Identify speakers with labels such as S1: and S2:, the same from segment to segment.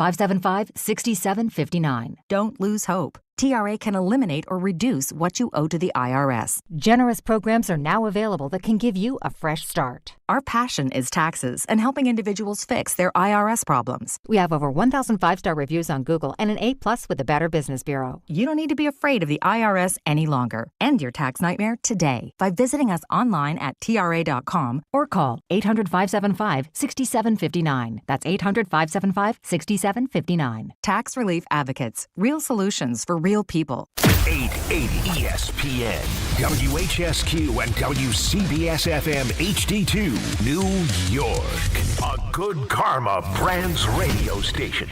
S1: 800-575-6759. Don't lose hope. TRA can eliminate or reduce what you owe to the IRS. Generous programs are now available that can give you a fresh start. Our passion is taxes and helping individuals fix their IRS problems. We have over 1,000 five-star reviews on Google and an A+ with the Better Business Bureau. You don't need to be afraid of the IRS any longer. End your tax nightmare today by visiting us online at TRA.com or call 800-575-6759. That's 800-575-6759. Tax Relief Advocates. Real solutions for real people.
S2: 880 ESPN, WHSQ, and WCBS-FM HD2, New York. A Good Karma Brands radio station.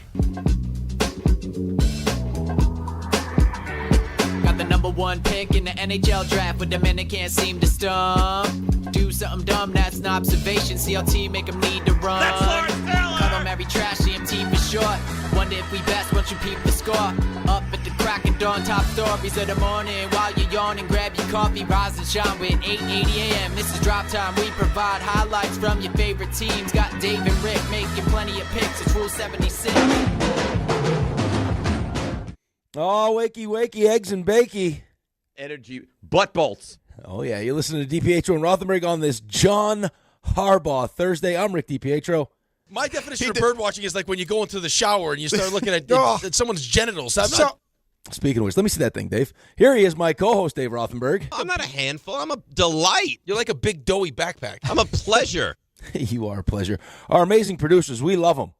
S3: Got the number one pick in the NHL draft, but the men that can't seem to stump. Do something dumb, that's an observation. CLT make them need to run. Cut on every trash, CMT for short. Wonder if we best once you peep the score. Up at the crack of dawn, top stories of the morning. While you're yawning, grab your coffee, rise and shine with 880 AM. This is Drop Time. We provide highlights from your favorite teams. Got Dave and Rick making plenty of picks. It's Rule 76.
S4: Oh, wakey, wakey, eggs and bakey.
S5: Energy butt bolts.
S4: Oh, yeah. You're listening to DiPietro and Rothenberg on this John Harbaugh Thursday. I'm Rick DiPietro.
S6: My definition of bird watching is like when you go into the shower and you start looking at, at someone's genitals.
S4: Speaking of which, let me see that thing, Dave. Here he is, my co-host, Dave Rothenberg.
S5: I'm not a handful. I'm a delight.
S6: You're like a big, doughy backpack.
S5: I'm a pleasure.
S4: You are a pleasure. Our amazing producers, we love them.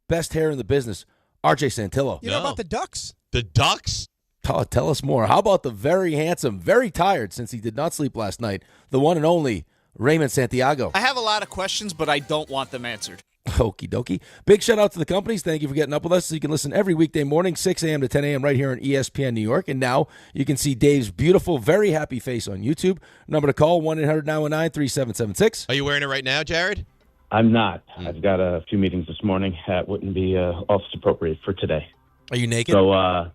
S4: Best hair in the business, RJ Santillo.
S7: You know about the Ducks?
S5: The Ducks?
S4: Oh, tell us more. How about the very handsome, very tired since he did not sleep last night, the one and only Raymond Santiago?
S7: I have a lot of questions, but I don't want them answered.
S4: Okie dokie. Big shout out to the companies. Thank you for getting up with us. So you can listen every weekday morning, 6 a.m. to 10 a.m. right here on ESPN New York. And now you can see Dave's beautiful, very happy face on YouTube. Number to call, 1-800-919-3776.
S5: Are you wearing it right now, Jared?
S8: I'm not. I've got a few meetings this morning. That wouldn't be office appropriate for today.
S6: Are you naked?
S8: So,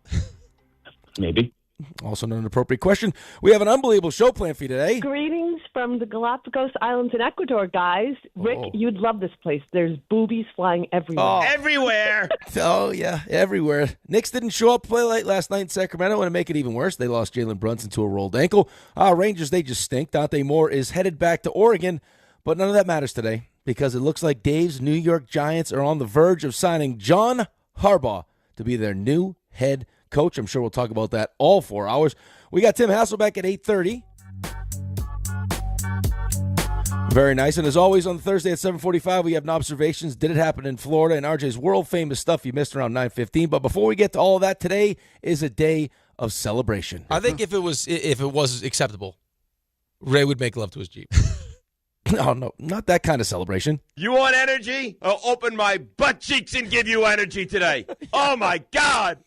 S8: maybe.
S4: Also not an appropriate question. We have an unbelievable show planned for you today.
S9: Greetings from the Galapagos Islands in Ecuador, guys. Rick, you'd love this place. There's boobies flying everywhere.
S5: Oh. Everywhere!
S4: Oh, yeah, everywhere. Knicks didn't show up play late last night in Sacramento, and to make it even worse, they lost Jalen Brunson to a rolled ankle. Rangers, they just stink. Dante Moore is headed back to Oregon, but none of that matters today because it looks like Dave's New York Giants are on the verge of signing John Harbaugh to be their new head coach. I'm sure we'll talk about that all 4 hours. We got Tim Hasselbeck at 8:30. Very nice. And as always, on Thursday at 7:45, we have an observations. Did it happen in Florida? And RJ's world-famous stuff you missed around 9:15. But before we get to all of that, today is a day of celebration.
S6: I think if it was acceptable, Ray would make love to his Jeep.
S4: No, not that kind of celebration.
S5: You want energy? I'll open my butt cheeks and give you energy today. Oh, my God.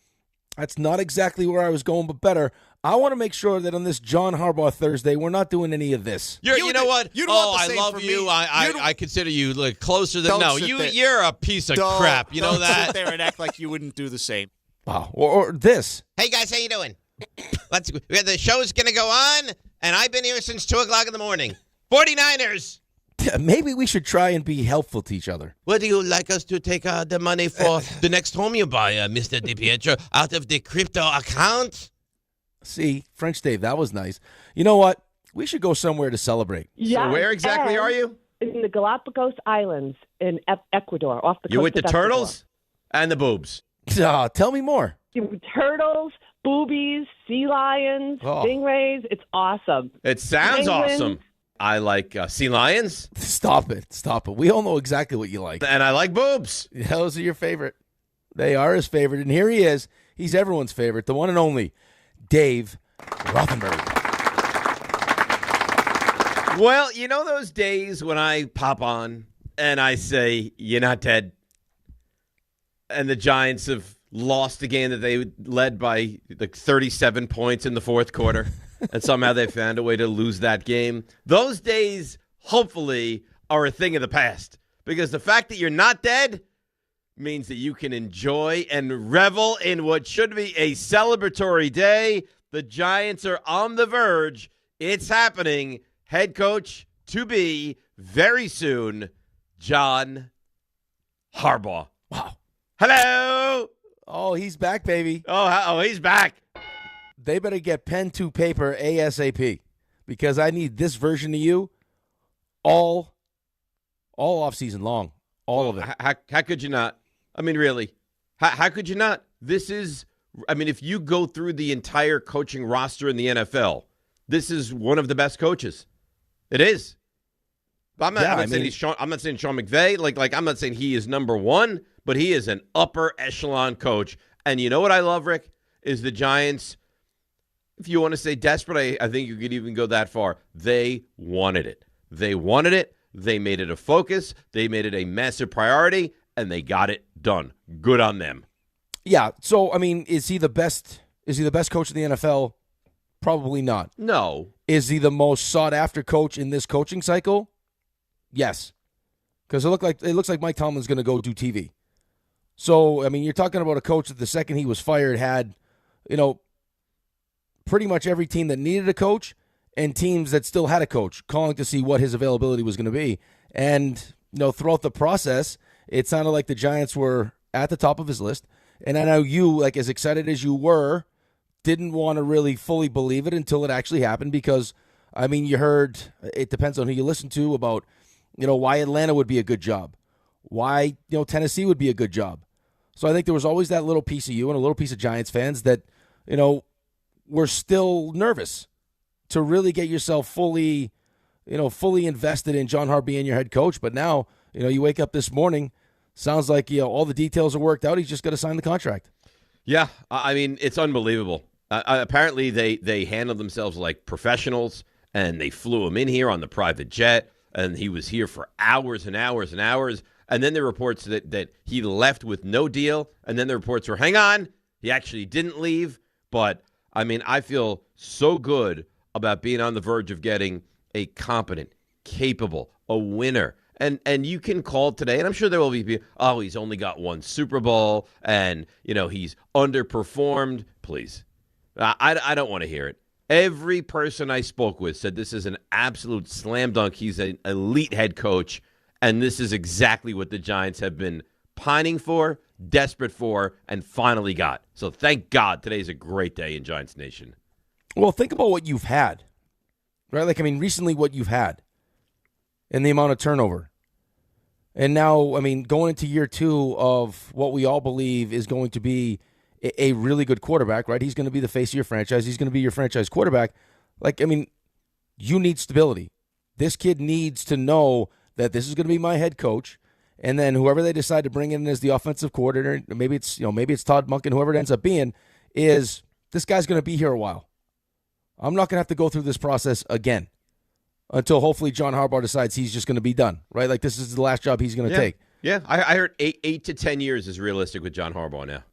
S4: That's not exactly where I was going, but better. I want to make sure that on this John Harbaugh Thursday, we're not doing any of this.
S5: You know what?
S7: You'd want the
S5: I
S7: same
S5: love
S7: for
S5: you.
S7: me.
S5: I consider you like closer than
S7: Don't
S5: no.
S7: sit there.
S5: You're a piece of crap. You know
S7: Don't
S5: that.
S7: sit there and act like you wouldn't do the same.
S4: Wow. Or this.
S5: Hey guys, how you doing? The show's gonna go on, and I've been here since 2:00 in the morning. 49ers.
S4: Maybe we should try and be helpful to each other.
S5: Would you like us to take the money for the next home you buy, Mr. DiPietro, out of the crypto account?
S4: See, French Dave, that was nice. You know what? We should go somewhere to celebrate.
S9: Yes,
S5: So where exactly are you?
S9: In the Galapagos Islands in Ecuador, off the coast
S5: You with the
S9: of Ecuador.
S5: turtles and the boobs?
S4: Tell me more.
S9: Turtles, boobies, sea lions, stingrays. It's awesome.
S5: It sounds
S9: Penguins.
S5: awesome. I like sea lions.
S4: Stop it. We all know exactly what you like.
S5: And I like boobs.
S4: Those are your favorite. They are his favorite. And here he is. He's everyone's favorite, the one and only Dave Rothenberg.
S5: Well, you know those days when I pop on and I say, you're not dead, and the Giants have lost a game that they led by like 37 points in the fourth quarter, and somehow they found a way to lose that game? Those days, hopefully, are a thing of the past, because the fact that you're not dead means that you can enjoy and revel in what should be a celebratory day. The Giants are on the verge. It's happening. Head coach to be very soon, John Harbaugh.
S4: Wow.
S5: Hello.
S4: Oh, he's back, baby.
S5: Oh, he's back.
S4: They better get pen to paper ASAP because I need this version of you all off season long, all of it.
S5: How could you not? I mean, really, how could you not? This is, I mean, if you go through the entire coaching roster in the NFL, this is one of the best coaches. It is. I'm not saying Sean McVay. Like I'm not saying he is number one, but he is an upper echelon coach. And you know what I love, Rick, is the Giants. If you want to say desperate, I think you could even go that far. They wanted it. They wanted it. They made it a focus. They made it a massive priority, and they got it done. Good on them.
S4: Yeah. So, I mean, is he the best coach in the NFL? Probably not.
S5: No.
S4: Is he the most sought-after coach in this coaching cycle? Yes. Because it looks like Mike Tomlin's going to go do TV. So, I mean, you're talking about a coach that the second he was fired had, pretty much every team that needed a coach and teams that still had a coach calling to see what his availability was going to be. And, throughout the process, it sounded like the Giants were at the top of his list. And I know you, like as excited as you were, didn't want to really fully believe it until it actually happened because, I mean, you heard, it depends on who you listen to, about, why Atlanta would be a good job, why, Tennessee would be a good job. So I think there was always that little piece of you and a little piece of Giants fans that, were still nervous to really get yourself fully invested in John Harbaugh and your head coach. But now, you wake up this morning, sounds like, all the details are worked out. He's just got to sign the contract.
S5: Yeah, I mean, it's unbelievable. Apparently, they handled themselves like professionals, and they flew him in here on the private jet, and he was here for hours and hours and hours. And then the reports that he left with no deal, and then the reports were, hang on, he actually didn't leave. But, I mean, I feel so good about being on the verge of getting a competent, capable, a winner. And you can call today, and I'm sure there will be people, he's only got one Super Bowl, and, he's underperformed. Please. I don't want to hear it. Every person I spoke with said this is an absolute slam dunk. He's an elite head coach, and this is exactly what the Giants have been pining for, desperate for, and finally got. So thank God today's a great day in Giants Nation.
S4: Well, think about what you've had, right? Like, I mean, recently what you've had and the amount of turnover. And now, I mean, going into year two of what we all believe is going to be a really good quarterback, right? He's going to be the face of your franchise. He's going to be your franchise quarterback. Like, I mean, you need stability. This kid needs to know that this is going to be my head coach. And then whoever they decide to bring in as the offensive coordinator, maybe it's Todd Monken, whoever it ends up being, is this guy's going to be here a while. I'm not going to have to go through this process again until hopefully John Harbaugh decides he's just going to be done, right? Like, this is the last job he's going to take.
S5: Yeah, I heard 8 to 10 years is realistic with John Harbaugh now.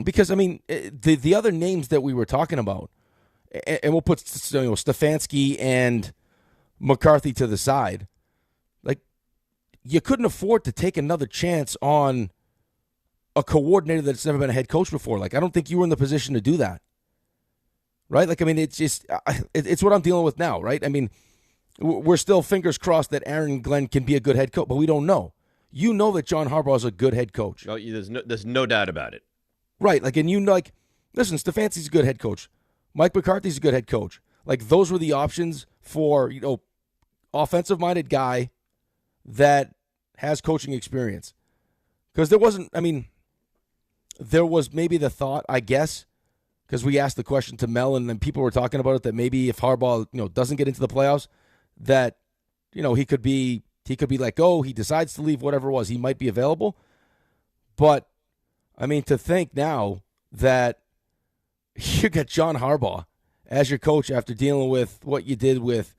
S4: Because, I mean, the other names that we were talking about, and we'll put Stefanski and McCarthy to the side, like, you couldn't afford to take another chance on a coordinator that's never been a head coach before. Like, I don't think you were in the position to do that. Right? Like, I mean, it's just, it's what I'm dealing with now, right? I mean, we're still fingers crossed that Aaron Glenn can be a good head coach, but we don't know. You know that John Harbaugh is a good head coach.
S5: Oh, there's no doubt about it.
S4: Right. Like, and listen, Stefanski's a good head coach. Mike McCarthy's a good head coach. Like, those were the options for, offensive-minded guy that has coaching experience. Because there was maybe the thought, I guess, because we asked the question to Mel, and then people were talking about it, that maybe if Harbaugh, doesn't get into the playoffs, that, he could be let go. He decides to leave, whatever it was, he might be available. But, I mean, to think now that you got John Harbaugh as your coach after dealing with what you did with,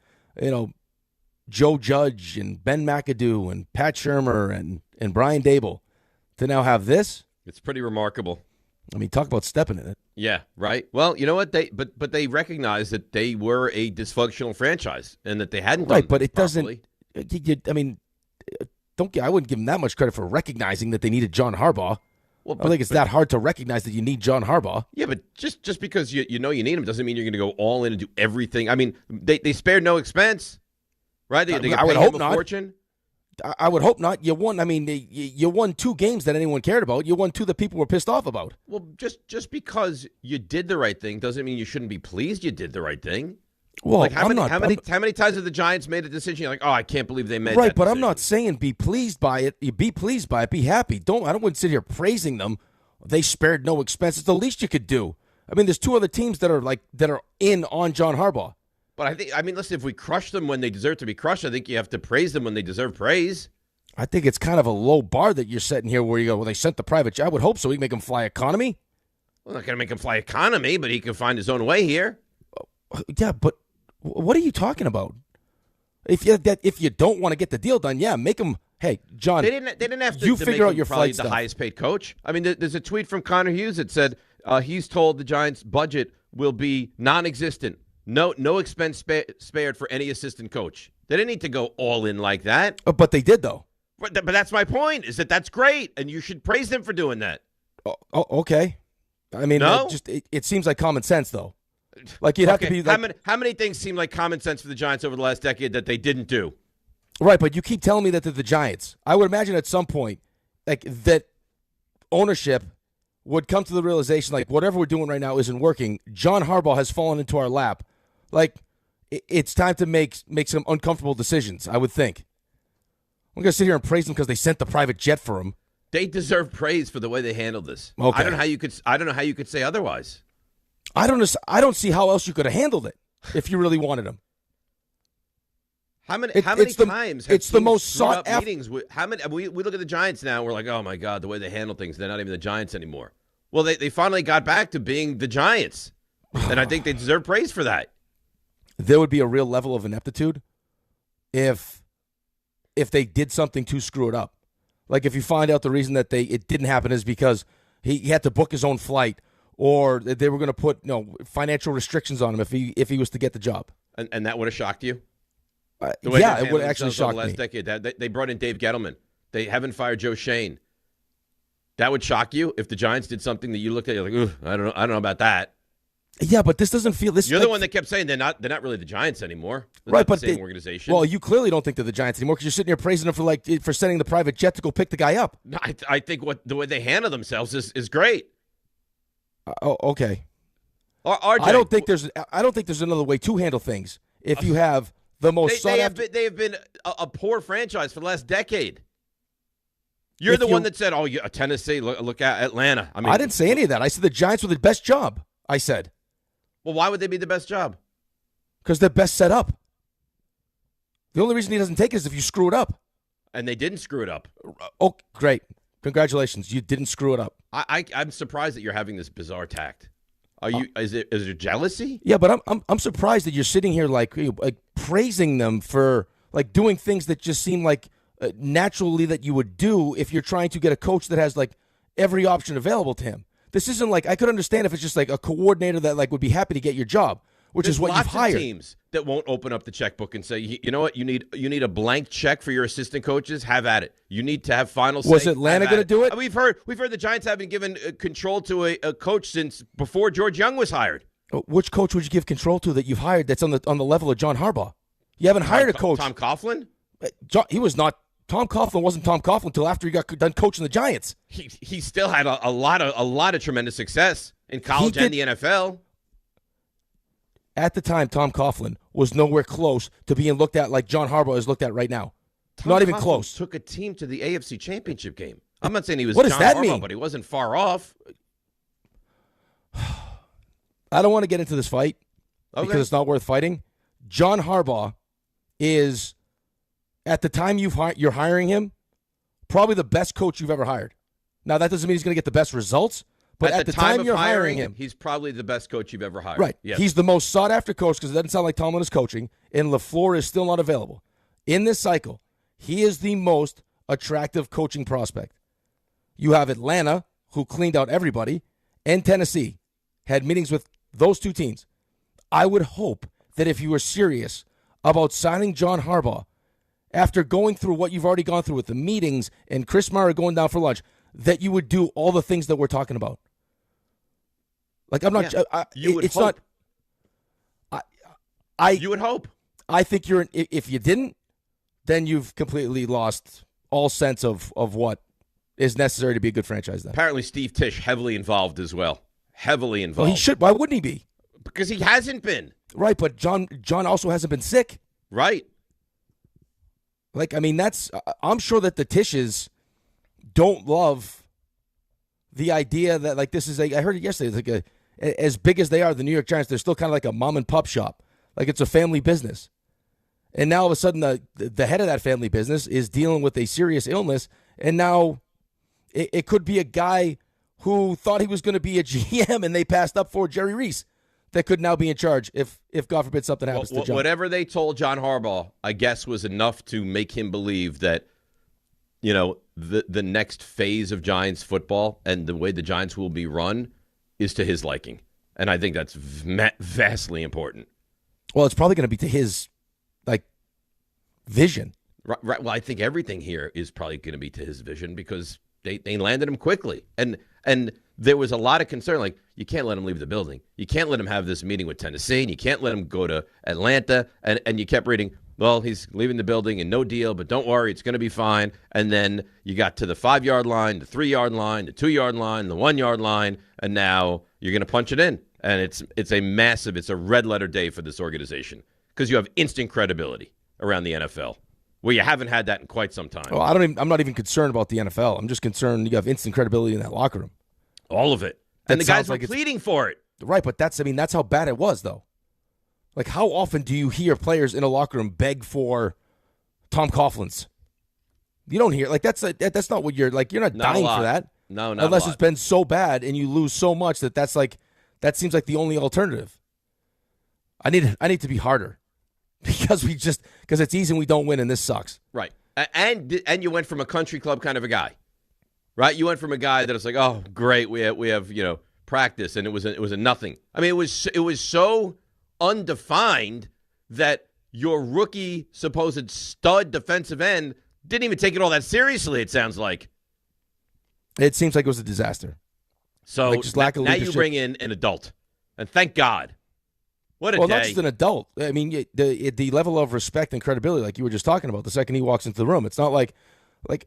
S4: Joe Judge and Ben McAdoo and Pat Shurmur and Brian Dable, to now have this.
S5: It's pretty remarkable.
S4: I mean, talk about stepping in it.
S5: Yeah, right. Well, you know what? But they recognized that they were a dysfunctional franchise and that they hadn't done
S4: right. But it
S5: properly.
S4: doesn't. I mean, I wouldn't give them that much credit for recognizing that they needed John Harbaugh. Well, I don't think it's that hard to recognize that you need John Harbaugh.
S5: Yeah, but just because you need him doesn't mean you're going to go all in and do everything. I mean, they spared no expense, right? They got
S4: I would
S5: paid
S4: hope
S5: him a
S4: not.
S5: fortune.
S4: I would hope not. You won. I mean, you won 2 games that anyone cared about. You won 2 that people were pissed off about.
S5: Well, just because you did the right thing doesn't mean you shouldn't be pleased you did the right thing.
S4: Well,
S5: like how many times have the Giants made a decision? You're like, oh, I can't believe they made that
S4: but
S5: decision.
S4: I'm not saying be pleased by it. You be pleased by it. Be happy. I don't want to sit here praising them. They spared no expense. It's the least you could do. I mean, there's 2 other teams that are in on John Harbaugh.
S5: But listen, if we crush them when they deserve to be crushed, I think you have to praise them when they deserve praise.
S4: I think it's kind of a low bar that you're setting here where you go, well, they sent the private jet. I would hope so. We can make him fly economy.
S5: Well, not going to make him fly economy, but he can find his own way here.
S4: Yeah, but what are you talking about? If you don't want to get the deal done, yeah, make him. Hey, John,
S5: they didn't have to.
S4: You
S5: to
S4: figure
S5: make
S4: out your
S5: probably
S4: flight
S5: the
S4: stuff.
S5: highest paid coach. I mean, there's a tweet from Connor Hughes that said he's told the Giants' budget will be non-existent. No expense spared for any assistant coach. They didn't need to go all in like that.
S4: But they did, though.
S5: But that's my point, is that's great, and you should praise them for doing that.
S4: Oh, okay. I mean,
S5: no?
S4: It seems like common sense, though. Like you'd have to be like,
S5: how many things seem like common sense for the Giants over the last decade that they didn't do?
S4: Right, but you keep telling me that they're the Giants. I would imagine at some point, like that ownership would come to the realization, like whatever we're doing right now isn't working. John Harbaugh has fallen into our lap. Like it's time to make some uncomfortable decisions, I would think. I'm going to sit here and praise them because they sent the private jet for him.
S5: They deserve praise for the way they handled this.
S4: Okay.
S5: I don't know how you could say otherwise.
S4: I don't see how else you could have handled it if you really wanted him.
S5: How many times have
S4: it's the most sought after
S5: meetings? We look at the Giants now and we're like, oh my God, the way they handle things, they're not even the Giants anymore. Well, they finally got back to being the Giants, and I think they deserve praise for that.
S4: There would be a real level of ineptitude if they did something to screw it up. Like if you find out the reason that it didn't happen is because he had to book his own flight, or they were going to put financial restrictions on him if he was to get the job.
S5: And that would have shocked you?
S4: Yeah, it would actually shock me.
S5: Last decade, they brought in Dave Gettleman. They haven't fired Joe Shane. That would shock you if the Giants did something that you looked at, you're like, I don't know about that.
S4: Yeah, but this doesn't feel this.
S5: You're the one that kept saying they're not really the Giants anymore. They're
S4: right,
S5: not
S4: but
S5: the same organization.
S4: Well, you clearly don't think they're the Giants anymore because you're sitting here praising them for sending the private jet to go pick the guy up.
S5: No, I think the way they handle themselves is great.
S4: Okay.
S5: RJ,
S4: I don't think there's another way to handle things. If you have the most
S5: they have been a poor franchise for the last decade. You're the one that said, "Oh, Tennessee, look at Atlanta." I mean,
S4: I didn't say any of that. I said the Giants were the best job. I said.
S5: Well, why would they be the best job?
S4: Because they're best set up. The only reason he doesn't take it is if you screw it up.
S5: And they didn't screw it up.
S4: Oh, great. Congratulations. You didn't screw it up.
S5: I'm surprised that you're having this bizarre tact. Are you? Is it jealousy?
S4: Yeah, but I'm surprised that you're sitting here like praising them for like doing things that just seem like naturally that you would do if you're trying to get a coach that has like every option available to him. This isn't like, I could understand if it's just like a coordinator that like would be happy to get your job, which is what you've hired.
S5: There's teams that won't open up the checkbook and say, you know what, you need a blank check for your assistant coaches. Have at it. You need to have final say.
S4: Was Atlanta going to do it?
S5: We've heard the Giants haven't given control to a coach since before George Young was hired.
S4: Which coach would you give control to that you've hired that's on the level of John Harbaugh? You haven't hired a coach.
S5: Tom Coughlin?
S4: He was not. Tom Coughlin wasn't Tom Coughlin until after he got done coaching the Giants.
S5: He still had a lot of tremendous success in college and the NFL.
S4: At the time, Tom Coughlin was nowhere close to being looked at like John Harbaugh is looked at right now. Not even close.
S5: Took a team to the AFC Championship game. I'm not saying he was
S4: what
S5: John
S4: does that
S5: Harbaugh,
S4: mean?
S5: But he wasn't far off.
S4: I don't want to get into this fight because it's not worth fighting. John Harbaugh is, at the time you're hiring him, probably the best coach you've ever hired. Now, that doesn't mean he's going to get the best results, but at the time you're hiring him,
S5: he's probably the best coach you've ever hired.
S4: Right.
S5: Yes.
S4: He's the most sought-after coach because it doesn't sound like Tomlin is coaching, and LaFleur is still not available. In this cycle, he is the most attractive coaching prospect. You have Atlanta, who cleaned out everybody, and Tennessee had meetings with those two teams. I would hope that if you were serious about signing John Harbaugh, after going through what you've already gone through with the meetings and Chris Mara going down for lunch, that you would do all the things that we're talking about. Like, I'm not.
S5: Yeah.
S4: It's hope. Not.
S5: You would hope.
S4: I think if you didn't, then you've completely lost all sense of what is necessary to be a good franchise then.
S5: Apparently Steve Tisch heavily involved as well. Heavily involved.
S4: Well, he should. Why wouldn't he be?
S5: Because he hasn't been.
S4: Right, but John also hasn't been sick.
S5: Right.
S4: Like, I mean, I'm sure that the Tisches don't love the idea that, like, this is I heard it yesterday, it's like as big as they are, the New York Giants, they're still kind of like a mom and pop shop. Like, it's a family business. And now all of a sudden the head of that family business is dealing with a serious illness, and now it could be a guy who thought he was going to be a GM and they passed up for Jerry Reese that could now be in charge if God forbid something happens to John.
S5: Whatever they told John Harbaugh, I guess, was enough to make him believe that, you know, the next phase of Giants football and the way the Giants will be run is to his liking. And I think that's vastly important.
S4: Well, it's probably going to be to his, like, vision.
S5: Right. Well, I think everything here is probably going to be to his vision because they landed him quickly. And there was a lot of concern, like, you can't let him leave the building. You can't let him have this meeting with Tennessee, and you can't let him go to Atlanta. And you kept reading, well, he's leaving the building and no deal, but don't worry, it's going to be fine. And then you got to the 5-yard line, the 3-yard line, the 2-yard line, the 1-yard line, and now you're going to punch it in. And it's a red-letter day for this organization because you have instant credibility around the NFL, where you haven't had that in quite some time.
S4: Well, I'm not even concerned about the NFL. I'm just concerned you have instant credibility in that locker room.
S5: All of it. And the guys were pleading for it.
S4: Right, but that's how bad it was, though. Like, how often do you hear players in a locker room beg for Tom Coughlin's? You don't hear. Like, that's not what you're not dying for that.
S5: No, not
S4: unless it's been so bad and you lose so much that seems like the only alternative. I need to be harder because it's easy and we don't win and this sucks.
S5: Right. And you went from a country club kind of a guy. Right? You went from a guy that was like, "Oh, great, we have, you know, practice," and it was a nothing. I mean, it was so undefined that your rookie supposed stud defensive end didn't even take it all that seriously, it sounds like.
S4: It seems like it was a disaster.
S5: So
S4: like just lack of leadership.
S5: Now you bring in an adult. And thank God. What a day.
S4: Well, not just an adult. I mean, the level of respect and credibility, like you were just talking about, the second he walks into the room, it's not like,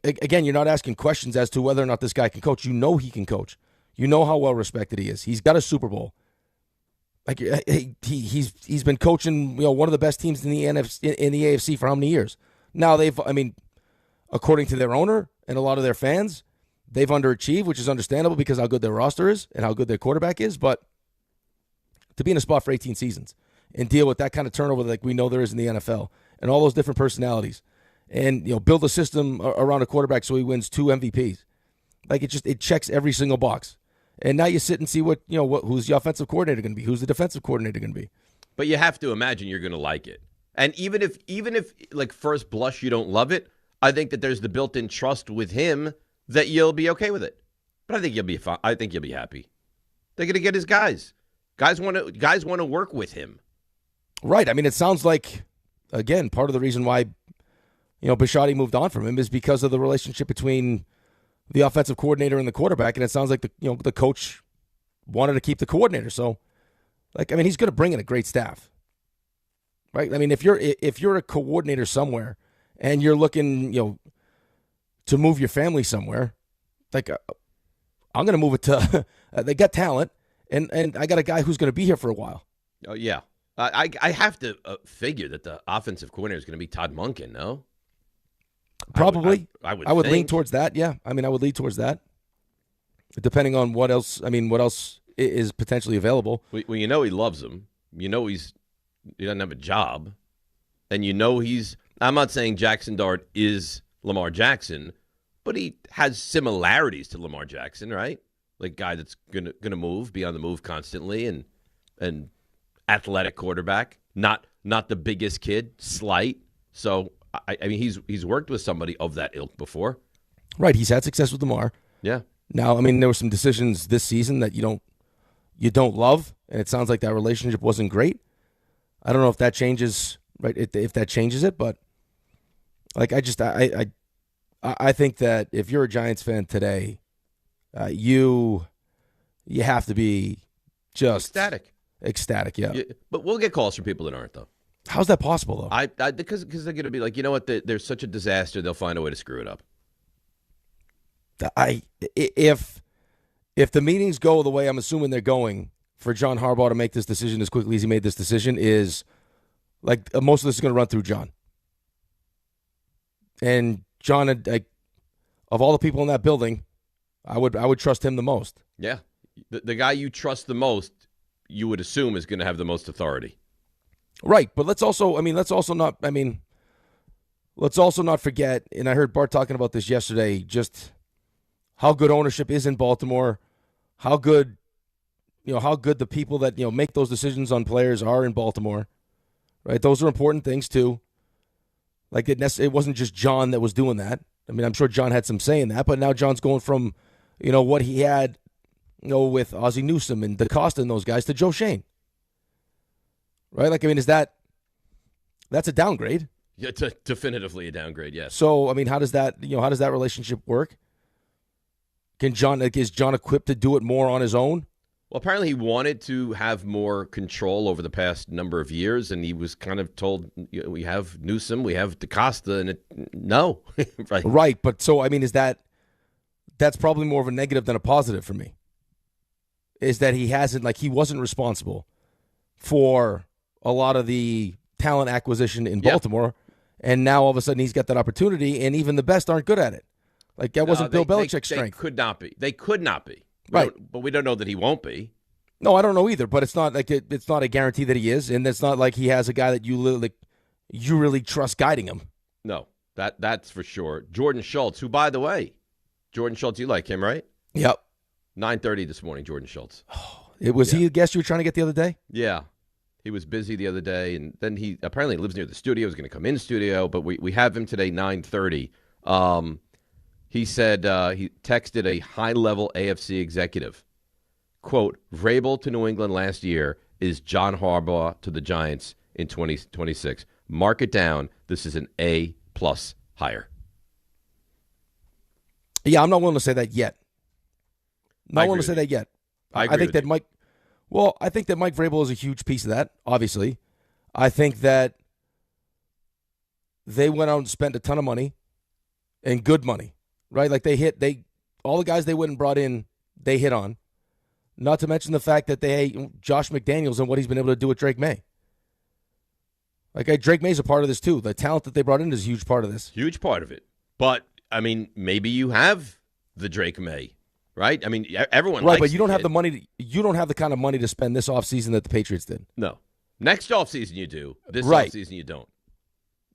S4: again, you're not asking questions as to whether or not this guy can coach. You know he can coach. You know how well respected he is. He's got a Super Bowl. Like he's been coaching, you know, one of the best teams in the AFC for how many years? Now according to their owner and a lot of their fans, they've underachieved, which is understandable because how good their roster is and how good their quarterback is. But to be in a spot for 18 seasons and deal with that kind of turnover like we know there is in the NFL and all those different personalities, and, you know, build a system around a quarterback so he wins 2 MVPs. Like, it checks every single box. And now you sit and see who's the offensive coordinator going to be, who's the defensive coordinator going to be.
S5: But you have to imagine you're going to like it. And even if like first blush you don't love it, I think that there's the built-in trust with him that you'll be okay with it. But I think you'll be fine. I think you'll be happy. They're going to get his guys. Guys want to work with him.
S4: Right. I mean, it sounds like, again, part of the reason why, you know, Bisciotti moved on from him is because of the relationship between the offensive coordinator and the quarterback, and it sounds like the coach wanted to keep the coordinator. So, like, I mean, he's going to bring in a great staff, right? I mean, if you're a coordinator somewhere and you're looking, you know, to move your family somewhere, like, I'm going to move it to. They got talent, and I got a guy who's going to be here for a while.
S5: Oh yeah, I have to figure that the offensive coordinator is going to be Todd Monken, no?
S4: Probably.
S5: I would
S4: lean towards that, yeah. I mean, I would lean towards that. Depending on what else is potentially available.
S5: Well, you know he loves him. You know he doesn't have a job. And you know I'm not saying Jackson Dart is Lamar Jackson, but he has similarities to Lamar Jackson, right? Like guy that's gonna move, be on the move constantly, and athletic quarterback. Not the biggest kid, slight. So I mean, he's worked with somebody of that ilk before.
S4: Right. He's had success with Lamar.
S5: Yeah.
S4: Now, I mean, there were some decisions this season that you don't love, and it sounds like that relationship wasn't great. I don't know if that changes, right? If that changes it, but like I think that if you're a Giants fan today, you have to be just
S5: ecstatic.
S4: Yeah.
S5: But we'll get calls from people that aren't, though.
S4: How's that possible, though?
S5: Because they're going to be like, you know what? They're such a disaster. They'll find a way to screw it up.
S4: If the meetings go the way I'm assuming they're going, for John Harbaugh to make this decision as quickly as he made this decision is like most of this is going to run through John. And John, of all the people in that building, I would trust him the most.
S5: Yeah, the guy you trust the most, you would assume is going to have the most authority.
S4: Right, but let's also not forget. And I heard Bart talking about this yesterday. Just how good ownership is in Baltimore, how good the people that make those decisions on players are in Baltimore. Right, those are important things too. Like it wasn't just John that was doing that. I mean, I'm sure John had some say in that, but now John's going from, what he had, with Ozzie Newsome and DaCosta and those guys to Joe Shane. Right? Like, I mean, that's a downgrade?
S5: Yeah, definitively a downgrade, yes.
S4: So, I mean, how does that relationship work? Is John equipped to do it more on his own?
S5: Well, apparently he wanted to have more control over the past number of years, and he was kind of told, we have Newsome, we have DaCosta, and no. Right.
S4: Right, but so, I mean, that's probably more of a negative than a positive for me, is that he wasn't responsible for a lot of the talent acquisition in Baltimore, and now all of a sudden he's got that opportunity, and even the best aren't good at it. Like, that wasn't Bill Belichick's strength.
S5: They could not be.
S4: Right.
S5: But we don't know that he won't be.
S4: No, I don't know either, but it's not like it's not a guarantee that he is, and it's not like he has a guy that you really trust guiding him.
S5: No, that's for sure. Jordan Schultz, who, by the way, you like him, right?
S4: Yep.
S5: 9:30 this morning, Jordan Schultz.
S4: He a guest you were trying to get the other day?
S5: Yeah. He was busy the other day, and then he apparently lives near the studio. He's going to come in studio, but we have him today, 9:30. He said he texted a high-level AFC executive, quote, Vrabel to New England last year is John Harbaugh to the Giants in 2026. Mark it down. This is an A-plus hire.
S4: Yeah, I'm not willing to say that yet. I think that Mike Vrabel is a huge piece of that, obviously. I think that they went out and spent a ton of money and good money. Right, like all the guys they went and brought in, they hit on. Not to mention the fact that Josh McDaniels and what he's been able to do with Drake May. Like, Drake May's a part of this too. The talent that they brought in is a huge part of this.
S5: Huge part of it. But I mean, maybe you have the Drake May, right? I mean, everyone likes
S4: but you don't have the money. You don't have the kind of money to spend this offseason that the Patriots did.
S5: No, next offseason you do. This offseason you don't.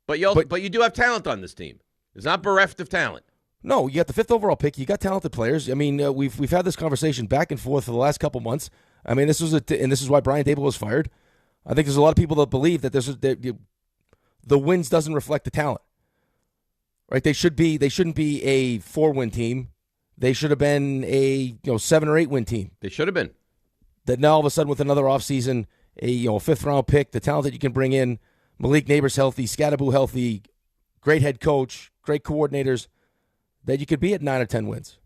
S5: But you do have talent on this team. It's not bereft of talent.
S4: No, you got the 5th overall pick. You got talented players. I mean, we've had this conversation back and forth for the last couple months. I mean, this is why Brian Daboll was fired. I think there's a lot of people that believe that the wins doesn't reflect the talent. Right? They shouldn't be a 4-win team. They should have been a 7 or 8 win team.
S5: They should have been.
S4: That now all of a sudden with another offseason, a 5th round pick, the talent that you can bring in, Malik Neighbors healthy, Scattaboo healthy, great head coach, great coordinators. That you could be at 9 or 10 wins.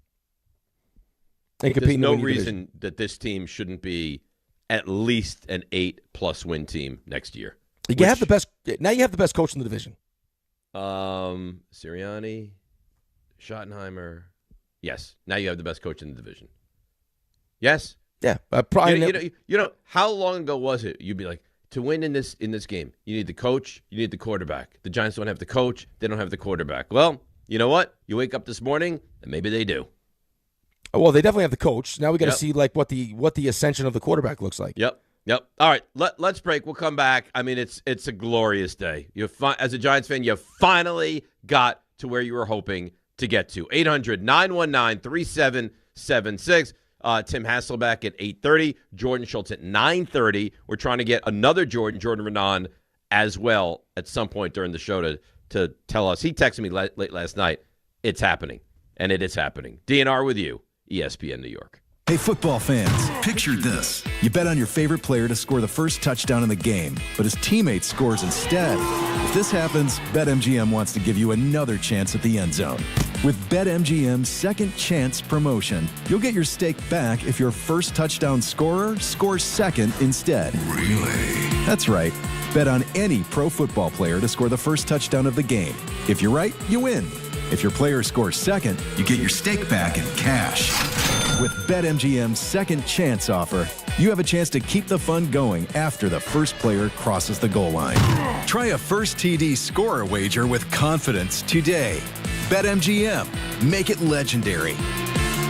S5: There's no reason that this team shouldn't be at least an 8+ win team next year.
S4: You have the best. Now you have the best coach in the division.
S5: Sirianni, Schottenheimer. Yes, now you have the best coach in the division. Yes.
S4: Yeah.
S5: How long ago was it? You'd be like, to win in this game, you need the coach, you need the quarterback. The Giants don't have the coach, they don't have the quarterback. Well. You know what? You wake up this morning, and maybe they do.
S4: Well, they definitely have the coach. Now we got to see what the ascension of the quarterback looks like.
S5: Yep. All right, let's break. We'll come back. I mean, it's a glorious day. As a Giants fan, you finally got to where you were hoping to get to. 800-919-3776. Tim Hasselbeck at 8:30. Jordan Schultz at 9:30. We're trying to get another Jordan RAANAN, as well at some point during the show to tell us. He texted me late last night. It's happening, and it is happening. DNR with you, ESPN New York.
S10: Hey, football fans, picture this. You bet on your favorite player to score the first touchdown in the game, but his teammate scores instead. If this happens, BetMGM wants to give you another chance at the end zone. With BetMGM's Second Chance promotion, you'll get your stake back if your first touchdown scorer scores second instead.
S2: Really?
S10: That's right. Bet on any pro football player to score the first touchdown of the game. If you're right, you win. If your player scores second, you get your stake back in cash. With BetMGM's Second Chance offer, you have a chance to keep the fun going after the first player crosses the goal line. Try a first TD scorer wager with confidence today. BetMGM. Make it legendary.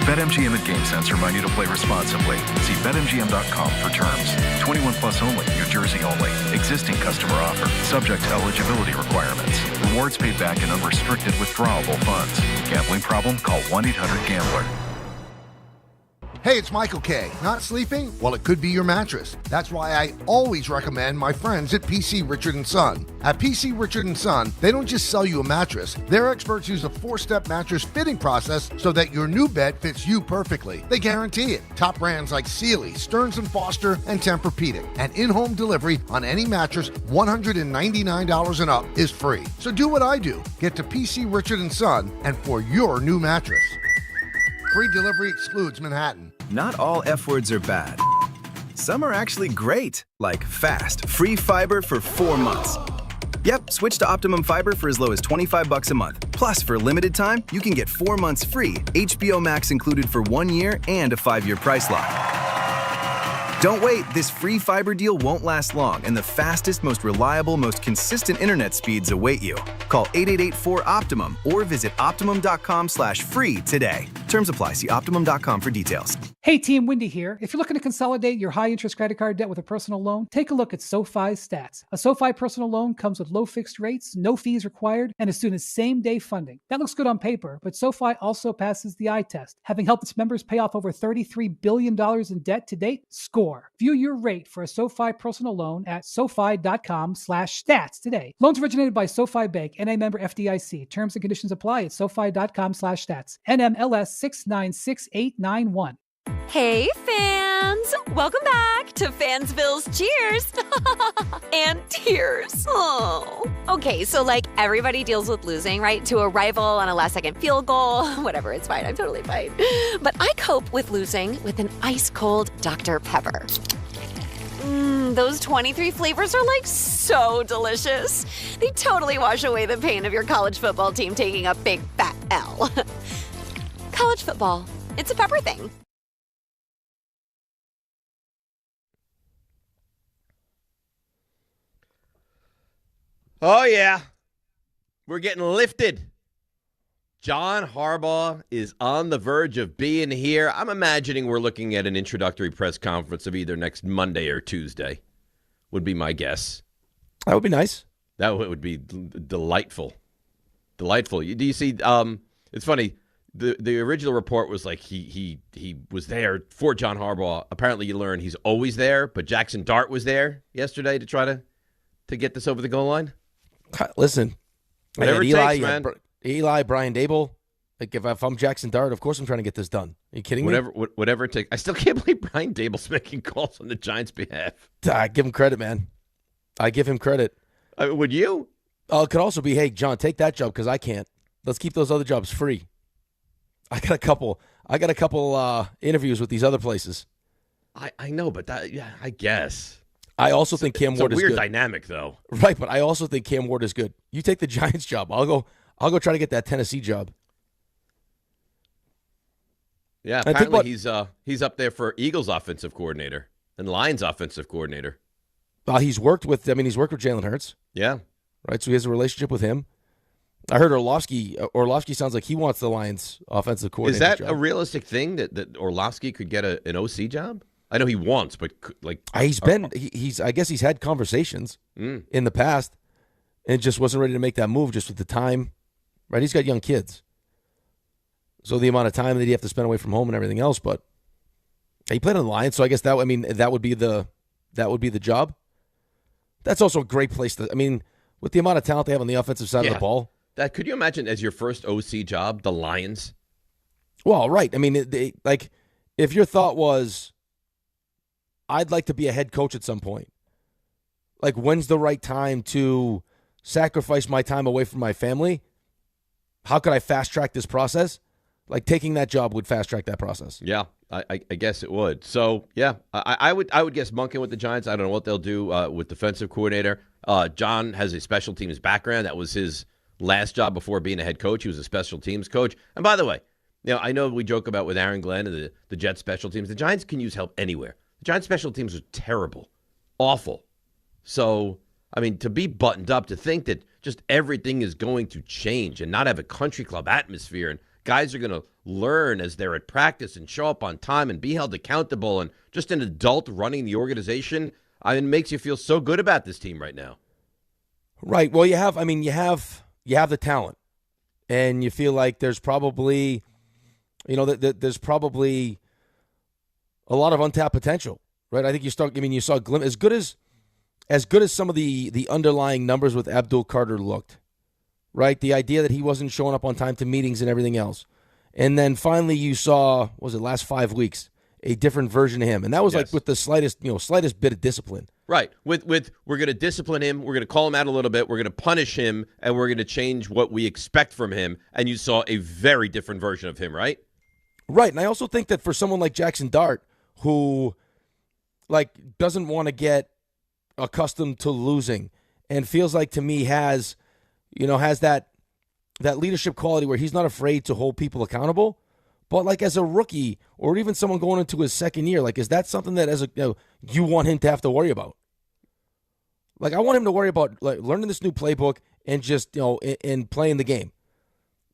S11: BetMGM and GameSense remind you to play responsibly. See BetMGM.com for terms. 21 plus only. New Jersey only. Existing customer offer. Subject to eligibility requirements. Rewards paid back in unrestricted withdrawable funds. Gambling problem? Call 1-800-GAMBLER.
S12: Hey, it's Michael K. Not sleeping? Well, it could be your mattress. That's why I always recommend my friends at PC Richard & Son. At PC Richard & Son, they don't just sell you a mattress. Their experts use a 4-step mattress fitting process so that your new bed fits you perfectly. They guarantee it. Top brands like Sealy, Stearns & Foster, and Tempur-Pedic. And in-home delivery on any mattress $199 and up is free. So do what I do. Get to PC Richard & Son and for your new mattress. Free delivery excludes Manhattan.
S13: Not all F words are bad. Some are actually great, like fast, free fiber for 4 months. Yep, switch to Optimum Fiber for as low as $25 a month. Plus, for a limited time, you can get 4 months free, HBO Max included for 1 year, and a 5-year price lock. Don't wait, this free fiber deal won't last long, and the fastest, most reliable, most consistent internet speeds await you. Call 888-4-OPTIMUM or visit Optimum.com/free today. Terms apply. See Optimum.com for details.
S14: Hey team, Wendy here. If you're looking to consolidate your high-interest credit card debt with a personal loan, take a look at SoFi's stats. A SoFi personal loan comes with low fixed rates, no fees required, and as soon as same-day funding. That looks good on paper, but SoFi also passes the eye test, having helped its members pay off over $33 billion in debt to date. Score. View your rate for a SoFi personal loan at SoFi.com/stats today. Loans originated by SoFi Bank, NA member FDIC. Terms and conditions apply at SoFi.com/stats. NMLS 696891.
S15: Hey fans! Welcome back to Fansville's Cheers and Tears. Oh. Okay, so like everybody deals with losing, right? To a rival on a last-second field goal. Whatever, it's fine. I'm totally fine. But I cope with losing with an ice-cold Dr. Pepper. Those 23 flavors are like so delicious. They totally wash away the pain of your college football team taking a big fat L. College football. It's a pepper thing.
S5: Oh, yeah. We're getting lifted. John Harbaugh is on the verge of being here. I'm imagining we're looking at an introductory press conference of either next Monday or Tuesday, would be my guess.
S4: That would be nice.
S5: That would be delightful. Delightful. Do you see, it's funny, the original report was like he was there for John Harbaugh. Apparently you learn he's always there, but Jackson Dart was there yesterday to try to get this over the goal line.
S4: Listen,
S5: whatever it takes, man.
S4: Eli, Brian Dable. Like if I'm Jackson Dart, of course I'm trying to get this done. Are you kidding
S5: me? Whatever it takes. I still can't believe Brian Dable's making calls on the Giants' behalf.
S4: I give him credit, man. I give him credit.
S5: Would you?
S4: Oh, it could also be, hey, John, take that job because I can't. Let's keep those other jobs free. I got a couple interviews with these other places.
S5: I know, but I guess.
S4: I also think Cam Ward is good.
S5: It's a weird dynamic, though.
S4: Right, but I also think Cam Ward is good. You take the Giants job. I'll go try to get that Tennessee job.
S5: Yeah, apparently he's up there for Eagles offensive coordinator and Lions offensive coordinator.
S4: He's worked with Jalen Hurts.
S5: Yeah.
S4: Right, so he has a relationship with him. I heard Orlovsky sounds like he wants the Lions offensive coordinator
S5: job. Is that
S4: job.
S5: a realistic thing that Orlovsky could get an OC job? I know he wants, but like
S4: he's I guess he's had conversations in the past and just wasn't ready to make that move just with the time. Right, he's got young kids, so the amount of time that you have to spend away from home and everything else. But he played on the Lions, so I guess that would be the job. That's also a great place to. I mean, with the amount of talent they have on the offensive side of the ball.
S5: That could you imagine as your first OC job, the Lions?
S4: Well, right. I mean, if your thought was, I'd like to be a head coach at some point. Like, when's the right time to sacrifice my time away from my family? how could I fast track this process? Like taking that job would fast track that process.
S5: Yeah, I guess it would. So yeah, I would guess Monken with the Giants. I don't know what they'll do with defensive coordinator. John has a special teams background. That was his last job before being a head coach. He was a special teams coach. And by the way, I know we joke about with Aaron Glenn and the Jets special teams. The Giants can use help anywhere. The Giants special teams are terrible, awful. So I mean, to be buttoned up, to think that just everything is going to change and not have a country club atmosphere and guys are going to learn as they're at practice and show up on time and be held accountable and just an adult running the organization, it makes you feel so good about this team right now.
S4: Right. Well, you have the talent, and you feel like there's probably, there's probably a lot of untapped potential, right? I think you saw a glimpse as good as some of the underlying numbers with Abdul Carter looked. Right? The idea that he wasn't showing up on time to meetings and everything else. And then finally you saw, last 5 weeks, a different version of him. And that was like with the slightest bit of discipline.
S5: Right. With we're going to discipline him, we're going to call him out a little bit, we're going to punish him, and we're going to change what we expect from him. And you saw a very different version of him, right?
S4: Right. And I also think that for someone like Jackson Dart, who doesn't want to get accustomed to losing and feels like to me has that leadership quality where he's not afraid to hold people accountable. But like as a rookie or even someone going into his second year, is that something that you want him to have to worry about? Like I want him to worry about learning this new playbook and just and playing the game.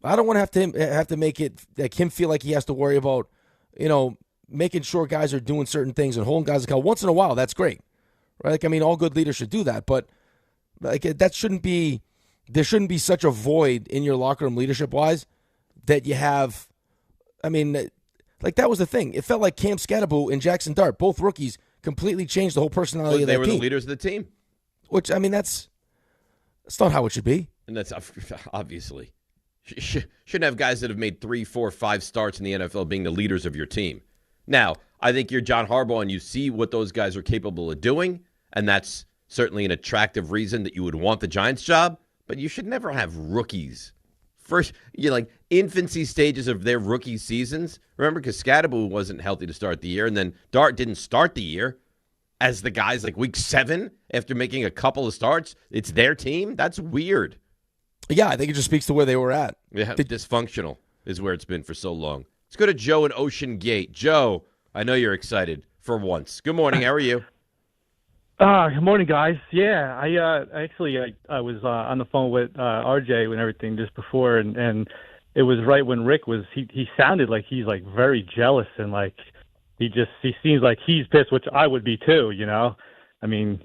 S4: I don't want to have to make it like him feel like he has to worry about making sure guys are doing certain things and holding guys accountable. Once in a while, that's great, right? All good leaders should do that, but that shouldn't be. There shouldn't be such a void in your locker room leadership-wise that you have. That was the thing. It felt like Cam Scatterbo and Jackson Dart, both rookies, completely changed the whole personality of that team.
S5: They were the leaders of the team.
S4: Which, that's not how it should be.
S5: And that's obviously. Shouldn't have guys that have made 3, 4, 5 starts in the NFL being the leaders of your team. Now, I think you're John Harbaugh and you see what those guys are capable of doing, and that's certainly an attractive reason that you would want the Giants job. But you should never have rookies. First, infancy stages of their rookie seasons. Remember, because Scatterbo wasn't healthy to start the year, and then Dart didn't start the year as the guys week 7 after making a couple of starts. It's their team. That's weird.
S4: Yeah, I think it just speaks to where they were at.
S5: Yeah, dysfunctional is where it's been for so long. Let's go to Joe in Ocean Gate. Joe, I know you're excited for once. Good morning. How are you?
S16: Good morning, guys. Yeah, I was on the phone with RJ and everything just before, and it was right when Rick was. He sounded like he's very jealous and he seems like he's pissed, which I would be too. You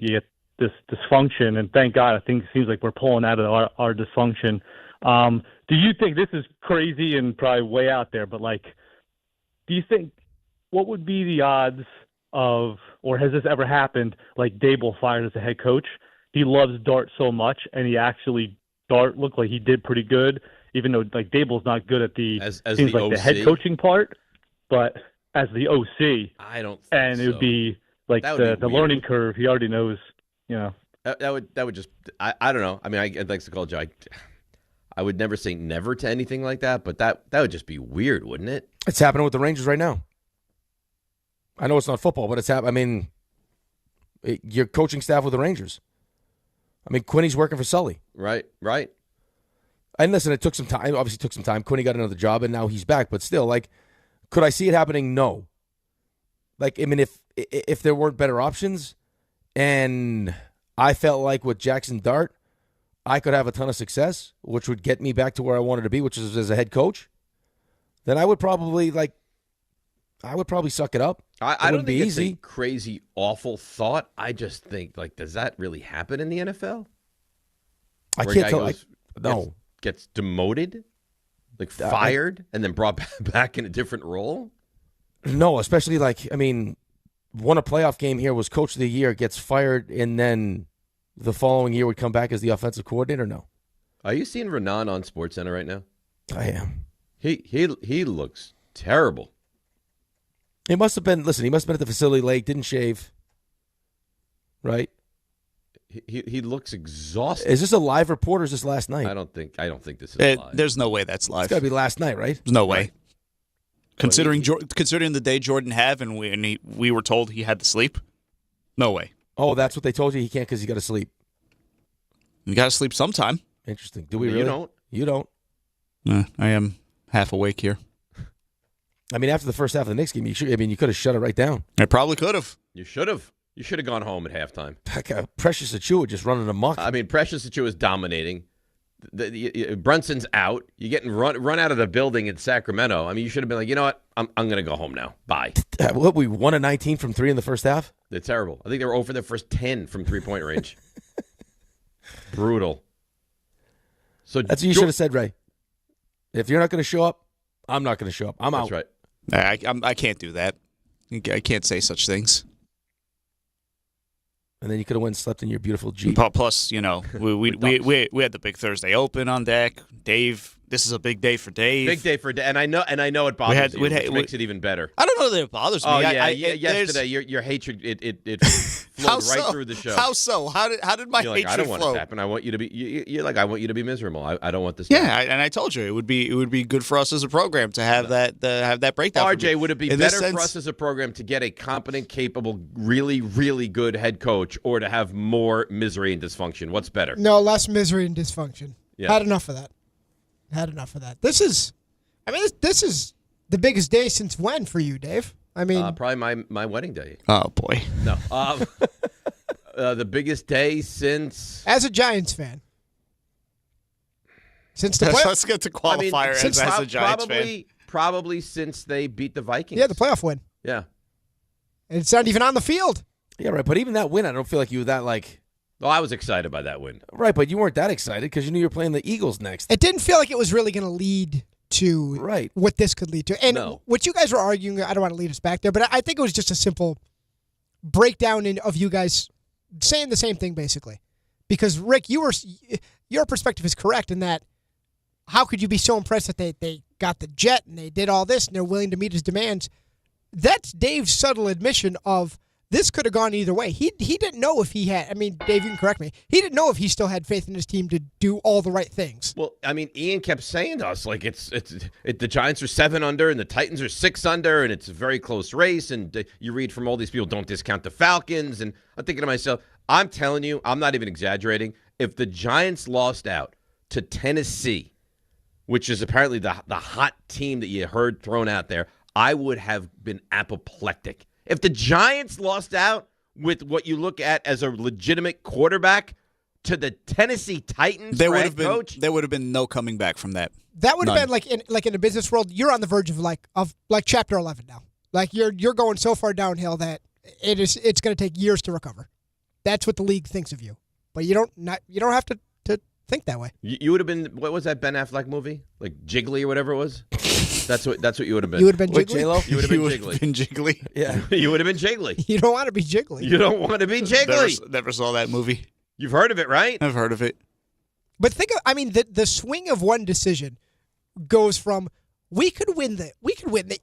S16: get this dysfunction, and thank God, I think it seems like we're pulling out of our dysfunction. Do you think this is crazy and probably way out there? But do you think what would be the odds of, or has this ever happened, Dable fired as a head coach? He loves Dart so much, and Dart looked like he did pretty good, even though Dable's not good at the head coaching part, but as the OC,
S5: I don't think
S16: and
S5: so.
S16: It would be the learning curve. He already knows,
S5: That would just I don't know. I'd like to call Joe. I would never say never to anything like that, but that would just be weird, wouldn't it?
S4: It's happening with the Rangers right now. I know it's not football, but it's happening. Your coaching staff with the Rangers. Quinney's working for Sully.
S5: Right.
S4: And listen, it took some time. Obviously, took some time. Quinney got another job, and now he's back. But still, could I see it happening? No. If there weren't better options, and I felt like with Jackson Dart, I could have a ton of success, which would get me back to where I wanted to be, which is as a head coach, then I would probably suck it up.
S5: I don't think it's a crazy, awful thought. I just think, does that really happen in the NFL?
S4: I can't tell. No.
S5: Gets demoted, fired, and then brought back in a different role?
S4: No, especially, won a playoff game here, was coach of the year, gets fired, and then the following year would come back as the offensive coordinator? No.
S5: Are you seeing RAANAN on SportsCenter right now?
S4: I am.
S5: He looks terrible.
S4: He must have been at the facility late, didn't shave. Right?
S5: He looks exhausted.
S4: Is this a live report or is this last night?
S5: I don't think this is live.
S7: There's no way that's live.
S4: It's got to be last night, right?
S7: There's no way. Considering the day Jordan had, and we were told he had to sleep, no way.
S4: Oh, that's what they told you? He can't because he got to sleep.
S7: You got to sleep sometime.
S4: Interesting. Do we really?
S5: You don't.
S4: You don't.
S7: I am half awake here.
S4: I mean, after the first half of the Knicks game, you could have shut it right down.
S7: I probably could have.
S5: You should have. You should have gone home at halftime.
S4: Precious Achiuwa just running amok.
S5: I mean, Precious Achiuwa is dominating. Brunson's out. You're getting run out of the building in Sacramento. I mean, you should have been like, you know what? I'm going to go home now. Bye.
S4: What, we won a 19 from 3 in the first half?
S5: They're terrible. I think they were over their first 10 from 3-point range. Brutal. So
S4: that's what you should have said, Ray. If you're not going to show up, I'm not going to show up. I'm out.
S5: That's right.
S7: I can't do that. I can't say such things.
S4: And then you could have went and slept in your beautiful Jeep.
S7: Plus, we had the big Thursday Open on deck. Dave, this is a big day for Dave.
S5: Big day for Dave, and I know it bothers you, which makes it even better.
S7: I don't know that it bothers me.
S5: Oh yeah, yesterday your hatred it flowed right through the show.
S7: How so? How did my
S5: you're
S7: hatred
S5: like, I don't want
S7: flow?
S5: it to happen. I want you to be. You're like, I want you to be miserable. I don't want this.
S7: Yeah, and I told you it would be good for us as a program to have that breakdown.
S5: RJ, would it be better for us as a program to get a competent, capable, really, really good head coach, or to have more misery and dysfunction? What's better?
S17: No, less misery and dysfunction.
S5: Yeah.
S17: Had enough of that. This is the biggest day since when for you, Dave? I mean,
S5: probably my wedding day.
S7: Oh boy,
S5: no. The biggest day since
S17: as a Giants fan. Since the
S7: let's get to qualifier as a Giants fan.
S5: Probably since they beat the Vikings.
S17: Yeah, the playoff win.
S5: Yeah,
S17: and it's not even on the field.
S4: Yeah, right. But even that win, I don't feel like you were that like.
S5: Well, I was excited by that win.
S4: Right, but you weren't that excited because you knew you were playing the Eagles next.
S17: It didn't feel like it was really going to lead to what this could lead to. And what you guys were arguing, I don't want to lead us back there, but I think it was just a simple breakdown of you guys saying the same thing, basically. Because, Rick, your perspective is correct in that how could you be so impressed that they got the jet and they did all this and they're willing to meet his demands? That's Dave's subtle admission of this could have gone either way. He didn't know if he had. I mean, Dave, you can correct me. He didn't know if he still had faith in his team to do all the right things.
S5: Well, I mean, Ian kept saying to us like the Giants are 7 under and the Titans are 6 under, and it's a very close race. And you read from all these people, don't discount the Falcons. And I'm thinking to myself, I'm telling you, I'm not even exaggerating. If the Giants lost out to Tennessee, which is apparently the hot team that you heard thrown out there, I would have been apoplectic. If the Giants lost out with what you look at as a legitimate quarterback to the Tennessee Titans,
S7: there would have been no coming back from that.
S17: That would have been like in the business world. You're on the verge of like Chapter 11 now. Like you're going so far downhill that it's going to take years to recover. That's what the league thinks of you, but you don't have to think that way.
S5: You would have been, what was that Ben Affleck movie, like Jiggly or whatever it was? That's what you would have been.
S17: You would have been Jiggly?
S5: You would have been Jiggly.
S7: Yeah.
S5: You would have been Jiggly.
S17: You don't want to be Jiggly.
S5: You don't want to be Jiggly.
S7: Never saw that movie.
S5: You've heard of it, right?
S7: I've heard of it.
S17: But think of, I mean, the swing of one decision goes from we could win the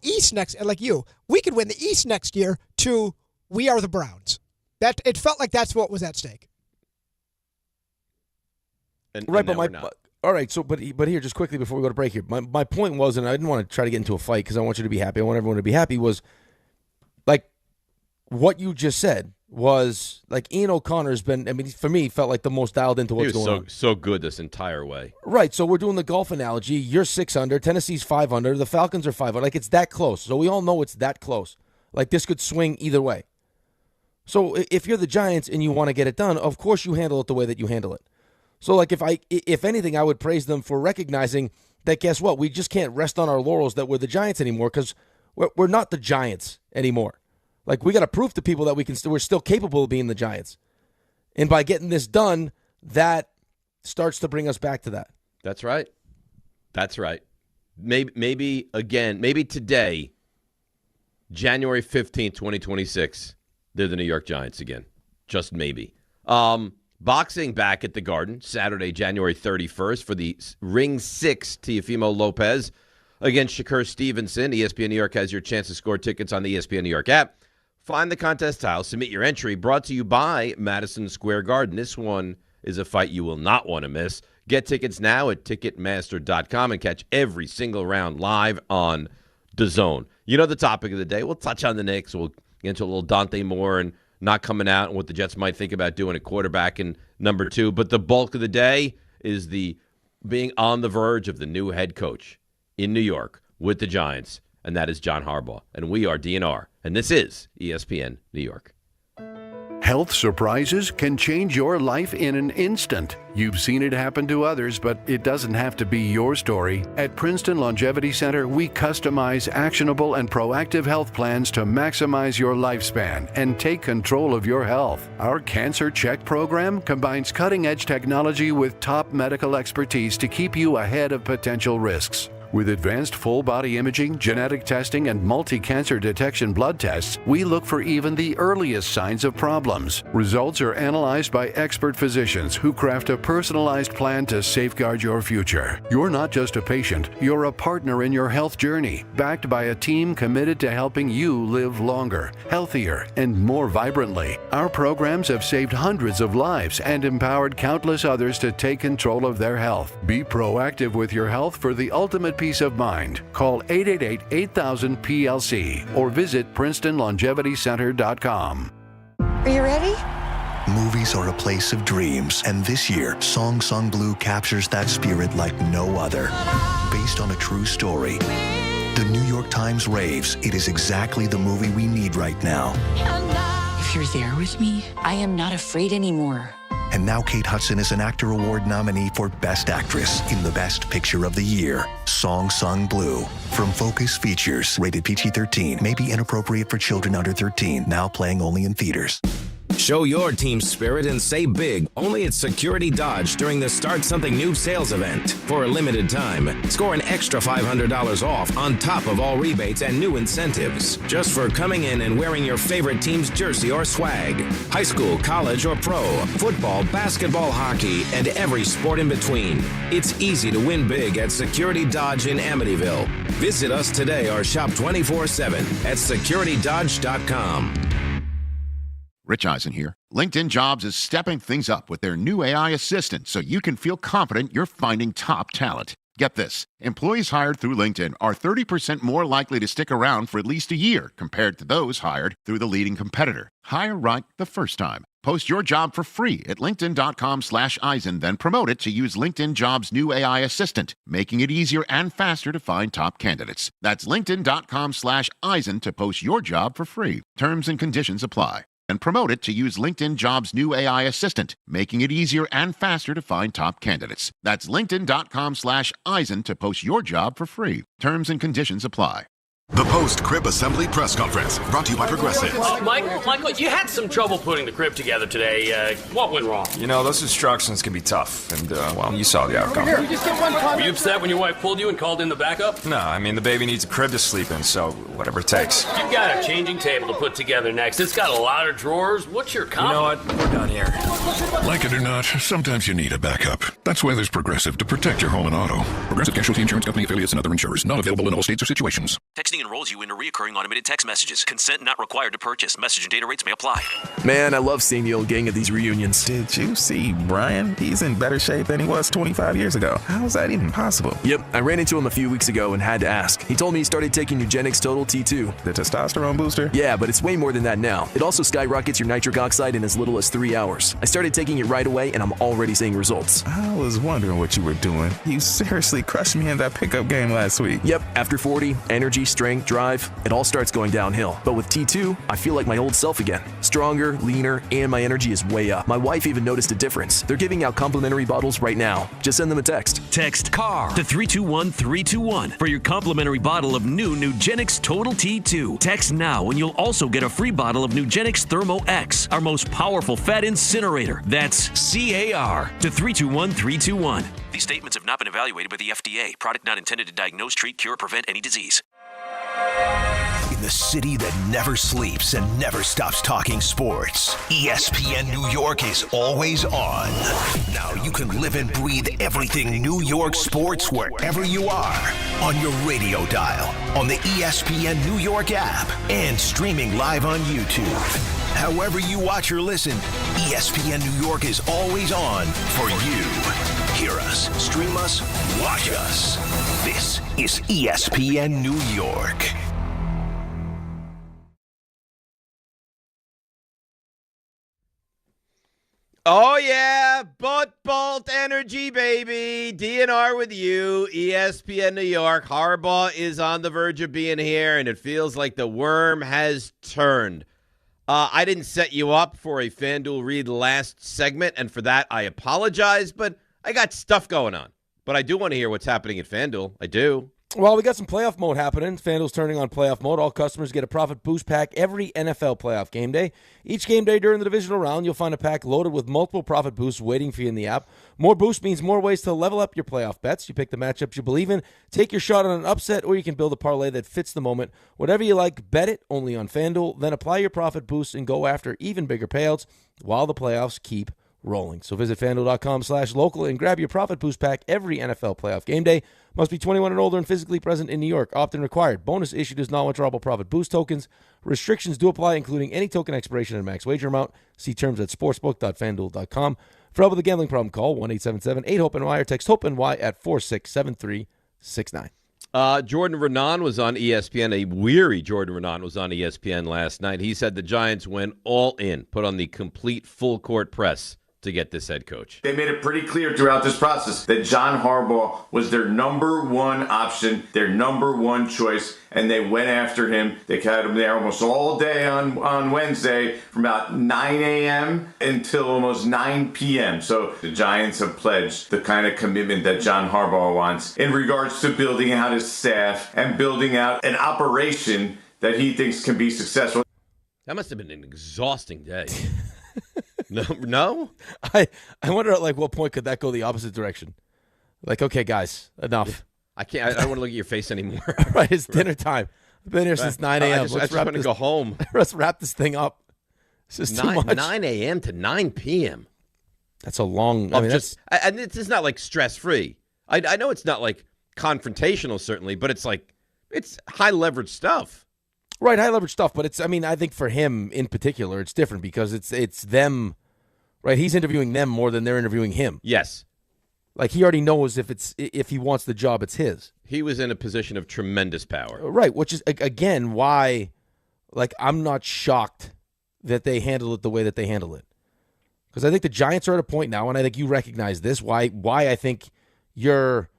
S17: East next, we could win the East next year to we are the Browns. That it felt like that's what was at stake.
S4: All right, so but here, just quickly before we go to break here, my point was, and I didn't want to try to get into a fight because I want you to be happy. I want everyone to be happy. Was like what you just said was like Ian O'Connor's been. I mean, for me, felt like the most dialed into what's going on.
S5: So good this entire way.
S4: Right. So we're doing the golf analogy. You're 6 under. Tennessee's 5 under. The Falcons are 5 under. Like it's that close. So we all know it's that close. Like this could swing either way. So if you're the Giants and you want to get it done, of course you handle it the way that you handle it. So, like, if anything, I would praise them for recognizing that, guess what, we just can't rest on our laurels that we're the Giants anymore because we're not the Giants anymore. Like, we got to prove to people that we're still capable of being the Giants. And by getting this done, that starts to bring us back to that.
S5: That's right. That's right. Maybe today, January 15th, 2026, they're the New York Giants again. Just maybe. Boxing back at the Garden, Saturday, January 31st for the Ring 6 Teofimo Lopez against Shakur Stevenson. ESPN New York has your chance to score tickets on the ESPN New York app. Find the contest tile, submit your entry. Brought to you by Madison Square Garden. This one is a fight you will not want to miss. Get tickets now at Ticketmaster.com and catch every single round live on DAZN. You know the topic of the day. We'll touch on the Knicks. We'll get into a little Dante Moore and not coming out and what the Jets might think about doing at quarterback in number 2. But the bulk of the day is the being on the verge of the new head coach in New York with the Giants, and that is John Harbaugh. And we are DNR, and this is ESPN New York.
S18: Health surprises can change your life in an instant. You've seen it happen to others, but it doesn't have to be your story. At Princeton Longevity Center, we customize actionable and proactive health plans to maximize your lifespan and take control of your health. Our Cancer Check program combines cutting-edge technology with top medical expertise to keep you ahead of potential risks. With advanced full-body imaging, genetic testing, and multi-cancer detection blood tests, we look for even the earliest signs of problems. Results are analyzed by expert physicians who craft a personalized plan to safeguard your future. You're not just a patient, you're a partner in your health journey, backed by a team committed to helping you live longer, healthier, and more vibrantly. Our programs have saved hundreds of lives and empowered countless others to take control of their health. Be proactive with your health for the ultimate peace of mind. Call 888-8000-PLC or visit PrincetonLongevityCenter.com.
S19: Are you ready? Movies are a place of dreams, and this year, Song Sung Blue captures that spirit like no other. Based on a true story, the New York Times raves it is exactly the movie we need right now.
S20: If you're there with me, I am not afraid anymore.
S19: And now Kate Hudson is an Actor Award nominee for Best Actress in the Best Picture of the Year, Song Sung Blue. From Focus Features, rated PG-13, may be inappropriate for children under 13, now playing only in theaters.
S21: Show your team spirit and save big only at Security Dodge during the Start Something New sales event. For a limited time, score an extra $500 off on top of all rebates and new incentives, just for coming in and wearing your favorite team's jersey or swag. High school, college, or pro, football, basketball, hockey, and every sport in between. It's easy to win big at Security Dodge in Amityville. Visit us today or shop 24/7 at securitydodge.com.
S22: Rich Eisen here. LinkedIn Jobs is stepping things up with their new AI assistant so you can feel confident you're finding top talent. Get this. Employees hired through LinkedIn are 30% more likely to stick around for at least a year compared to those hired through the leading competitor. Hire right the first time. Post your job for free at linkedin.com/Eisen, then promote it to use LinkedIn Jobs' new AI assistant, making it easier and faster to find top candidates. That's linkedin.com/Eisen to post your job for free. Terms and conditions apply. And promote it to use LinkedIn Jobs' new AI assistant, making it easier and faster to find top candidates. That's linkedin.com/Eisen to post your job for free. Terms and conditions apply.
S23: The post-crib assembly press conference, brought to you by Progressive.
S24: Michael, you had some trouble putting the crib together today. What went wrong?
S25: You know, those instructions can be tough, and, well, you saw the outcome.
S24: Were you upset when your wife pulled you and called in the backup?
S25: No, I mean, the baby needs a crib to sleep in, so whatever it takes.
S24: You've got a changing table to put together next. It's got a lot of drawers. What's your comment?
S25: You know what? We're done here.
S23: Like it or not, sometimes you need a backup. That's why there's Progressive to protect your home and auto. Progressive Casualty Insurance Company affiliates and other insurers. Not available in all states or situations.
S26: Texting enrolls you into recurring automated text messages. Consent not required to purchase. Message and data rates may apply.
S27: Man, I love seeing the old gang at these reunions. Did you see Brian? He's in better shape than he was 25 years ago. How is that even possible? Yep, I ran into him a few weeks ago and had to ask. He told me he started taking Nugenix Total T2. The testosterone booster? Yeah, but it's way more than that now. It also skyrockets your nitric oxide in as little as 3 hours. I started taking it right away and I'm already seeing results. I was wondering what you were doing. You seriously crushed me in that pickup game last week. Yep, after 40, energy, strength, drive, it all starts going downhill. But with T2, I feel like my old self again. Stronger, leaner, and my energy is way up. My wife even noticed a difference. They're giving out complimentary bottles right now. Just send them a text.
S28: Text CAR to 321-321 for your complimentary bottle of new Nugenix Total T2. Text now and you'll also get a free bottle of Nugenix Thermo X, our most powerful fat incinerator. That's CAR to 321-321.
S26: These statements have not been evaluated by the FDA. Product not intended to diagnose, treat, cure, or prevent any disease.
S1: in the city that never sleeps and never stops talking sports. ESPN New York is always on. Now you can live and breathe everything New York sports wherever you are. On your radio dial, on the ESPN New York app, and streaming live on YouTube. However you watch or listen, ESPN New York is always on for you. Hear us, stream us, watch us. This is ESPN New York.
S5: Oh, yeah, butt bolt energy, baby. DNR with you, ESPN New York. Harbaugh is on the verge of being here, and it feels like the worm has turned. I didn't set you up for a FanDuel read last segment, and for that, I apologize, but I got stuff going on. But I do want to hear what's happening at FanDuel. I do.
S4: Well, we got some playoff mode happening. FanDuel's turning on playoff mode. All customers get a profit boost pack every NFL playoff game day. Each game day during the divisional round, you'll find a pack loaded with multiple profit boosts waiting for you in the app. More boost means more ways to level up your playoff bets. You pick the matchups you believe in, take your shot on an upset, or you can build a parlay that fits the moment. Whatever you like, bet it only on FanDuel. Then apply your profit boosts and go after even bigger payouts while the playoffs keep rolling. So visit FanDuel.com/local and grab your profit boost pack every NFL playoff game day. Must be 21 and older and physically present in New York. Opt-in required. Bonus issued as non-withdrawable profit boost tokens. Restrictions do apply, including any token expiration and max wager amount. See terms at sportsbook.fanduel.com. For help with a gambling problem, call 1-877-8-HOPE-NY or text HOPE-NY at 467-369.
S5: Jordan Raanan was on ESPN. A weary Jordan Raanan was on ESPN last night. He said the Giants went all in, put on the complete full-court press to get this head coach.
S2: They made it pretty clear throughout this process that John Harbaugh was their number one option, their number one choice, and they went after him. They had him there almost all day on Wednesday from about 9 a.m. until almost 9 p.m. So the Giants have pledged the kind of commitment that John Harbaugh wants in regards to building out his staff and building out an operation that he thinks can be successful.
S5: That must have been an exhausting day. No?
S4: I wonder at what point could that go the opposite direction? Like, okay, guys, enough.
S5: I can't. I don't want to look at your face anymore.
S4: Right, it's dinner time. I've been here since 9 a.m.
S5: I just want to go home.
S4: Let's wrap this thing up. It's just too much.
S5: 9 a.m. to 9 p.m.
S4: That's a long.
S5: And it's not like stress-free. I know it's not like confrontational, certainly, but it's high leverage stuff.
S4: Right, high leverage stuff, but I think for him in particular, it's different because it's them, right? He's interviewing them more than they're interviewing him.
S5: Yes.
S4: Like he already knows if he wants the job, it's his.
S5: He was in a position of tremendous power.
S4: Right, which is, again, why, I'm not shocked that they handle it the way that they handle it. Because I think the Giants are at a point now, and I think you recognize this, why I think you're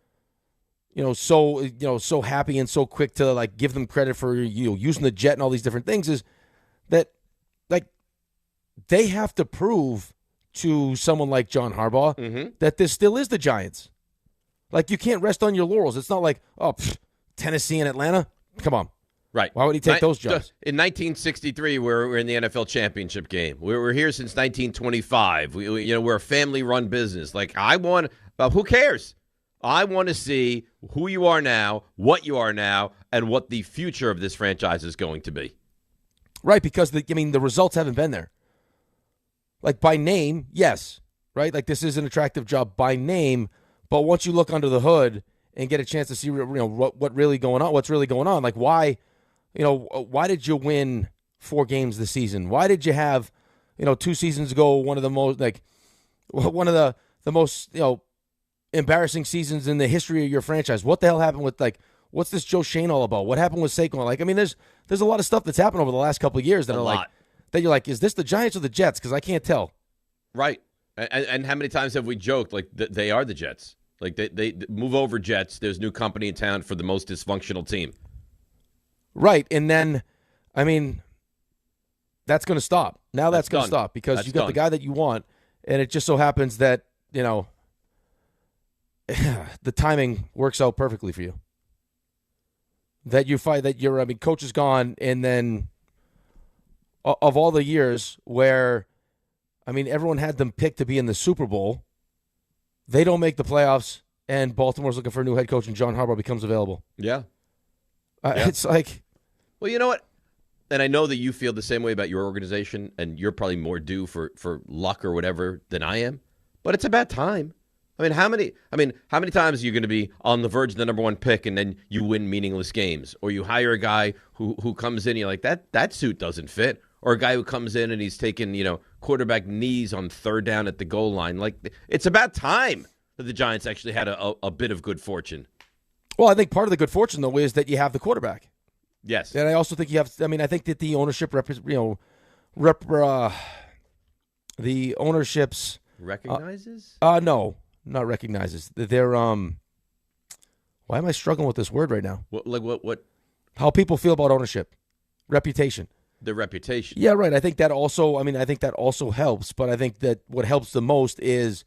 S4: so happy and so quick to give them credit for using the jet and all these different things is that they have to prove to someone like John Harbaugh that this still is the Giants. You can't rest on your laurels. It's not Tennessee and Atlanta. Come on.
S5: Right.
S4: Why would he take those jobs?
S5: In 1963, we're in the NFL championship game. We're here since 1925. We're a family-run business. Who cares? I want to see who you are now, what you are now, and what the future of this franchise is going to be.
S4: Right, because the results haven't been there. By name, yes, right? This is an attractive job by name, but once you look under the hood and get a chance to see what's really going on, why did you win 4 games this season? Why did you have 2 seasons ago one of the most embarrassing seasons in the history of your franchise? What the hell happened with what's this Joe Shane all about? What happened with Saquon? There's a lot of stuff that's happened over the last couple of years that that you're is this the Giants or the Jets? Because I can't tell.
S5: Right. And how many times have we joked they are the Jets? They move over Jets. There's new company in town for the most dysfunctional team.
S4: Right. And then, that's going to stop. Now that's going to stop because you got the guy that you want, and it just so happens that, the timing works out perfectly for you. That you find that coach is gone, and then of all the years where, everyone had them picked to be in the Super Bowl, they don't make the playoffs, and Baltimore's looking for a new head coach, and John Harbaugh becomes available.
S5: Yeah.
S4: It's
S5: Well, you know what? And I know that you feel the same way about your organization, and you're probably more due for luck or whatever than I am. But it's about time. I mean, how many times are you going to be on the verge of the number one pick and then you win meaningless games? Or you hire a guy who comes in and you're like, that suit doesn't fit. Or a guy who comes in and he's taking, quarterback knees on third down at the goal line. Like, it's about time that the Giants actually had a bit of good fortune.
S4: Well, I think part of the good fortune, though, is that you have the quarterback.
S5: Yes.
S4: And I also think you have, I think that the ownership, the ownership's.
S5: Recognizes?
S4: No, not recognizes. They're, why am I struggling with this word right now?
S5: What?
S4: How people feel about ownership. Reputation.
S5: The reputation.
S4: Yeah, right. I think that also helps, but I think that what helps the most is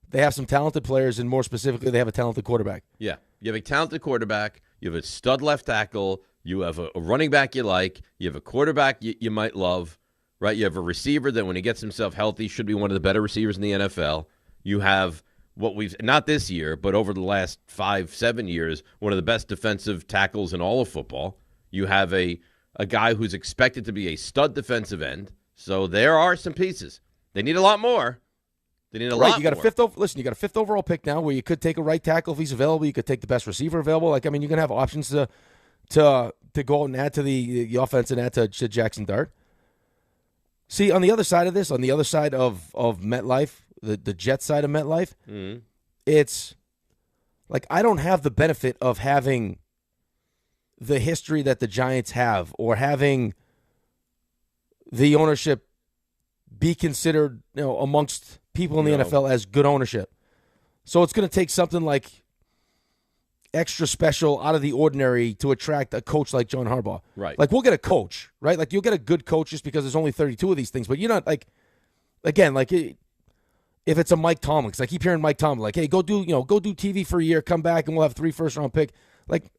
S4: they have some talented players, and more specifically, they have a talented quarterback.
S5: Yeah. You have a talented quarterback. You have a stud left tackle. You have a running back you like. You have a quarterback you might love, right? You have a receiver that when he gets himself healthy should be one of the better receivers in the NFL. You have what we've, not this year, but over the last 5-7 years, one of the best defensive tackles in all of football. You have a guy who's expected to be a stud defensive end. So there are some pieces. They need a lot more. They need a lot more.
S4: You got you got a fifth overall pick now where you could take a right tackle if he's available. You could take the best receiver available. You're going to have options to go out and add to the offense and add to Jackson Dart. See, on the other side of this, on the other side of MetLife, the Jet side of MetLife, it's like I don't have the benefit of having the history that the Giants have or having the ownership be considered, amongst people in the NFL as good ownership. So it's going to take something like extra special, out of the ordinary to attract a coach like John Harbaugh.
S5: Right.
S4: Like, we'll get a coach, right? Like, you'll get a good coach just because there's only 32 of these things. But you're not, like, again, like, if it's a Mike Tomlin, because I keep hearing Mike Tomlin, like, hey, go do TV for a year, come back, and we'll have 3 first-round pick. Like,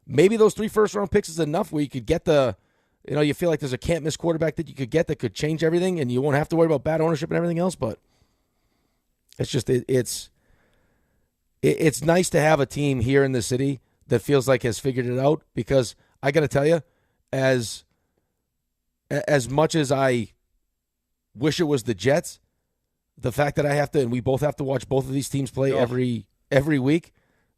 S4: maybe those 3 first-round picks is enough where you could get you feel like there's a can't-miss quarterback that you could get that could change everything, and you won't have to worry about bad ownership and everything else. But it's just, it's nice to have a team here in the city that feels like has figured it out, because I got to tell you, as much as I wish it was the Jets, the fact that I have to, and we both have to watch both of these teams play every week,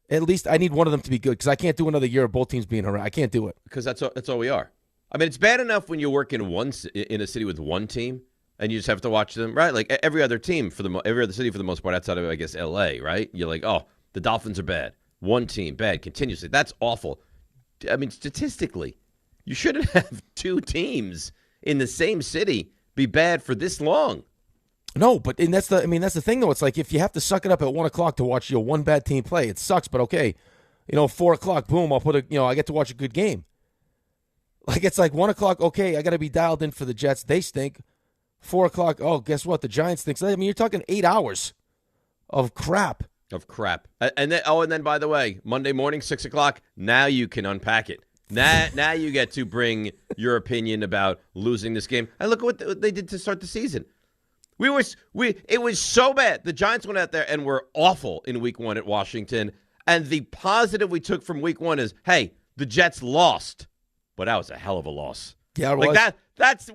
S4: at least I need one of them to be good, because I can't do another year of both teams being around. I can't do it.
S5: Because that's all we are. I mean, it's bad enough when you work in a city with one team, and you just have to watch them, right? Like every other team every other city for the most part, outside of, I guess, L.A., right? You're like, oh, the Dolphins are bad. One team, bad, continuously. That's awful. I mean, statistically, you shouldn't have 2 teams in the same city be bad for this long.
S4: No, but that's the thing, though. It's like if you have to suck it up at 1 o'clock to watch one bad team play, it sucks. But okay, 4 o'clock, boom, I'll put I get to watch a good game. Like, it's like 1 o'clock, okay, I got to be dialed in for the Jets. They stink. 4 o'clock, oh, guess what? The Giants stink. I mean, you're talking 8 hours of crap.
S5: And then, by the way, Monday morning, 6 o'clock, now you can unpack it. Now you get to bring your opinion about losing this game. And look at what they did to start the season. It was so bad. The Giants went out there and were awful in week 1 at Washington. And the positive we took from week 1 is, hey, the Jets lost. But that was a hell of a loss.
S4: Yeah, it was.
S5: That's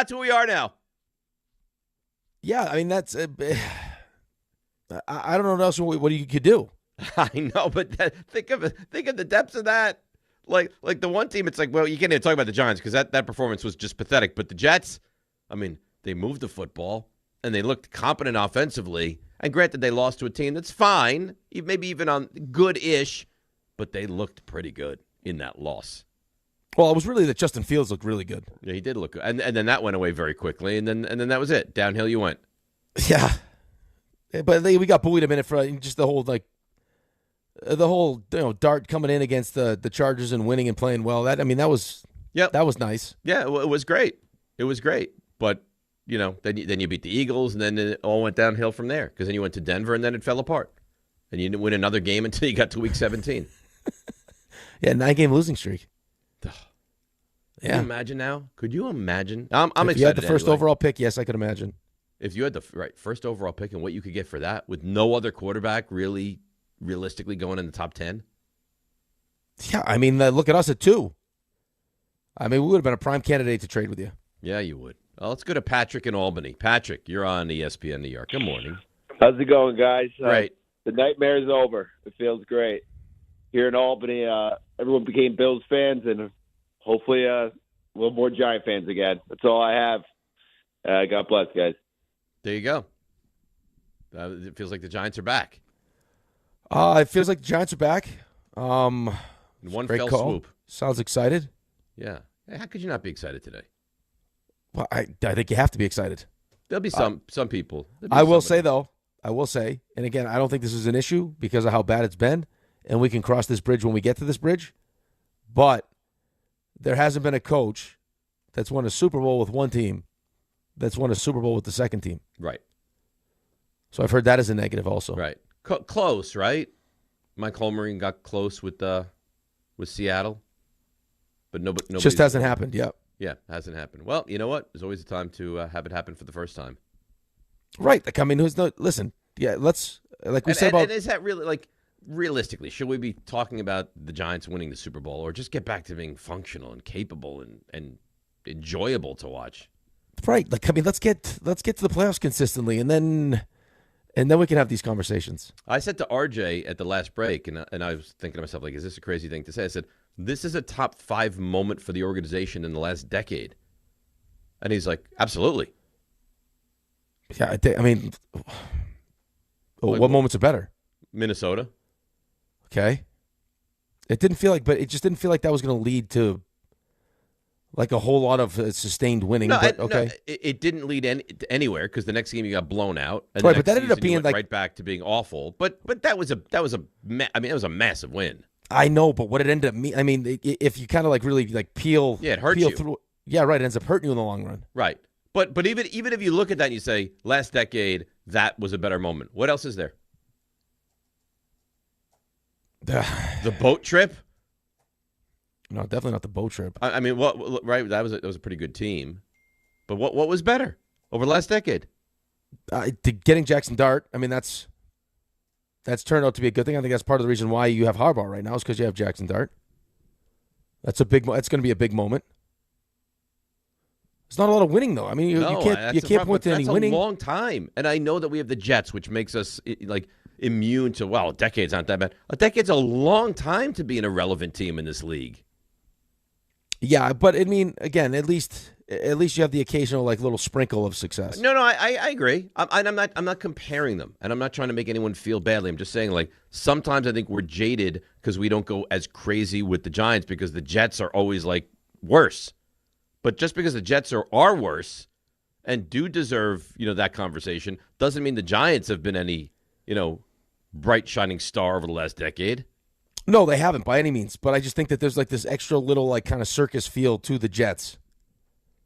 S5: who we are now.
S4: Yeah, I mean, that's I don't know what else what you could do.
S5: I know, but think of the depths of that. Like the one team, it's like, well, you can't even talk about the Giants because that performance was just pathetic. But the Jets, I mean, they moved the football and they looked competent offensively. And granted, they lost to a team that's fine, maybe even on good-ish, but they looked pretty good in that loss.
S4: Well, it was really that Justin Fields looked really good.
S5: Yeah, he did look good, and then that went away very quickly, and then that was it. Downhill you went.
S4: Yeah, but we got buoyed a minute for just the whole Dart coming in against the Chargers and winning and playing well. That was nice.
S5: Yeah, it was great. It was great, but then you beat the Eagles, and then it all went downhill from there because then you went to Denver, and then it fell apart, and you didn't win another game until you got to week 17.
S4: Yeah, 9-game losing streak.
S5: Can you imagine now? Could you imagine? I'm excited.
S4: If you had the first overall pick, yes, I could imagine.
S5: If you had the first overall pick and what you could get for that with no other quarterback realistically going in the top 10?
S4: Yeah, I mean, look at us at 2. I mean, we would have been a prime candidate to trade with you.
S5: Yeah, you would. Well, let's go to Patrick in Albany. Patrick, you're on ESPN New York. Good morning.
S3: How's it going, guys?
S5: Great.
S3: The nightmare's over. It feels great. Here in Albany, everyone became Bills fans, and hopefully a little more Giant fans again. That's all I have. God bless, guys.
S5: There you go. It feels like the Giants are back.
S4: It feels like the Giants are back.
S5: One
S4: great
S5: fell
S4: call.
S5: swoop.
S4: Sounds excited.
S5: Yeah. Hey, how could you not be excited today?
S4: Well, I think you have to be excited.
S5: There'll be some people.
S4: I will say, though, and again, I don't think this is an issue because of how bad it's been, and we can cross this bridge when we get to this bridge, but there hasn't been a coach that's won a Super Bowl with one team that's won a Super Bowl with the second team.
S5: Right.
S4: So I've heard that as a negative also.
S5: Right. Close, right? Mike Holmgren got close with Seattle, but nobody
S4: just hasn't happened. Yep.
S5: Yeah, hasn't happened. Well, you know what? There's always a time to have it happen for the first time.
S4: Right. Like, I mean, listen. Yeah, let's said about.
S5: And is that really like realistically? Should we be talking about the Giants winning the Super Bowl, or just get back to being functional and capable and enjoyable to watch?
S4: Right. Like, I mean, let's get to the playoffs consistently, and then we can have these conversations.
S5: I said to RJ at the last break, and I was thinking to myself, like, is this a crazy thing to say? I said, this is a top 5 moment for the organization in the last decade. And he's like, absolutely.
S4: Yeah, I mean, what moments are better?
S5: Minnesota.
S4: Okay. It just didn't feel like that was going to lead to like a whole lot of sustained winning.
S5: No,
S4: okay.
S5: It didn't lead anywhere because the next game you got blown out. And
S4: right, but that ended up being like
S5: right back to being awful. But that was a massive win.
S4: I know, but what it ended up I mean, if you kind of like really like peel,
S5: it hurts you.
S4: Through, yeah, right. It ends up hurting you in the long run.
S5: Right. But even if you look at that and you say last decade that was a better moment, what else is there? The boat trip.
S4: No, definitely not the boat trip.
S5: I mean, right? That was a pretty good team, but what was better over the last decade?
S4: Getting Jackson Dart. I mean, that's turned out to be a good thing. I think that's part of the reason why you have Harbaugh right now is because you have Jackson Dart. That's going to be a big moment. It's not a lot of winning though. I mean, you can't point to any winning.
S5: That's a long time, and I know that we have the Jets, which makes us like immune to a decade's not that bad. A decade's a long time to be an irrelevant team in this league.
S4: Yeah, but I mean, again, at least you have the occasional like little sprinkle of success.
S5: No, I agree. I'm not comparing them, and I'm not trying to make anyone feel badly. I'm just saying like sometimes I think we're jaded because we don't go as crazy with the Giants because the Jets are always like worse. But just because the Jets are worse and do deserve that conversation doesn't mean the Giants have been any bright shining star over the last decade.
S4: No, they haven't by any means. But I just think that there's like this extra little like kind of circus feel to the Jets.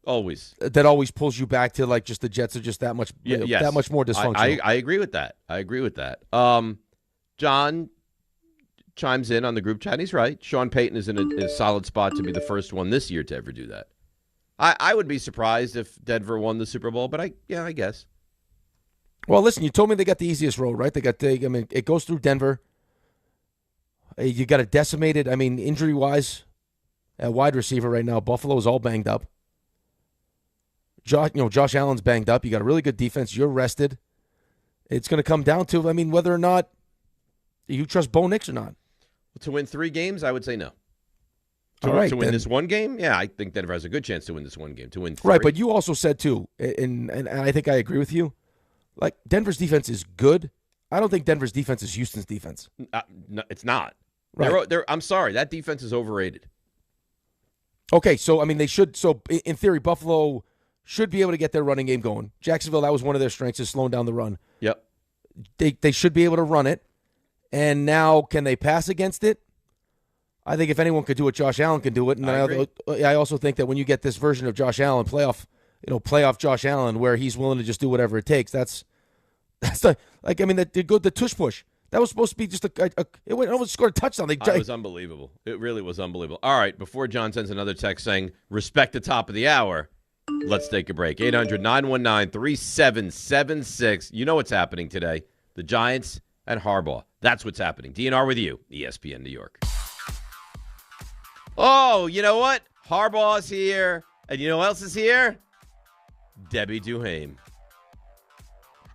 S5: Always.
S4: That always pulls you back to like just the Jets are just that much that much more dysfunctional.
S5: I agree with that. John chimes in on the group chat. He's right. Sean Payton is in a solid spot to be the first one this year to ever do that. I would be surprised if Denver won the Super Bowl, but I guess.
S4: Well, listen, you told me they got the easiest road, right? It goes through Denver. You got a decimated, injury-wise, at wide receiver right now. Buffalo's all banged up. Josh Allen's banged up. You got a really good defense. You're rested. It's going to come down to, whether or not you trust Bo Nix or not.
S5: To win 3 games, I would say no.
S4: To
S5: win this one game? Yeah, I think Denver has a good chance to win this one game. To win 3.
S4: Right, but you also said, too, and I think I agree with you, like Denver's defense is good. I don't think Denver's defense is Houston's defense.
S5: No, it's not.
S4: Right.
S5: I'm sorry. That defense is overrated.
S4: Okay, so, they should. So, in theory, Buffalo should be able to get their running game going. Jacksonville, that was one of their strengths, is slowing down the run.
S5: Yep.
S4: They should be able to run it. And now, can they pass against it? I think if anyone could do it, Josh Allen can do it. And I also think that when you get this version of Josh Allen, playoff Josh Allen, where he's willing to just do whatever it takes, that's the tush push. That was supposed to be just it went almost scored a touchdown.
S5: It was unbelievable. It really was unbelievable. All right, before John sends another text saying, respect the top of the hour, let's take a break. 800-919-3776. You know what's happening today. The Giants and Harbaugh. That's what's happening. DNR with you, ESPN New York. Oh, you know what? Harbaugh's here. And you know who else is here? Debbie Duhame.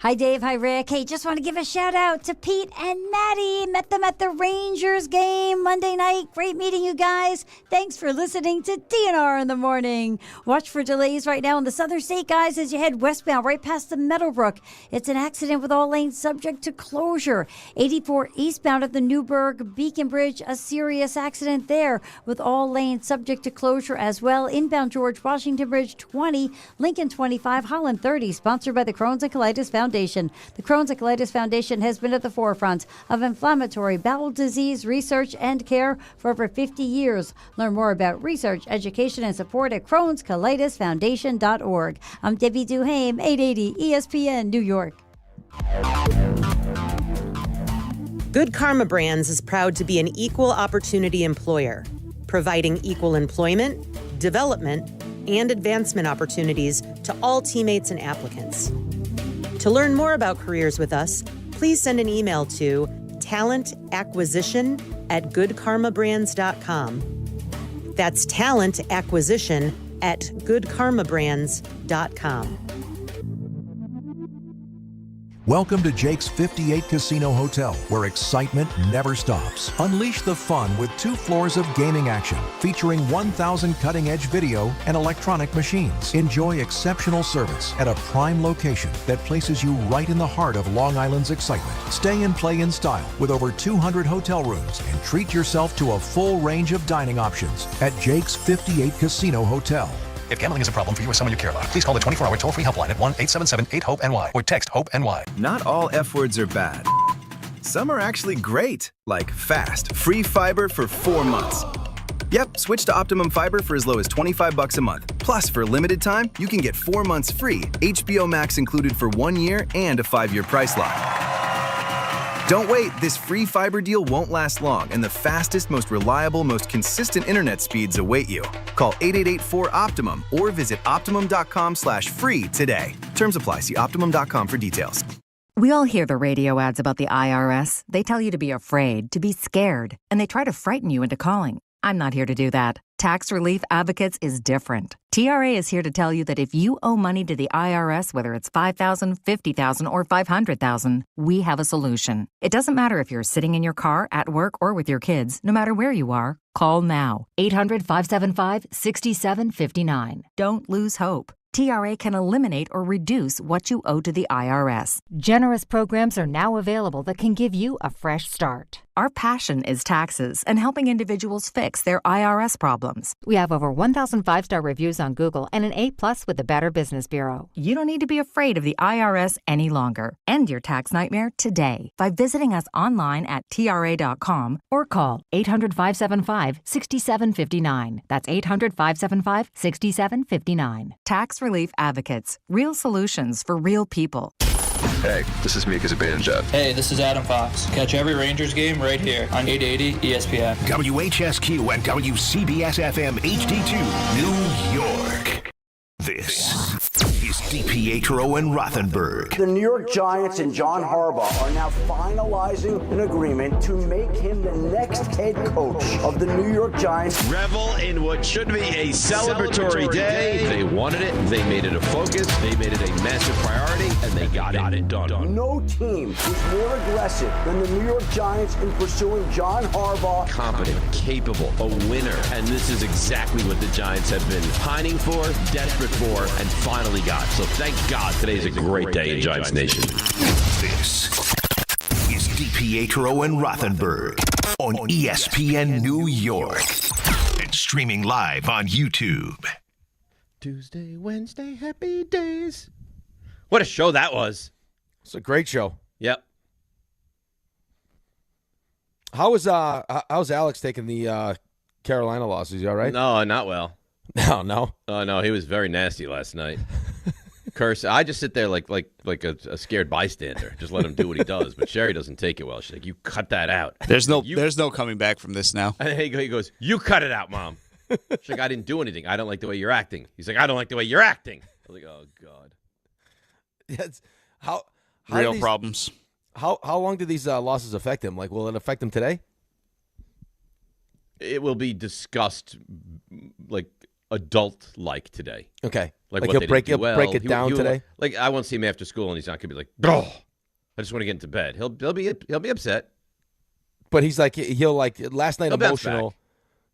S6: Hi, Dave. Hi, Rick. Hey, just want to give a shout out to Pete and Maddie. Met them at the Rangers game Monday night. Great meeting you guys. Thanks for listening to DNR in the morning. Watch for delays right now in the Southern State, guys, as you head westbound right past the Meadowbrook. It's an accident with all lanes subject to closure. 84 eastbound at the Newburgh Beacon Bridge, a serious accident there with all lanes subject to closure as well. Inbound George Washington Bridge 20, Lincoln 25, Holland 30, sponsored by the Crohn's and Colitis Foundation. The Crohn's and Colitis Foundation has been at the forefront of inflammatory bowel disease research and care for over 50 years. Learn more about research, education, and support at Crohn'sColitisFoundation.org. I'm Debbie Duhame, 880 ESPN, New York.
S8: Good Karma Brands is proud to be an equal opportunity employer, providing equal employment, development, and advancement opportunities to all teammates and applicants. To learn more about careers with us, please send an email to talentacquisition@goodkarmabrands.com. That's talentacquisition@goodkarmabrands.com.
S9: Welcome to Jake's 58 Casino Hotel, where excitement never stops. Unleash the fun with 2 floors of gaming action, featuring 1,000 cutting-edge video and electronic machines. Enjoy exceptional service at a prime location that places you right in the heart of Long Island's excitement. Stay and play in style with over 200 hotel rooms and treat yourself to a full range of dining options at Jake's 58 Casino Hotel.
S10: If gambling is a problem for you or someone you care about, please call the 24-hour toll-free helpline at 1-877-8-HOPE-NY or text HOPE-NY.
S11: Not all F words are bad. Some are actually great, like fast, free fiber for 4 months. Yep, switch to Optimum Fiber for as low as $25 a month. Plus, for a limited time, you can get 4 months free, HBO Max included for 1 year, and a 5-year price lock. Don't wait, this free fiber deal won't last long, and the fastest, most reliable, most consistent internet speeds await you. Call 888-4-OPTIMUM or visit Optimum.com/free today. Terms apply. See Optimum.com for details.
S12: We all hear the radio ads about the IRS. They tell you to be afraid, to be scared, and they try to frighten you into calling. I'm not here to do that. Tax Relief Advocates is different. TRA is here to tell you that if you owe money to the IRS, whether it's $5,000, $50,000, or $500,000, we have a solution. It doesn't matter if you're sitting in your car, at work, or with your kids. No matter where you are, call now. 800-575-6759. Don't lose hope. TRA can eliminate or reduce what you owe to the IRS. Generous programs are now available that can give you a fresh start. Our passion is taxes and helping individuals fix their IRS problems. We have over 1,000 5-star reviews on Google and an A+ with the Better Business Bureau. You don't need to be afraid of the IRS any longer. End your tax nightmare today by visiting us online at TRA.com or call 800-575-6759. That's 800-575-6759. Tax Relief Advocates. Real solutions for real people.
S13: Hey, this is Mika Zibanejad.
S14: Hey, this is Adam Fox. Catch every Rangers game right here on 880 ESPN.
S1: WHSQ and WCBS-FM HD2, New York. This is DiPietro and Rothenberg.
S29: The New York Giants and John Harbaugh are now finalizing an agreement to make him the next head coach of the New York Giants.
S5: Revel in what should be a celebratory day. They wanted it. They made it a focus. They made it a massive priority, and they got it done.
S29: No team is more aggressive than the New York Giants in pursuing John Harbaugh.
S5: Competent, capable, a winner. And this is exactly what the Giants have been pining for, desperate for, and finally got. So thank God today's a great day in Giants Nation.
S1: This is DiPietro and Rothenberg on ESPN New York and streaming live on YouTube.
S5: Tuesday, Wednesday, happy days. What a show that was.
S4: It's a great show.
S5: Yep.
S4: How's Alex taking the Carolina losses? You all right?
S5: No, not well.
S4: No.
S5: Oh, no, he was very nasty last night. Curse. I just sit there like a scared bystander. Just let him do what he does. But Sherry doesn't take it well. She's like, you cut that out.
S7: There's no coming back from this now.
S5: And he goes, you cut it out, Mom. She's like, I didn't do anything. I don't like the way you're acting. He's like, I don't like the way you're acting. I was like, oh, God.
S4: Yes. How
S7: real problems.
S4: How long do these losses affect him? Like, will it affect him today?
S5: It will be discussed like adult-like today.
S6: Okay.
S5: Like
S6: he'll
S5: what they
S6: break
S5: didn't do well.
S6: break it down today?
S5: Like I won't see him after school, and he's not going to be like, oh, I just want to get into bed. He'll be upset.
S6: But he's like, he'll like, last night
S5: He'll bounce
S6: emotional.
S5: back.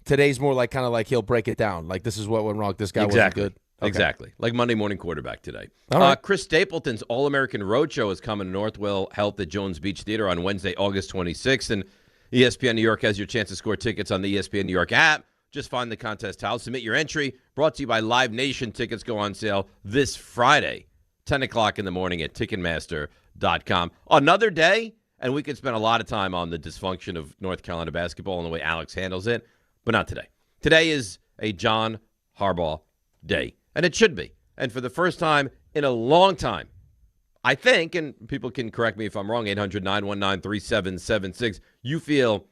S6: Today's more like kind of like he'll break it down. Like, this is what went wrong. This guy wasn't good. Okay.
S5: Exactly. Like Monday morning quarterback today.
S6: All right.
S5: Chris Stapleton's All-American Roadshow is coming to Northwell Health at Jones Beach Theater on Wednesday, August 26th. And ESPN New York has your chance to score tickets on the ESPN New York app. Just find the contest tile. Submit your entry. Brought to you by Live Nation. Tickets go on sale this Friday, 10 o'clock in the morning at Ticketmaster.com. Another day, and we could spend a lot of time on the dysfunction of North Carolina basketball and the way Alex handles it, but not today. Today is a John Harbaugh day, and it should be. And for the first time in a long time, I think, and people can correct me if I'm wrong, 800-919-3776, you feel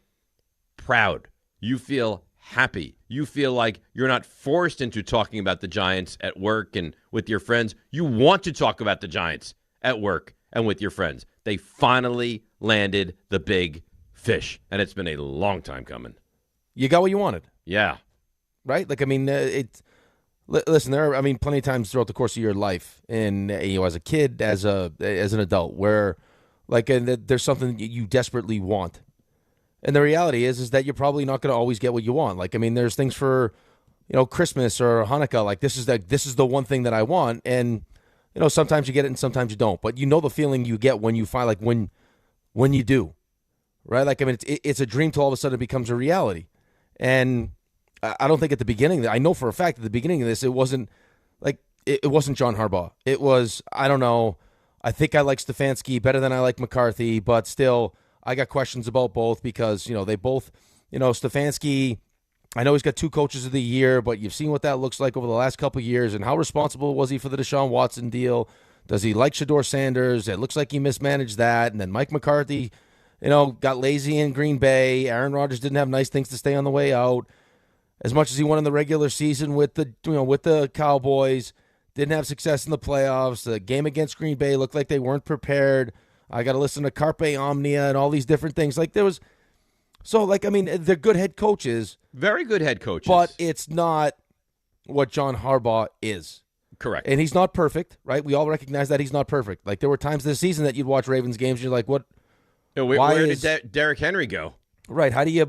S5: proud. You feel happy. You feel like you're not forced into talking about the Giants at work and with your friends. You want to talk about the Giants at work and with your friends. They finally landed the big fish, and it's been a long time coming.
S6: You got what you wanted.
S5: Yeah.
S6: Right? Like, I mean, listen, there are, plenty of times throughout the course of your life, and as a kid, as an adult, where, like, there's something you desperately want. And the reality is that you're probably not going to always get what you want. Like, there's things for, Christmas or Hanukkah. Like, this is the one thing that I want, and sometimes you get it and sometimes you don't. But the feeling you get when you find, like, when you do, right? Like, it's a dream till all of a sudden it becomes a reality. And I don't think at the beginning, I know for a fact at the beginning of this, it wasn't John Harbaugh. It was, I don't know, I think I like Stefanski better than I like McCarthy, but still, I got questions about both because, they both, Stefanski, I know he's got 2 coaches of the year, but you've seen what that looks like over the last couple of years, and how responsible was he for the Deshaun Watson deal? Does he like Shedeur Sanders? It looks like he mismanaged that. And then Mike McCarthy, got lazy in Green Bay. Aaron Rodgers didn't have nice things to stay on the way out. As much as he won in the regular season with the Cowboys, didn't have success in the playoffs. The game against Green Bay looked like they weren't prepared. I got to listen to Carpe Omnia and all these different things. Like, there was, so, like, they're good head coaches.
S5: Very good head coaches.
S6: But it's not what John Harbaugh is.
S5: Correct.
S6: And he's not perfect, right? We all recognize that he's not perfect. Like, there were times this season that you'd watch Ravens games and you're like, what?
S5: Where did Derrick Henry go?
S6: Right. How do you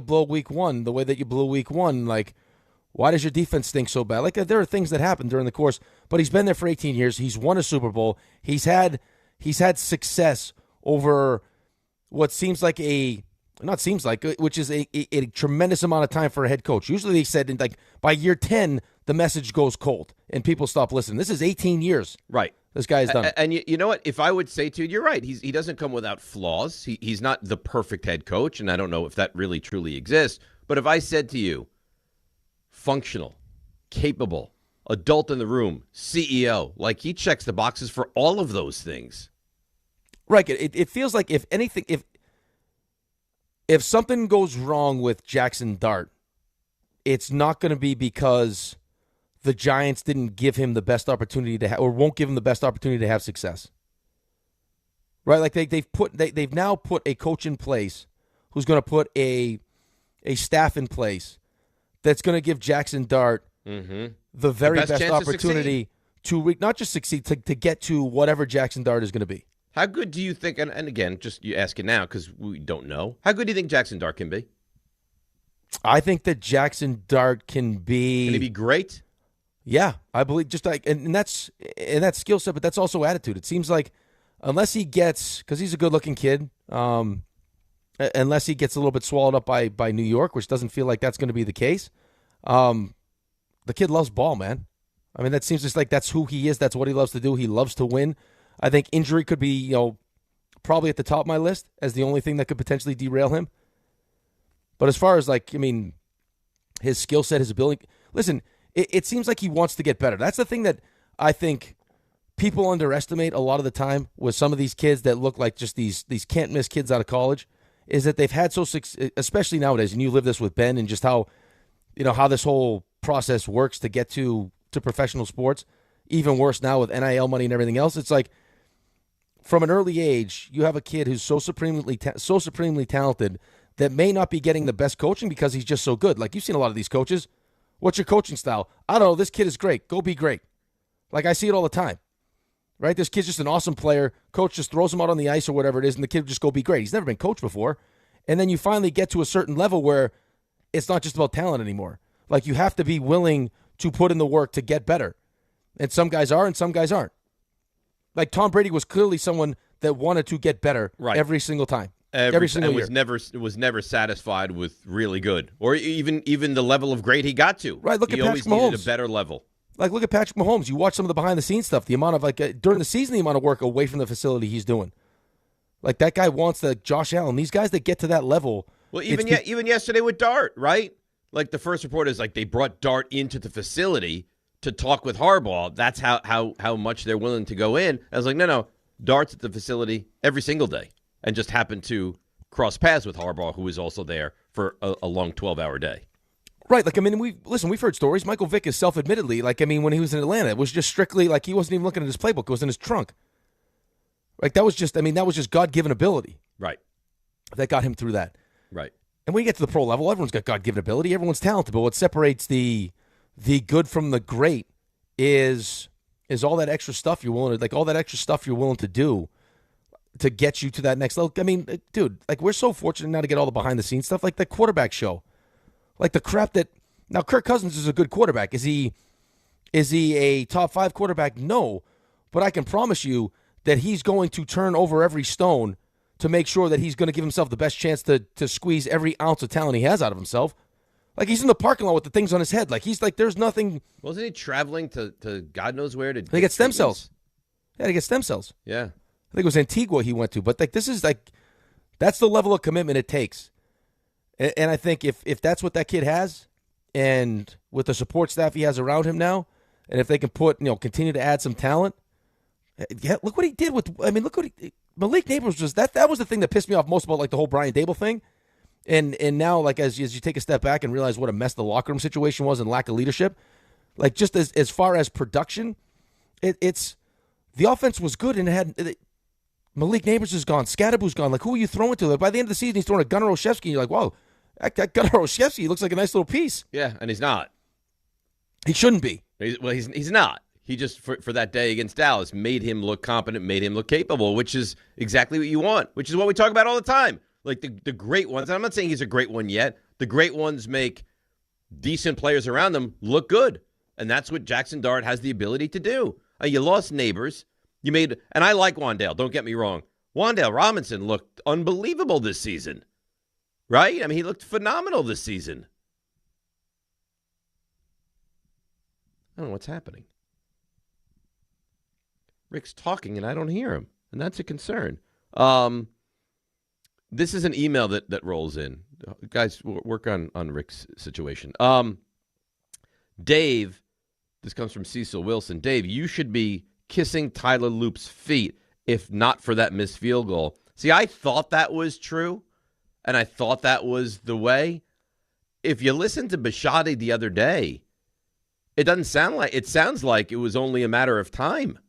S6: blow week 1 the way that you blew week 1? Like, why does your defense stink so bad? Like, there are things that happen during the course, but he's been there for 18 years. He's won a Super Bowl. He's had success over what seems like which is a tremendous amount of time for a head coach. Usually they said, like, by year 10, the message goes cold and people stop listening. This is 18 years.
S5: Right.
S6: This guy's done.
S5: And you know what? If I would say to you, you're right. He doesn't come without flaws. He's not the perfect head coach, and I don't know if that really truly exists. But if I said to you, functional, capable, adult in the room, CEO, like, he checks the boxes for all of those things.
S6: Right. It feels like if anything, if something goes wrong with Jackson Dart, it's not going to be because the Giants didn't give him the best opportunity to or won't give him the best opportunity to have success. Right? Like, they've now put a coach in place who's going to put a staff in place that's going to give Jackson Dart the very best opportunity to not just succeed, to get to whatever Jackson Dart is going to be.
S5: How good do you think, and again, just you ask it now because we don't know, how good do you think Jackson Dart can be?
S6: I think that Jackson Dart can be...
S5: Can he be great?
S6: Yeah, I believe just like, and that's skill set, but that's also attitude. It seems like unless he gets, because he's a good-looking kid, unless he gets a little bit swallowed up by New York, which doesn't feel like that's going to be the case, the kid loves ball, man. That seems just like that's who he is. That's what he loves to do. He loves to win. I think injury could be, probably at the top of my list as the only thing that could potentially derail him. But as far as, like, his skill set, his ability, listen, it seems like he wants to get better. That's the thing that I think people underestimate a lot of the time with some of these kids that look like just these can't-miss kids out of college, is that they've had especially nowadays, and you live this with Ben and just how this whole process works to get to professional sports, even worse now with NIL money and everything else. It's like, from an early age, you have a kid who's so supremely talented that may not be getting the best coaching because he's just so good. Like, you've seen a lot of these coaches
S4: What's your coaching style? I don't know. This kid is great. Go be great. Like, I see it all the time. Right? This kid's just an awesome player. Coach just throws him out on the ice or whatever it is, and the kid will just go be great. He's never been coached before. And then you finally get to a certain level where it's not just about talent anymore. Like, you have to be willing to put in the work to get better. And some guys are and some guys aren't. Like, Tom Brady was clearly someone that wanted to get better every single time. Every single year.
S5: Was never satisfied with really good, or even the level of great he got to.
S4: Right, look at Patrick
S5: Mahomes. He always needed
S4: Mahomes.
S5: a better level.
S4: Like, look at Patrick Mahomes. You watch some of the behind-the-scenes stuff, the amount of, during the season, the amount of work away from the facility he's doing. Like, that guy wants Josh Allen. These guys that get to that level.
S5: Well, even yesterday with Dart, right? Like, the first report is, they brought Dart into the facility to talk with Harbaugh. That's how much they're willing to go in. I was like, no. Dart's at the facility every single day and just happened to cross paths with Harbaugh, who was also there for a long 12-hour day.
S4: Right. We've heard stories. Michael Vick is self-admittedly, when he was in Atlanta, it was just strictly he wasn't even looking at his playbook. It was in his trunk. Like, that was just God-given ability.
S5: Right.
S4: That got him through that.
S5: Right.
S4: And when you get to the pro level, everyone's got God-given ability. Everyone's talented. But what separates the good from the great is all that extra stuff you're willing to do to get you to that next level. I mean, dude, we're so fortunate now to get all the behind-the-scenes stuff, like the quarterback show. Like the crap that now Kirk Cousins is a good quarterback. Is he a top 5 quarterback? No. But I can promise you that he's going to turn over every stone to make sure that he's going to give himself the best chance to squeeze every ounce of talent he has out of himself. Like, he's in the parking lot with the things on his head. Like, he's like, there's nothing.
S5: Wasn't he traveling to God knows where to
S4: get stem cells? Yeah, to get stem cells.
S5: Yeah.
S4: I think it was Antigua he went to. But this is that's the level of commitment it takes. And I think if that's what that kid has, and with the support staff he has around him now, and if they can continue to add some talent, look what he did Malik Neighbors was that was the thing that pissed me off most about the whole Brian Dable thing. And now as you take a step back and realize what a mess the locker room situation was and lack of leadership, just as far as production, it's the offense was good and it had Malik Neighbors is gone, Scattaboo's gone. Who are you throwing to? By the end of the season, he's throwing a Gunnar Olszewski, and you're like, whoa, that Gunnar Olszewski looks like a nice little piece.
S5: Yeah, and he's not.
S4: He shouldn't be.
S5: He's not. He just, for that day against Dallas, made him look competent, made him look capable, which is exactly what you want, which is what we talk about all the time. The great ones, and I'm not saying he's a great one yet, the great ones make decent players around them look good. And that's what Jackson Dart has the ability to do. You lost Neighbors. And I like Wan'Dale, don't get me wrong. Wan'Dale Robinson looked unbelievable this season. Right? I mean, he looked phenomenal this season. I don't know what's happening. Rick's talking and I don't hear him, and that's a concern. This is an email that rolls in. Guys, work on Rick's situation. Dave, this comes from Cecil Wilson. Dave, you should be kissing Tyler Loop's feet if not for that missed field goal. See, I thought that was true, and I thought that was the way. If you listen to Bisciotti the other day, it sounds like it was only a matter of time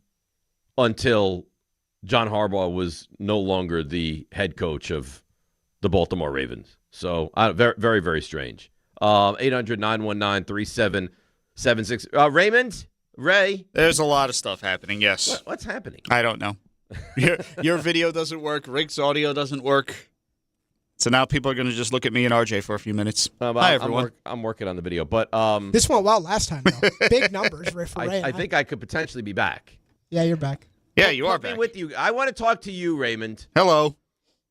S5: until John Harbaugh was no longer the head coach of the Baltimore Ravens. So, very, very, very strange. 800-919-3776. Raymond? Ray?
S7: There's a lot of stuff happening, yes.
S5: What's happening?
S7: I don't know. Your video doesn't work. Rick's audio doesn't work. So now people are going to just look at me and RJ for a few minutes. Hi, everyone.
S5: I'm working on the video. But
S15: this went well last time, though. Big numbers for Ray.
S5: I think I could potentially be back.
S15: Yeah, you're back.
S7: Yeah, you are back.
S5: With you. I want to talk to you, Raymond.
S7: Hello.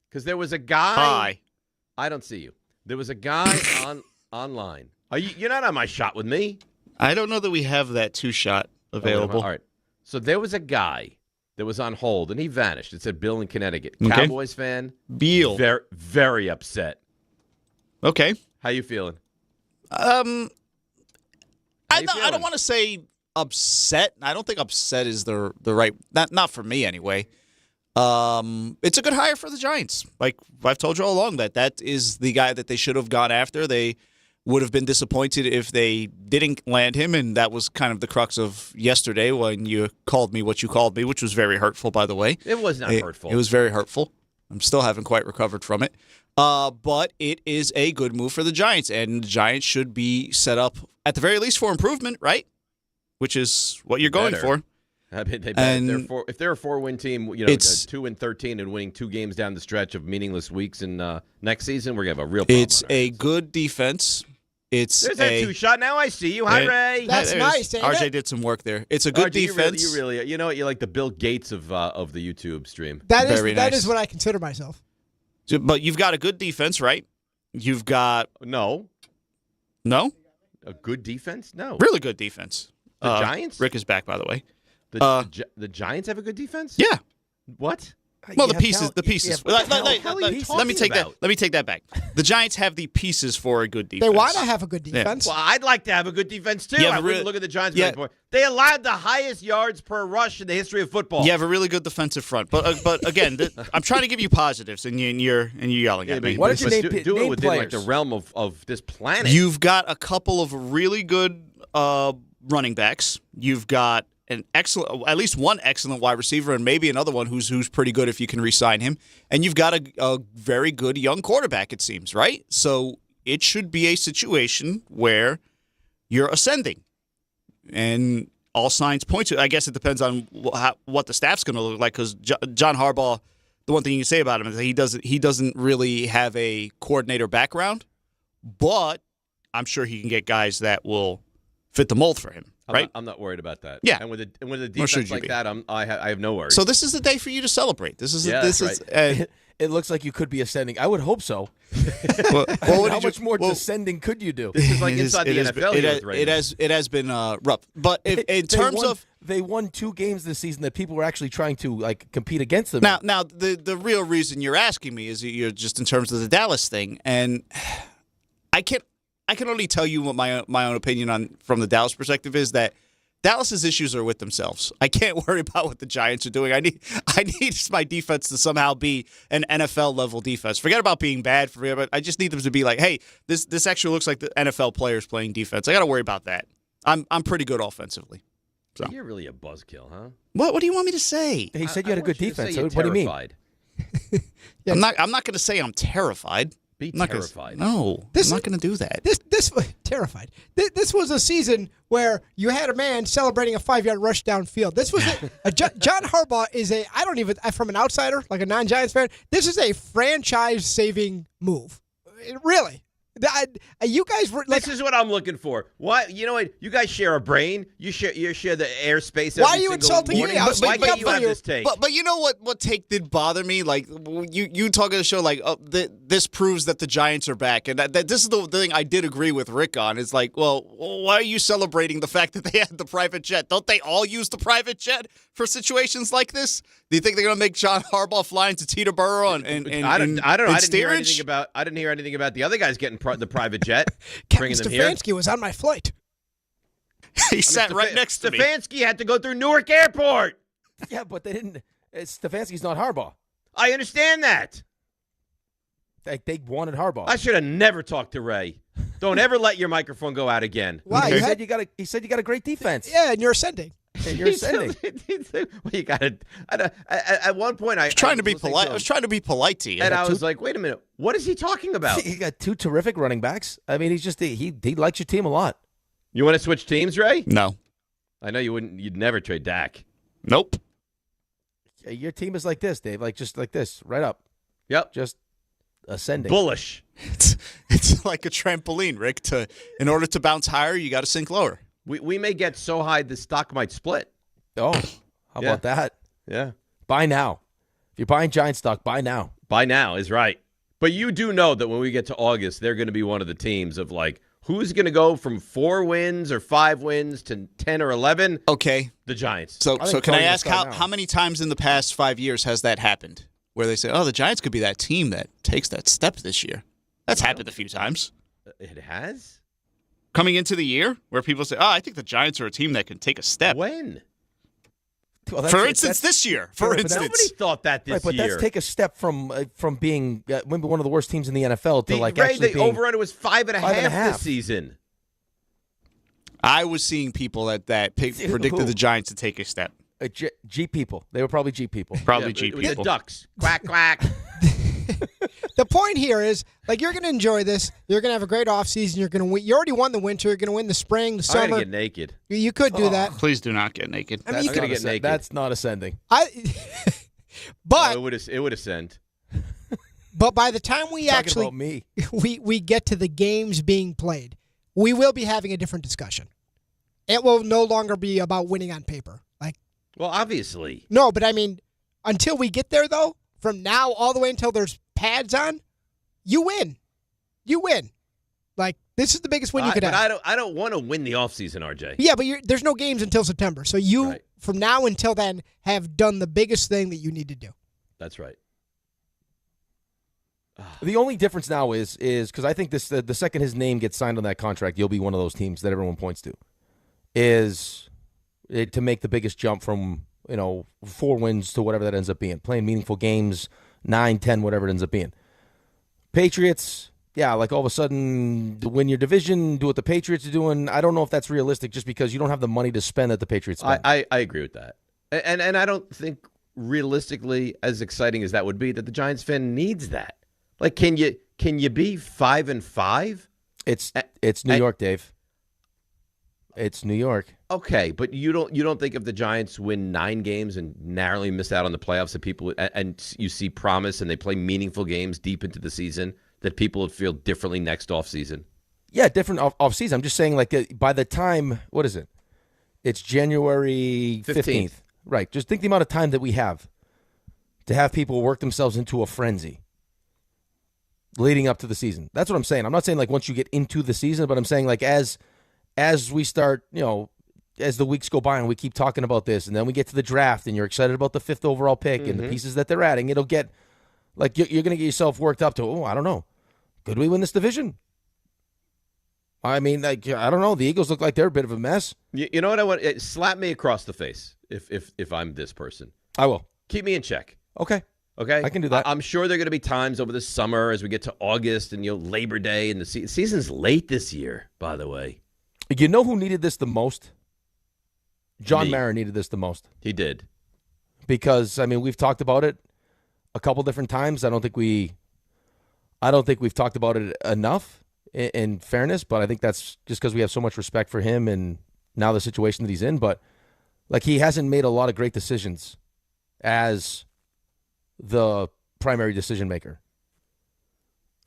S5: Because there was a guy.
S7: Hi.
S5: I don't see you. There was a guy online. You're not on my shot with me.
S7: I don't know that we have that 2-shot available.
S5: All right. So there was a guy that was on hold, and he vanished. It said Bill in Connecticut.
S7: Okay.
S5: Cowboys fan.
S7: Beal.
S5: Very, very upset.
S7: Okay.
S5: How you feeling?
S7: I don't want to say upset. I don't think upset is the right. Not for me anyway. It's a good hire for the Giants. Like I've told you all along, that is the guy that they should have gone after. They would have been disappointed if they didn't land him, and that was kind of the crux of yesterday when you called me what you called me, which was very hurtful, by the way.
S5: It was not hurtful.
S7: It was very hurtful. I'm still haven't quite recovered from it. But it is a good move for the Giants, and the Giants should be set up at the very least for improvement, right? Which is what you're going for.
S5: I mean, if they're a 4-win team, it's 2-13 and winning 2 games down the stretch of meaningless weeks in next season, we're gonna have a real problem.
S7: It's a good defense. There's
S5: that 2-shot. Now I see you. Hi, Ray.
S15: That's nice.
S7: RJ did some work there. It's a good defense.
S5: You really, you know what? You're like the Bill Gates of the YouTube stream.
S15: That is what I consider myself.
S7: But you've got a good defense, right? You've got
S5: no
S7: a
S5: good defense. No,
S7: really good defense.
S5: The Giants.
S7: Rick is back, by the way.
S5: The Giants have a good defense.
S7: Yeah.
S5: What?
S7: Well, the pieces. Let me take
S5: that.
S7: Let me take that back. The Giants have the pieces for a good defense.
S15: They want to have a good defense.
S5: Yeah. Well, I'd like to have a good defense too. I wouldn't look at the Giants.
S7: Yeah.
S5: They allowed the highest yards per rush in the history of football.
S7: You have a really good defensive front, but again, I'm trying to give you positives, and you're yelling at me.
S5: What did you do it within like the realm of this planet?
S7: You've got a couple of really good running backs. You've got at least one excellent wide receiver, and maybe another one who's pretty good if you can re-sign him. And you've got a very good young quarterback, it seems, right? So it should be a situation where you're ascending, and all signs point to. I guess it depends on what the staff's going to look like. Because John Harbaugh, the one thing you can say about him is that he doesn't really have a coordinator background, but I'm sure he can get guys that will fit the mold for him. Right,
S5: I'm not worried about that.
S7: Yeah,
S5: and with a defense like that, I have no worries.
S7: So this is the day for you to celebrate.
S4: It looks like you could be ascending. I would hope so. How much more descending could you do?
S5: This is like inside the NFL.
S7: It has been rough, but in terms of
S4: they won 2 games this season that people were actually trying to compete against them.
S7: Now the real reason you're asking me is you're just in terms of the Dallas thing, and I can only tell you what my own opinion from the Dallas perspective is that Dallas's issues are with themselves. I can't worry about what the Giants are doing. I need my defense to somehow be an NFL level defense. Forget about being bad. I just need them to be like, hey, this actually looks like the NFL players playing defense. I got to worry about that. I'm pretty good offensively. So
S5: you're really a buzzkill, huh?
S7: What do you want me to say?
S4: He said you had a good defense. So what do you mean?
S7: I'm not going to say I'm terrified.
S5: Be terrified.
S7: I'm not going to do that.
S15: This terrified. This was a season where you had a man celebrating a 5-yard rush downfield. This was John Harbaugh is from an outsider, like a non-Giants fan, this is a franchise-saving move. Really. You guys were like,
S5: this is what I'm looking for. Why? You know what? You guys share a brain. You share the airspace.
S15: Why are you insulting me?
S5: Why can't you have this take?
S7: But you know what take did bother me? Like you talk on the show like this proves that the Giants are back, and that this is the thing I did agree with Rick on. It's like, well, why are you celebrating the fact that they had the private jet? Don't they all use the private jet for situations like this? Do you think they're going to make John Harbaugh fly into Teterboro and
S5: I didn't hear anything about. I didn't hear anything about the other guys getting the private jet.
S15: Captain Stefanski was on my flight.
S7: He sat right next to me.
S5: Stefanski had to go through Newark Airport.
S4: Yeah, but they didn't. Stefanski's not Harbaugh.
S5: I understand that.
S4: They wanted Harbaugh.
S5: I should have never talked to Ray. Don't ever let your microphone go out again.
S4: Why? He said you got a great defense.
S15: Yeah, and you're ascending.
S4: And you're ascending.
S5: Well, you got to. At one point, I was
S7: trying to be polite. I was trying to be polite to you,
S5: and I was like, "Wait a minute, what is he talking about?"
S4: He got 2 terrific running backs. I mean, he's just he likes your team a lot.
S5: You want to switch teams, Ray?
S7: No.
S5: I know you wouldn't. You'd never trade Dak.
S7: Nope.
S4: Your team is like this, Dave. Just like this, right up.
S5: Yep.
S4: Just ascending.
S5: Bullish.
S7: It's like a trampoline, Rick. In order to bounce higher, you got to sink lower.
S5: We may get so high the stock might split.
S4: Oh, how about that?
S5: Yeah.
S4: Buy now. If you're buying Giant stock, buy now.
S5: Buy now is right. But you do know that when we get to August, they're going to be one of the teams of like, who's going to go from 4 wins or 5 wins to 10 or 11?
S7: Okay.
S5: The Giants.
S7: So can I ask how many times in the past 5 years has that happened? Where they say, oh, the Giants could be that team that takes that step this year. That's happened a few times.
S5: It has?
S7: Coming into the year, where people say, oh, I think the Giants are a team that can take a step.
S5: When?
S7: Well, for instance, this year. For instance.
S5: Nobody thought that this
S4: year. But that's take a step from being maybe one of the worst teams in the NFL to actually being...
S5: The over-under was 5.5 this season.
S7: I was seeing people that predicted the Giants to take a step.
S4: G people. They were probably G people.
S7: Probably G people.
S5: The Ducks. Quack, quack.
S15: The point here is, like, you're going to enjoy this. You're going to have a great offseason. You're going to win. You already won the winter. You're going to win the spring, the summer.
S5: I'm going to get naked.
S15: You could do that.
S7: Please do not get naked.
S15: I mean, you could
S5: get naked.
S4: That's not ascending.
S15: But
S5: it would ascend.
S15: But by the time we
S4: Talking
S15: actually
S4: about me.
S15: we get to the games being played, we will be having a different discussion. It will no longer be about winning on paper.
S5: Well, obviously.
S15: No, but I mean, until we get there, though, from now all the way until there's pads on, you win. You win. Like, this is the biggest win you could have.
S5: But I don't want to win the offseason, RJ.
S15: Yeah, but there's no games until September. So you, from now until then, have done the biggest thing that you need to do.
S5: That's right.
S4: The only difference now is because I think this the second his name gets signed on that contract, you'll be one of those teams that everyone points to, is to make the biggest jump from 4 wins to whatever that ends up being, playing meaningful games, 9, 10, whatever it ends up being. Patriots, yeah, like all of a sudden win your division, do what the Patriots are doing. I don't know if that's realistic just because you don't have the money to spend that the Patriots spend.
S5: I agree with that. And I don't think realistically, as exciting as that would be, that the Giants fan needs that. Like, can you be 5-5?
S4: It's New York, Dave. It's New York.
S5: Okay, but you don't think if the Giants win 9 games and narrowly miss out on the playoffs, that people and you see promise and they play meaningful games deep into the season, that people would feel differently next offseason?
S4: Yeah, different offseason. I'm just saying, like, by the time, what is it? It's January 15th. Right. Just think the amount of time that we have to have people work themselves into a frenzy leading up to the season. That's what I'm saying. I'm not saying, like, once you get into the season, but I'm saying, like, as we start, as the weeks go by and we keep talking about this, and then we get to the draft and you're excited about the 5th overall pick and the pieces that they're adding, it'll get, like, you're going to get yourself worked up to, I don't know. Could we win this division? I mean, like, I don't know. The Eagles look like they're a bit of a mess.
S5: You know what I want? Slap me across the face if I'm this person.
S4: I will.
S5: Keep me in check.
S4: Okay.
S5: I
S4: can do that.
S5: I'm sure there are going to be times over the summer as we get to August and Labor Day, and the season's late this year, by the way.
S4: You know who needed this the most? John Mara needed this the most.
S5: He did.
S4: Because, I mean, we've talked about it a couple different times. I don't think we've talked about it enough, in fairness, but I think that's just because we have so much respect for him and now the situation that he's in. But, like, he hasn't made a lot of great decisions as the primary decision maker.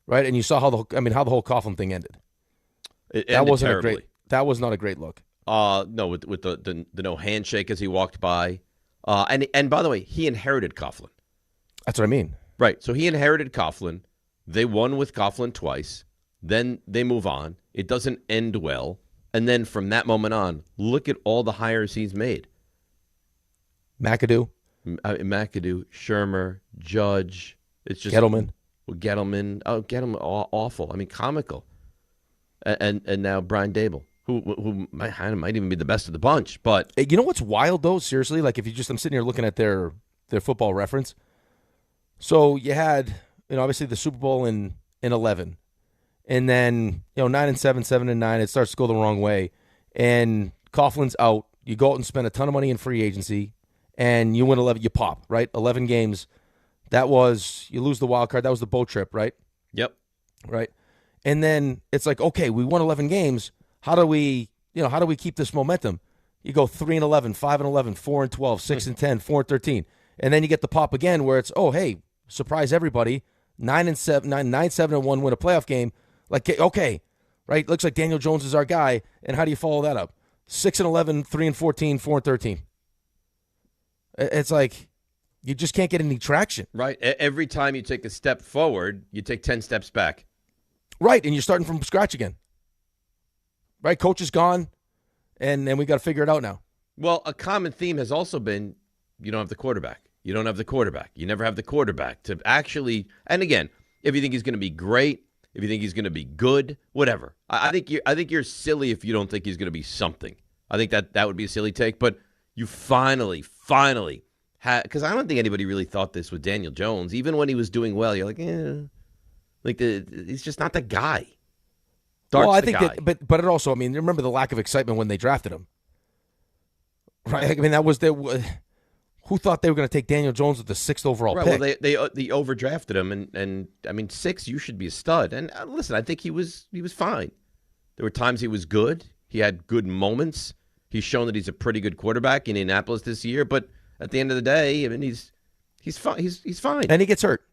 S4: Right? And you saw how the whole Coughlin thing ended.
S5: That wasn't terribly.
S4: a great. That was not a great look.
S5: No, with the no handshake as he walked by, and by the way, he inherited Coughlin.
S4: That's what I mean.
S5: Right. So he inherited Coughlin. They won with Coughlin twice. Then they move on. It doesn't end well, and then from that moment on, look at all the hires he's made.
S4: McAdoo,
S5: Shermer, Judge. It's just
S4: Gettleman.
S5: Gettleman. Oh, Gettleman, awful. I mean, comical. And now Brian Dable, who might even be the best of the bunch. But
S4: you know what's wild though? Seriously, like, I'm sitting here looking at their Football Reference. So you had obviously the Super Bowl in 11, and then 9-7, 7-9. It starts to go the wrong way, and Coughlin's out. You go out and spend a ton of money in free agency, and you win 11. You pop, right? 11 games. You lose the wild card. That was the boat trip, right?
S5: Yep.
S4: Right. And then it's like, okay, we won 11 games. How do we keep this momentum? You go 3-11, 5-11, 4-12, 6-10, 4-13, and then you get the pop again where it's, oh, hey, surprise everybody, 9-7, 9-7-1, win a playoff game. Like, okay, right? Looks like Daniel Jones is our guy. And how do you follow that up? 6-11, 3-14, 4-13. It's like you just can't get any traction.
S5: Right. Every time you take a step forward, you take 10 steps back.
S4: Right, and you're starting from scratch again. Right, coach is gone, and we got to figure it out now.
S5: Well, a common theme has also been you don't have the quarterback. You don't have the quarterback. You never have the quarterback to actually. And again, if you think he's going to be great, if you think he's going to be good, whatever. I think you're silly if you don't think he's going to be something. I think that would be a silly take. But you finally had, because I don't think anybody really thought this with Daniel Jones. Even when he was doing well, you're like, he's just not the guy.
S4: I think that, but it also, I mean, remember the lack of excitement when they drafted him, right? I mean, that was Who thought they were going to take Daniel Jones with the 6th overall pick?
S5: Well, they overdrafted him, and I mean 6. You should be a stud. And listen, I think he was fine. There were times he was good. He had good moments. He's shown that he's a pretty good quarterback in Indianapolis this year. But at the end of the day, I mean he's fine. He's fine.
S4: And he gets hurt.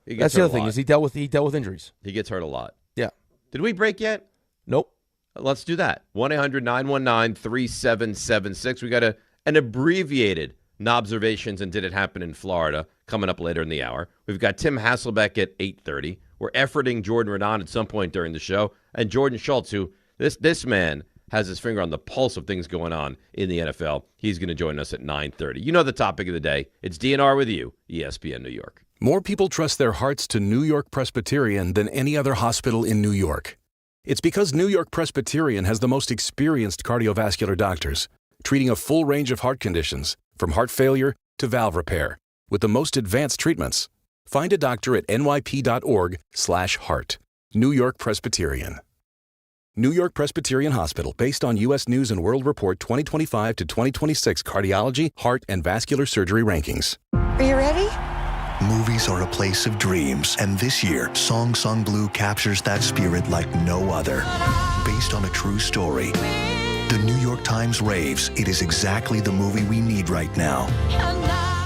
S4: That's the other thing is he dealt with injuries.
S5: He gets hurt a lot.
S4: Yeah.
S5: Did we break yet?
S4: Nope.
S5: Let's do that. 1-800-919-3776. We got an abbreviated Nobservations and Did It Happen in Florida coming up later in the hour. We've got Tim Hasselbeck at 8:30. We're efforting Jordan RAANAN at some point during the show. And Jordan Schultz, who this man has his finger on the pulse of things going on in the NFL. He's going to join us at 9:30. You know the topic of the day. It's DNR with you, ESPN New York.
S16: More people trust their hearts to New York Presbyterian than any other hospital in New York. It's because New York Presbyterian has the most experienced cardiovascular doctors, treating a full range of heart conditions, from heart failure to valve repair, with the most advanced treatments. Find a doctor at nyp.org/heart. New York Presbyterian. New York Presbyterian Hospital, based on U.S. News & World Report 2025 to 2026 cardiology, heart, and vascular surgery rankings.
S6: Are you ready?
S1: Movies are a place of dreams, and this year, Song Sung Blue captures that spirit like no other. Based on a true story, the New York Times raves it is exactly the movie we need right now.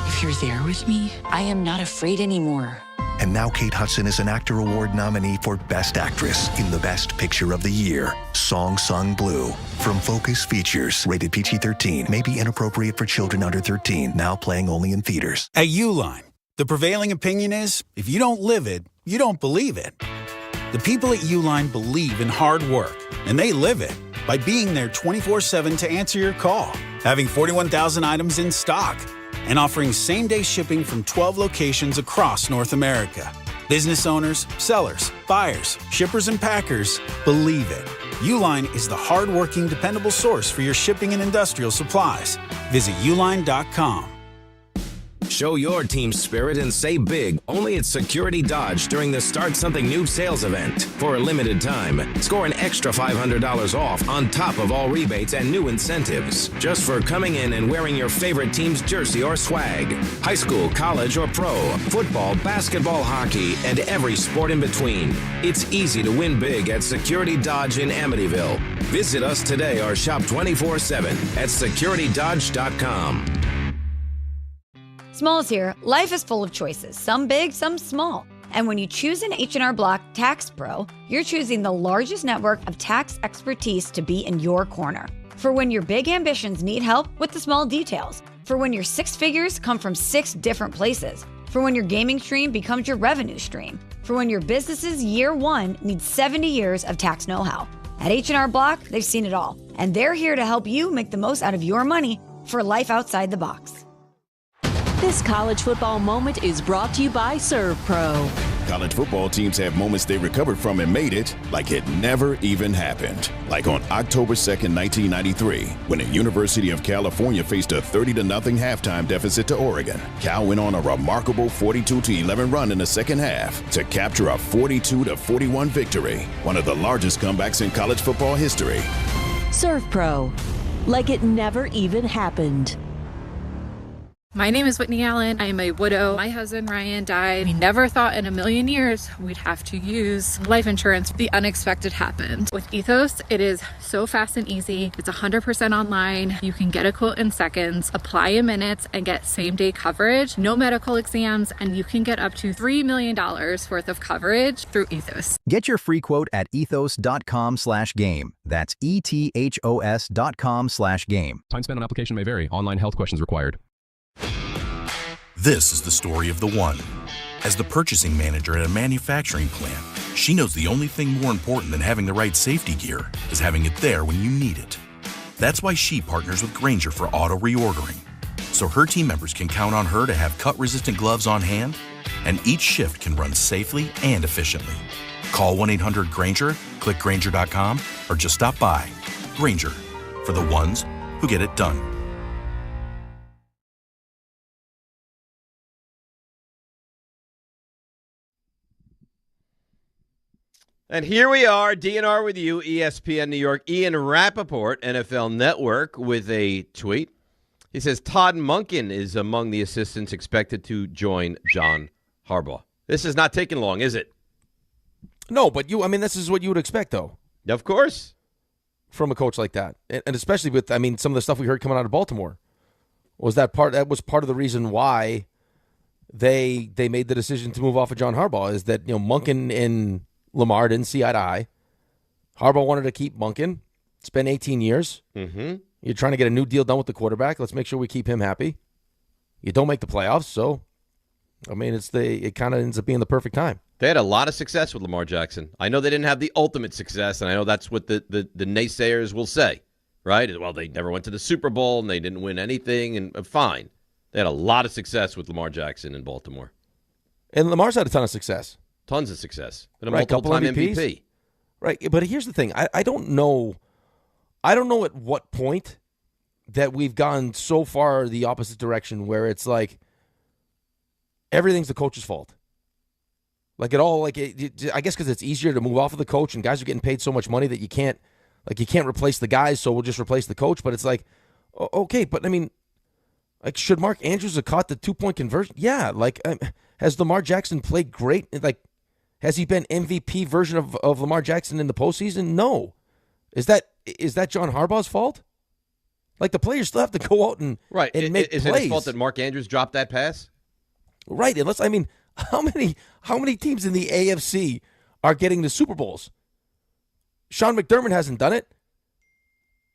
S17: If you're there with me, I am not afraid anymore.
S1: And now Kate Hudson is an Actor Award nominee for Best Actress in the Best Picture of the Year, Song Sung Blue. From Focus Features, rated PG-13, may be inappropriate for children under 13, now playing only in theaters.
S18: At Uline, the prevailing opinion is, if you don't live it, you don't believe it. The people at Uline believe in hard work, and they live it by being there 24/7 to answer your call, having 41,000 items in stock, and offering same-day shipping from 12 locations across North America. Business owners, sellers, buyers, shippers, and packers believe it. Uline is the hard-working, dependable source for your shipping and industrial supplies. Visit uline.com.
S19: Show your team spirit and say big only at Security Dodge during the Start Something New sales event. For a limited time, score an extra $500 off on top of all rebates and new incentives, just for coming in and wearing your favorite team's jersey or swag. High school, college, or pro, football, basketball, hockey, and every sport in between. It's easy to win big at Security Dodge in Amityville. Visit us today or shop 24/7 at securitydodge.com.
S20: Smalls here. Life is full of choices, some big, some small. And when you choose an H&R Block Tax Pro, you're choosing the largest network of tax expertise to be in your corner. For when your big ambitions need help with the small details. For when your 6 figures come from 6 different places. For when your gaming stream becomes your revenue stream. For when your business's year 1 needs 70 years of tax know-how. At H&R Block, they've seen it all. And they're here to help you make the most out of your money for life outside the box.
S21: This college football moment is brought to you by ServPro.
S22: College football teams have moments they recovered from and made it like it never even happened. Like on October 2nd, 1993, when the University of California faced a 30-0 halftime deficit to Oregon. Cal went on a remarkable 42-11 run in the second half to capture a 42-41 victory, one of the largest comebacks in college football history.
S21: ServPro, like it never even happened.
S24: My name is Whitney Allen. I am a widow. My husband, Ryan, died. We never thought in a million years we'd have to use life insurance. The unexpected happened. With Ethos, it is so fast and easy. It's 100% online. You can get a quote in seconds, apply in minutes, and get same-day coverage, no medical exams, and you can get up to $3 million worth of coverage through Ethos.
S25: Get your free quote at ethos.com/game. That's ETHOS.com/game.
S27: Time spent on application may vary. Online health questions required.
S30: This is the story of the one. As the purchasing manager at a manufacturing plant, she knows the only thing more important than having the right safety gear is having it there when you need it. That's why she partners with Grainger for auto reordering, so her team members can count on her to have cut-resistant gloves on hand, and each shift can run safely and efficiently. Call 1-800-GRAINGER, click Grainger.com, or just stop by. Grainger, for the ones who get it done.
S5: And here we are, DNR with you, ESPN New York. Ian Rappaport, NFL Network, with a tweet. He says Todd Monken is among the assistants expected to join John Harbaugh. This is not taking long, is it?
S4: No, but this is what you would expect, though.
S5: Of course.
S4: From a coach like that. And especially with, some of the stuff we heard coming out of Baltimore. That was part of the reason why they made the decision to move off of John Harbaugh, is that, Monken and Lamar didn't see eye to eye. Harbaugh wanted to keep Monken. It's been 18 years.
S5: Mm-hmm.
S4: You're trying to get a new deal done with the quarterback. Let's make sure we keep him happy. You don't make the playoffs, so it kind of ends up being the perfect time.
S5: They had a lot of success with Lamar Jackson. I know they didn't have the ultimate success, and I know that's what the naysayers will say, right? Well, they never went to the Super Bowl, and they didn't win anything, and fine. They had a lot of success with Lamar Jackson in Baltimore.
S4: And Lamar's had a ton of success.
S5: Tons of success. And a
S4: right,
S5: multiple-time MVP.
S4: Right, but here's the thing. I don't know at what point that we've gone so far the opposite direction where it's like everything's the coach's fault. I guess because it's easier to move off of the coach, and guys are getting paid so much money that you can't replace the guys, so we'll just replace the coach. But it's like, okay, but should Mark Andrews have caught the 2-point conversion? Yeah. Has Lamar Jackson played great? Has he been MVP version of Lamar Jackson in the postseason? No. Is that John Harbaugh's fault? The players still have to go out and
S5: right.
S4: Make
S5: is
S4: plays.
S5: It his fault that Mark Andrews dropped that pass?
S4: Right. How many teams in the AFC are getting the Super Bowls? Sean McDermott hasn't done it.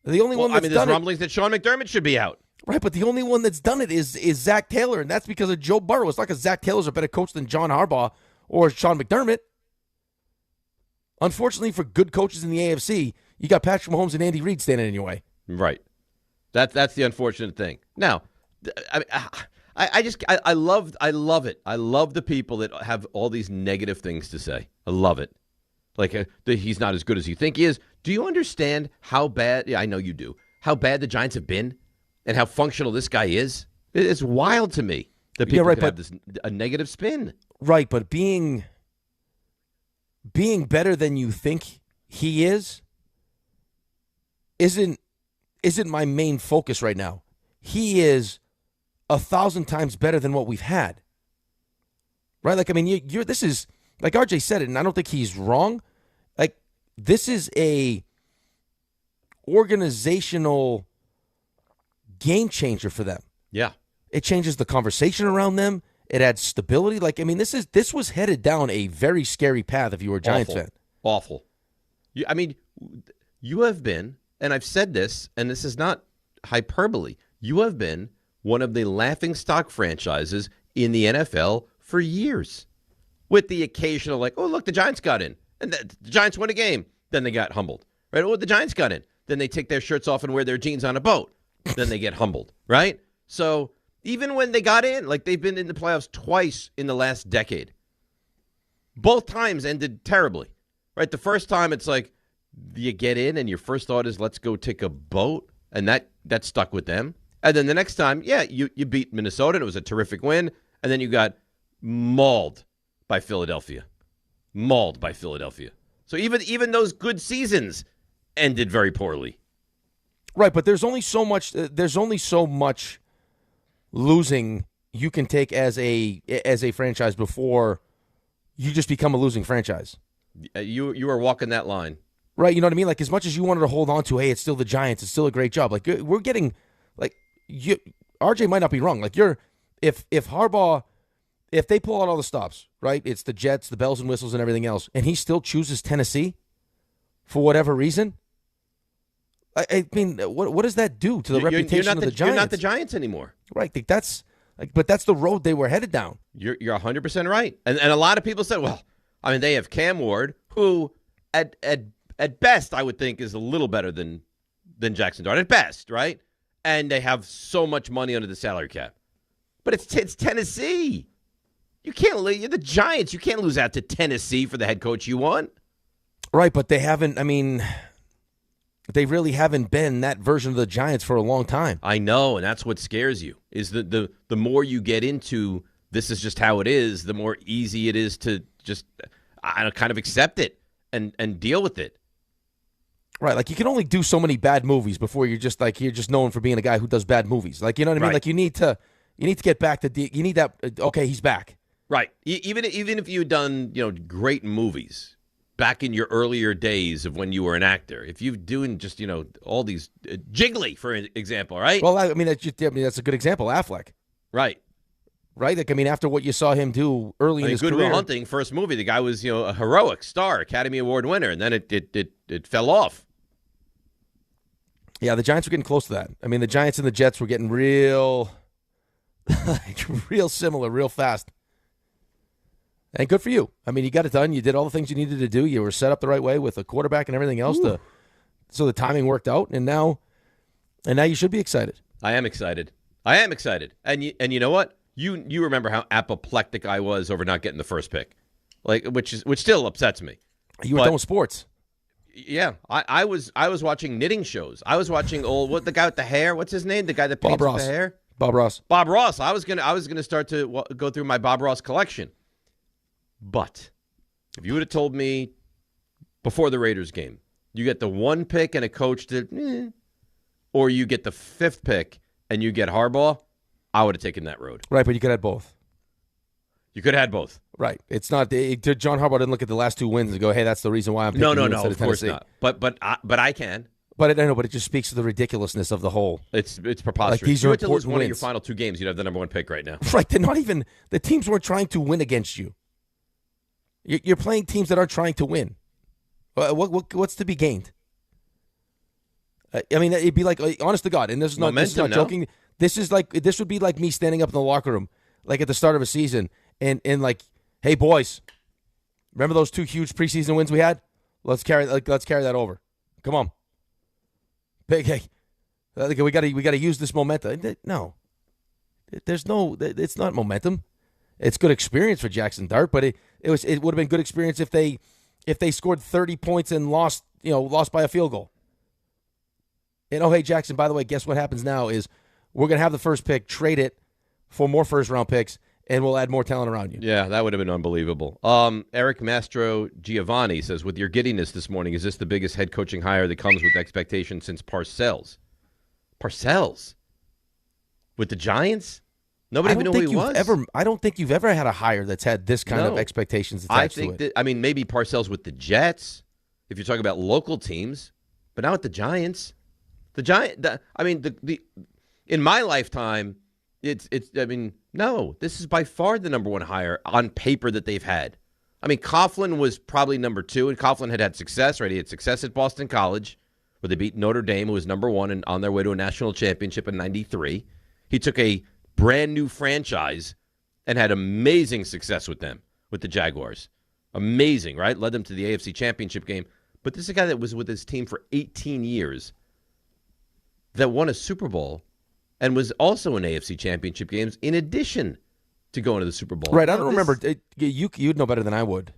S4: The only one that's done it.
S5: There's rumblings that Sean McDermott should be out.
S4: Right, but the only one that's done it is Zach Taylor, and that's because of Joe Burrow. It's not because Zach Taylor's a better coach than John Harbaugh or Sean McDermott. Unfortunately for good coaches in the AFC, you got Patrick Mahomes and Andy Reid standing in your way.
S5: Right. That's the unfortunate thing. Now, I love it. I love the people that have all these negative things to say. I love it. He's not as good as you think he is. Do you understand how bad? Yeah, I know you do. How bad the Giants have been, and how functional this guy is. It's wild to me that people have a negative spin.
S4: Right, but being better than you think he isn't my main focus right now. He is 1,000 times better than what we've had. Right? This is, like RJ said it, and I don't think he's wrong. This is a organizational game changer for them.
S5: Yeah.
S4: It changes the conversation around them. It adds stability. This was headed down a very scary path if you were a Giants fan.
S5: Awful. You have been, and I've said this, and this is not hyperbole, you have been one of the laughingstock franchises in the NFL for years. With the occasional, oh, look, the Giants got in. And the Giants won a game. Then they got humbled. Right? Oh, the Giants got in. Then they take their shirts off and wear their jeans on a boat. Then they get humbled. Right? So even when they got in, they've been in the playoffs twice in the last decade. Both times ended terribly. Right? The first time it's you get in and your first thought is, let's go take a boat. And that stuck with them. And then the next time, you beat Minnesota, and it was a terrific win. And then you got mauled by Philadelphia. So even those good seasons ended very poorly.
S4: Right, but there's only so much losing you can take as a franchise before you just become a losing franchise.
S5: You are walking that line.
S4: Right, you know what I mean? As much as you wanted to hold on to, hey, it's still the Giants, it's still a great job. We're getting RJ might not be wrong. If Harbaugh, if they pull out all the stops, right? It's the Jets, the bells and whistles, and everything else, and he still chooses Tennessee for whatever reason. What does that do to the reputation of the Giants?
S5: You're not the Giants anymore,
S4: right? But that's the road they were headed down.
S5: You're 100% right, and a lot of people said, well, they have Cam Ward, who at best I would think is a little better than Jackson Dart at best, right? And they have so much money under the salary cap, but it's Tennessee. You can't. You're the Giants. You can't lose out to Tennessee for the head coach you want.
S4: Right, but they haven't. They really haven't been that version of the Giants for a long time.
S5: I know, and that's what scares you. Is the more you get into this is just how it is, the more easy it is to just kind of accept it and deal with it.
S4: Right, like you can only do so many bad movies before you're just known for being a guy who does bad movies. Like, you know what I mean?
S5: Right.
S4: Like you need to get back to you need that. Okay, he's back.
S5: Right. Even if you'd done great movies back in your earlier days of when you were an actor, if you're doing just all these Jiggly, for example, right?
S4: Well, I mean that's a good example. Affleck.
S5: Right.
S4: Right. Like, I mean, after what you saw him do early in his
S5: Good
S4: career,
S5: Will Hunting, first movie, the guy was a heroic star, Academy Award winner, and then it fell off.
S4: Yeah, the Giants were getting close to that. I mean, the Giants and the Jets were getting real similar, real fast. And good for you. I mean, you got it done. You did all the things you needed to do. You were set up the right way with a quarterback and everything else. So the timing worked out, and now you should be excited.
S5: I am excited. And you know what? You remember how apoplectic I was over not getting the first pick, which still upsets me.
S4: You were done with sports.
S5: Yeah, I was watching knitting shows. I was watching the guy with the hair. What's his name? The guy that paints with the hair.
S4: Bob Ross.
S5: Bob Ross. I was gonna start to go through my Bob Ross collection. But if you would have told me before the Raiders game, you get the 1 pick and a coach or you get the 5th pick and you get Harbaugh, I would have taken that road.
S4: Right, but you could have both.
S5: You could have had both.
S4: Right. It's not John Harbaugh didn't look at the last 2 wins and go, "Hey, that's the reason why I'm picking you instead of
S5: course
S4: Tennessee."
S5: not. But I can.
S4: But I know, but it just speaks to the ridiculousness of the whole.
S5: It's preposterous.
S4: Like, these
S5: you
S4: are
S5: had to lose
S4: important
S5: one
S4: wins.
S5: of your final 2 games, you'd have the number 1 pick right now.
S4: Right. They're not even the teams weren't trying to win against you. You're playing teams that aren't trying to win. What's to be gained? I mean, it'd be like, honest to God, and this is not joking. This would be like me standing up in the locker room, like at the start of a season, and like, "Hey boys, remember those 2 huge preseason wins we had? Let's carry that over. Come on, hey, we got to use this momentum." No, it's not momentum. It's good experience for Jackson Dart, but it would have been good experience if they scored 30 points and lost by a field goal. And hey, Jackson, by the way, guess what happens now is we're going to have the first pick, trade it for more first-round picks, and we'll add more talent around you.
S5: Yeah, that would have been unbelievable. Eric Mastro Giovanni says, with your giddiness this morning, is this the biggest head coaching hire that comes with expectation since Parcells? Parcells? With the Giants? Nobody even knew who he was.
S4: I don't think you've ever had a hire that's had this kind of expectations attached to it.
S5: Maybe Parcells with the Jets, if you're talking about local teams, but not with the Giants. In my lifetime, no, this is by far the number 1 hire on paper that they've had. I mean, Coughlin was probably number 2, and Coughlin had success, right? He had success at Boston College, where they beat Notre Dame, who was number 1 and on their way to a national championship in '93. He took a brand new franchise and had amazing success with them, with the Jaguars. Amazing, right? Led them to the AFC Championship game. But this is a guy that was with his team for 18 years that won a Super Bowl and was also in AFC Championship games in addition to going to the Super Bowl.
S4: Right. I don't remember. You'd know better than I would.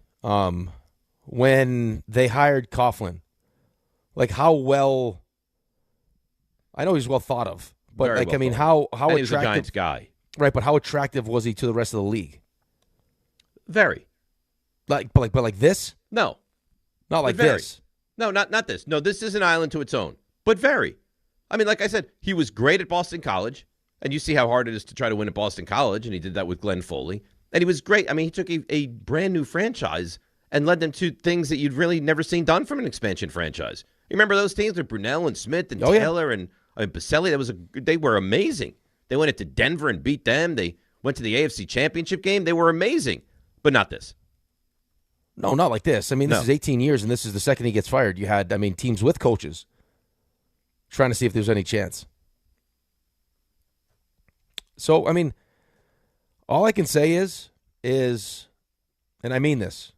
S4: When they hired Coughlin, like how well – I know he's well thought of. But
S5: Very well
S4: how
S5: and
S4: attractive?
S5: He's a Giants guy,
S4: right? But how attractive was he to the rest of the league?
S5: Very.
S4: But like this?
S5: No,
S4: not like this.
S5: No, not this. No, this is an island to its own. But very. I mean, like I said, he was great at Boston College, and you see how hard it is to try to win at Boston College, and he did that with Glenn Foley, and he was great. I mean, he took a brand new franchise and led them to things that you'd really never seen done from an expansion franchise. You remember those teams with Brunell and Smith and Taylor and Baselli? They were amazing. They went into Denver and beat them. They went to the AFC Championship game. They were amazing, but not this.
S4: No, not like this. I mean, this is 18 years, and this is the second he gets fired. You had, teams with coaches trying to see if there's any chance. So, all I can say is, and I mean this,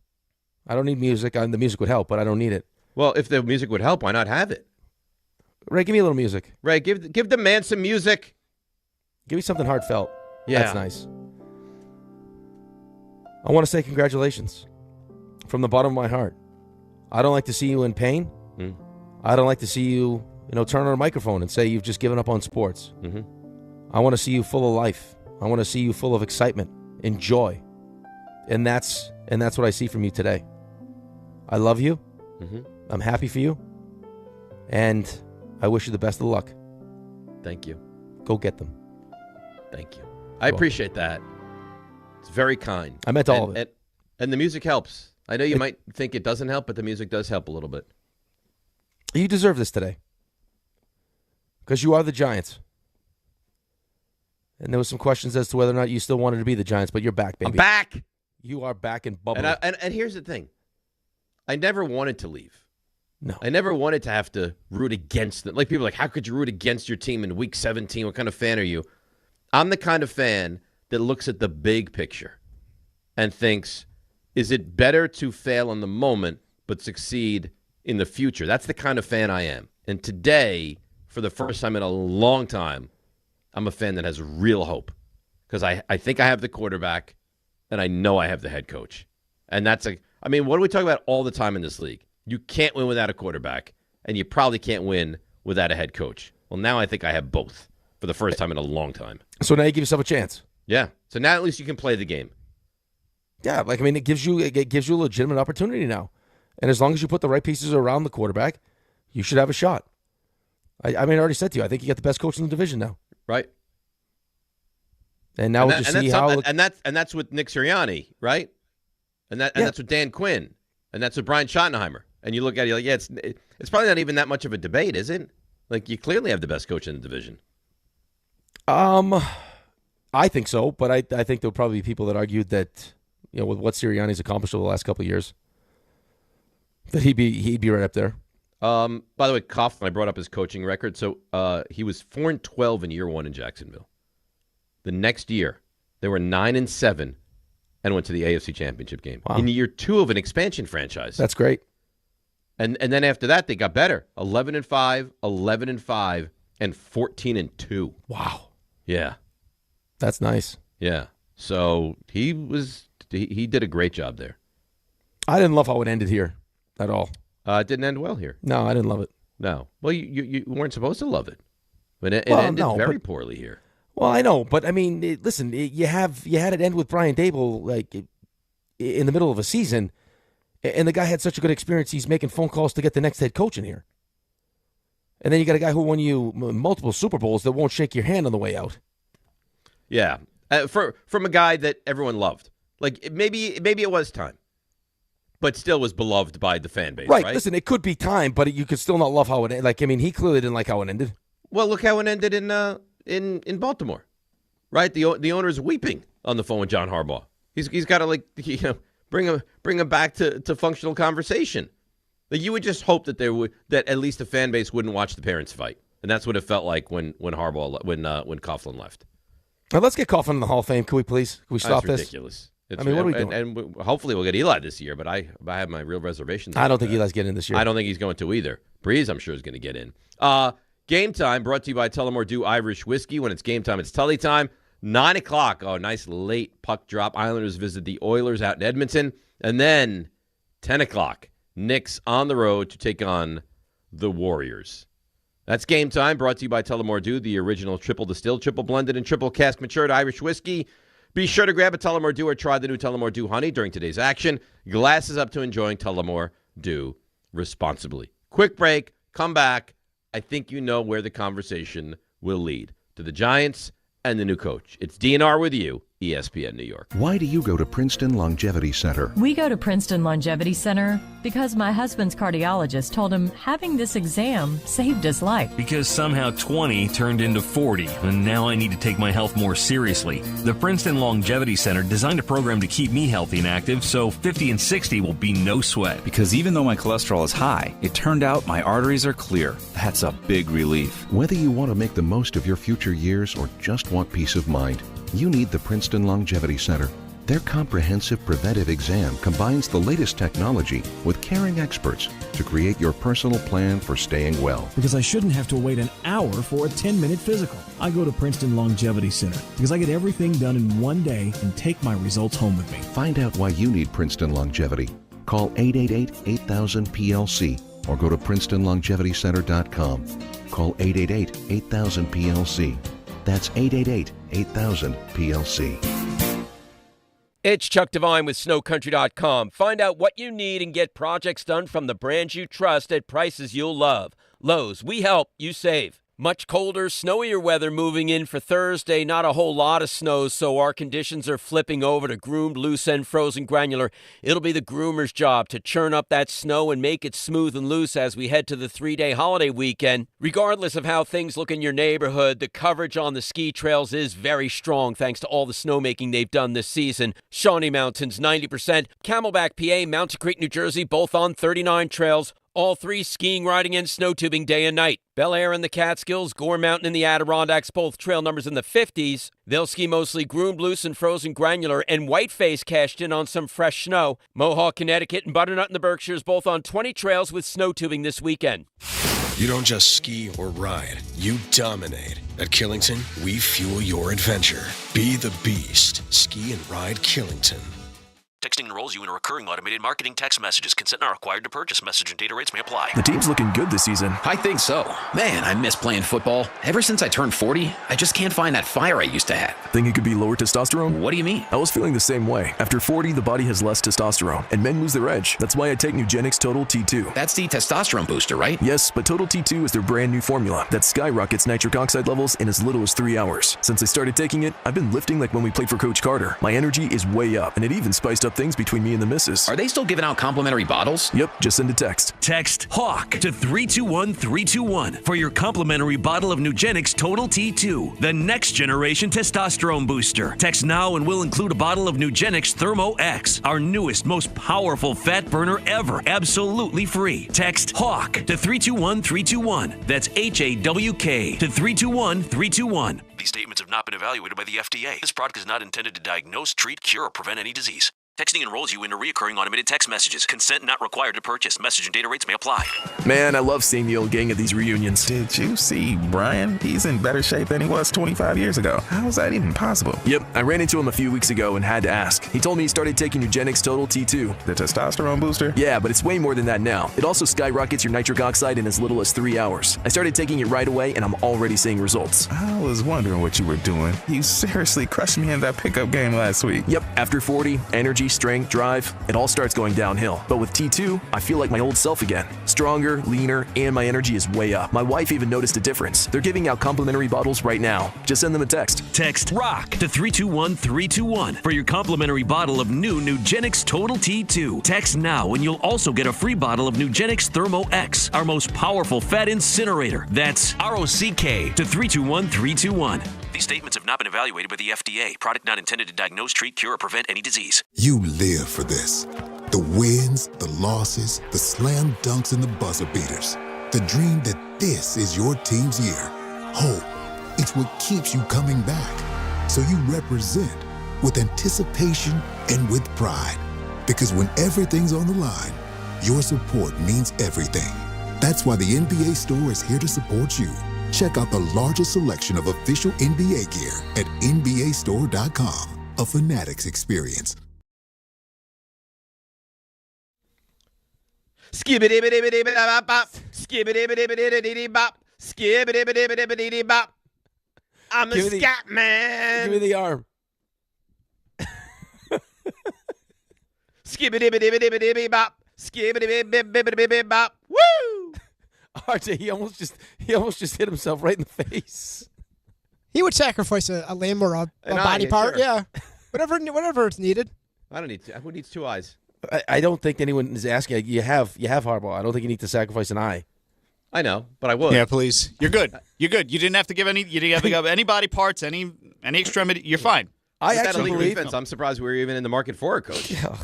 S4: I don't need music. The music would help, but I don't need it.
S5: Well, if the music would help, why not have it?
S4: Ray, give me a little music.
S5: Ray, give the man some music.
S4: Give me something heartfelt.
S5: Yeah.
S4: That's nice. I want to say congratulations from the bottom of my heart. I don't like to see you in pain. I don't like to see you, turn on a microphone and say you've just given up on sports.
S5: Mm-hmm.
S4: I want to see you full of life. I want to see you full of excitement and joy. And that's what I see from you today. I love you.
S5: Mm-hmm.
S4: I'm happy for you. And I wish you the best of luck.
S5: Thank you.
S4: Go get them.
S5: Thank you. I appreciate that. It's very kind.
S4: I meant all of it.
S5: And the music helps. I know you might think it doesn't help, but the music does help a little bit.
S4: You deserve this today. Because you are the Giants. And there was some questions as to whether or not you still wanted to be the Giants, but you're back, baby.
S5: I'm back.
S4: You are back and bubbling.
S5: And here's the thing. I never wanted to leave.
S4: No.
S5: I never wanted to have to root against them. Like, people are like, how could you root against your team in Week 17? What kind of fan are you? I'm the kind of fan that looks at the big picture and thinks, is it better to fail in the moment but succeed in the future? That's the kind of fan I am. And today, for the first time in a long time, I'm a fan that has real hope because I think I have the quarterback and I know I have the head coach. And what do we talk about all the time in this league? You can't win without a quarterback, and you probably can't win without a head coach. Well, now I think I have both for the first time in a long time.
S4: So now you give yourself a chance.
S5: Yeah. So now at least you can play the game.
S4: Yeah, it gives you a legitimate opportunity now. And as long as you put the right pieces around the quarterback, you should have a shot. I already said to you, I think you got the best coach in the division now.
S5: Right.
S4: And now we'll just see how.
S5: And that's with Nick Sirianni, right? And that's with Dan Quinn, and that's with Brian Schottenheimer. And you look at it, you're like, yeah, it's probably not even that much of a debate, is it? Like, you clearly have the best coach in the division.
S4: I think so, but I think there'll probably be people that argued that, with what Sirianni's accomplished over the last couple of years, that he'd be right up there.
S5: By the way, Coughlin, I brought up his coaching record. So he was 4-12 in year one in Jacksonville. The next year, they were 9-7 and went to the AFC Championship game.
S4: Wow.
S5: In year two of an expansion franchise.
S4: That's great.
S5: And then after that, they got better. 11-5, 11-5, and 14-2.
S4: Wow.
S5: Yeah.
S4: That's nice.
S5: Yeah. So he did a great job there.
S4: I didn't love how it ended here at all.
S5: It didn't end well here.
S4: No, I didn't love it.
S5: No. Well, you weren't supposed to love it. But it ended very poorly here.
S4: Well, I know, but I mean, listen, you had it end with Brian Daboll like in the middle of a season, and the guy had such a good experience, he's making phone calls to get the next head coach in here. And then you got a guy who won you multiple Super Bowls that won't shake your hand on the way out.
S5: Yeah, from a guy that everyone loved. Like, maybe it was time, but still was beloved by the fan base, right?
S4: Listen, it could be time, but you could still not love how it ended. Like, I mean, he clearly didn't like how it ended.
S5: Well, look how it ended in Baltimore, right? The owner's weeping on the phone with John Harbaugh. He's got to bring him back to functional conversation. Like, you would just hope that at least the fan base wouldn't watch the parents fight, and that's what it felt like when Coughlin left.
S4: Now, let's get Coughlin in the Hall of Fame. Can we please? Can we stop
S5: That's
S4: this?
S5: ridiculous.
S4: What are we doing?
S5: And hopefully we'll get Eli this year, but I have my real reservations.
S4: I don't think Eli's getting in this year.
S5: I don't think he's going to either. Breeze, I'm sure, is going to get in. Game time brought to you by Tullamore Dew Irish Whiskey. When it's game time, it's Tully time. 9 o'clock. Oh, nice late puck drop. Islanders visit the Oilers out in Edmonton. And then 10 o'clock, Knicks on the road to take on the Warriors. That's game time brought to you by Tullamore Dew, the original triple distilled, triple blended, and triple cask matured Irish whiskey. Be sure to grab a Tullamore Dew or try the new Tullamore Dew Honey during today's action. Glasses up to enjoying Tullamore Dew responsibly. Quick break. Come back. I think you know where the conversation will lead. To the Giants and the new coach. It's DNR with you, ESPN New York.
S2: Why do you go to Princeton Longevity Center?
S21: We go to Princeton Longevity Center because my husband's cardiologist told him having this exam saved his life.
S3: Because somehow 20 turned into 40, and now I need to take my health more seriously. The Princeton Longevity Center designed a program to keep me healthy and active, so 50 and 60 will be no sweat.
S8: Because even though my cholesterol is high, it turned out my arteries are clear. That's a big relief.
S2: Whether you want to make the most of your future years or just want peace of mind, you need the Princeton Longevity Center. Their comprehensive preventive exam combines the latest technology with caring experts to create your personal plan for staying well.
S9: Because I shouldn't have to wait an hour for a 10-minute physical. I go to Princeton Longevity Center because I get everything done in one day and take my results home with me.
S2: Find out why you need Princeton Longevity. Call 888-8000-PLC or go to PrincetonLongevityCenter.com. Call 888-8000-PLC. That's 888-8000-PLC.
S10: It's Chuck Devine with SnowCountry.com. Find out what you need and get projects done from the brands you trust at prices you'll love. Lowe's, we help, you save. Much colder, snowier weather moving in for Thursday. Not a whole lot of snow, so our conditions are flipping over to groomed, loose end, frozen granular. It'll be the groomer's job to churn up that snow and make it smooth and loose as we head to the 3-day holiday weekend. Regardless of how things look in your neighborhood, the coverage on the ski trails is very strong thanks to all the snowmaking they've done this season. Shawnee Mountains, 90%. Camelback, PA, Mountain Creek, New Jersey, both on 39 trails. All 3 skiing, riding, and snow tubing day and night. Bel Air in the Catskills, Gore Mountain in the Adirondacks, both trail numbers in the 50s. They'll ski mostly groomed, loose, and frozen granular, and Whiteface cashed in on some fresh snow. Mohawk, Connecticut, and Butternut in the Berkshires, both on 20 trails with snow tubing this weekend.
S7: You don't just ski or ride, you dominate. At Killington, we fuel your adventure. Be the beast. Ski and ride Killington.
S11: Texting enrolls you in a recurring automated marketing text messages. Consent not required to purchase. Message and data rates may apply.
S27: The team's looking good this season.
S12: I think so. Man, I miss playing football. Ever since I turned 40, I just can't find that fire I used to have.
S27: Think it could be lower testosterone?
S12: What do you mean?
S27: I was feeling the same way. After 40, the body has less testosterone, and men lose their edge. That's why I take Nugenix Total T2.
S12: That's the testosterone booster, right?
S27: Yes, but Total T2 is their brand new formula that skyrockets nitric oxide levels in as little as 3 hours. Since I started taking it, I've been lifting like when we played for Coach Carter. My energy is way up, and it even spiced up things between me and the missus.
S12: Are they still giving out complimentary bottles?
S27: Yep, just send a text.
S13: Text HAWK to 321321 for your complimentary bottle of Nugenix Total T2, the next generation testosterone booster. Text now and we'll include a bottle of Nugenix Thermo X, our newest, most powerful fat burner ever, absolutely free. Text HAWK to 321321. That's HAWK to 321321.
S11: These statements have not been evaluated by the FDA. This product is not intended to diagnose, treat, cure, or prevent any disease. Texting enrolls you into recurring automated text messages. Consent not required to purchase. Message and data rates may apply.
S27: Man, I love seeing the old gang at these reunions. Did you see Brian? He's in better shape than he was 25 years ago. How is that even possible? Yep, I ran into him a few weeks ago and had to ask. He told me he started taking Nugenix Total T2. The testosterone booster? Yeah, but it's way more than that now. It also skyrockets your nitric oxide in as little as 3 hours. I started taking it right away and I'm already seeing results. I was wondering what you were doing. You seriously crushed me in that pickup game last week. Yep, after 40, energy, strength, drive, it all starts going downhill. But with T2, I feel like my old self again. Stronger, leaner, and my energy is way up. My wife even noticed a difference. They're giving out complimentary bottles right now. Just send them a text.
S13: Text ROCK to 321321 for your complimentary bottle of new Nugenix Total T2. Text now and you'll also get a free bottle of Nugenix Thermo X, our most powerful fat incinerator. That's ROCK to 321321.
S11: These statements have not been evaluated by the FDA. Product not intended to diagnose, treat, cure, or prevent any disease.
S14: You live for this. The wins, the losses, the slam dunks, and the buzzer beaters. The dream that this is your team's year. Hope, it's what keeps you coming back. So you represent with anticipation and with pride. Because when everything's on the line, your support means everything. That's why the NBA Store is here to support you. Check out the largest selection of official NBA gear at NBAstore.com. A Fanatics experience.
S5: Skibidi-bidi-bidi-bidi-bop. Skibidi-bidi-bidi-bidi-bop. Skibidi-bidi-bidi-bidi-bop. I'm a scat man.
S4: Give me the arm.
S5: Skibidi-bidi-bidi-bidi-bop. Skibidi-bidi-bidi-bidi-bop. Woo!
S4: RJ, he almost just hit himself right in the face.
S15: He would sacrifice a limb or a body part. Sure. Yeah, whatever is needed.
S5: I don't need to. Who needs 2 eyes?
S4: I don't think anyone is asking. You have Harbaugh. I don't think you need to sacrifice an eye.
S5: I know, but I would.
S23: Yeah, please. You're good. You're good. You didn't have to give any. You didn't have to give any body parts, any extremity. You're fine.
S5: I actually believe. I'm surprised we were even in the market for a coach.
S4: Yeah.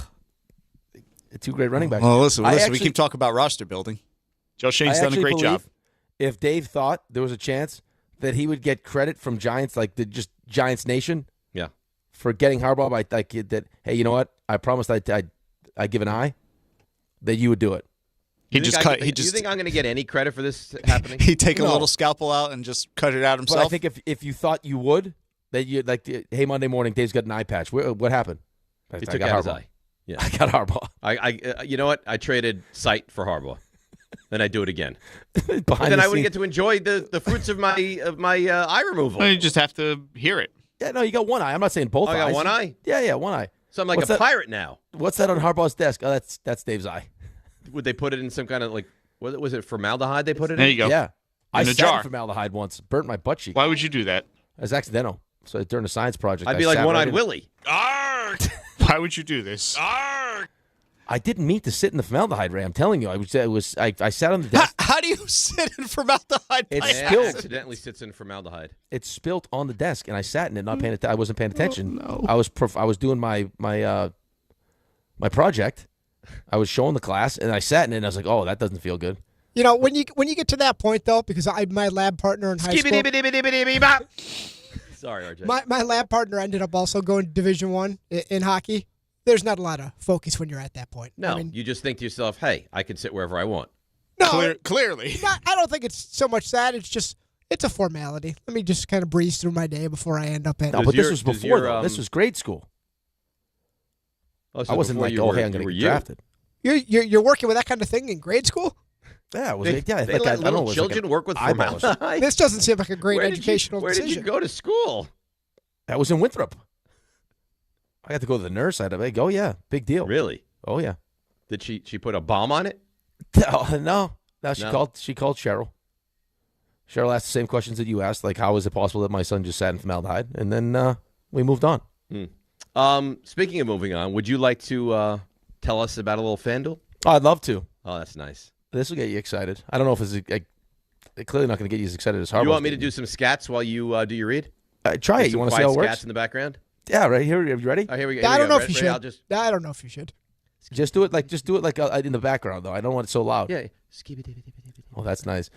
S4: 2 great running backs.
S23: Well, listen. We keep talking about roster building. Joe Shane's done a great job.
S4: If Dave thought there was a chance that he would get credit from Giants, like just Giants Nation,
S5: yeah,
S4: for getting Harbaugh by that. Hey, you know what? I promised I'd give an eye. That you would do it.
S5: Do you think I'm going to get any credit for this happening?
S23: He'd take a little scalpel out and just cut it out himself.
S4: But I think if you thought you would, that you hey, Monday morning, Dave's got an eye patch. What happened?
S5: He took out his eye. Yeah,
S4: I got Harbaugh.
S5: I you know what? I traded sight for Harbaugh. Then I do it again. But then I wouldn't get to enjoy the fruits of my eye removal.
S23: Well, you just have to hear it.
S4: Yeah, no, you got one eye. I'm not saying both eyes.
S5: I got one eye?
S4: Yeah, one eye.
S5: So I'm like pirate now.
S4: What's that on Harbaugh's desk? Oh, that's Dave's eye.
S5: Would they put it in some kind of Was it formaldehyde they put it in?
S23: There you go.
S4: Yeah. I
S23: In a
S4: sat
S23: jar.
S4: in formaldehyde once. Burnt my butt cheek.
S23: Why would you do that?
S4: It was accidental. So during a science project,
S5: I'd be
S4: I
S5: like
S4: sat
S5: One-Eyed
S4: right in-
S5: Willie.
S23: Why would you do this?
S4: I didn't mean to sit in the formaldehyde, Ray. I'm telling you, I sat on the desk.
S23: How do you sit in formaldehyde?
S4: It
S5: Man
S4: spilled.
S5: accidentally sits in formaldehyde.
S4: It spilt on the desk, and I sat in it, not paying. I wasn't paying attention.
S23: no.
S4: I was doing my project. I was showing the class, and I sat in it, and I was like, "Oh, that doesn't feel good."
S15: You know, when you get to that point, though, because my lab partner in high school,
S5: Sorry, RJ.
S15: my lab partner ended up also going to Division I in hockey. There's not a lot of focus when you're at that point.
S5: No,
S15: I mean,
S5: you just think to yourself, hey, I can sit wherever I want.
S15: no,
S23: Clearly.
S15: I don't think it's so much that. It's a formality. Let me just kind of breeze through my day before I end up at.
S4: No, but this was before, though. This was grade school.
S5: Oh, so
S4: I wasn't
S5: before
S4: like,
S5: you
S4: "Oh,
S5: were-
S4: hey, I'm going
S5: you
S4: to
S5: were
S4: get drafted."
S15: You're working with that kind of thing in grade school?
S4: Yeah, it was.
S5: They
S4: like, yeah,
S5: let
S4: like, I don't know,
S5: little
S4: it was like
S5: children
S4: an
S5: work with
S4: eyeball or something.
S5: formaldehyde.
S15: This doesn't seem like a great
S5: Where did
S15: educational
S5: Where
S15: decision.
S5: did you go to school?
S4: That was in Winthrop. I had to go to the nurse. I had to go. Yeah, big deal.
S5: Really?
S4: Oh yeah.
S5: Did she put a bomb on it?
S4: No. She called Cheryl. Cheryl asked the same questions that you asked, like how is it possible that my son just sat in formaldehyde, and then we moved on.
S5: Speaking of moving on, would you like to tell us about a little FanDuel?
S4: Oh, I'd love to.
S5: Oh, that's nice.
S4: This will get you excited. I don't know if it's clearly not going to get you as excited as Harbaugh.
S5: You want me to do some scats while you do your read?
S4: Try it. You want to see how it works?
S5: Scats in the background?
S4: Yeah, right here. Are you ready?
S5: Oh, here we go.
S15: I don't know if you should.
S5: Ray,
S15: I don't know if you should.
S4: Just do it like in the background though. I don't want it so loud.
S5: Yeah.
S4: Oh, that's nice.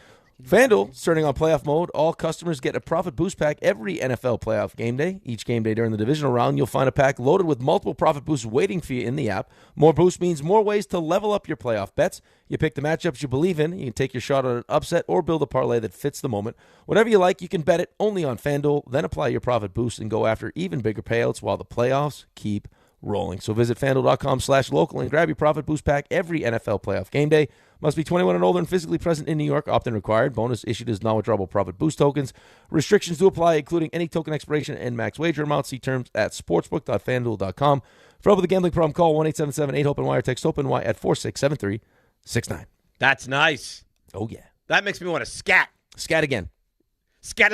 S4: FanDuel, starting on playoff mode, all customers get a profit boost pack every NFL playoff game day. Each game day during the divisional round, you'll find a pack loaded with multiple profit boosts waiting for you in the app. More boost means more ways to level up your playoff bets. You pick the matchups you believe in. You can take your shot at an upset or build a parlay that fits the moment. Whatever you like, you can bet it only on FanDuel. Then apply your profit boost and go after even bigger payouts while the playoffs keep rolling. So visit FanDuel.com/local and grab your profit boost pack every NFL playoff game day. Must be 21 and older and physically present in New York. Opt-in required. Bonus issued as non-withdrawable profit boost tokens. Restrictions do apply, including any token expiration and max wager amount. See terms at sportsbook.fanduel.com. For help with a gambling problem, call 1-877-8-HOPE-NY or text HOPE-NY at 467369.
S5: That's nice.
S4: Oh, yeah.
S5: That makes me want to scat.
S4: Scat again.
S5: Scat.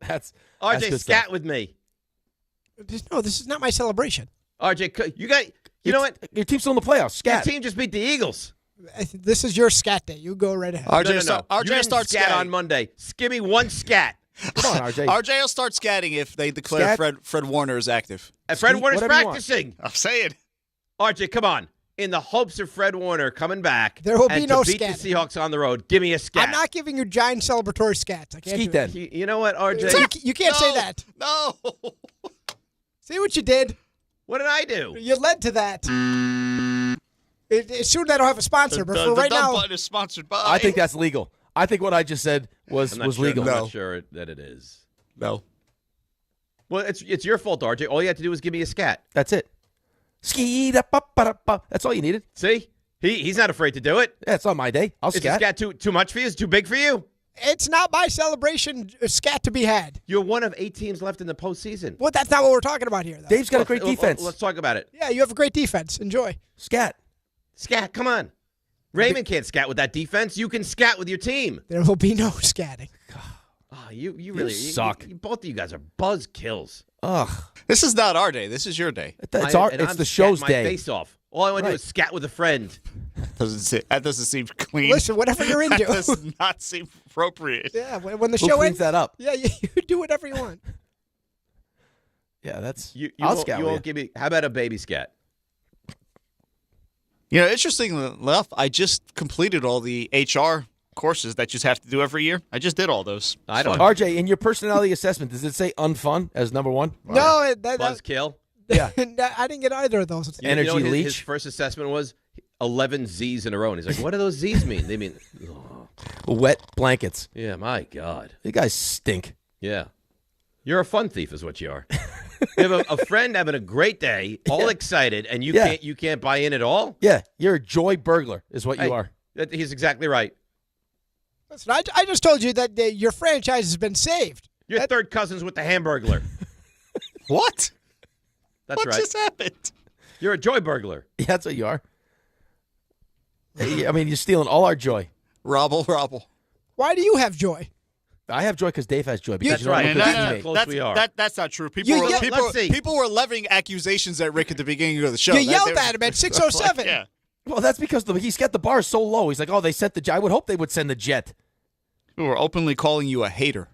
S4: That's
S5: RJ,
S4: good
S5: scat
S4: stuff.
S5: with me.
S15: No, this is not my celebration.
S5: RJ, you know what?
S4: Your team's still in the playoffs. Scat.
S5: Your team just beat the Eagles.
S15: This is your scat day. You go right ahead.
S23: RJ,
S5: No.
S23: RJ
S5: You didn't
S23: starts
S5: scat
S23: scatting
S5: on Monday. Give me one scat.
S4: Come on, RJ.
S23: RJ will start scatting if they declare Fred Warner is active.
S5: And Fred Warner's
S4: whatever you want.
S5: practicing.
S23: I'm saying.
S5: RJ, come on. In the hopes of Fred Warner coming back
S15: There will be
S5: and
S15: no
S5: to beat
S15: scatting.
S5: the Seahawks on the road, give me a scat.
S15: I'm not giving you giant celebratory scats. I can't
S4: Skeet
S15: do it.
S4: then.
S5: You know what, RJ?
S15: You can't say that.
S23: No.
S15: See what you did?
S5: What did I do?
S15: You led to that. Soon I don't have a sponsor, but for
S23: the
S15: right
S23: dumb
S15: now,
S23: button is sponsored by.
S4: I think that's legal. I think what I just said was
S5: I'm not sure,
S4: legal.
S5: I'm not sure that it is.
S23: No.
S5: Well, it's your fault, RJ. All you have to do is give me a scat.
S4: That's it. That's all you needed.
S5: See? He's not afraid to do it.
S4: Yeah, it's on my day. I'll
S5: Is the
S4: scat.
S5: scat too much for you? Is it too big for you?
S15: it's not my celebration scat to be had.
S5: You're one of 8 teams left in the postseason.
S15: Well, that's not what we're talking about here, though.
S4: Dave's got a great defense.
S5: Let's talk about it.
S15: Yeah, you have a great defense. Enjoy.
S4: Scat.
S5: Scat, come on. Raymond can't scat with that defense. You can scat with your team.
S15: There will be no scatting.
S5: Oh, you really
S23: suck.
S5: Both of you guys are buzz kills.
S4: Ugh.
S23: This is not our day. This is your day.
S4: It's the show's
S5: my
S4: day.
S5: Face off. All I want to do is scat with a friend.
S23: That doesn't seem clean.
S15: Listen, whatever you're into.
S23: That does not seem appropriate.
S15: Yeah, when the
S4: Who
S15: show
S4: cleans
S15: ends,
S4: that up?
S15: Yeah, you do whatever you want.
S4: Yeah, that's.
S5: I'll scat. You won't give me. How about a baby scat?
S23: You know, interestingly enough, I just completed all the HR courses that you have to do every year. I just did all those.
S5: I don't.
S4: RJ, in your personality assessment, does it say unfun as number one?
S15: No,
S5: Buzzkill.
S4: Yeah.
S15: I didn't get either of those.
S4: Energy
S5: what
S4: leech.
S5: His first assessment was 11 Z's in a row. And he's like, what do those Z's mean? They mean
S4: wet blankets.
S5: Yeah, my God.
S4: You guys stink.
S5: Yeah. You're a fun thief is what you are. You have a friend having a great day, all excited, and you can't buy in at all?
S4: Yeah, you're a joy burglar is what you are.
S5: He's exactly right.
S15: Listen, I just told you that your franchise has been saved.
S5: You're third cousins with the Hamburglar.
S23: What?
S5: That's
S23: what
S5: right.
S23: just happened?
S5: You're a joy burglar.
S4: Yeah, that's what you are. I mean, you're stealing all our joy.
S23: Robble.
S15: Why do you have joy?
S4: I have joy because Dave has joy. Because
S5: That's right. That's how close we are.
S23: That's not true. People were levying accusations at Rick at the beginning of the show.
S15: You yelled at him at 6:07.
S23: Yeah.
S4: Well, that's because he's got the bar so low. He's like, oh, they sent the jet. I would hope they would send the jet.
S23: People were openly calling you a hater.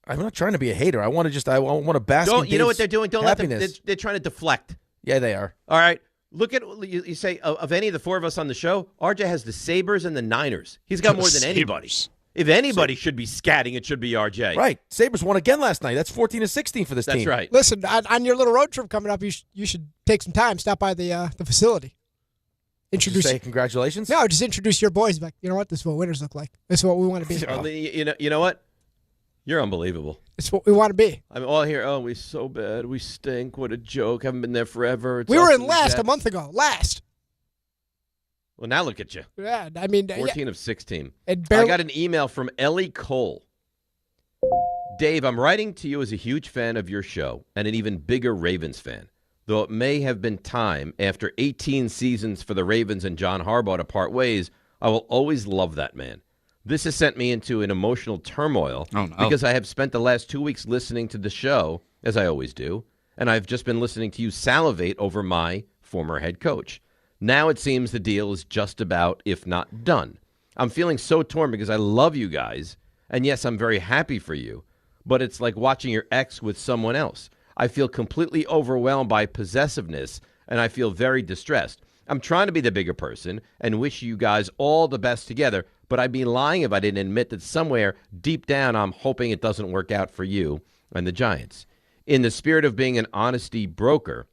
S4: I'm not trying to be a hater. I want to bask in
S5: You know what they're doing? Don't
S4: happiness.
S5: let them. They're trying to deflect.
S4: Yeah, they are.
S5: All right. Look at you say of any of the four of us on the show, RJ has the Sabres and the Niners. He's got more than anybody. If anybody should be scatting, it should be RJ.
S4: Right. Sabres won again last night. That's 14-16 for this team.
S5: That's right.
S15: Listen, on your little road trip coming up, you should take some time, stop by the facility.
S4: Introduce. Say congratulations.
S15: No, just introduce your boys back. You know what? This is what winners look like. This is what we want to
S5: be. You know what? You're unbelievable.
S15: It's what we want to be.
S5: I'm all here. Oh, we're so bad. We stink. What a joke. Haven't been there forever.
S15: We were in last a month ago. Last.
S5: Well, now look at you.
S15: Yeah, I mean,
S5: 14 of 16. I
S15: barely...
S5: got an email from Ellie Cole. Dave, I'm writing to you as a huge fan of your show and an even bigger Ravens fan. Though it may have been time after 18 seasons for the Ravens and John Harbaugh to part ways, I will always love that man. This has sent me into an emotional turmoil because I have spent the last 2 weeks listening to the show, as I always do, and I've just been listening to you salivate over my former head coach. Now it seems the deal is just about, if not done. I'm feeling so torn because I love you guys, and yes, I'm very happy for you, but it's like watching your ex with someone else. I feel completely overwhelmed by possessiveness, and I feel very distressed. I'm trying to be the bigger person and wish you guys all the best together, but I'd be lying if I didn't admit that somewhere deep down I'm hoping it doesn't work out for you and the Giants. In the spirit of being an honesty broker,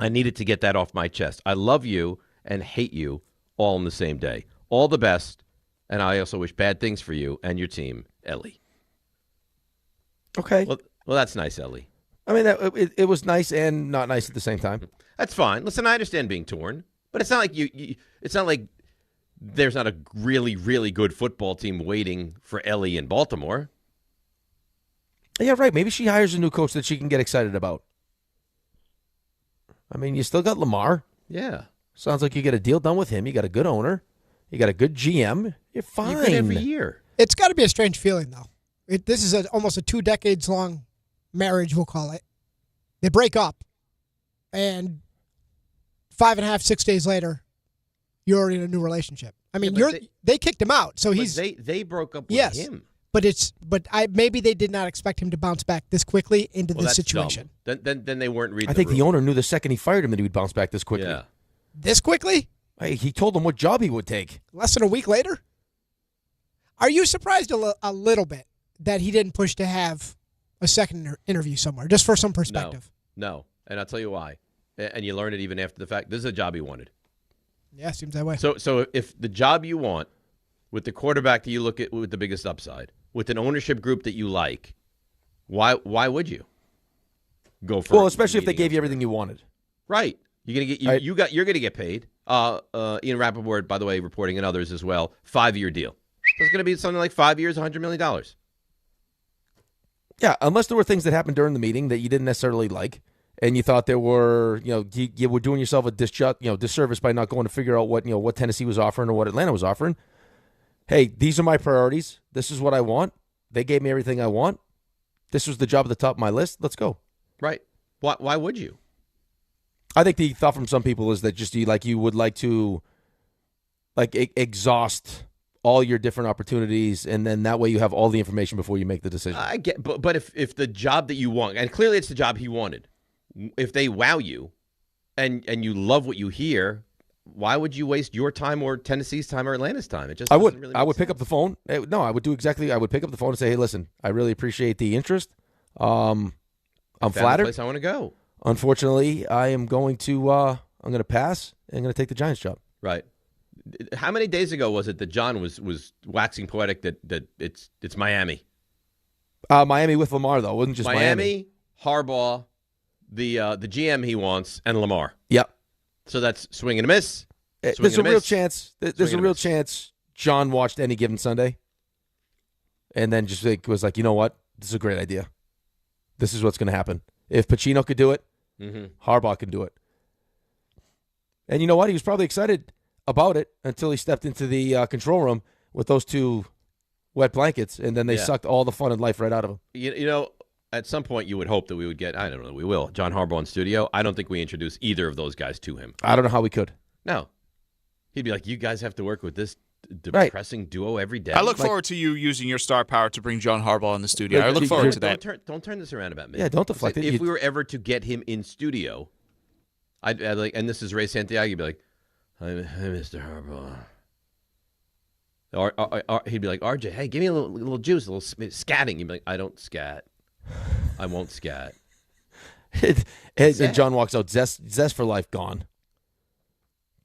S5: I needed to get that off my chest. I love you and hate you all in the same day. All the best, and I also wish bad things for you and your team, Ellie.
S4: Okay.
S5: Well, that's nice, Ellie.
S4: I mean, it was nice and not nice at the same time.
S5: That's fine. Listen, I understand being torn, but it's not like it's not like there's not a really, really good football team waiting for Ellie in Baltimore.
S4: Yeah, right. Maybe she hires a new coach that she can get excited about. I mean, you still got Lamar.
S5: Yeah.
S4: Sounds like you get a deal done with him. You got a good owner. You got a good GM. You're fine.
S5: You get every year.
S15: It's got to be a strange feeling, though. This is almost a 2 decades long marriage, we'll call it. They break up, and 5.5, 6 days later, you're already in a new relationship. I mean, they kicked him out, so he's
S5: they broke up with him.
S15: But maybe they did not expect him to bounce back this quickly into this situation.
S5: Then they weren't reading.
S4: I think the owner knew the second he fired him that he would bounce back this quickly.
S5: Yeah.
S15: This quickly?
S4: Hey, he told them what job he would take.
S15: Less than a week later? Are you surprised a little bit that he didn't push to have a second interview somewhere, just for some perspective?
S5: No. And I'll tell you why. And you learn it even after the fact. This is a job he wanted.
S15: Yeah, seems that way.
S5: So if the job you want, with the quarterback that you look at with the biggest upside, with an ownership group that you like, why would you go for?
S4: Well, especially if they gave you everything you wanted.
S5: Right. You're gonna get you're gonna get paid. Ian Rappaport, by the way, reporting and others as well. 5-year deal. So it's gonna be something like 5 years, $100 million.
S4: Yeah, unless there were things that happened during the meeting that you didn't necessarily like, and you thought there were, you were doing yourself a disservice by not going to figure out what Tennessee was offering or what Atlanta was offering. Hey, these are my priorities. This is what I want. They gave me everything I want. This was the job at the top of my list. Let's go.
S5: Right. Why would you?
S4: I think the thought from some people is that just you would like to exhaust all your different opportunities, and then that way you have all the information before you make the decision.
S5: I get, but if the job that you want, and clearly it's the job he wanted, if they wow you, and you love what you hear, why would you waste your time or Tennessee's time or Atlanta's time? It just
S4: I would.
S5: Really
S4: I would pick up the phone. No, I would do exactly. I would pick up the phone and say, "Hey, listen, I really appreciate the interest. I'm flattered.
S5: The place I want to go.
S4: Unfortunately, I am going to. I'm going to pass. And I'm going to take the Giants job."
S5: Right. How many days ago was it that John was waxing poetic that it's Miami?
S4: Miami with Lamar though. It wasn't just Miami.
S5: Harbaugh, the GM he wants, and Lamar.
S4: Yep.
S5: So that's swing and a miss.
S4: There's a real chance. There's a real chance John watched Any Given Sunday, and then just was like, you know what? This is a great idea. This is what's going to happen. If Pacino could do it, Harbaugh can do it. And you know what? He was probably excited about it until he stepped into the control room with those two wet blankets, and then they sucked all the fun in life right out of him.
S5: You know, at some point you would hope that we would get, I don't know, we will, John Harbaugh in studio. I don't think we introduce either of those guys to him.
S4: I don't know how we could.
S5: No. He'd be like, you guys have to work with this depressing duo every day.
S23: I look forward to you using your star power to bring John Harbaugh in the studio. I look forward to that.
S5: Don't turn this around about me.
S4: Yeah, don't deflect it.
S5: If we were ever to get him in studio, I'd like, and this is Ray Santiago, you'd be like, hi, Mr. Harbaugh. He'd be like, RJ, hey, give me a little juice, a little scatting. You'd be like, I don't scat. I won't scat.
S4: And John walks out, zest for life gone.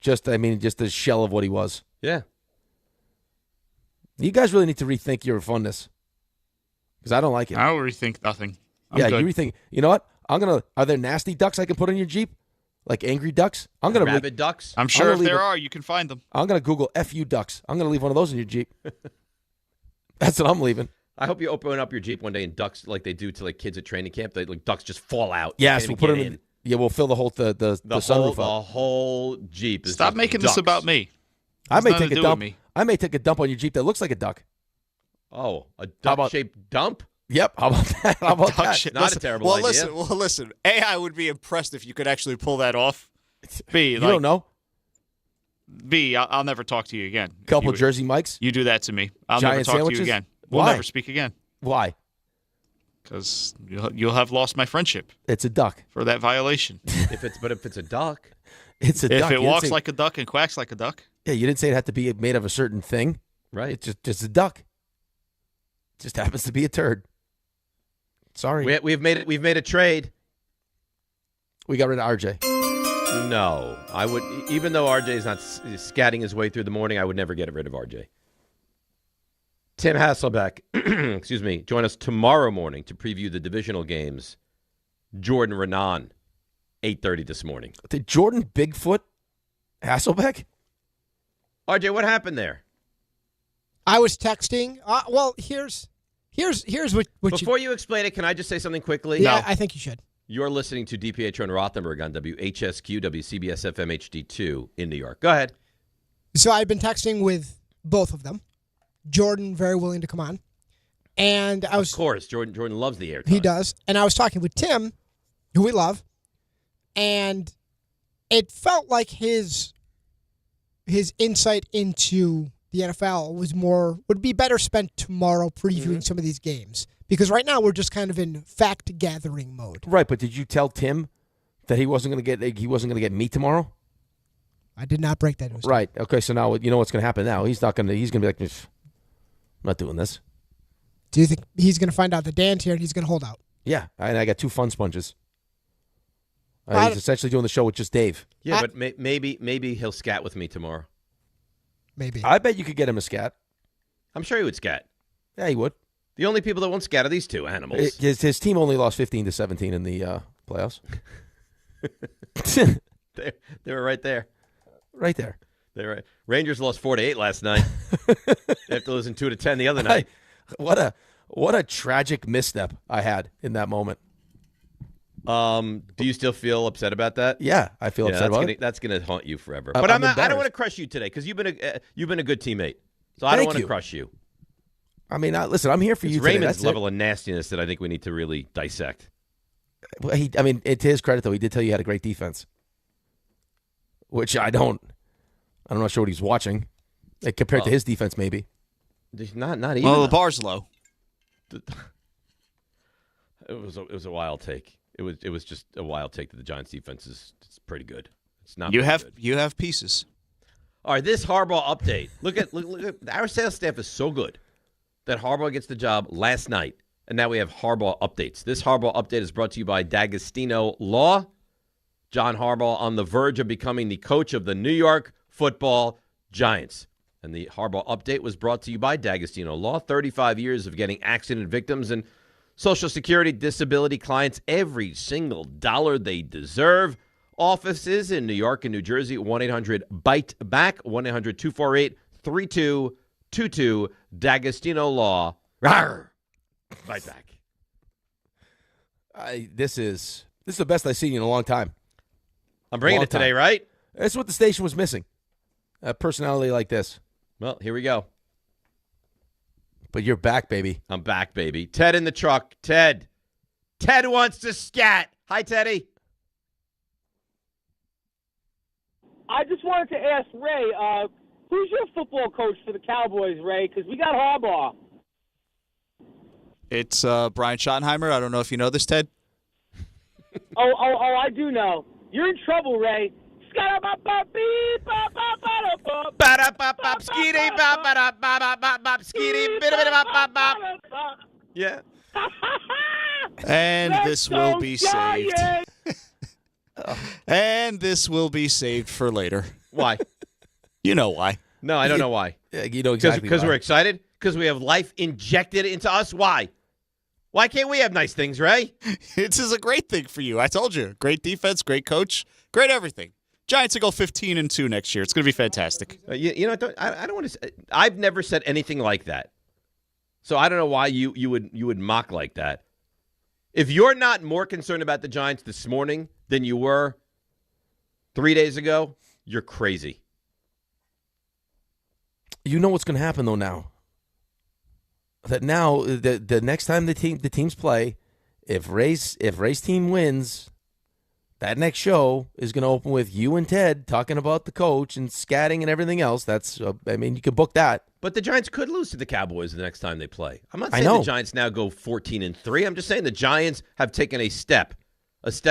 S4: Just a shell of what he was.
S5: Yeah.
S4: You guys really need to rethink your funness. Because I don't like it.
S23: I'll rethink nothing.
S4: You rethink. You know what? Are there nasty ducks I can put on your Jeep? Like angry ducks?
S5: Rabid ducks?
S23: I'm sure if there are, you can find them.
S4: I'm going to Google FU ducks. I'm going to leave one of those in your Jeep. That's what I'm leaving.
S5: I hope you open up your Jeep one day and ducks, like they do to like kids at training camp, ducks just fall out.
S4: Yes, we'll put them in. Yeah, we'll fill the whole sunroof up.
S5: The whole Jeep.
S23: Stop making this about me.
S4: I may take a dump. I may take a dump on your Jeep that looks like a duck.
S5: Oh, a duck-shaped dump?
S4: Yep. How about that? How about that?
S5: Not a terrible idea.
S23: Listen. A, I would be impressed if you could actually pull that off. B,
S4: you don't know.
S23: B, I'll never talk to you again.
S4: Couple Jersey Mikes.
S23: You do that to me. I'll
S4: Giant
S23: never talk
S4: sandwiches?
S23: to you again.
S4: Why?
S23: We'll never speak again.
S4: Why?
S23: Because you'll have lost my friendship.
S4: It's a duck.
S23: For that violation.
S5: If it's a duck.
S4: It's a duck.
S23: If it walks like a duck and quacks like a duck.
S4: Yeah, you didn't say it had to be made of a certain thing.
S5: Right.
S4: It's just a duck. It just happens to be a turd. Sorry.
S5: We've made a trade.
S4: We got rid of RJ.
S5: No. I would, even though RJ's not scatting his way through the morning, I would never get rid of RJ. Tim Hasselbeck, excuse me, join us tomorrow morning to preview the divisional games. Jordan RAANAN, 8:30 this morning.
S4: Did Jordan Bigfoot Hasselbeck?
S5: RJ, what happened there?
S15: I was texting. Well, here's what
S5: Before you explain it, can I just say something quickly?
S15: Yeah,
S5: No.
S15: I think you should.
S5: You're listening to DiPietro and Rothenberg on WHSQ, WCBS FM HD2 in New York. Go ahead.
S15: So I've been texting with both of them. Jordan very willing to come on. And I was,
S5: of course, Jordan loves the airtime.
S15: He does. And I was talking with Tim, who we love, and it felt like his insight into the NFL would be better spent tomorrow previewing some of these games. Because right now we're just kind of in fact gathering mode.
S4: Right, but did you tell Tim that he wasn't going to get me tomorrow?
S15: I did not break that news.
S4: Right. Okay, so now you know what's going to happen now. He's going to be like, I'm not doing this.
S15: Do you think he's going to find out that Dan's here and he's going to hold out?
S4: Yeah, and I got 2 fun sponges. He's essentially doing the show with just Dave.
S5: Yeah, but maybe he'll scat with me tomorrow.
S15: Maybe.
S4: I bet you could get him a scat.
S5: I'm sure he would scat.
S4: Yeah, he would.
S5: The only people that won't scat are these two animals.
S4: His team only lost 15-17 in the playoffs.
S5: They were right there.
S4: Right there.
S5: They were. Rangers lost 4-8 last night. After losing 2-10 the other night.
S4: What a tragic misstep I had in that moment.
S5: Do you still feel upset about that?
S4: Yeah, I feel upset about it.
S5: That's gonna haunt you forever. But I don't want to crush you today because you've been a good teammate. So I don't want to crush you.
S4: I mean, listen, I'm here for you.
S5: Raymond's
S4: today.
S5: level of nastiness that I think we need to really dissect.
S4: Well, to his credit though, he did tell you had a great defense, which I don't. I'm not sure what he's watching compared to his defense. Maybe
S5: not even.
S23: Well, the bar's low.
S5: It was a wild take. It was just a wild take that the Giants defense is pretty good. It's not.
S23: You have pieces.
S5: All right, this Harbaugh update. Look at our sales staff is so good that Harbaugh gets the job last night, and now we have Harbaugh updates. This Harbaugh update is brought to you by D'Agostino Law. John Harbaugh on the verge of becoming the coach of the New York Football Giants. And the Harbaugh update was brought to you by D'Agostino Law. 35 years of getting accident victims and Social Security disability clients every single dollar they deserve. Offices in New York and New Jersey, 1-800-BITE-BACK, 1-800-248-3222, D'Agostino Law. Rawr! Bite back.
S4: This is the best I've seen you in a long time.
S5: I'm bringing it today, right?
S4: That's what the station was missing. A personality like this.
S5: Well, here we go.
S4: But you're back, baby.
S5: I'm back, baby. Ted in the truck. Ted wants to scat. Hi, Teddy.
S1: I just wanted to ask Ray, who's your football coach for the Cowboys, Ray? Because we got Harbaugh.
S23: It's Brian Schottenheimer. I don't know if you know this, Ted.
S1: I do know. You're in trouble, Ray.
S5: Yeah.
S23: And this will be saved. And this will be saved for later.
S5: Why?
S23: You know why.
S5: No, I don't know why.
S4: Yeah, you know exactly
S5: Because
S4: why.
S5: we're excited? Because we have life injected into us? Why? Why can't we have nice things, Ray?
S23: This is a great thing for you. I told you. Great defense, great coach, great everything. Giants will go 15-2 next year. It's going to be fantastic.
S5: You know, I don't want to. I've never said anything like that, so I don't know why you would mock like that. If you're not more concerned about the Giants this morning than you were 3 days ago, you're crazy.
S4: You know what's going to happen though now. That now the next time the teams play, if Ray's team wins. That next show is going to open with you and Ted talking about the coach and scatting and everything else. That's, you can book that.
S5: But the Giants could lose to the Cowboys the next time they play. I'm not
S4: I
S5: saying
S4: know.
S5: the Giants now go 14-3. I'm just saying the Giants have taken a step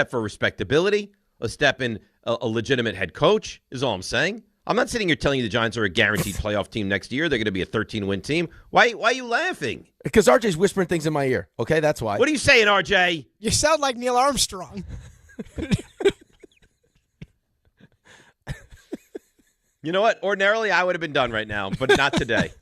S5: for respectability, a step in a legitimate head coach is all I'm saying. I'm not sitting here telling you the Giants are a guaranteed playoff team next year. They're going to be a 13-win team. Why are you laughing?
S4: Because RJ's whispering things in my ear. Okay, that's why.
S5: What are you saying, RJ?
S15: You sound like Neil Armstrong.
S5: You know what? Ordinarily, I would have been done right now, but not today.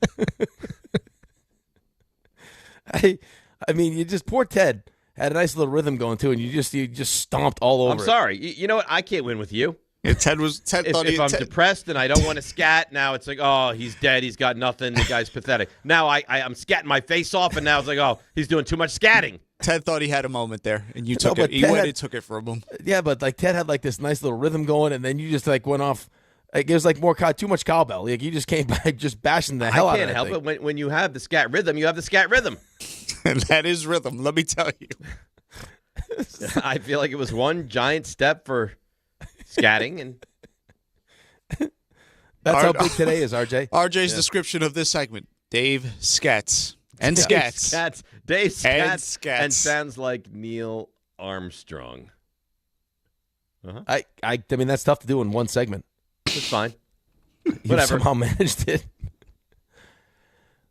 S4: You just poor Ted had a nice little rhythm going too, and you just stomped all over.
S5: I'm sorry. You know what? I can't win with you.
S23: Yeah, Ted thought
S5: if I'm depressed and I don't want to scat, now it's like, oh, he's dead. He's got nothing. The guy's pathetic. Now I'm scatting my face off, and now it's like, oh, he's doing too much scatting.
S23: Ted thought he had a moment there, and you took it. He went and took it from him.
S4: Yeah, but Ted had this nice little rhythm going, and then you just went off. It was too much cowbell. You just came back just bashing the hell out of it.
S5: I can't help it. When you have the scat rhythm, you have the scat rhythm.
S23: And that is rhythm, let me tell you.
S5: I feel like it was one giant step for scatting. And
S4: that's how big today is, RJ.
S23: RJ's description of this segment, Dave scats. And scats.
S5: Dave scats.
S23: And
S5: and sounds like Neil Armstrong.
S4: Uh-huh. That's tough to do in one segment.
S5: It's fine.
S4: You somehow managed it.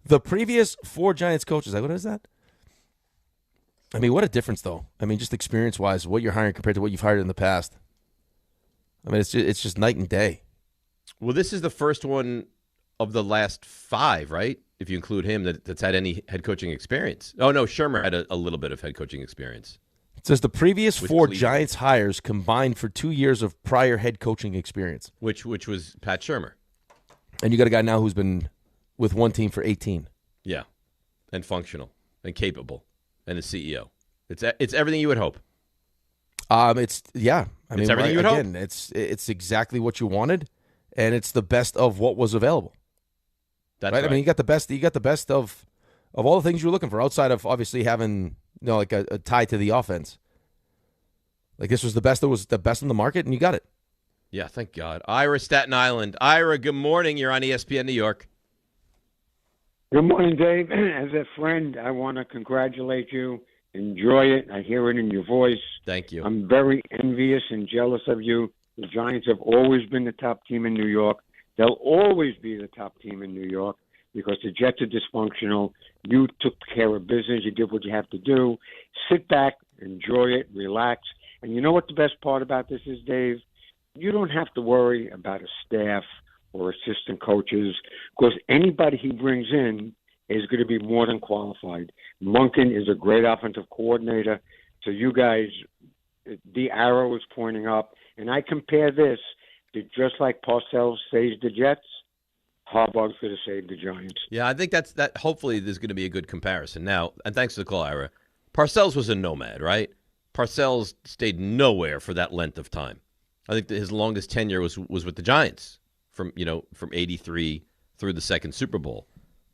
S4: The previous 4 Giants coaches, what is that? What a difference, though. Just experience-wise, what you're hiring compared to what you've hired in the past. It's just night and day.
S5: Well, this is the first one of the last 5, right? If you include him, that's had any head coaching experience. Oh, no, Shermer had a little bit of head coaching experience.
S4: It says the previous
S5: With
S4: 4
S5: Cleveland.
S4: Giants hires combined for 2 years of prior head coaching experience.
S5: Which was Pat Shermer.
S4: And you got a guy now who's been with one team for 18.
S5: Yeah, and functional and capable and a CEO. It's everything you would hope.
S4: It's
S5: everything you would hope.
S4: It's exactly what you wanted, and it's the best of what was available.
S5: That's
S4: right.
S5: right.
S4: You got the best. You got the best of all the things you were looking for, outside of obviously having a tie to the offense. This was the best. That was the best in the market, and you got it.
S5: Yeah, thank God. Ira, Staten Island. Ira, good morning. You're on ESPN New York.
S6: Good morning, Dave. As a friend, I want to congratulate you. Enjoy it. I hear it in your voice.
S5: Thank you.
S6: I'm very envious and jealous of you. The Giants have always been the top team in New York. They'll always be the top team in New York because the Jets are dysfunctional. You took care of business. You did what you have to do. Sit back, enjoy it, relax. And you know what the best part about this is, Dave? You don't have to worry about a staff or assistant coaches because anybody he brings in is going to be more than qualified. Monken is a great offensive coordinator. So you guys, the arrow is pointing up. And I compare this to just like Parcells saves the Jets, Harbaugh's going to save the Giants.
S5: Yeah, I think that. Hopefully there's going to be a good comparison. Now, and thanks for the call, Ira. Parcells was a nomad, right? Parcells stayed nowhere for that length of time. I think that his longest tenure was with the Giants from 83 through the second Super Bowl.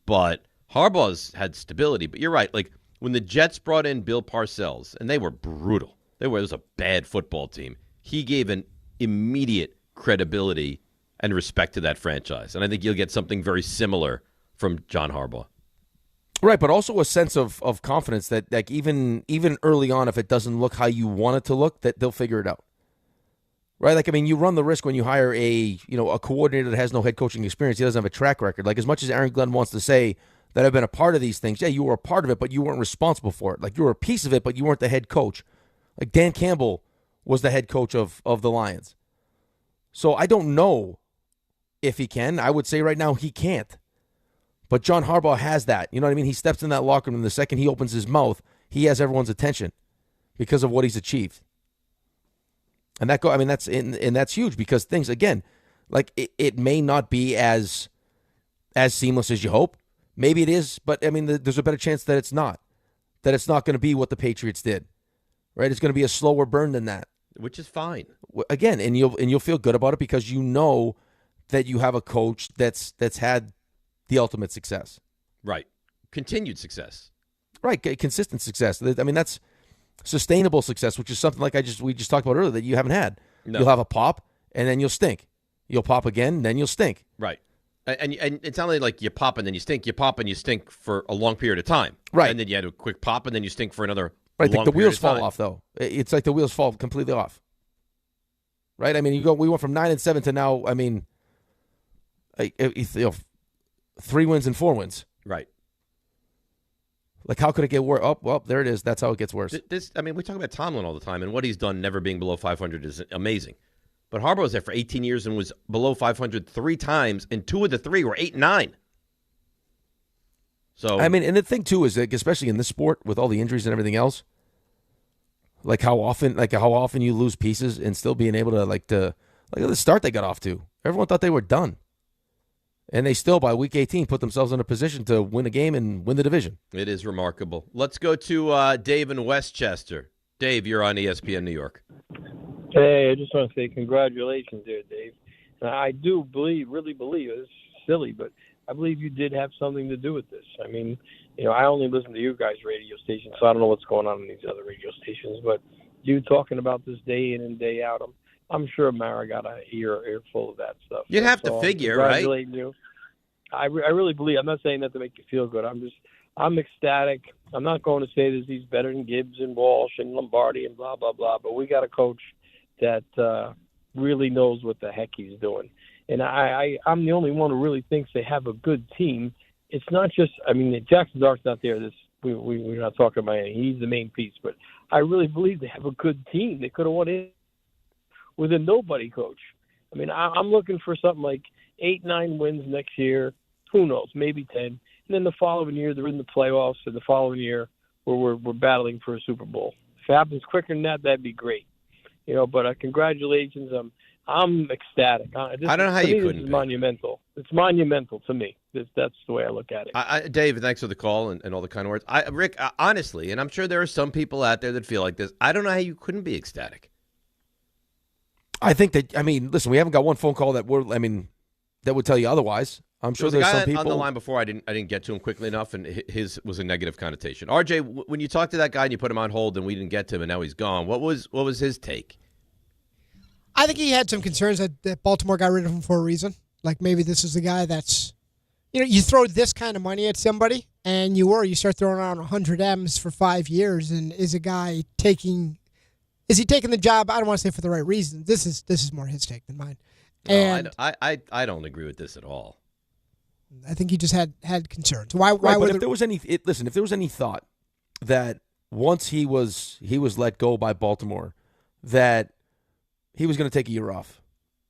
S5: But Harbaugh's had stability. But you're right. Like when the Jets brought in Bill Parcells, and they were brutal. It was a bad football team. He gave an immediate credibility and respect to that franchise. And I think you'll get something very similar from John Harbaugh.
S4: Right, but also a sense of confidence that like even early on, if it doesn't look how you want it to look, that they'll figure it out. Right? Like, I mean, you run the risk when you hire a coordinator that has no head coaching experience. He doesn't have a track record. Like, as much as Aaron Glenn wants to say that I've been a part of these things, yeah, you were a part of it, but you weren't responsible for it. Like, you were a piece of it, but you weren't the head coach. Like, Dan Campbell was the head coach of the Lions. So I don't know if he can. I would say right now he can't. But John Harbaugh has that. You know what I mean? He steps in that locker room, and the second he opens his mouth, he has everyone's attention because of what he's achieved. And that's huge because things, again, like it may not be as seamless as you hope. Maybe it is, but I mean, there's a better chance that it's not. That it's not going to be what the Patriots did, right? It's going to be a slower burn than that,
S5: which is fine.
S4: Again, and you'll feel good about it because you know that you have a coach that's had the ultimate success,
S5: right? Continued success,
S4: right? Consistent success. I mean, that's sustainable success, which is something like we just talked about earlier that you haven't had.
S5: No.
S4: You'll have a pop, and then you'll stink. You'll pop again, then you'll stink.
S5: Right. And it's not only like you pop and then you stink. You pop and you stink for a long period of time.
S4: Right.
S5: And then you had a quick pop, and then you stink for another
S4: right.
S5: long
S4: The
S5: period
S4: wheels
S5: of time.
S4: fall off, though. It's like the wheels fall completely off. Right? I mean, we went from 9-7 to now, I mean, 3 wins and 4 wins.
S5: Right.
S4: Like, how could it get worse? Oh, well, there it is. That's how it gets worse.
S5: We talk about Tomlin all the time, and what he's done never being below 500 is amazing. But Harbaugh was there for 18 years and was below 500 3 times, and 2 of the 3 were 8-9. So
S4: I mean, and the thing, too, is that especially in this sport with all the injuries and everything else, like how often you lose pieces and still being able to, look at the start they got off to. Everyone thought they were done. And they still, by week 18, put themselves in a position to win a game and win the division.
S5: It is remarkable. Let's go to Dave in Westchester. Dave, you're on ESPN New York.
S16: Hey, I just want to say congratulations there, Dave. And I do really believe, it's silly, but I believe you did have something to do with this. I mean, I only listen to you guys' radio station, so I don't know what's going on in these other radio stations, but you talking about this day in and day out, I'm sure Mara got an earful of that stuff.
S5: You'd have to figure, right?
S16: You. I really believe. I'm not saying that to make you feel good. I'm ecstatic. I'm not going to say that he's better than Gibbs and Walsh and Lombardi and blah, blah, blah, but we got a coach that really knows what the heck he's doing. And I'm the only one who really thinks they have a good team. It's not just, Jackson Dark's not there. We're not talking about him. He's the main piece. But I really believe they have a good team. They could have won it with a nobody coach. I'm looking for something like 8-9 wins next year. Who knows? Maybe 10. And then the following year, they're in the playoffs. And the following year, we're battling for a Super Bowl. If it happens quicker than that, that'd be great. But congratulations. I'm ecstatic.
S5: I don't know how you couldn't.
S16: It's monumental. It's monumental to me. That's the way I look at it.
S5: Dave, thanks for the call and all the kind words. Rick, honestly, and I'm sure there are some people out there that feel like this, I don't know how you couldn't be ecstatic.
S4: I think that, listen, we haven't got one phone call that would tell you otherwise. I'm sure there's some people
S5: on the line before. I didn't get to him quickly enough, and his was a negative connotation. RJ, when you talked to that guy and you put him on hold and we didn't get to him and now he's gone, what was his take?
S15: I think he had some concerns that Baltimore got rid of him for a reason. Like maybe this is the guy that's, you throw this kind of money at somebody and you start throwing around 100 M's for 5 years, and is he taking the job? I don't want to say for the right reason. This is more his take than mine.
S5: No, I don't agree with this at all.
S15: I think he just had concerns. Why?
S4: But if there was any thought that once he was let go by Baltimore, that he was going to take a year off,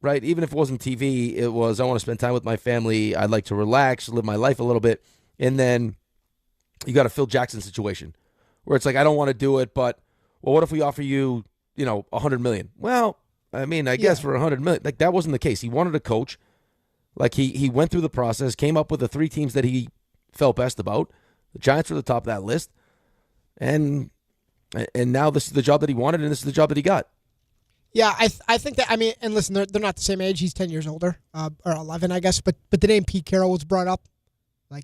S4: right? Even if it wasn't TV, it was, I want to spend time with my family. I'd like to relax, live my life a little bit. And then you got a Phil Jackson situation where it's like, I don't want to do it, but well, what if we offer you, $100 million? Well, I guess for $100 million, like that wasn't the case. He wanted a coach. Like he went through the process, came up with the 3 teams that he felt best about. The Giants were the top of that list. And now this is the job that he wanted, and this is the job that he got.
S15: Yeah, I think that, and listen, they're not the same age. He's 10 years older, or 11, I guess. But the name Pete Carroll was brought up. Like,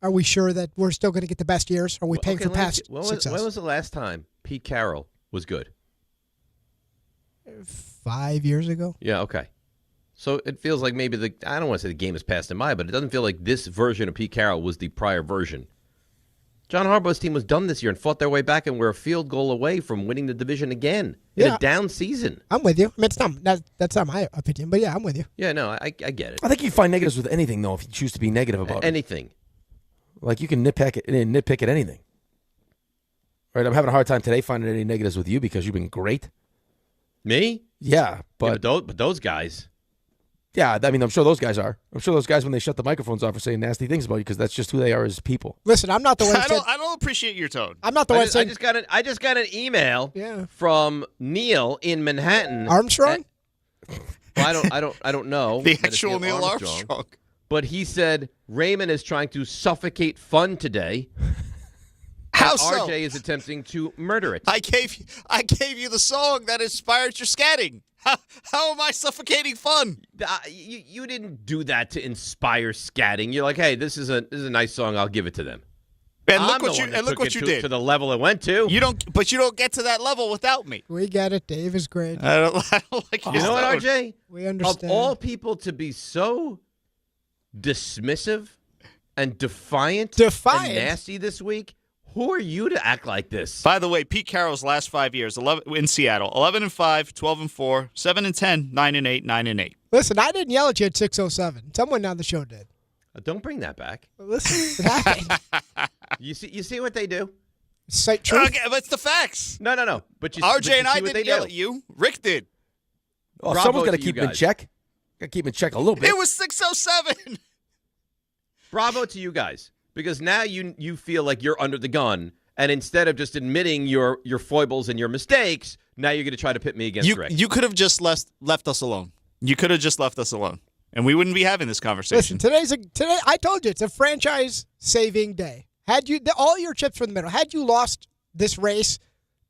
S15: are we sure that we're still going to get the best years? Are we paying for past success?
S5: When was the last time Pete Carroll was good?
S15: 5 years ago.
S5: Yeah, okay. So it feels like maybe I don't want to say the game has passed him by, but it doesn't feel like this version of Pete Carroll was the prior version. John Harbaugh's team was done this year and fought their way back and were a field goal away from winning the division again in a down season.
S15: I'm with you. It's not that's not my opinion, but yeah, I'm with you.
S5: Yeah, no, I get it.
S4: I think you find negatives with anything, though, if you choose to be negative about
S5: anything.
S4: Like, you can nitpick at anything. Right? I'm having a hard time today finding any negatives with you because you've been great.
S5: Me?
S4: Yeah, but
S5: those guys.
S4: Yeah, I'm sure those guys are. I'm sure those guys, when they shut the microphones off, are saying nasty things about you because that's just who they are as people.
S15: Listen, I'm not the one.
S23: I don't appreciate your tone.
S15: I'm not the one.
S5: I just got an email from Neil in Manhattan.
S15: Armstrong?
S5: Well, I don't know.
S23: The actual Neil Armstrong.
S5: But he said Raymond is trying to suffocate fun today.
S23: How so?
S5: RJ is attempting to murder it.
S23: I gave you the song that inspired your scatting. How am I suffocating fun?
S5: You didn't do that to inspire scatting. You're like, hey, this is a nice song. I'll give it to them.
S23: And look what you did
S5: to the level it went to.
S23: You don't get to that level without me.
S15: We get it. Dave is great.
S23: I don't like
S5: you know what, RJ?
S15: We understand.
S5: Of all people to be so dismissive and defiant and nasty this week, who are you to act like this?
S23: By the way, Pete Carroll's last 5 years, 11 in Seattle, 11-5, 12-4, 7-10, 9-8, 9-8.
S15: Listen, I didn't yell at you at 6:07. Someone on the show did.
S5: Don't bring that back.
S15: Listen, it happened.
S5: You see what they do?
S15: Cite truth.
S23: Okay, but it's the facts.
S5: No. But
S23: RJ and I didn't yell at you. Rick did.
S4: Oh, someone's got to keep him in check. Got to keep him in check a little bit.
S23: It was 6:07.
S5: Bravo to you guys. Because now you feel like you're under the gun, and instead of just admitting your foibles and your mistakes, now you're going to try to pit me against Rick.
S23: You could have just left us alone. You could have just left us alone, and we wouldn't be having this conversation.
S15: Listen, today I told you it's a franchise-saving day. Had you all your chips from the middle, had you lost this race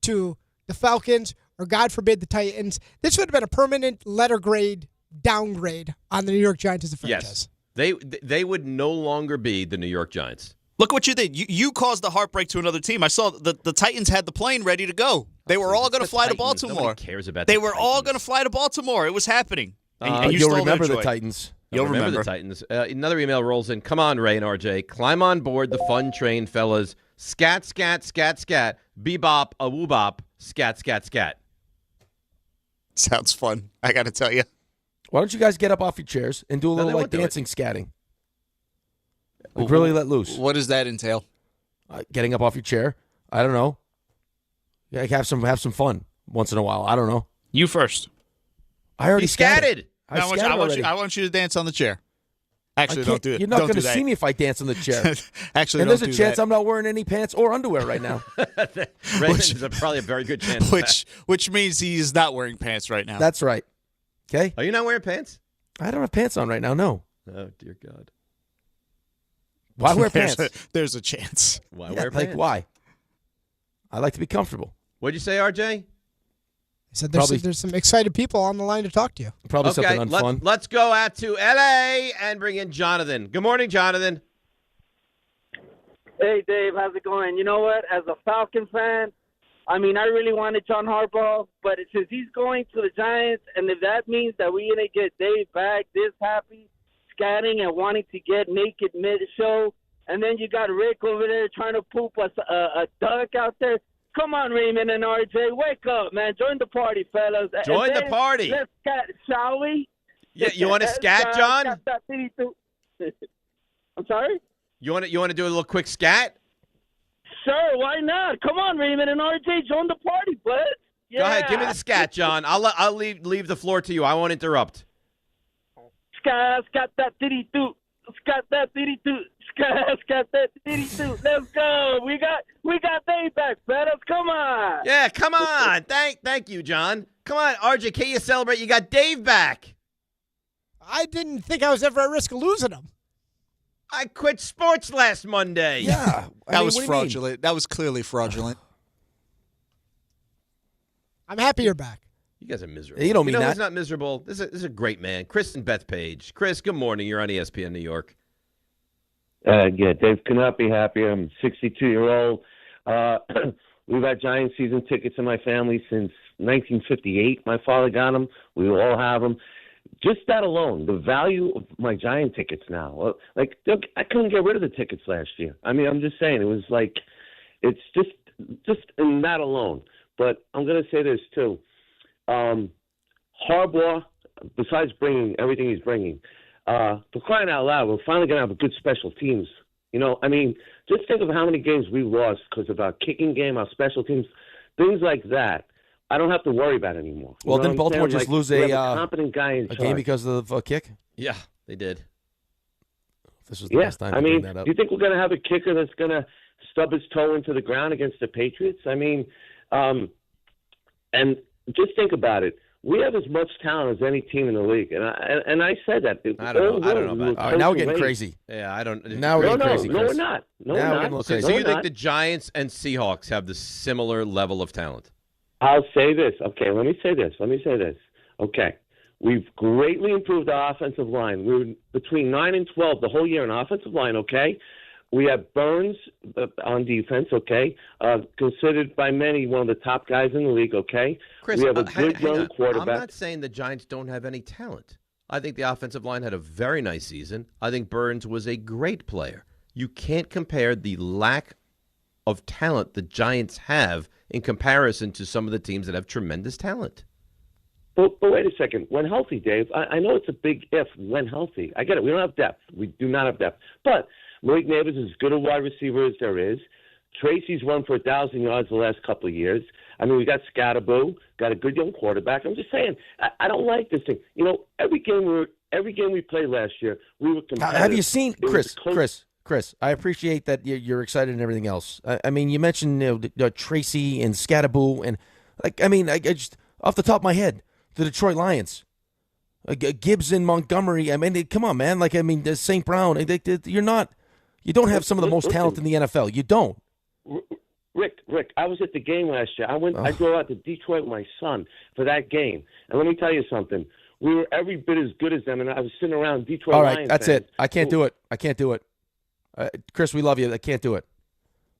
S15: to the Falcons or, God forbid, the Titans, this would have been a permanent letter grade downgrade on the New York Giants as a franchise.
S5: Yes. They would no longer be the New York Giants.
S23: Look what you did. You caused the heartbreak to another team. I saw the Titans had the plane ready to go. They were all going to fly to Baltimore.
S5: Nobody cares about
S23: They were all going to fly to Baltimore. It was happening. And you
S4: you'll
S23: stole
S4: remember
S23: their
S4: the
S23: joy.
S4: Titans.
S5: You'll remember the Titans. Another email rolls in. Come on, Ray and RJ. Climb on board the fun train, fellas. Scat, scat, scat, scat. Bebop, a woobop. Scat, scat, scat.
S23: Sounds fun. I got to tell you.
S4: Why don't you guys get up off your chairs and do a little dancing scatting? Like, really let loose.
S23: What does that entail?
S4: Getting up off your chair. I don't know. Yeah, have some fun once in a while. I don't know.
S23: You first.
S4: I already scatted.
S23: I want you to dance on the chair. Actually, don't do it.
S4: You're not going to see me if I dance on the chair.
S23: Actually,
S4: and there's a chance I'm not wearing any pants or underwear right now.
S5: Raymond is probably a very good chance.
S23: Which means he is not wearing pants right now.
S4: That's right. Okay.
S5: Are you not wearing pants?
S4: I don't have pants on right now. No.
S5: Oh dear God.
S4: Why wear pants?
S23: There's a chance.
S5: Why wear pants?
S4: Like why? I like to be comfortable.
S5: What'd you say, RJ?
S15: I said there's some excited people on the line to talk to you.
S4: Probably something unfun.
S5: Let's go out to L.A. and bring in Jonathan. Good morning, Jonathan.
S17: Hey, Dave. How's it going? You know what? As a Falcon fan, I really wanted John Harbaugh, but since he's going to the Giants, and if that means that we're going to get Dave back this happy, scatting and wanting to get naked mid-show, and then you got Rick over there trying to poop a duck out there. Come on, Raymond and RJ, wake up, man. Join the party, fellas.
S5: Join the party.
S17: Let's scat, shall we?
S5: Yeah, you want to scat, John?
S17: I'm sorry?
S5: You want to do a little quick scat?
S17: Sure, why not? Come on, Raymond and RJ, join the party, bud. Yeah.
S5: Go ahead, give me the scat, John. I'll leave the floor to you. I won't interrupt.
S17: Scat that titty doo. Scat that titty doo. Scat that titty doo. Let's go. We got Dave back, fellas. Come on.
S5: Yeah, come on. Thank you, John. Come on, RJ. Can't you celebrate? You got Dave back.
S15: I didn't think I was ever at risk of losing him.
S5: I quit sports last Monday.
S4: Yeah.
S23: That was fraudulent. That was clearly fraudulent.
S15: I'm happy you're back.
S5: You guys are miserable.
S4: You don't mean that.
S5: Who's not miserable? This is a great man. Chris and Beth Page. Chris, good morning. You're on ESPN New York.
S18: Yeah, Dave cannot be happier. I'm a 62-year-old. We've had Giant season tickets in my family since 1958. My father got them. We all have them. Just that alone, the value of my Giant tickets now. Like, I couldn't get rid of the tickets last year. I mean, I'm just saying. It was like, it's just in that alone. But I'm going to say this, too. Harbaugh, besides bringing everything he's bringing, for crying out loud, we're finally going to have a good special teams. You know, I mean, just think of how many games we lost because of our kicking game, our special teams, things like that. I don't have to worry about anymore.
S4: Well, didn't Baltimore just lose a
S18: competent guy in
S4: a game because of a kick?
S5: Yeah, they did.
S4: This was the best time to bring that up.
S18: Do you think we're going to have a kicker that's going to stub his toe into the ground against the Patriots? I mean, and just think about it. We have as much talent as any team in the league, and I said that.
S5: I don't know about that.
S4: Now we're getting crazy.
S5: Yeah, I don't.
S4: Now we're getting crazy.
S18: No, we're not. No,
S4: now
S18: we're not.
S5: So you think the Giants and Seahawks have the similar level of talent?
S18: I'll say this. Okay, let me say this. Okay, we've greatly improved our offensive line. We were between 9 and 12 the whole year in offensive line. Okay, we have Burns on defense. Okay, considered by many one of the top guys in the league. Okay,
S5: Chris,
S18: we have a good young quarterback.
S5: I'm not saying the Giants don't have any talent. I think the offensive line had a very nice season. I think Burns was a great player. You can't compare the lack of talent the Giants have in comparison to some of the teams that have tremendous talent.
S18: But wait a second. When healthy, Dave, I know it's a big if when healthy. I get it. We don't have depth. We do not have depth. But Malik Neighbors is as good a wide receiver as there is. Tracy's run for 1,000 yards the last couple of years. I mean, we got Scatterboo, got a good young quarterback. I'm just saying, I don't like this thing. You know, every game we played last year, we were competitive.
S4: Have you seen, Chris, I appreciate that you're excited and everything else. I mean, you mentioned Tracy and Scatterboo, and I just off the top of my head, the Detroit Lions, Gibbs and Montgomery. I mean, come on, man. St. Brown. You don't have some of the most talent in the NFL. You don't.
S18: Rick, I was at the game last year. I drove out to Detroit with my son for that game, and let me tell you something. We were every bit as good as them, and I was sitting around Detroit.
S4: All right,
S18: Lions
S4: that's
S18: fans.
S4: it. I can't do it. Chris, we love you. I can't do it.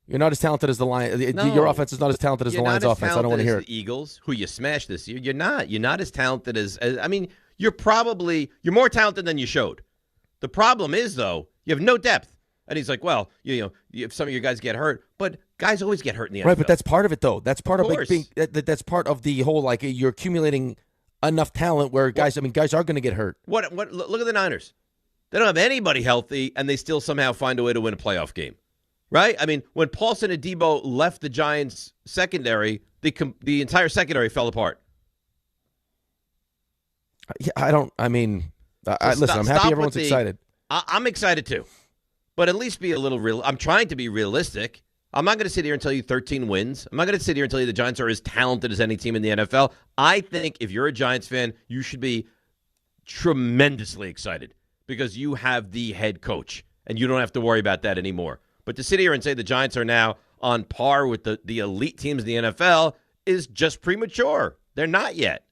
S4: You're not as talented as the Lions.
S5: No,
S4: your offense is not as talented as the Lions' offense. I don't want to hear it.
S5: The Eagles, who you smashed this year, you're not. You're not as talented as I mean, you're more talented than you showed. The problem is, though, you have no depth. And he's like, well, if some of your guys get hurt, but guys always get hurt in the NFL.
S4: Right, but that's part of it, though. That's part of
S5: being.
S4: That's part of the whole you're accumulating enough talent where guys are going to get hurt.
S5: What? Look at the Niners. They don't have anybody healthy, and they still somehow find a way to win a playoff game, right? I mean, when Paulson and Debo left the Giants' secondary, the entire secondary fell apart.
S4: Yeah, listen, I'm happy everyone's excited.
S5: I'm excited too, but at least be a little real. I'm trying to be realistic. I'm not going to sit here and tell you 13 wins. I'm not going to sit here and tell you the Giants are as talented as any team in the NFL. I think if you're a Giants fan, you should be tremendously excited because you have the head coach, and you don't have to worry about that anymore. But to sit here and say the Giants are now on par with the elite teams in the NFL is just premature. They're not yet.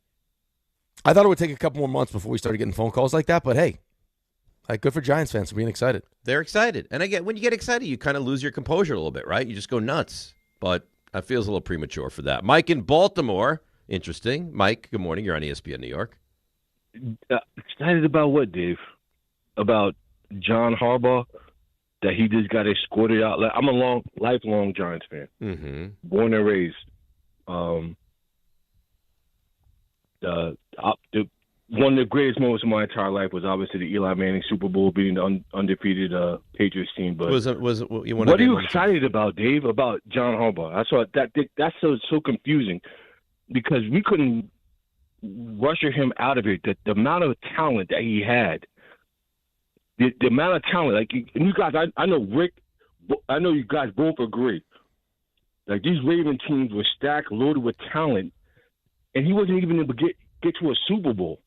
S4: I thought it would take a couple more months before we started getting phone calls like that, but hey, good for Giants fans for being excited.
S5: They're excited. And again, when you get excited, you kind of lose your composure a little bit, right? You just go nuts. But that feels a little premature for that. Mike in Baltimore. Interesting. Mike, good morning. You're on ESPN New York.
S19: Excited about what, Dave? About John Harbaugh, that he just got escorted out. I'm a lifelong Giants fan.
S5: Mm-hmm.
S19: Born and raised. One of the greatest moments of my entire life was obviously the Eli Manning Super Bowl, beating the undefeated Patriots team. But what are you excited about, Dave? About John Harbaugh? That's so confusing because we couldn't usher him out of it. The amount of talent that he had, the amount of talent. Like you guys, I know Rick. I know you guys both agree. Like these Raven teams were stacked, loaded with talent, and he wasn't even able to get to a Super Bowl.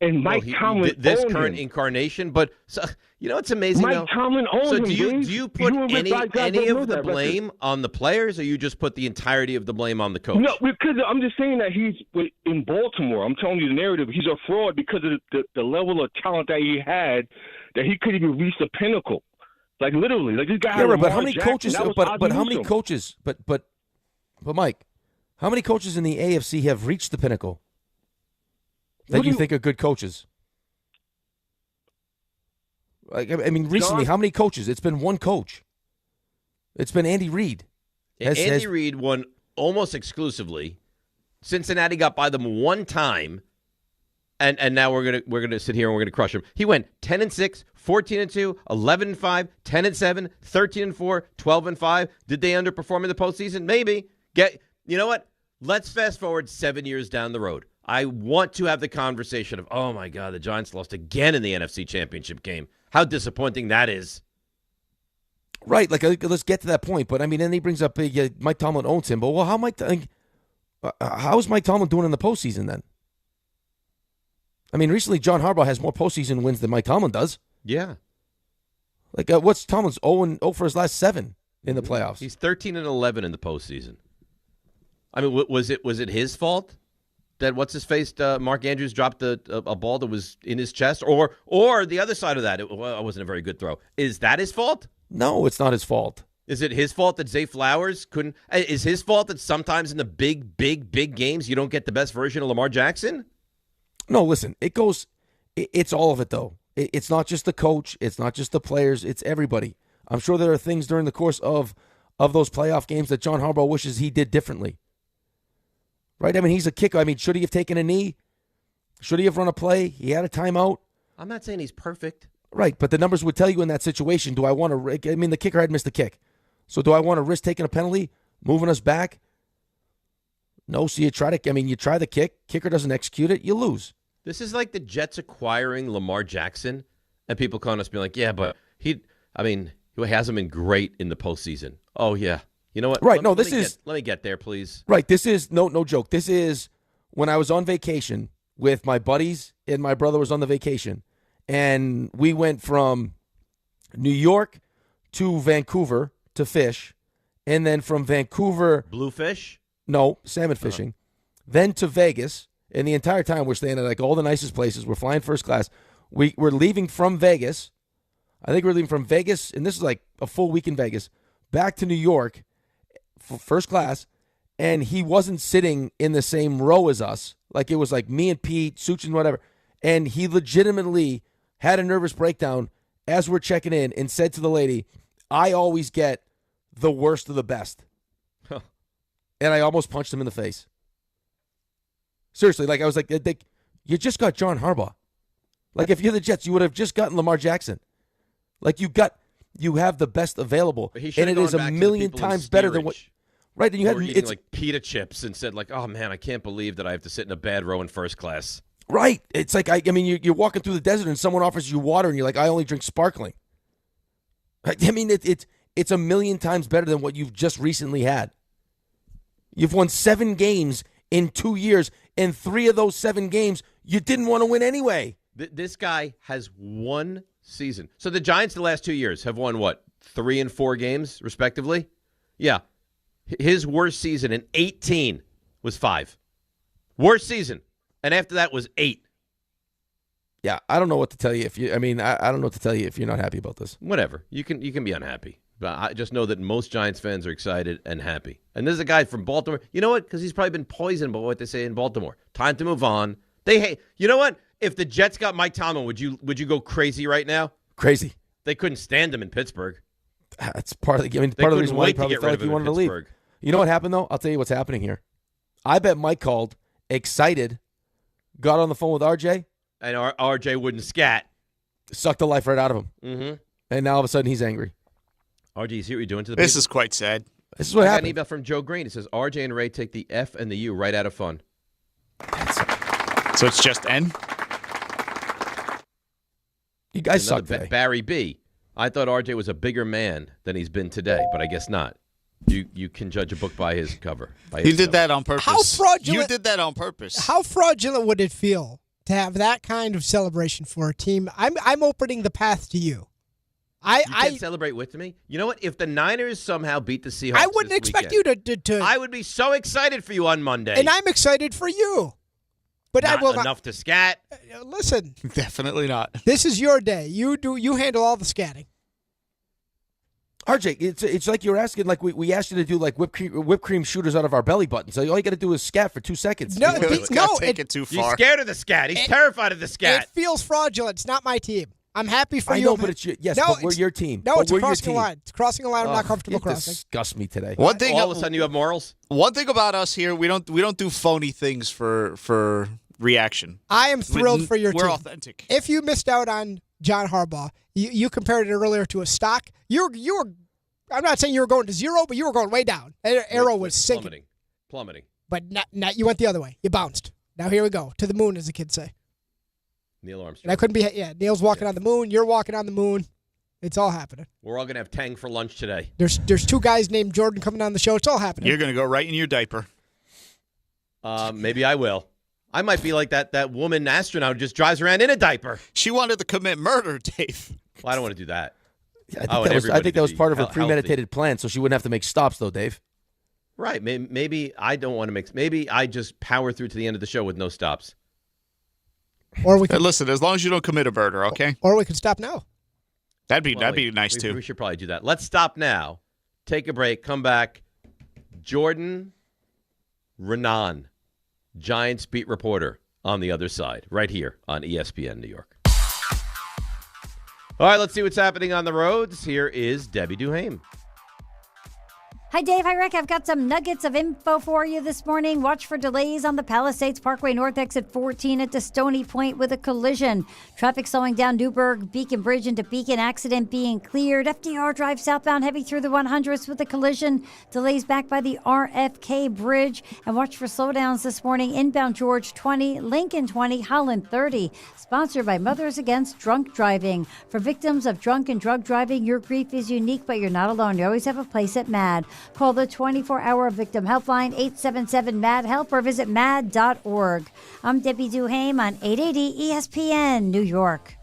S19: And Mike Tomlin
S5: this
S19: owned
S5: current
S19: him.
S5: incarnation, but it's amazing.
S19: Mike Tomlin owns him.
S5: Do you put any of the blame on the players, or you just put the entirety of the blame on the coach?
S19: No, because I'm just saying that he's in Baltimore. I'm telling you the narrative. He's a fraud because of the level of talent that he had, that he couldn't even reach the pinnacle. Like literally, like this guy.
S4: Yeah,
S19: had
S4: but how
S19: Lamar
S4: many
S19: Jackson.
S4: coaches?
S19: That was
S4: But how
S19: Ozzie
S4: many
S19: Newsome.
S4: coaches? But Mike, how many coaches in the AFC have reached the pinnacle that you think are good coaches? Like, I mean, recently, how many coaches? It's been one coach. It's been Andy Reid.
S5: Andy Reid won almost exclusively. Cincinnati got by them one time, and now we're gonna sit here and we're gonna crush him. He went 10-6, 14-2, 11-5, 10-7, 13-4, 12-5. Did they underperform in the postseason? Maybe. You know what? Let's fast forward 7 years down the road. I want to have the conversation of, oh my God, the Giants lost again in the NFC Championship game. How disappointing that is.
S4: Right, like let's get to that point. But I mean, then he brings up Mike Tomlin owns him. But well, how is Mike Tomlin doing in the postseason then? I mean, recently John Harbaugh has more postseason wins than Mike Tomlin does.
S5: Yeah.
S4: Like what's Tomlin's 0 for his last 7 in the playoffs?
S5: He's 13-11 in the postseason. I mean, was it his fault that what's-his-face, Mark Andrews dropped a ball that was in his chest? Or the other side of that, it wasn't a very good throw. Is that his fault?
S4: No, it's not his fault.
S5: Is it his fault that Zay Flowers couldn't? Is his fault that sometimes in the big games you don't get the best version of Lamar Jackson?
S4: No, listen, it's all of it, though. It's not just the coach. It's not just the players. It's everybody. I'm sure there are things during the course of those playoff games that John Harbaugh wishes he did differently. Right? I mean, he's a kicker. I mean, should he have taken a knee? Should he have run a play? He had a timeout.
S5: I'm not saying he's perfect.
S4: Right, but the numbers would tell you in that situation, do I want to – I mean, the kicker had missed the kick. So do I want to risk taking a penalty, moving us back? No, so you try the kick. Kicker doesn't execute it, you lose.
S5: This is like the Jets acquiring Lamar Jackson, and people calling us being like, yeah, but he hasn't been great in the postseason. Oh, yeah. You know what?
S4: Right,
S5: let me get there, please.
S4: Right, this is no joke. This is when I was on vacation with my buddies and my brother was on the vacation, and we went from New York to Vancouver to fish, and then from Vancouver...
S5: Bluefish?
S4: No, salmon fishing. Then to Vegas, and the entire time we're staying at like all the nicest places. We're flying first class. We're leaving from Vegas. I think we're leaving from Vegas, and this is like a full week in Vegas, back to New York for first class, and he wasn't sitting in the same row as us. Like it was like me and Pete, Such and whatever. And he legitimately had a nervous breakdown as we're checking in and said to the lady, I always get the worst of the best. And I almost punched him in the face. Seriously, like I was like, you just got John Harbaugh. Like if you're the Jets, you would have just gotten Lamar Jackson. Like you have the best available, and it is a million times better than what. Right, then you had
S5: eating like pita chips and said like, oh man, I can't believe that I have to sit in a bad row in first class.
S4: Right, it's like I mean you're walking through the desert and someone offers you water and you're like, I only drink sparkling. I mean it's a million times better than what you've just recently had. You've won 7 games in 2 years, and 3 of those 7 games you didn't want to win anyway.
S5: This guy has one season. So the Giants the last 2 years have won, what, 3 and 4 games, respectively? Yeah. His worst season in 18 was 5. Worst season. And after that was 8.
S4: Yeah, I don't know what to tell you I don't know what to tell you if you're not happy about this.
S5: Whatever. You can be unhappy. But I just know that most Giants fans are excited and happy. And there's a guy from Baltimore. You know what? Because he's probably been poisoned by what they say in Baltimore. Time to move on. You know what? If the Jets got Mike Tomlin, would you go crazy right now?
S4: Crazy.
S5: They couldn't stand him in Pittsburgh.
S4: That's part of the reason why he probably felt like he wanted to leave. You know what happened, though? I'll tell you what's happening here. I bet Mike called, excited, got on the phone with RJ.
S5: And RJ wouldn't scat.
S4: Sucked the life right out of him.
S5: Mm-hmm.
S4: And now all of a sudden he's angry.
S5: RJ, you see what you're doing to the
S23: This
S5: people?
S23: is quite sad.
S4: This is what happened.
S5: I got an email from Joe Green. It says, RJ and Ray take the F and the U right out of fun.
S23: So it's just N?
S4: You guys suck today.
S5: Barry B. I thought RJ was a bigger man than he's been today, but I guess not. You can judge a book by his cover.
S23: You did that on purpose.
S15: How fraudulent?
S23: You did that on purpose.
S15: How fraudulent would it feel to have that kind of celebration for a team. I'm opening the path to you.
S5: You can't celebrate with me? You know what? If the Niners somehow beat the Seahawks
S15: I wouldn't expect you to.
S5: I would be so excited for you on Monday.
S15: And I'm excited for you. But
S5: not
S15: I will
S5: enough to scat.
S15: Listen.
S23: Definitely not.
S15: This is your day. You handle all the scatting.
S4: RJ, it's like you were asking, like we asked you to do like whipped cream shooters out of our belly button. So all you got to do is scat for 2 seconds.
S15: No,
S23: take it too far.
S5: He's scared of the scat. He's terrified of the scat.
S15: It feels fraudulent. It's not my team. I'm happy for
S4: I
S15: you.
S4: know, but it's but we're your team.
S15: No,
S4: but
S15: it's crossing a line. It's crossing a line. I'm not comfortable crossing.
S4: Disgust me today.
S23: One thing,
S5: all of a sudden you have morals.
S23: One thing about us here, we don't do phony things for reaction.
S15: I am thrilled for your team.
S23: We're authentic.
S15: If you missed out on John Harbaugh, you compared it earlier to a stock. You were. I'm not saying you were going to zero, but you were going way down. Arrow was sinking.
S5: Plummeting.
S15: But not you went the other way. You bounced. Now here we go. To the moon, as the kids say.
S5: Neil Armstrong.
S15: And I couldn't be. Yeah, Neil's walking on the moon. You're walking on the moon. It's all happening.
S5: We're all going to have Tang for lunch today.
S15: There's 2 guys named Jordan coming on the show. It's all happening.
S23: You're going to go right in your diaper.
S5: Maybe I will. I might be like that woman astronaut who just drives around in a diaper.
S23: She wanted to commit murder, Dave.
S5: Well, I don't want to do that.
S4: I think that was part of her premeditated plan, so she wouldn't have to make stops, though, Dave.
S5: Right. Maybe I don't want to make. Maybe I just power through to the end of the show with no stops.
S15: Or we could
S23: listen. As long as you don't commit a murder, okay?
S15: Or we could stop now.
S23: That'd be nice too.
S5: We should probably do that. Let's stop now. Take a break. Come back. Jordan RAANAN, Giants beat reporter, on the other side, right here on ESPN New York. All right, let's see what's happening on the roads. Here is Debbie Duhame.
S3: Hi, Dave. Hi, Rick. I've got some nuggets of info for you this morning. Watch for delays on the Palisades Parkway North exit 14 at the Stony Point with a collision. Traffic slowing down Newburgh, Beacon Bridge into Beacon. Accident being cleared. FDR Drive southbound heavy through the 100s with a collision. Delays back by the RFK Bridge. And watch for slowdowns this morning. Inbound George 20, Lincoln 20, Holland 30. Sponsored by Mothers Against Drunk Driving. For victims of drunk and drug driving, your grief is unique, but you're not alone. You always have a place at MAD. Call the 24-hour victim helpline, 877-MAD-HELP, or visit mad.org. I'm Debbie Duhame on 880 ESPN, New York.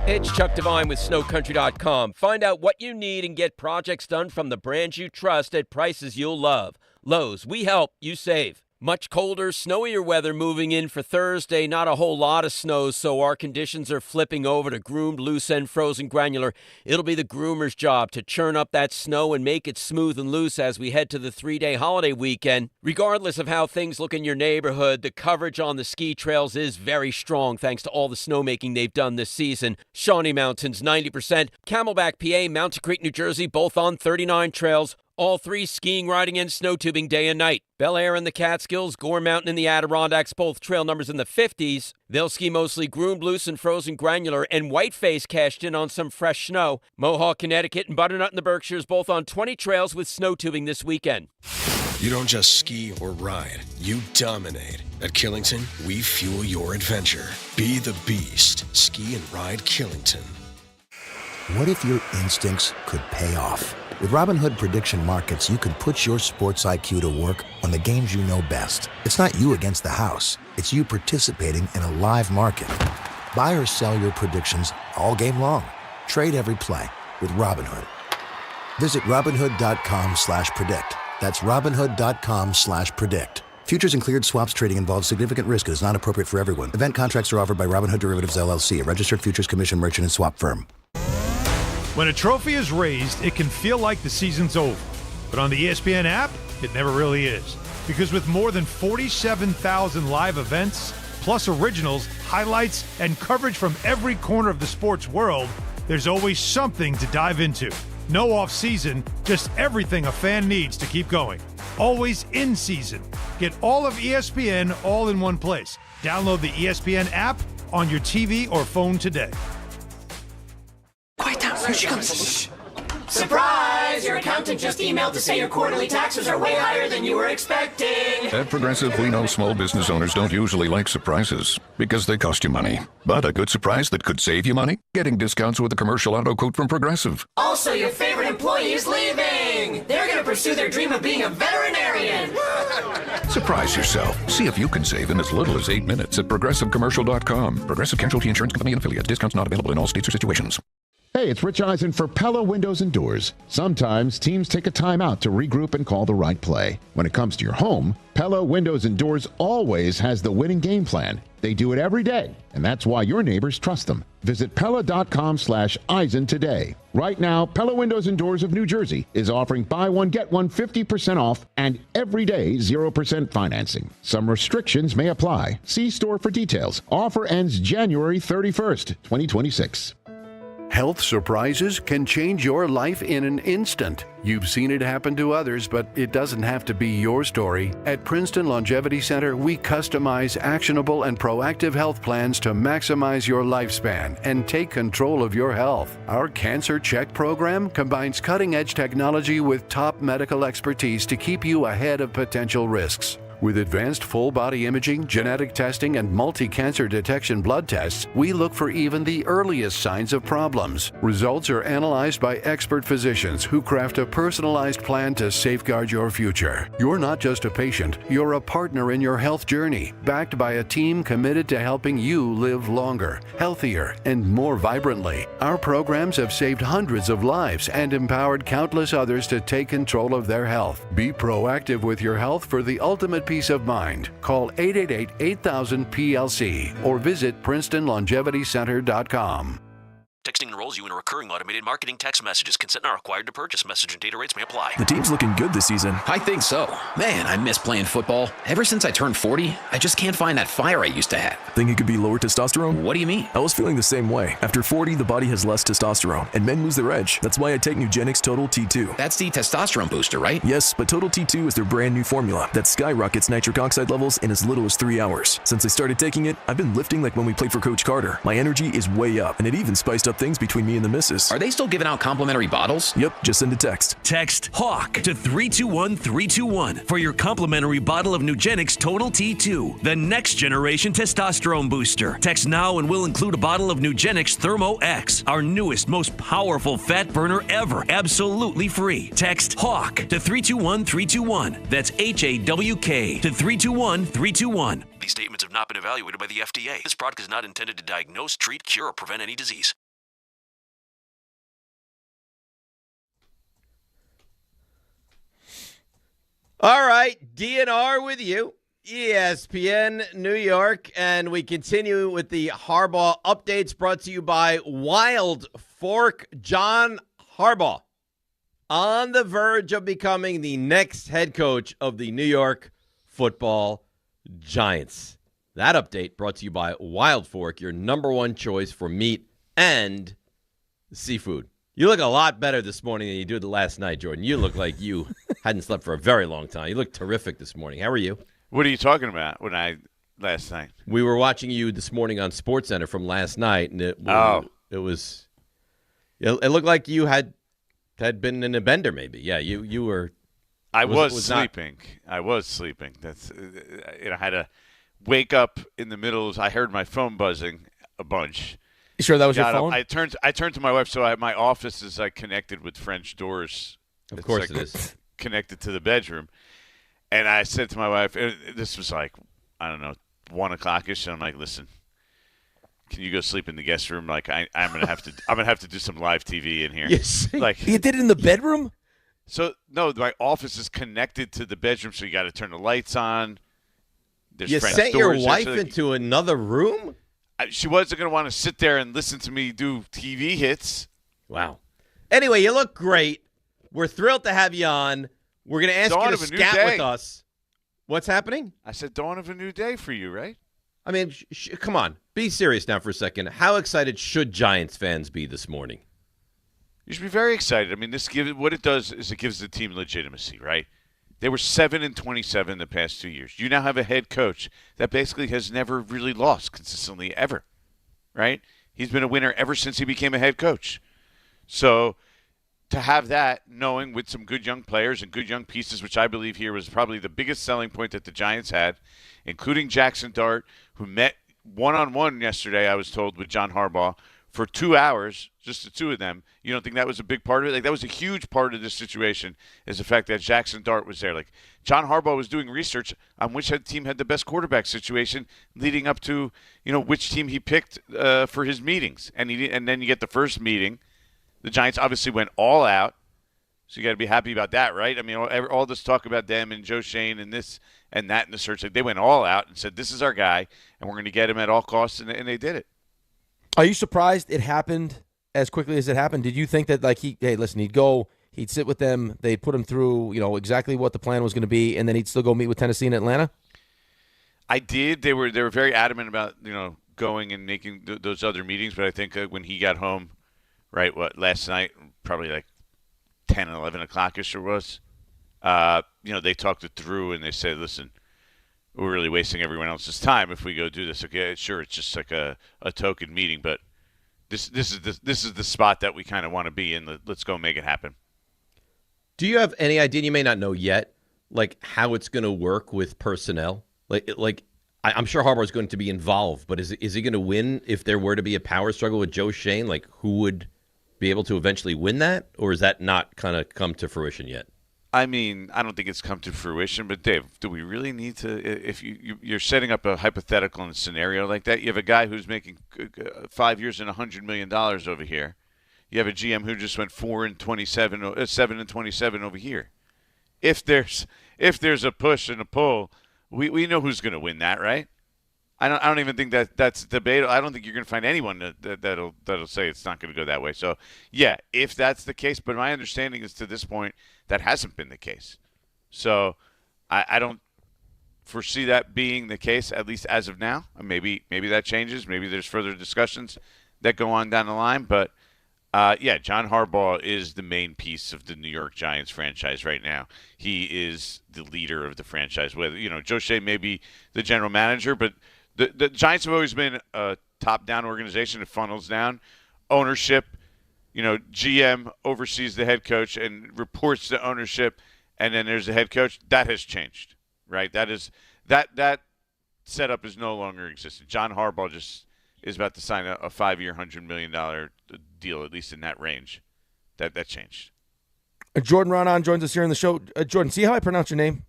S10: It's Chuck Devine with snowcountry.com. Find out what you need and get projects done from the brands you trust at prices you'll love. Lowe's, we help, you save. Much colder, snowier weather moving in for Thursday. Not a whole lot of snow, so our conditions are flipping over to groomed, loose, and frozen granular. It'll be the groomer's job to churn up that snow and make it smooth and loose as we head to the 3-day holiday weekend. Regardless of how things look in your neighborhood, the coverage on the ski trails is very strong thanks to all the snowmaking they've done this season. Shawnee Mountains, 90%. Camelback, PA, Mountain Creek, New Jersey, both on 39 trails. All 3 skiing, riding, and snow tubing day and night. Bel Air in the Catskills, Gore Mountain in the Adirondacks, both trail numbers in the 50s. They'll ski mostly groomed, loose, and frozen granular, and Whiteface cashed in on some fresh snow. Mohawk, Connecticut, and Butternut in the Berkshires, both on 20 trails with snow tubing this weekend.
S7: You don't just ski or ride, you dominate. At Killington, we fuel your adventure. Be the beast. Ski and ride Killington.
S20: What if your instincts could pay off? With Robinhood Prediction Markets, you can put your sports IQ to work on the games you know best. It's not you against the house. It's you participating in a live market. Buy or sell your predictions all game long. Trade every play with Robinhood. Visit Robinhood.com/predict. That's Robinhood.com/predict. Futures and cleared swaps trading involves significant risk and is not appropriate for everyone. Event contracts are offered by Robinhood Derivatives LLC, a registered futures commission merchant and swap firm.
S21: When a trophy is raised, it can feel like the season's over. But on the ESPN app, it never really is. Because with more than 47,000 live events, plus originals, highlights, and coverage from every corner of the sports world, there's always something to dive into. No off-season, just everything a fan needs to keep going. Always in season. Get all of ESPN all in one place. Download the ESPN app on your TV or phone today.
S22: Quiet down. Here she comes. Shh. Surprise! Your accountant just emailed to say your quarterly taxes are way higher than you were expecting.
S2: At Progressive, we know small business owners don't usually like surprises because they cost you money. But a good surprise that could save you money? Getting discounts with a commercial auto quote from Progressive.
S22: Also, your favorite employee is leaving. They're going to pursue their dream of being a veterinarian.
S8: Surprise yourself. See if you can save in as little as 8 minutes at ProgressiveCommercial.com. Progressive Casualty Insurance Company and Affiliates. Discounts not available in all states or situations.
S9: Hey, it's Rich Eisen for Pella Windows and Doors. Sometimes teams take a time out to regroup and call the right play. When it comes to your home, Pella Windows and Doors always has the winning game plan. They do it every day, and that's why your neighbors trust them. Visit Pella.com/Eisen today. Right now, Pella Windows and Doors of New Jersey is offering buy one, get one 50% off and every day 0% financing. Some restrictions may apply. See store for details. Offer ends January 31st, 2026.
S12: Health surprises can change your life in an instant. You've seen it happen to others, but it doesn't have to be your story. At Princeton Longevity Center, we customize actionable and proactive health plans to maximize your lifespan and take control of your health. Our Cancer Check program combines cutting-edge technology with top medical expertise to keep you ahead of potential risks. With advanced full-body imaging, genetic testing, and multi-cancer detection blood tests, we look for even the earliest signs of problems. Results are analyzed by expert physicians who craft a personalized plan to safeguard your future. You're not just a patient, you're a partner in your health journey, backed by a team committed to helping you live longer, healthier, and more vibrantly. Our programs have saved hundreds of lives and empowered countless others to take control of their health. Be proactive with your health for the ultimate peace of mind. Call 888-8000-PLC or visit PrincetonLongevityCenter.com.
S11: Texting enrolls you in a recurring automated marketing text messages. Consent not required to purchase. Message and data rates may apply.
S24: The team's looking good this season.
S25: I think so. Man, I miss playing football. Ever since I turned 40, I just can't find that fire I used to have.
S24: Think it could be lower testosterone?
S25: What do you mean?
S24: I was feeling the same way. After 40, the body has less testosterone, and men lose their edge. That's why I take Nugenix Total T2.
S25: That's the testosterone booster, right?
S24: Yes, but Total T2 is their brand new formula that skyrockets nitric oxide levels in as little as 3 hours. Since I started taking it, I've been lifting like when we played for Coach Carter. My energy is way up, and it even spiced up things between me and the missus.
S25: Are they still giving out complimentary bottles?
S24: Yep, just send a text.
S13: Text HAWK to 321-321 for your complimentary bottle of Nugenix Total T2, the next generation testosterone booster. Text now and we'll include a bottle of Nugenix Thermo X, our newest, most powerful fat burner ever, absolutely free. Text HAWK to 321-321. That's HAWK to 321-321.
S11: These statements have not been evaluated by the FDA. This product is not intended to diagnose, treat, cure, or prevent any disease.
S5: All right, DNR with you, ESPN New York, and we continue with the Harbaugh updates brought to you by Wild Fork. John Harbaugh on the verge of becoming the next head coach of the New York Football Giants. That update brought to you by Wild Fork, your number one choice for meat and seafood. You look a lot better this morning than you did last night, Jordan. You look like you hadn't slept for a very long time. You look terrific this morning. How are you?
S26: What are you talking about last night?
S5: We were watching you this morning on SportsCenter from last night, and it looked like you had been in a bender maybe. Yeah, you were.
S26: I was sleeping. I was sleeping. That's I had to wake up in the middle. I heard my phone buzzing a bunch.
S4: You sure that was your phone?
S26: I turned to my wife. So my office is connected with French doors.
S5: Of course it is.
S26: Connected to the bedroom. And I said to my wife, this was I don't know, 1 o'clock-ish. And I'm like, listen, can you go sleep in the guest room? I'm gonna have to do some live TV in here.
S4: Yes. You did it in the bedroom?
S26: So no, my office is connected to the bedroom, so you got to turn the lights on.
S5: You sent your wife into another room?
S26: She wasn't going to want to sit there and listen to me do TV hits.
S5: Wow. Anyway, you look great. We're thrilled to have you on. We're going to ask you to scat with us. What's happening?
S26: I said dawn of a new day for you, right?
S5: I mean, come on. Be serious now for a second. How excited should Giants fans be this morning?
S26: You should be very excited. I mean, what it does is it gives the team legitimacy, right? They were 7-27 the past 2 years. You now have a head coach that basically has never really lost consistently ever, right? He's been a winner ever since he became a head coach. So to have that, knowing with some good young players and good young pieces, which I believe here was probably the biggest selling point that the Giants had, including Jackson Dart, who met one-on-one yesterday, I was told, with John Harbaugh for 2 hours, just the two of them. You don't think that was a big part of it? Like, that was a huge part of this situation, is the fact that Jackson Dart was there. Like, John Harbaugh was doing research on which team had the best quarterback situation leading up to, which team he picked for his meetings. And then you get the first meeting. The Giants obviously went all out. So you got to be happy about that, right? I mean, all this talk about them and Joe Shane and this and that in the search, like, they went all out and said, this is our guy, and we're going to get him at all costs, and they did it.
S4: Are you surprised it happened as quickly as it happened? Did you think that, like, he'd go, he'd sit with them, they'd put him through, exactly what the plan was going to be, and then he'd still go meet with Tennessee and Atlanta?
S26: I did. They were very adamant about, going and making those other meetings, but I think when he got home, right, last night, probably like 10 and 11 o'clock-ish it was, they talked it through, and they said, listen, we're really wasting everyone else's time if we go do this. Okay, sure, it's just like a token meeting, but this is the spot that we kind of want to be in. Let's go make it happen.
S5: Do you have any idea? You may not know yet, like, how it's going to work with personnel. I'm sure Harbaugh is going to be involved, but is he going to win if there were to be a power struggle with Joe Shane? Like, who would be able to eventually win that, or is that not kind of come to fruition yet?
S26: I mean, I don't think it's come to fruition, but Dave, do we really need to? If you're setting up a hypothetical scenario like that, you have a guy who's making 5 years and $100 million over here. You have a GM who just went 7-27 over here. If there's a push and a pull, we know who's going to win that, right? I don't even think that's debatable. I don't think you're going to find anyone that'll say it's not going to go that way. So yeah, if that's the case, but my understanding is to this point that hasn't been the case. So I don't foresee that being the case, at least as of now. Maybe that changes. Maybe there's further discussions that go on down the line. But John Harbaugh is the main piece of the New York Giants franchise right now. He is the leader of the franchise. Whether Joe Shea may be the general manager, but the Giants have always been a top-down organization that funnels down. Ownership, GM oversees the head coach and reports to ownership, and then there's the head coach. That has changed, right? That setup is no longer existent. John Harbaugh just is about to sign a 5-year, $100 million deal, at least in that range. That changed.
S4: Jordan RAANAN joins us here on the show. Jordan, see how I pronounce your name?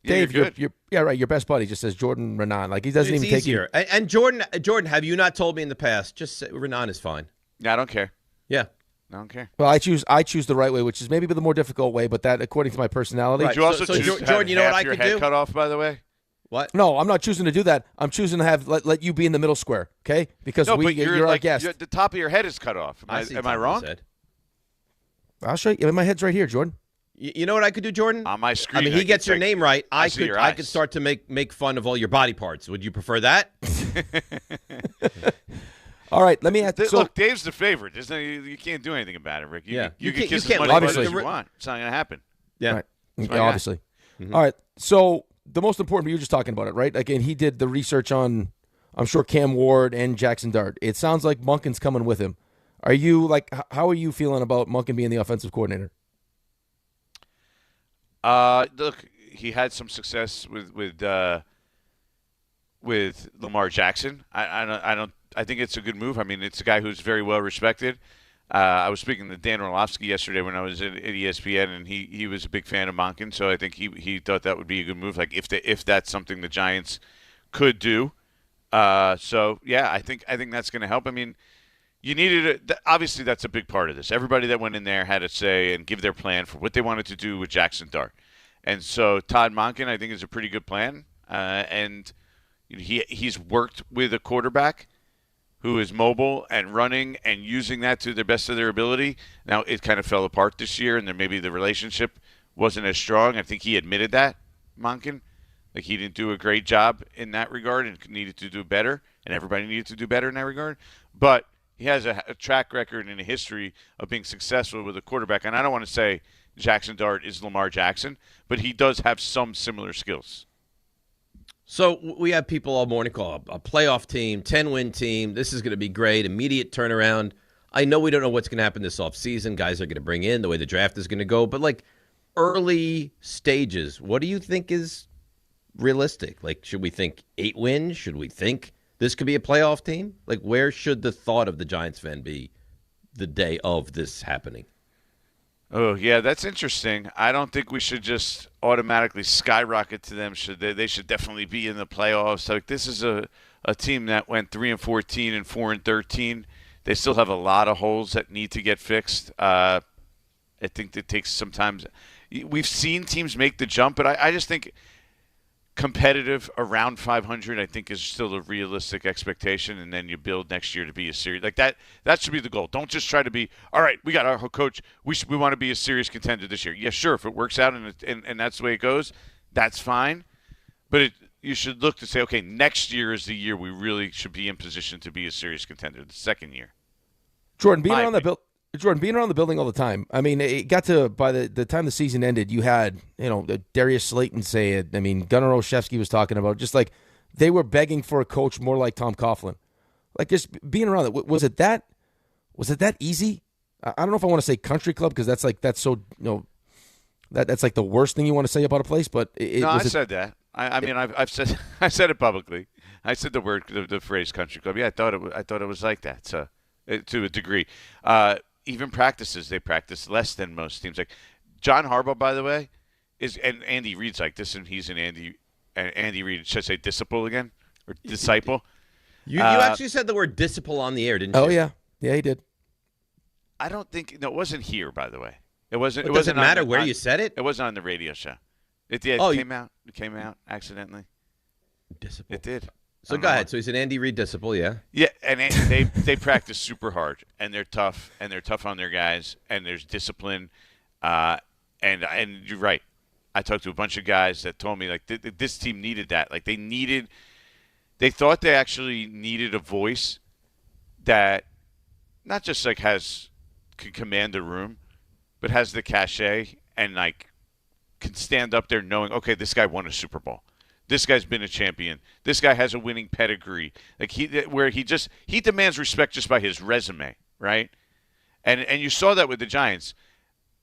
S4: Dave,
S26: you're
S4: right. Your best buddy just says Jordan RAANAN. Like, he doesn't even take
S5: you. And Jordan, have you not told me in the past? Just say RAANAN is fine.
S26: Yeah, I don't care.
S5: Yeah,
S26: I don't care.
S4: Well, I choose the right way, which is maybe the more difficult way, but that, according to my personality.
S26: Right. Did you also choose Jordan, you know what I could do? Cut off, by the way.
S5: What?
S4: No, I'm not choosing to do that. I'm choosing to have let you be in the middle square, okay? Because you're our guest.
S26: The top of your head is cut off. Am I wrong?
S4: I'll show you. My head's right here, Jordan.
S5: You know what I could do, Jordan?
S26: On my screen.
S5: I mean, he gets your name right. I could start to make fun of all your body parts. Would you prefer that?
S4: All right, let me ask.
S26: Look, Dave's the favorite. You can't do anything about it, Rick. You can kiss as much as you want. It's not going to happen.
S5: Yeah,
S4: right. Obviously. Mm-hmm. All right, so the most important, you were just talking about it, right? Again, he did the research on, I'm sure, Cam Ward and Jackson Dart. It sounds like Monken's coming with him. How are you feeling about Monken being the offensive coordinator?
S26: Look, he had some success with Lamar Jackson. I think it's a good move. I mean, it's a guy who's very well respected. I was speaking to Dan Orlovsky yesterday when I was at ESPN, and he was a big fan of Monken. So I think he thought that would be a good move. Like if that's something the Giants could do. So yeah, I think that's going to help. I mean, you needed obviously that's a big part of this. Everybody that went in there had to say and give their plan for what they wanted to do with Jackson Dart. And so Todd Monken, I think, is a pretty good plan. And he's worked with a quarterback who is mobile and running and using that to the best of their ability. Now, it kind of fell apart this year, and then maybe the relationship wasn't as strong. I think he admitted that, Monken. Like, he didn't do a great job in that regard and needed to do better, and everybody needed to do better in that regard. But he has a track record and a history of being successful with a quarterback. And I don't want to say Jackson Dart is Lamar Jackson, but he does have some similar skills.
S5: So we have people all morning call a playoff team, 10-win team. This is going to be great, immediate turnaround. I know we don't know what's going to happen this offseason. Guys are going to bring in the way the draft is going to go. But, like, early stages, what do you think is realistic? Like, should we think 8 wins? Should we think this could be a playoff team? Like, where should the thought of the Giants fan be the day of this happening?
S26: Oh, yeah, that's interesting. I don't think we should just automatically skyrocket to them. They should definitely be in the playoffs. Like, this is a team that went 3-14 and 4-13. They still have a lot of holes that need to get fixed. I think it takes sometimes. We've seen teams make the jump, but I just think competitive around 500, I think, is still a realistic expectation, and then you build next year to be a series. Like that should be the goal. Don't just try to be, all right, we got our coach, we want to be a serious contender this year. Yeah, sure, if it works out and that's the way it goes, that's fine. But you should look to say, okay, next year is the year we really should be in position to be a serious contender, the second year.
S4: Jordan, being around the building all the time. I mean, it got to, by the time the season ended, you had, Darius Slayton say it. I mean, Gunnar Olszewski was talking about just like they were begging for a coach more like Tom Coughlin. Like just being around it. Was it that easy? I don't know if I want to say country club because that's so, that's like the worst thing you want to say about a place. But
S26: I said that. I mean, I've said I said it publicly. I said the phrase country club. Yeah, I thought it was like that. So to a degree. Even practices, they practice less than most teams. Like John Harbaugh, by the way, and Andy Reid's like this, and he's an Andy Reid, should I say disciple again? Or disciple?
S5: You actually said the word disciple on the air, didn't you?
S4: Oh, yeah. Yeah, he did.
S26: I don't think – no, it wasn't here, by the way. It wasn't.
S5: Does it matter where you said it?
S26: It wasn't on the radio show. It did. It came out accidentally.
S5: Disciple.
S26: It did.
S5: So go ahead. So he's an Andy Reid disciple, yeah?
S26: Yeah, and they practice super hard, and they're tough on their guys, and there's discipline. And you're right. I talked to a bunch of guys that told me, like, this team needed that. Like, they thought they actually needed a voice that not just, like, can command the room, but has the cachet and, like, can stand up there knowing, okay, this guy won a Super Bowl. This guy's been a champion. This guy has a winning pedigree. Like he demands respect just by his resume, right? And you saw that with the Giants.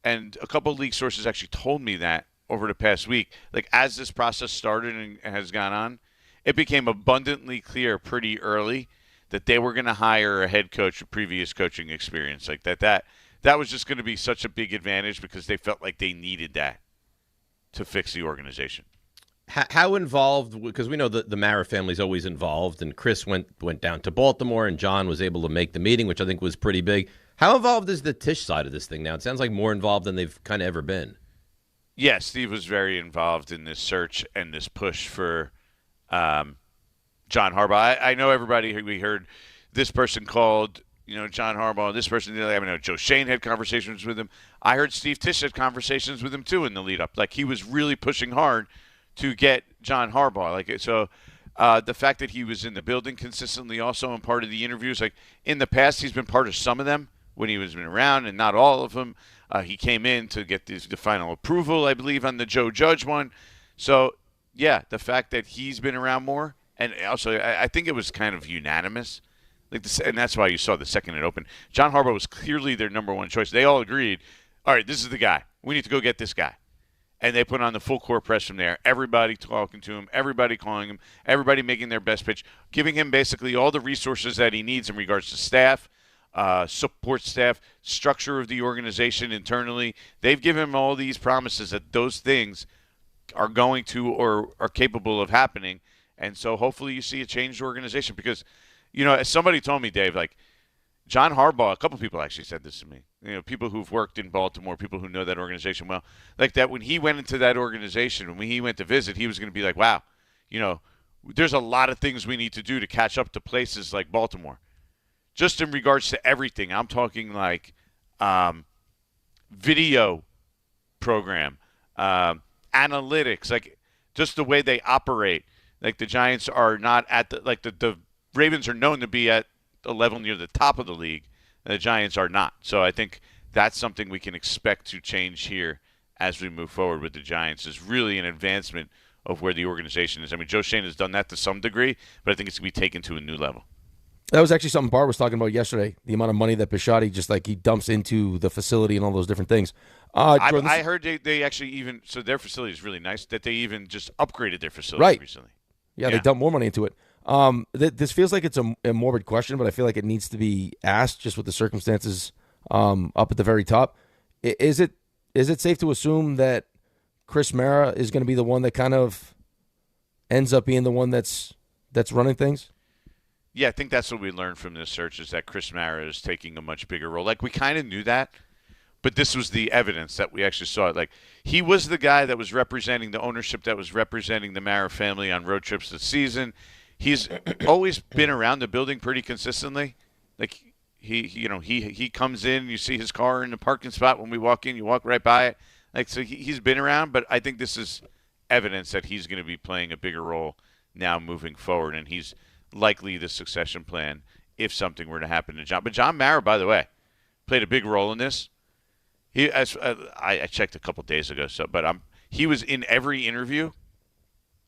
S26: And a couple of league sources actually told me that over the past week. Like as this process started and has gone on, it became abundantly clear pretty early that they were going to hire a head coach with previous coaching experience. Like that was just going to be such a big advantage because they felt like they needed that to fix the organization.
S5: How involved, because we know the Mara family's always involved, and Chris went down to Baltimore, and John was able to make the meeting, which I think was pretty big. How involved is the Tisch side of this thing now? It sounds like more involved than they've kind of ever been.
S26: Yeah, Steve was very involved in this search and this push for John Harbaugh. I know everybody, we heard this person called, John Harbaugh, this person, I know Joe Shane had conversations with him. I heard Steve Tisch had conversations with him, too, in the lead-up. Like, he was really pushing hard to get John Harbaugh. The fact that he was in the building consistently also and part of the interviews, like in the past he's been part of some of them when he was been around and not all of them. He came in to get the final approval, I believe, on the Joe Judge one. So, yeah, the fact that he's been around more, and also I think it was kind of unanimous. And that's why you saw the second it opened. John Harbaugh was clearly their number one choice. They all agreed, all right, this is the guy. We need to go get this guy. And they put on the full court press from there. Everybody talking to him, everybody calling him, everybody making their best pitch, giving him basically all the resources that he needs in regards to staff, support staff, structure of the organization internally. They've given him all these promises that those things are going to or are capable of happening. And so hopefully you see a changed organization because, as somebody told me, Dave, like John Harbaugh, a couple people actually said this to me. People who've worked in Baltimore, people who know that organization well, like that when he went into that organization, when he went to visit, he was going to be like, wow, there's a lot of things we need to do to catch up to places like Baltimore. Just in regards to everything. I'm talking like video program, analytics, like just the way they operate. Like the Giants are not at the Ravens are known to be at a level near the top of the league. The Giants are not. So I think that's something we can expect to change here as we move forward with the Giants is really an advancement of where the organization is. I mean, Joe Shane has done that to some degree, but I think it's going to be taken to a new level.
S4: That was actually something Bart was talking about yesterday, the amount of money that Bisciotti just he dumps into the facility and all those different things.
S26: Jordan, I heard they actually so their facility is really nice, that they even just upgraded their facility recently.
S4: Yeah, they dumped more money into it. This feels like it's a morbid question, but I feel like it needs to be asked just with the circumstances up at the very top. Is it safe to assume that Chris Mara is going to be the one that kind of ends up being the one that's running things?
S26: Yeah, I think that's what we learned from this search is that Chris Mara is taking a much bigger role. Like, we kind of knew that, but this was the evidence that we actually saw it. Like, he was the guy that was representing the ownership, that was representing the Mara family on road trips this season. He's always been around the building pretty consistently. Like, he comes in, you see his car in the parking spot when we walk in, you walk right by it. Like, so he's been around, but I think this is evidence that he's going to be playing a bigger role now moving forward, and he's likely the succession plan if something were to happen to John. But John Mara, by the way, played a big role in this. I checked a couple days ago, but he was in every interview,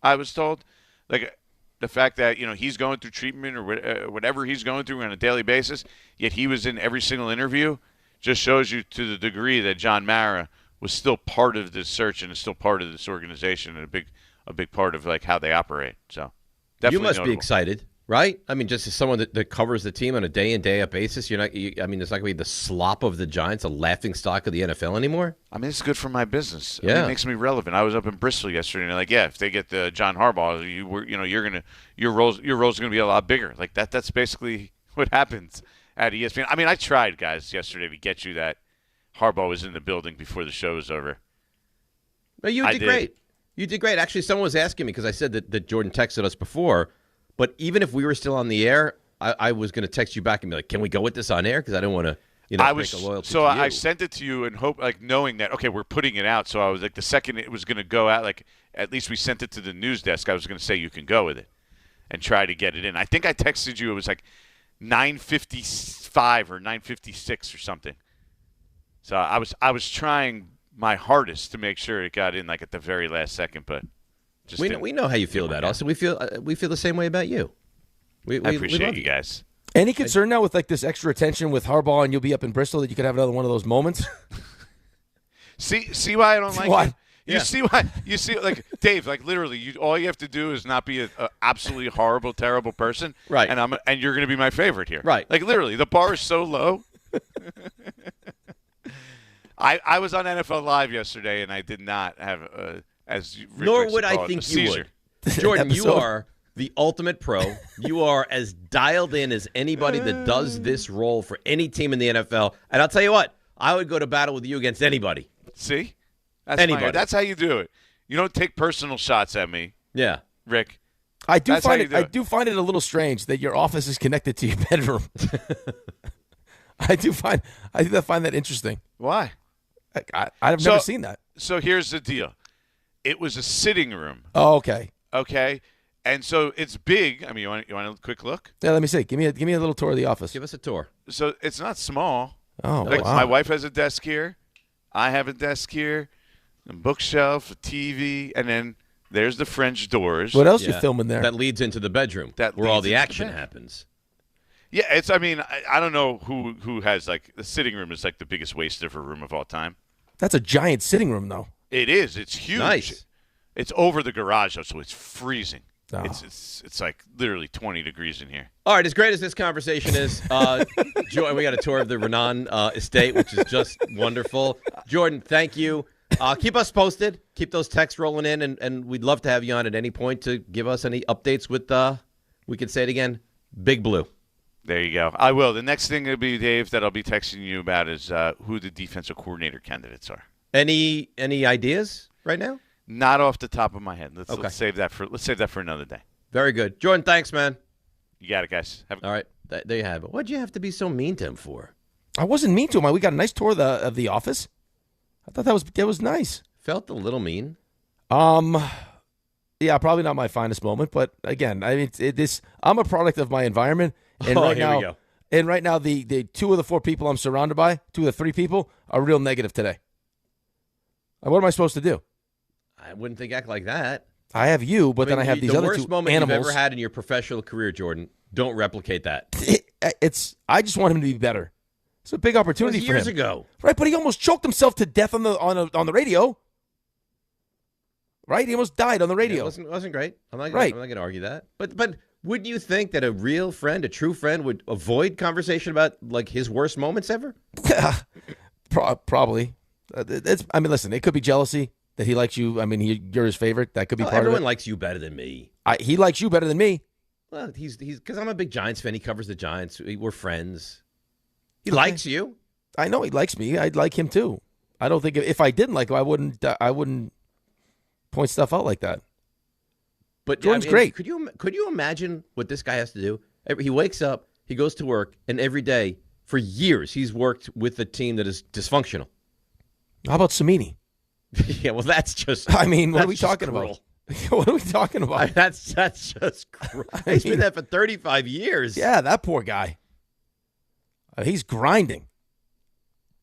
S26: I was told. Like, the fact that, he's going through treatment or whatever he's going through on a daily basis, yet he was in every single interview, just shows you to the degree that John Mara was still part of this search and is still part of this organization and a big part of like how they operate. So definitely
S5: you must
S26: notable.
S5: be excited, right? I mean, just as someone that covers the team on a day in, day out basis, it's not going to be the slop of the Giants, a laughing stock of the NFL anymore.
S26: I mean, it's good for my business.
S5: Yeah.
S26: I mean, it makes me relevant. I was up in Bristol yesterday, and they're like, yeah, if they get the John Harbaugh, your role's gonna be a lot bigger. Like that. That's basically what happens at ESPN. I mean, I tried, guys, yesterday to get you that Harbaugh was in the building before the show was over.
S5: No, you did great. You did great. Actually, someone was asking me because I said that Jordan texted us before. But even if we were still on the air, I was going to text you back and be like, "Can we go with this on air?" Because I don't want to, break a loyalty.
S26: So
S5: to
S26: I
S5: you.
S26: sent it to you and hope, like, knowing that we're putting it out. So I was like, the second it was going to go out, like, at least we sent it to the news desk. I was going to say you can go with it and try to get it in. I think I texted you. It was like 9:55 or 9:56 or something. So I was trying my hardest to make sure it got in like at the very last second, but just
S5: we know how you feel about us, and we feel the same way about you. I
S26: appreciate you guys.
S4: Any concern now with like this extra attention with Harbaugh, and you'll be up in Bristol that you could have another one of those moments?
S26: See why I don't like
S4: Why?
S26: it? You see like Dave, like literally all you have to do is not be a absolutely horrible, terrible person.
S5: Right.
S26: And you're gonna be my favorite here.
S5: Right.
S26: Like literally, the bar is so low. I was on NFL Live yesterday, and I did not have as Rick
S5: Nor
S26: likes
S5: would
S26: to
S5: I
S26: call it,
S5: think
S26: a
S5: you
S26: Caesar.
S5: would. Jordan, you are the ultimate pro. You are as dialed in as anybody that does this role for any team in the NFL. And I'll tell you what, I would go to battle with you against anybody.
S26: See?
S5: Anybody.
S26: That's how you do it. You don't take personal shots at me.
S5: Yeah.
S26: Rick.
S4: I do find it a little strange that your office is connected to your bedroom. I find that interesting.
S26: Why?
S4: I've never seen that.
S26: So here's the deal. It was a sitting room.
S4: Oh, okay.
S26: Okay. And so it's big. I mean, you want a quick look?
S4: Yeah, let me see. Give me a little tour of the office.
S5: Give us a tour.
S26: So it's not small.
S4: Oh,
S26: like
S4: wow.
S26: My wife has a desk here. I have a desk here, a bookshelf, a TV, and then there's the French doors.
S4: What else you filming there?
S5: That leads into the bedroom where all the action happens.
S26: Yeah, I don't know who has, like, the sitting room is like the biggest waste of a room of all time.
S4: That's a giant sitting room, though.
S26: It is. It's huge.
S5: Nice.
S26: It's over the garage, though, so it's freezing.
S4: Oh.
S26: It's like literally 20 degrees in here.
S5: All right, as great as this conversation is, Jordan, we got a tour of the RAANAN estate, which is just wonderful. Jordan, thank you. Keep us posted. Keep those texts rolling in, and we'd love to have you on at any point to give us any updates with, we can say it again, Big Blue.
S26: There you go. I will. The next thing will be, Dave, that I'll be texting you about is who the defensive coordinator candidates are.
S5: Any ideas right now?
S26: Not off the top of my head. Let's save that for another day.
S5: Very good. Jordan, thanks, man.
S26: You got it, guys.
S5: All right. There you have it. What'd you have to be so mean to him for?
S4: I wasn't mean to him. We got a nice tour of the office. I thought that was nice.
S5: Felt a little mean.
S4: Yeah, probably not my finest moment, but again, I mean, I'm a product of my environment, and
S5: here we go.
S4: And right now, the two of the four people I'm surrounded by, two of the three people, are real negative today. What am I supposed to do?
S5: I wouldn't think act like that.
S4: I have you, but then I have these other two animals.
S5: The worst moment you've ever had in your professional career, Jordan. Don't replicate that.
S4: I just want him to be better. It's a big opportunity for him.
S5: Years ago,
S4: right? But he almost choked himself to death on the radio. Right? He almost died on the radio.
S5: Yeah, it wasn't great. I'm not
S4: right.
S5: going to argue that. But Wouldn't you think that a real friend, a true friend, would avoid conversation about like his worst moments ever?
S4: Probably. Listen, it could be jealousy that he likes you. I mean, you're his favorite. That could be part of it.
S5: Everyone likes you better than me.
S4: He likes you better than me.
S5: Well, he's because I'm a big Giants fan. He covers the Giants. We're friends. He likes you.
S4: I know he likes me. I'd like him too. I don't think if I didn't like him, I wouldn't point stuff out like that.
S5: But
S4: Jordan's great.
S5: Could you imagine what this guy has to do? He wakes up, he goes to work, and every day for years he's worked with a team that is dysfunctional.
S4: How about Samini?
S5: Yeah, well, that's just.
S4: I mean, what are we talking about? What are we talking about?
S5: That's just. He's been there for 35 years.
S4: Yeah, that poor guy. He's grinding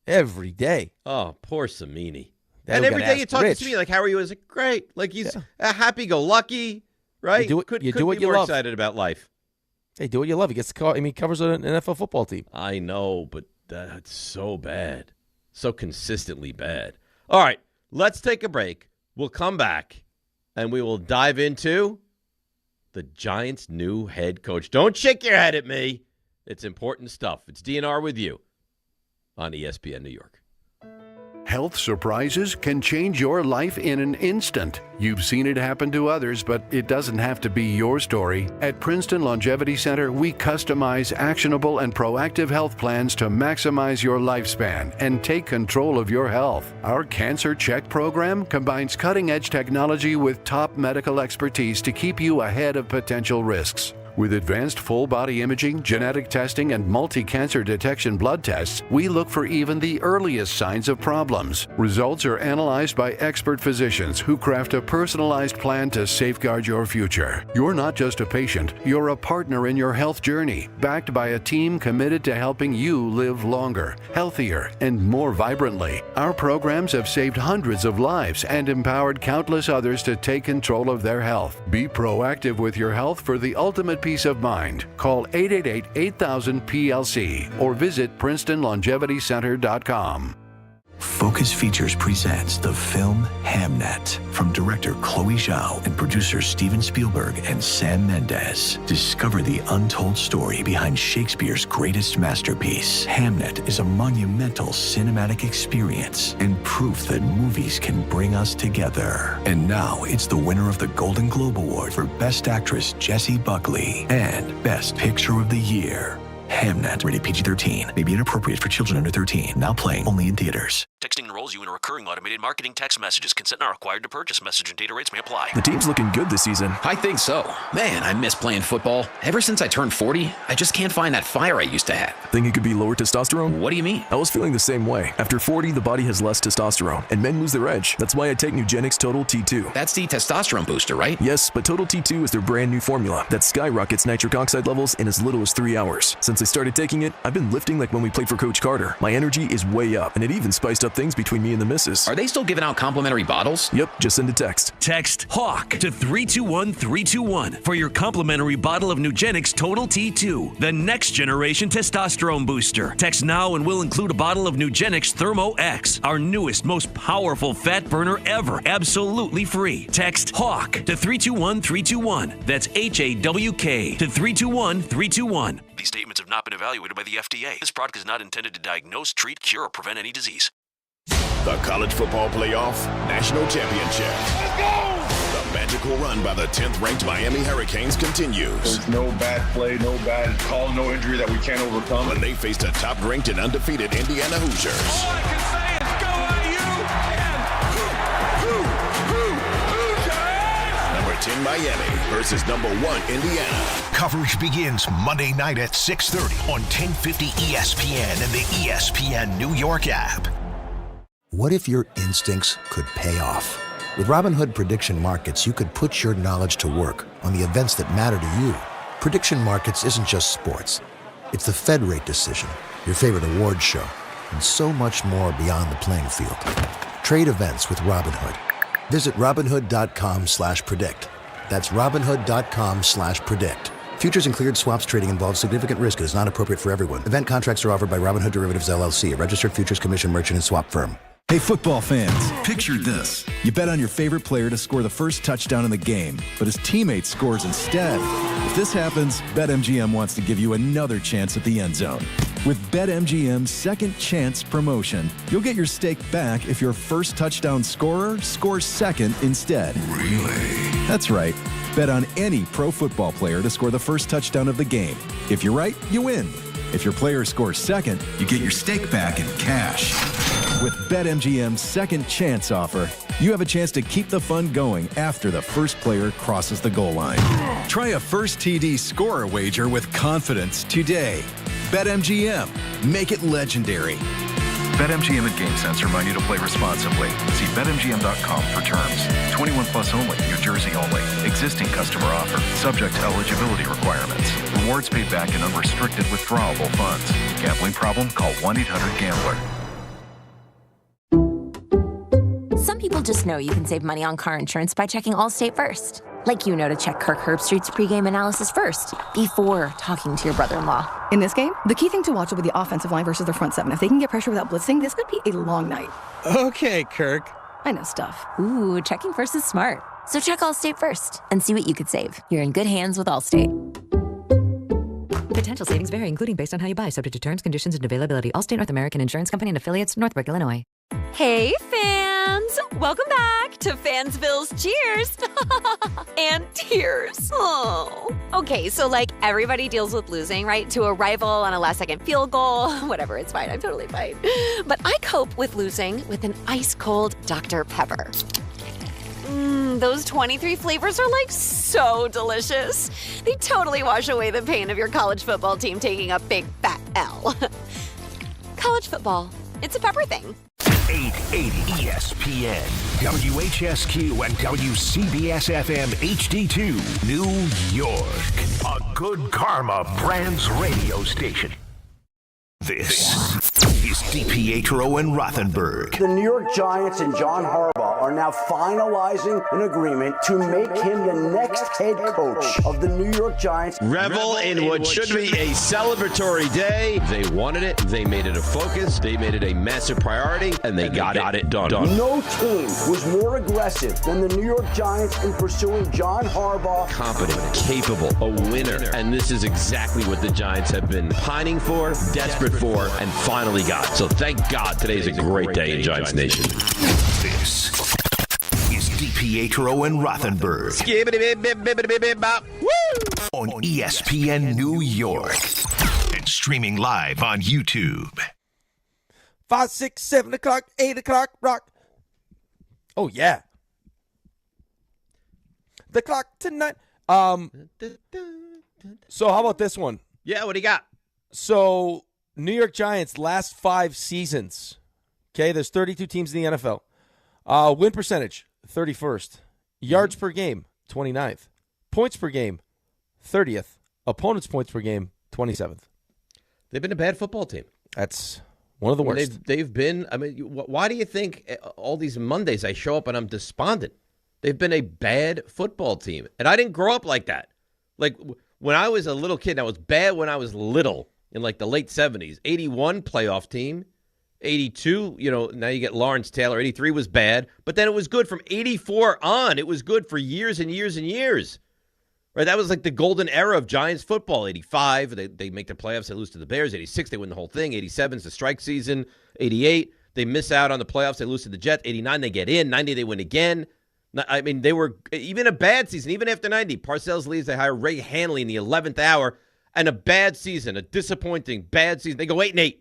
S4: every day.
S5: Oh, poor Samini. And every day you talk to me like, how are you? Is it great? Like he's happy-go-lucky, right?
S4: You do what you
S5: more
S4: love.
S5: Excited about life.
S4: Hey, do what you love. He gets caught. He covers an NFL football team.
S5: I know, but that's so bad, so consistently bad. All right, let's take a break. We'll come back, and we will dive into the Giants' new head coach. Don't shake your head at me. It's important stuff. It's DNR with you on ESPN New York.
S12: Health surprises can change your life in an instant. You've seen it happen to others, but it doesn't have to be your story. At Princeton Longevity Center, we customize actionable and proactive health plans to maximize your lifespan and take control of your health. Our Cancer Check program combines cutting-edge technology with top medical expertise to keep you ahead of potential risks. With advanced full-body imaging, genetic testing, and multi-cancer detection blood tests, we look for even the earliest signs of problems. Results are analyzed by expert physicians who craft a personalized plan to safeguard your future. You're not just a patient, you're a partner in your health journey, backed by a team committed to helping you live longer, healthier, and more vibrantly. Our programs have saved hundreds of lives and empowered countless others to take control of their health. Be proactive with your health for the ultimate peace of mind. Call 888-8000-PLC or visit PrincetonLongevityCenter.com.
S1: Focus Features presents the film Hamnet from director Chloe Zhao and producers Steven Spielberg and Sam Mendes. Discover the untold story behind Shakespeare's greatest masterpiece. Hamnet is a monumental cinematic experience and proof that movies can bring us together. And now it's the winner of the Golden Globe Award for Best Actress Jessie Buckley and Best Picture of the Year. Hamnet, rated PG-13, may be inappropriate for children under 13. Now playing only in theaters.
S11: Texting enrolls you in a recurring automated marketing text messages. Consent not required to purchase. Message and data rates may apply.
S24: The team's looking good this season.
S25: I think so. Man, I miss playing football. Ever since I turned 40, I just can't find that fire I used to have.
S24: Think it could be lower testosterone?
S25: What do you mean?
S24: I was feeling the same way. After 40, the body has less testosterone, and men lose their edge. That's why I take Nugenix Total T2.
S25: That's the testosterone booster, right?
S24: Yes, but Total T2 is their brand new formula that skyrockets nitric oxide levels in as little as 3 hours. Since I started taking it, I've been lifting like when we played for Coach Carter. My energy is way up, and it even spiced up things between me and the missus.
S25: Are they still giving out complimentary bottles?
S24: Yep, just send a text.
S13: Text HAWK to 321-321 for your complimentary bottle of Nugenix Total T2, the next generation testosterone booster. Text now and we'll include a bottle of Nugenix Thermo X, our newest, most powerful fat burner ever, absolutely free. Text HAWK to 321-321. That's HAWK to 321-321.
S11: These statements have not been evaluated by the FDA. This product is not intended to diagnose, treat, cure, or prevent any disease.
S6: The College Football Playoff National Championship. Let's go! The magical run by the 10th-ranked Miami Hurricanes continues.
S14: There's no bad play, no bad call, no injury that we can't overcome.
S6: When they faced a top-ranked and undefeated Indiana Hoosiers.
S22: All I can say is go IU and
S6: Number 10 Miami versus number 1 Indiana.
S16: Coverage begins Monday night at 6:30 on 1050 ESPN and the ESPN New York app.
S20: What if your instincts could pay off? With Robinhood Prediction Markets, you could put your knowledge to work on the events that matter to you. Prediction Markets isn't just sports. It's the Fed rate decision, your favorite award show, and so much more beyond the playing field. Trade events with Robinhood. Visit Robinhood.com/predict. That's Robinhood.com/predict. Futures and cleared swaps trading involves significant risk and is not appropriate for everyone. Event contracts are offered by Robinhood Derivatives LLC, a registered futures commission merchant and swap firm.
S3: Hey, football fans, picture this. You bet on your favorite player to score the first touchdown in the game, but his teammate scores instead. If this happens, BetMGM wants to give you another chance at the end zone. With BetMGM's second chance promotion, you'll get your stake back if your first touchdown scorer scores second instead. Really? That's right. Bet on any pro football player to score the first touchdown of the game. If you're right, you win. If your player scores second, you get your stake back in cash. With BetMGM's second chance offer, you have a chance to keep the fun going after the first player crosses the goal line. Try a first TD scorer wager with confidence today. BetMGM. Make it legendary.
S24: BetMGM and GameSense remind you to play responsibly. See BetMGM.com for terms. 21 plus only. New Jersey only. Existing customer offer. Subject to eligibility requirements. Rewards paid back in unrestricted withdrawable funds. Gambling problem? Call 1-800-GAMBLER.
S15: Some people just know you can save money on car insurance by checking Allstate first. Like you know to check Kirk Herbstreit's pregame analysis first, before talking to your brother-in-law.
S17: In this game, the key thing to watch will be the offensive line versus their front seven. If they can get pressure without blitzing, this could be a long night.
S18: Okay, Kirk.
S17: I know stuff.
S15: Ooh, checking first is smart. So check Allstate first and see what you could save. You're in good hands with Allstate.
S19: Potential savings vary, including based on how you buy, subject to terms, conditions, and availability. Allstate North American Insurance Company and affiliates, Northbrook, Illinois.
S23: Hey, fans! Welcome back to Fansville's Cheers and Tears. Oh. Okay, so like everybody deals with losing, right? To a rival on a last-second field goal. Whatever, it's fine. I'm totally fine. But I cope with losing with an ice-cold Dr. Pepper. Those 23 flavors are like so delicious. They totally wash away the pain of your college football team taking a big fat L. College football, it's a pepper thing.
S16: 880 ESPN, WHSQ, and WCBS-FM HD2, New York. A Good Karma Brands radio station. This is DiPietro and Rothenberg.
S27: The New York Giants and John Harbaugh are now finalizing an agreement to make him the next head coach of the New York Giants.
S5: Revel in what should be a celebratory day. They wanted it. They made it a focus. They made it a massive priority, and they got it done.
S27: No team was more aggressive than the New York Giants in pursuing John Harbaugh.
S5: Competent, capable, a winner. And this is exactly what the Giants have been pining for, desperate for, and finally got. So thank God today's a great day in Giants Nation.
S16: This is DiPietro and Rothenberg on ESPN New York and streaming live on YouTube.
S4: 5, 6, 7 o'clock, 8 o'clock, rock. Oh, yeah. The clock tonight. So how about this one?
S5: Yeah, what do you got?
S4: So New York Giants last 5 seasons. Okay, there's 32 teams in the NFL. Win percentage, 31st. Yards per game, 29th. Points per game, 30th. Opponents' points per game, 27th.
S5: They've been a bad football team.
S4: That's one of the worst.
S5: They've been, why do you think all these Mondays I show up and I'm despondent? They've been a bad football team. And I didn't grow up like that. Like, when I was a little kid, I was bad when I was little in like the late 70s. 81 playoff team. 82, now you get Lawrence Taylor. 83 was bad, but then it was good from 84 on. It was good for years and years and years. Right? That was like the golden era of Giants football. 85, they make the playoffs, they lose to the Bears. 86, they win the whole thing. 87 is the strike season. 88, they miss out on the playoffs, they lose to the Jets. 89, they get in. 90, they win again. I mean, they were even a bad season, even after 90. Parcells leaves, they hire Ray Hanley in the 11th hour, and a bad season, a disappointing bad season. They go 8-8.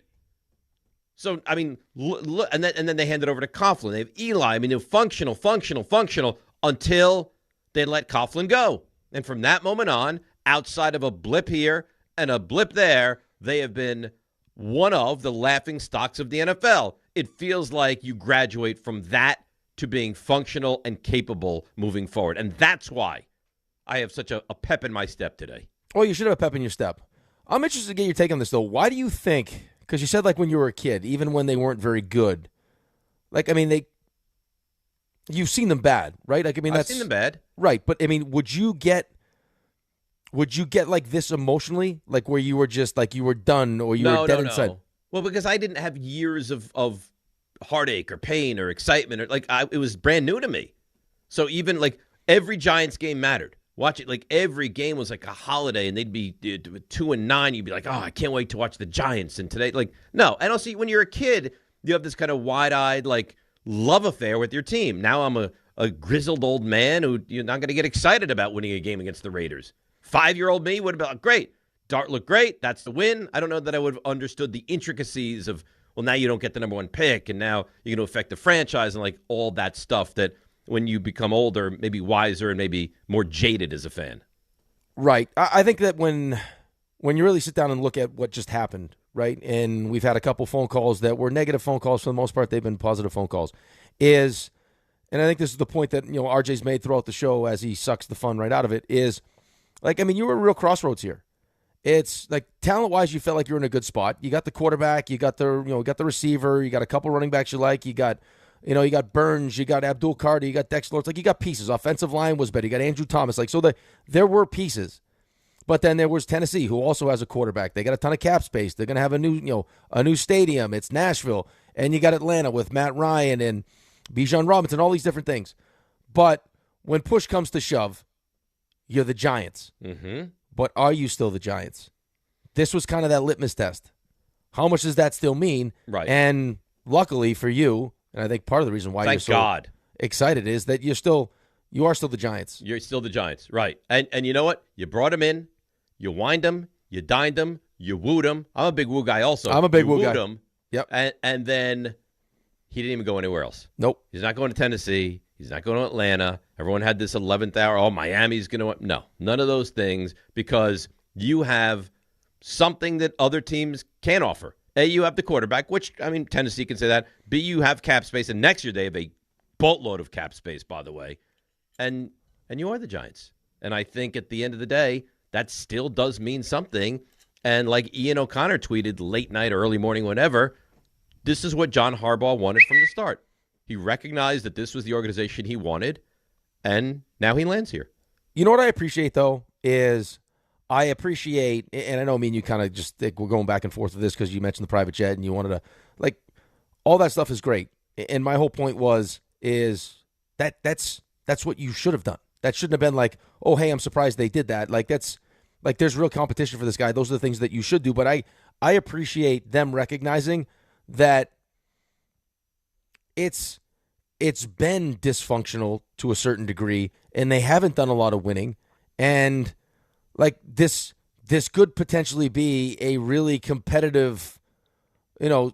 S5: So, I mean, and then they hand it over to Coughlin. They have Eli. I mean, they're functional until they let Coughlin go. And from that moment on, outside of a blip here and a blip there, they have been one of the laughing stocks of the NFL. It feels like you graduate from that to being functional and capable moving forward. And that's why I have such a pep in my step today.
S4: Well, you should have a pep in your step. I'm interested to get your take on this, though. Why do you think, because you said like when you were a kid, even when they weren't very good, like, I mean, you've seen them bad, right? Like, I mean,
S5: I've seen them bad.
S4: Right, but I mean, would you get like this emotionally? Like where you were just like you were done or you were dead inside?
S5: Well, because I didn't have years of heartache or pain or excitement, or it was brand new to me. So even like every Giants game mattered. Watch it, like every game was like a holiday, and they'd be 2-9. You'd be like, oh, I can't wait to watch the Giants. And today, like, no. And also, when you're a kid, you have this kind of wide-eyed like love affair with your team. Now I'm a grizzled old man who you're not going to get excited about winning a game against the Raiders. 5-year-old me would have been like, great. Dart looked great. That's the win. I don't know that I would have understood the intricacies of, well, now you don't get the number one pick, and now you're going to affect the franchise and like all that stuff that when you become older, maybe wiser and maybe more jaded as a fan.
S4: Right. I think that when you really sit down and look at what just happened, right, and we've had a couple phone calls that were negative phone calls. For the most part, they've been positive phone calls. And I think this is the point that, RJ's made throughout the show as he sucks the fun right out of it, is, you were a real crossroads here. It's like talent-wise, you felt like you're in a good spot. You got the quarterback, you got the receiver, you got a couple running backs you like, you got Burns, you got Abdul Carter, you got Dex Lawrence. Like, you got pieces. Offensive line was better. You got Andrew Thomas. There were pieces. But then there was Tennessee, who also has a quarterback. They got a ton of cap space. They're going to have a new stadium. It's Nashville. And you got Atlanta with Matt Ryan and Bijan Robinson, all these different things. But when push comes to shove, you're the Giants.
S5: Mm-hmm.
S4: But are you still the Giants? This was kind of that litmus test. How much does that still mean?
S5: Right.
S4: And luckily for you, and I think part of the reason why you're so excited is that you are still the Giants.
S5: You're still the Giants, right. And you know what? You brought him in, you wined him, you dined him, you wooed him. I'm a big woo guy also.
S4: I'm a big woo guy.
S5: You wooed him.
S4: Yep.
S5: And then he didn't even go anywhere else.
S4: Nope.
S5: He's not going to Tennessee. He's not going to Atlanta. Everyone had this 11th hour. Oh, Miami's going to. No, none of those things, because you have something that other teams can't offer. A, you have the quarterback, which, Tennessee can say that. B, you have cap space, and next year they have a boatload of cap space, by the way. And you are the Giants. And I think at the end of the day, that still does mean something. And like Ian O'Connor tweeted late night, early morning, whenever, this is what John Harbaugh wanted from the start. He recognized that this was the organization he wanted, and now he lands here.
S4: You know what I appreciate, though, is I appreciate, and I know me and you kind of just think we're going back and forth with this because you mentioned the private jet and you wanted to, all that stuff is great. And my whole point is that's what you should have done. That shouldn't have been like, oh, hey, I'm surprised they did that. There's real competition for this guy. Those are the things that you should do. But I appreciate them recognizing that it's been dysfunctional to a certain degree, and they haven't done a lot of winning. And this could potentially be a really competitive,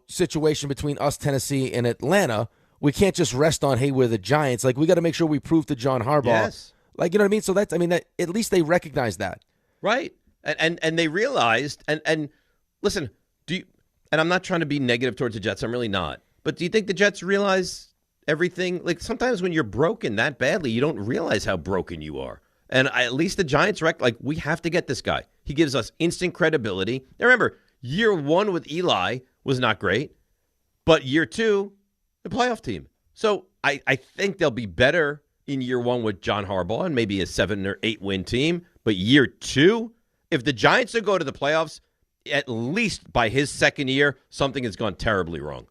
S4: situation between us, Tennessee, and Atlanta. We can't just rest on, hey, we're the Giants. We got to make sure we prove to John Harbaugh.
S5: Yes.
S4: You know what I mean? So that at least they recognize that.
S5: Right. And they realized, and listen, and I'm not trying to be negative towards the Jets. I'm really not. But do you think the Jets realize everything? Sometimes when you're broken that badly, you don't realize how broken you are. And at least the Giants, we have to get this guy. He gives us instant credibility. Now remember, year one with Eli was not great, but year two, the playoff team. So I think they'll be better in year one with John Harbaugh and maybe a 7 or 8 win team. But year two, if the Giants will go to the playoffs, at least by his second year, something has gone terribly wrong.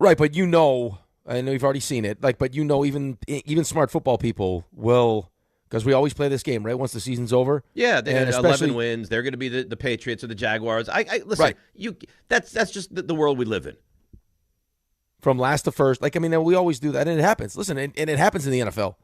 S4: Right, but I know you've already seen it. But even smart football people will, because we always play this game, right? Once the season's over.
S5: Yeah, they had 11 wins. They're going to be the Patriots or the Jaguars. Listen, right. That's just the world we live in.
S4: From last to first, we always do that, and it happens. Listen, and it happens in the NFL.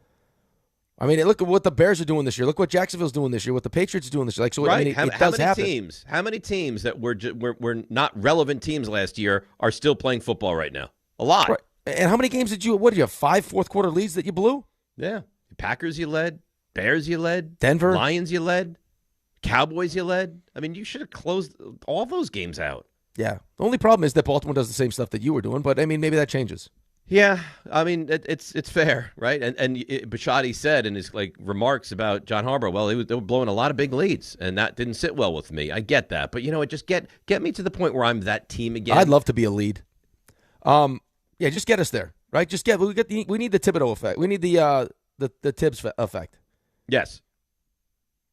S4: Look at what the Bears are doing this year. Look what Jacksonville's doing this year. What the Patriots are doing this year.
S5: Right.
S4: It does happen.
S5: How many teams that were not relevant teams last year are still playing football right now? A lot.
S4: Right. And how many games did you have 5 fourth quarter leads that you blew?
S5: Yeah. Packers you led. Bears you led.
S4: Denver.
S5: Lions you led. Cowboys you led. You should have closed all those games out.
S4: Yeah. The only problem is that Baltimore does the same stuff that you were doing, but maybe that changes.
S5: Yeah, it's fair, right? And Bisciotti said in his remarks about John Harbaugh, well, they were blowing a lot of big leads, and that didn't sit well with me. I get that, but just get me to the point where I'm that team again.
S4: I'd love to be a lead. Yeah, just get us there, right? We need the Thibodeau effect. We need the Tibbs effect.
S5: Yes.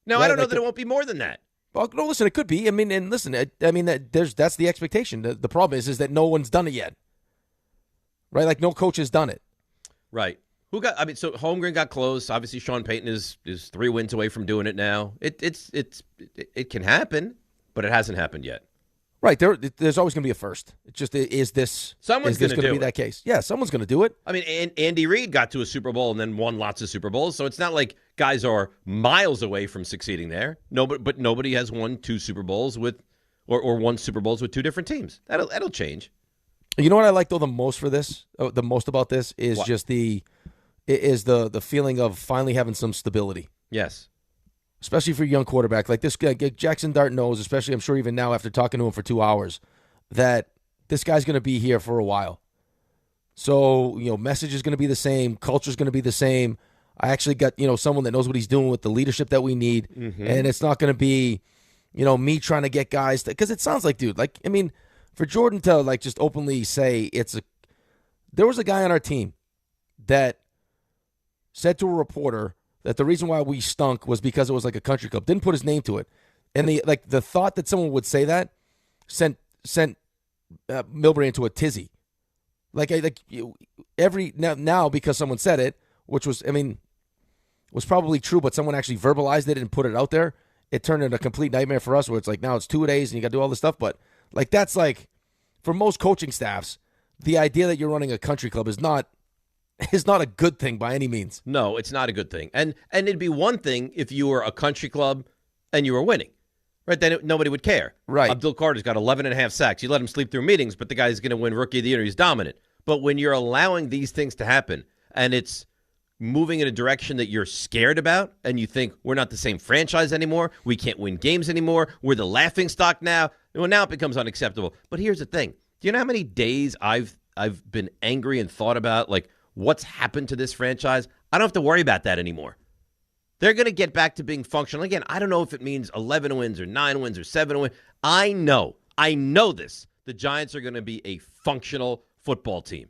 S5: No, right? I don't know that it won't be more than that.
S4: Well, no, listen, it could be. That's the expectation. The problem is that no one's done it yet. right? Like no coach has done it.
S5: Right. So Holmgren got close. Obviously, Sean Payton is 3 wins away from doing it now. It can happen, but it hasn't happened yet.
S4: Right. There's always going to be a first. It's just, is this going to be that case? Yeah, someone's going to do it.
S5: I mean, Andy Reid got to a Super Bowl and then won lots of Super Bowls, so it's not like guys are miles away from succeeding there. But nobody has won 2 Super Bowls or won Super Bowls with 2 different teams. That'll change.
S4: You know what I like though the most about this is
S5: what?
S4: Just the feeling of finally having some stability.
S5: Yes.
S4: Especially for a young quarterback. Like this guy, Jackson Dart knows, especially I'm sure even now after talking to him for 2 hours, that this guy's going to be here for a while. So, message is going to be the same. Culture is going to be the same. I actually got, someone that knows what he's doing with the leadership that we need.
S5: Mm-hmm.
S4: And it's not going to be, me trying to get guys. Because it sounds like, dude, for Jordan to, just openly say there was a guy on our team that said to a reporter that the reason why we stunk was because it was like a country club. Didn't put his name to it. And the thought that someone would say that sent Milbury into a tizzy. Now because someone said it, which was probably true, but someone actually verbalized it and put it out there, it turned into a complete nightmare for us where it's now it's 2 days and you got to do all this stuff. But that's for most coaching staffs, the idea that you're running a country club is not a good thing by any means.
S5: No, it's not a good thing. And it'd be one thing if you were a country club and you were winning, right? Then nobody would care.
S4: Right.
S5: Abdul Carter's got 11 and a half sacks. You let him sleep through meetings, but the guy's going to win Rookie of the Year. He's dominant. But when you're allowing these things to happen and it's moving in a direction that you're scared about and you think we're not the same franchise anymore, we can't win games anymore, we're the laughing stock now, well, now it becomes unacceptable. But here's the thing. Do you know how many days I've been angry and thought about, what's happened to this franchise? I don't have to worry about that anymore. They're going to get back to being functional. Again, I don't know if it means 11 wins or 9 wins or 7 wins. I know this. The Giants are going to be a functional football team.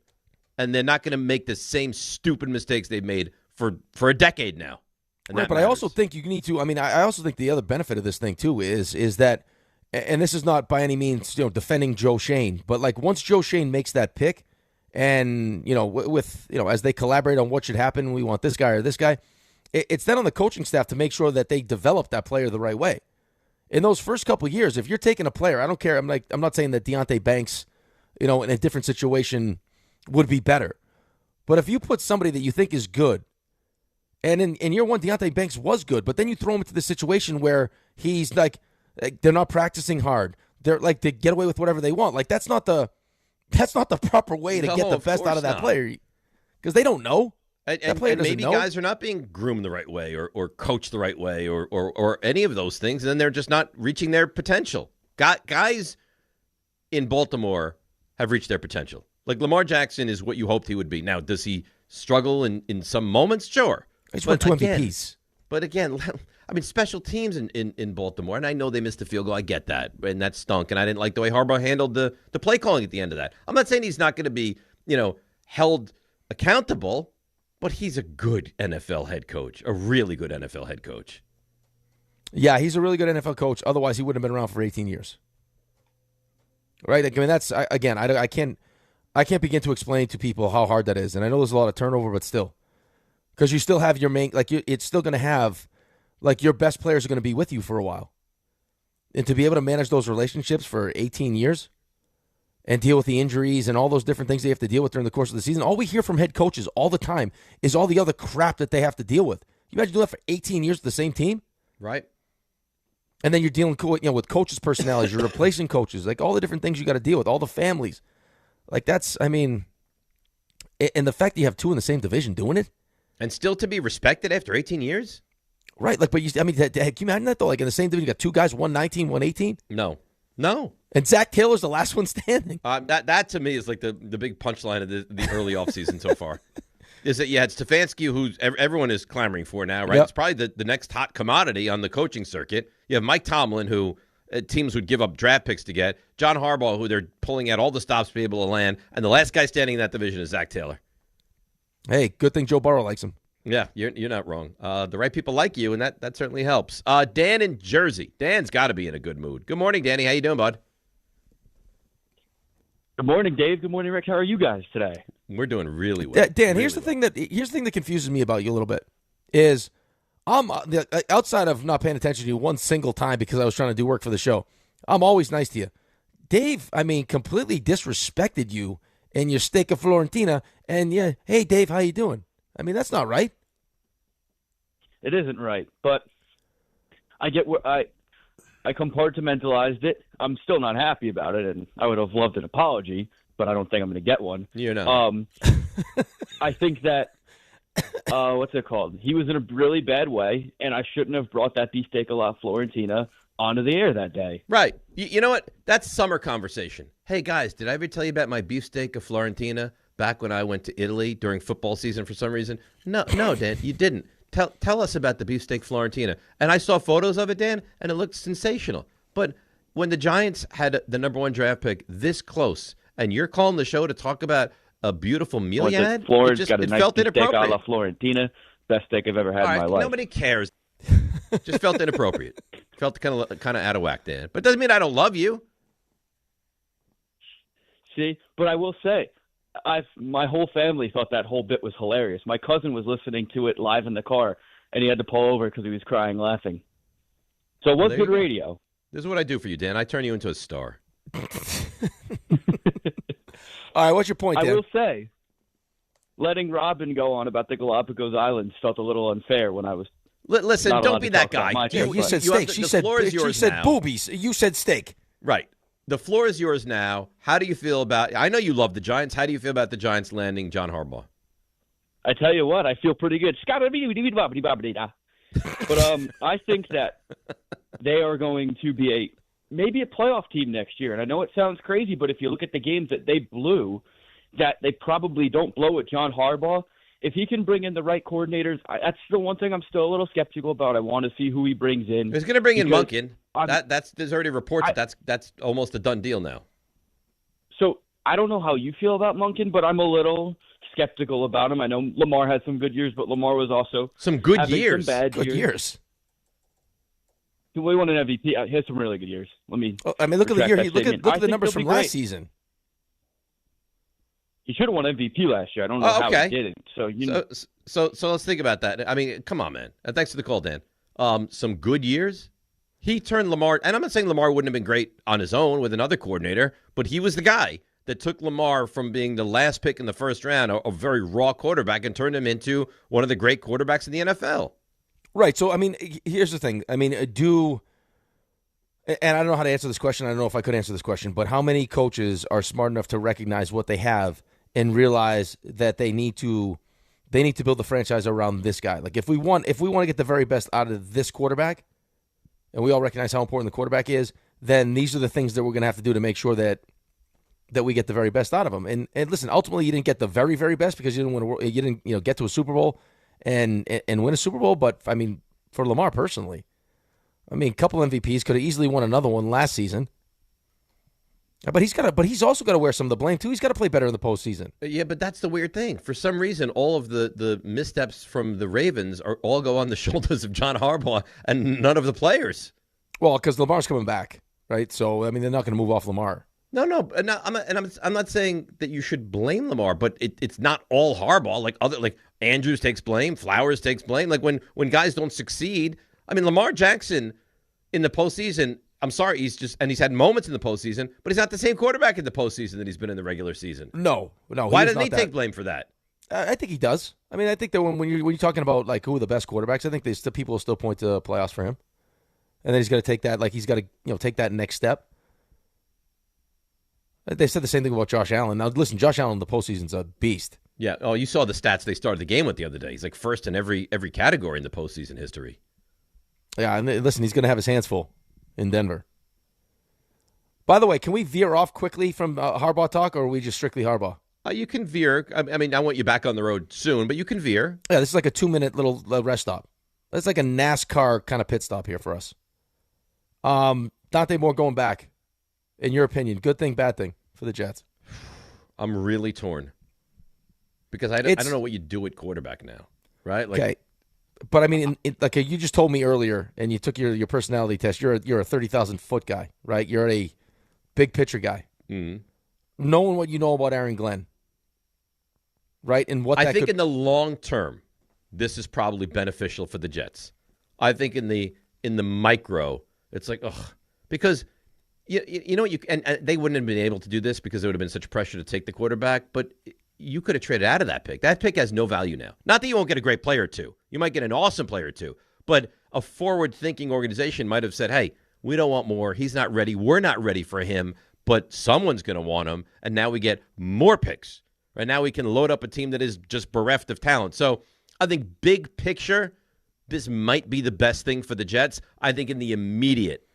S5: And they're not going to make the same stupid mistakes they've made for a decade now. And
S4: right, but
S5: matters.
S4: I also think you need to, I also think the other benefit of this thing too is that, and this is not by any means, defending Joe Shane, but once Joe Shane makes that pick, and, as they collaborate on what should happen, we want this guy or this guy, it's then on the coaching staff to make sure that they develop that player the right way. In those first couple of years, if you're taking a player, I don't care. I'm not saying that Deonte Banks, in a different situation would be better. But if you put somebody that you think is good, and in year one, Deonte Banks was good, but then you throw him into the situation where he's they're not practicing hard. They're they get away with whatever they want. That's not the proper way to get the best out of that player, because they don't know.
S5: And maybe guys are not being groomed the right way or coached the right way or any of those things, and then they're just not reaching their potential. Guys in Baltimore have reached their potential. Lamar Jackson is what you hoped he would be. Now, does he struggle in some moments? Sure.
S4: He's won 2 MVPs.
S5: But again, special teams in Baltimore, and I know they missed the field goal. I get that, and that stunk, and I didn't like the way Harbaugh handled the play calling at the end of that. I'm not saying he's not going to be, held accountable, but he's a good NFL head coach, a really good NFL head coach.
S4: Yeah, he's a really good NFL coach. Otherwise, he wouldn't have been around for 18 years. Right? That's, again, I can't begin to explain to people how hard that is, and I know there's a lot of turnover, but still. Because you still have your main, it's still going to have, your best players are going to be with you for a while. And to be able to manage those relationships for 18 years and deal with the injuries and all those different things they have to deal with during the course of the season, all we hear from head coaches all the time is all the other crap that they have to deal with. You imagine doing that for 18 years with the same team?
S5: Right.
S4: And then you're dealing with coaches' personalities, you're replacing coaches, all the different things you got to deal with, all the families. That's, and the fact that you have 2 in the same division doing it.
S5: And still to be respected after 18 years?
S4: Right, but can you imagine that, though? In the same division, you got 2 guys, 119, 118?
S5: No.
S4: And Zach Taylor's the last one standing.
S5: That to me is the big punchline of the early offseason so far. Is that you had Stefanski, who everyone is clamoring for now, right? Yep. It's probably the next hot commodity on the coaching circuit. You have Mike Tomlin, who teams would give up draft picks to get. John Harbaugh, who they're pulling out all the stops to be able to land. And the last guy standing in that division is Zach Taylor.
S4: Hey, good thing Joe Burrow likes him.
S5: Yeah, you're not wrong. The right people like you, and that certainly helps. Dan in Jersey. Dan's got to be in a good mood. Good morning, Danny. How you doing, bud?
S2: Good morning, Dave. Good morning, Rick. How are you guys today?
S5: We're doing really well.
S4: Dan, here's the thing that confuses me about you a little bit is I'm outside of not paying attention to you one single time because I was trying to do work for the show. I'm always nice to you. Dave, completely disrespected you and your steak of Florentina. And yeah, hey Dave, how you doing? That's not right.
S2: It isn't right, but I get what I compartmentalized it. I'm still not happy about it, and I would have loved an apology, but I don't think I'm going to get one.
S5: You're not.
S2: I think that what's it called? He was in a really bad way, and I shouldn't have brought that beefsteak a la Florentina onto the air that day.
S5: Right. You know what? That's summer conversation. Hey, guys, did I ever tell you about my beefsteak of Florentina back when I went to Italy during football season for some reason? No, Dan, you didn't. Tell us about the beefsteak Florentina. And I saw photos of it, Dan, and it looked sensational. But when the Giants had the number 1 draft pick this close, and you're calling the show to talk about a beautiful meal you had,
S2: Florence got a
S5: it
S2: nice
S5: felt
S2: beefsteak
S5: inappropriate.
S2: a la Florentina. Best steak I've ever had in my life.
S5: Nobody cares. Just felt inappropriate. Felt kind of out of whack, Dan. But it doesn't mean I don't love you.
S2: See, but I will say, my whole family thought that whole bit was hilarious. My cousin was listening to it live in the car, and he had to pull over because he was crying laughing. So it was good radio.
S5: This is what I do for you, Dan. I turn you into a star.
S4: All right, what's your point, Dan?
S2: I will say, letting Robin go on about the Galapagos Islands felt a little unfair when I was.
S5: Listen, don't be that guy.
S4: You said steak. She said boobies. You said steak.
S5: Right. The floor is yours now. How do you feel about? I know you love the Giants. How do you feel about the Giants landing John Harbaugh?
S2: I tell you what, I feel pretty good. But I think that they are going to be maybe a playoff team next year. And I know it sounds crazy, but if you look at the games that they blew, that they probably don't blow with John Harbaugh. If he can bring in the right coordinators, that's the one thing I'm still a little skeptical about. I want to see who he brings in.
S5: He's going to bring in Monken. There's already reports that's almost a done deal now.
S2: So I don't know how you feel about Monken, but I'm a little skeptical about him. I know Lamar had some good years, but Lamar was also
S5: some good years.
S2: Some bad
S4: good years.
S2: He won an MVP. He had some really good years.
S4: Look at the year. Look at the numbers from last season.
S2: He should have won MVP last year. I don't know how he didn't.
S5: So let's think about that. Come on, man. Thanks for the call, Dan. Some good years. He turned Lamar, and I'm not saying Lamar wouldn't have been great on his own with another coordinator, but he was the guy that took Lamar from being the last pick in the first round, a very raw quarterback, and turned him into one of the great quarterbacks in the NFL.
S4: Right. So, here's the thing. And I don't know how to answer this question. I don't know if I could answer this question, but how many coaches are smart enough to recognize what they have and realize that they need to build the franchise around this guy? Like if we want to get the very best out of this quarterback, and we all recognize how important the quarterback is, then these are the things that we're going to have to do to make sure that we get the very best out of him. And listen, ultimately you didn't get the very, very best because you didn't get to a Super Bowl and win a Super Bowl. But for Lamar personally, a couple MVPs, could have easily won another one last season. But he's also got to wear some of the blame too. He's got to play better in the postseason.
S5: Yeah, but that's the weird thing. For some reason, all of the missteps from the Ravens all go on the shoulders of John Harbaugh and none of the players.
S4: Well, because Lamar's coming back, right? So they're not going to move off Lamar.
S5: No. I'm not saying that you should blame Lamar, but it's not all Harbaugh. Like Andrews takes blame, Flowers takes blame. Like when guys don't succeed. Lamar Jackson in the postseason. I'm sorry, he's had moments in the postseason, but he's not the same quarterback in the postseason that he's been in the regular season.
S4: No.
S5: Why doesn't he take blame for that?
S4: I think he does. I think that when you're talking about like who are the best quarterbacks, I think people will still point to playoffs for him, and then he's got to take that. Like he's got to take that next step. They said the same thing about Josh Allen. Now listen, Josh Allen in the postseason's a beast.
S5: Yeah. Oh, you saw the stats they started the game with the other day. He's like first in every category in the postseason history.
S4: Yeah, and listen, he's going to have his hands full in Denver. By the way, can we veer off quickly from Harbaugh talk, or are we just strictly Harbaugh?
S5: You can veer. I want you back on the road soon, but you can veer.
S4: Yeah, this is like a 2-minute little rest stop. That's like a NASCAR kind of pit stop here for us. Dante Moore going back. In your opinion, good thing, bad thing for the Jets?
S5: I'm really torn because I don't know what you do at quarterback now, right?
S4: Okay. But you just told me earlier, and you took your personality test. You're a 30,000-foot guy, right? You're a big picture guy.
S5: Mm-hmm.
S4: Knowing what you know about Aaron Glenn, right? And what
S5: I think in the long term, this is probably beneficial for the Jets. I think in the micro, it's like, ugh, because you know and they wouldn't have been able to do this because there would have been such pressure to take the quarterback, but you could have traded out of that pick. That pick has no value now. Not that you won't get a great player or two. You might get an awesome player or two, but a forward-thinking organization might have said, hey, we don't want Moore. He's not ready. We're not ready for him, but someone's going to want him, and now we get more picks. Right now we can load up a team that is just bereft of talent. So I think big picture, this might be the best thing for the Jets. I think in the immediate,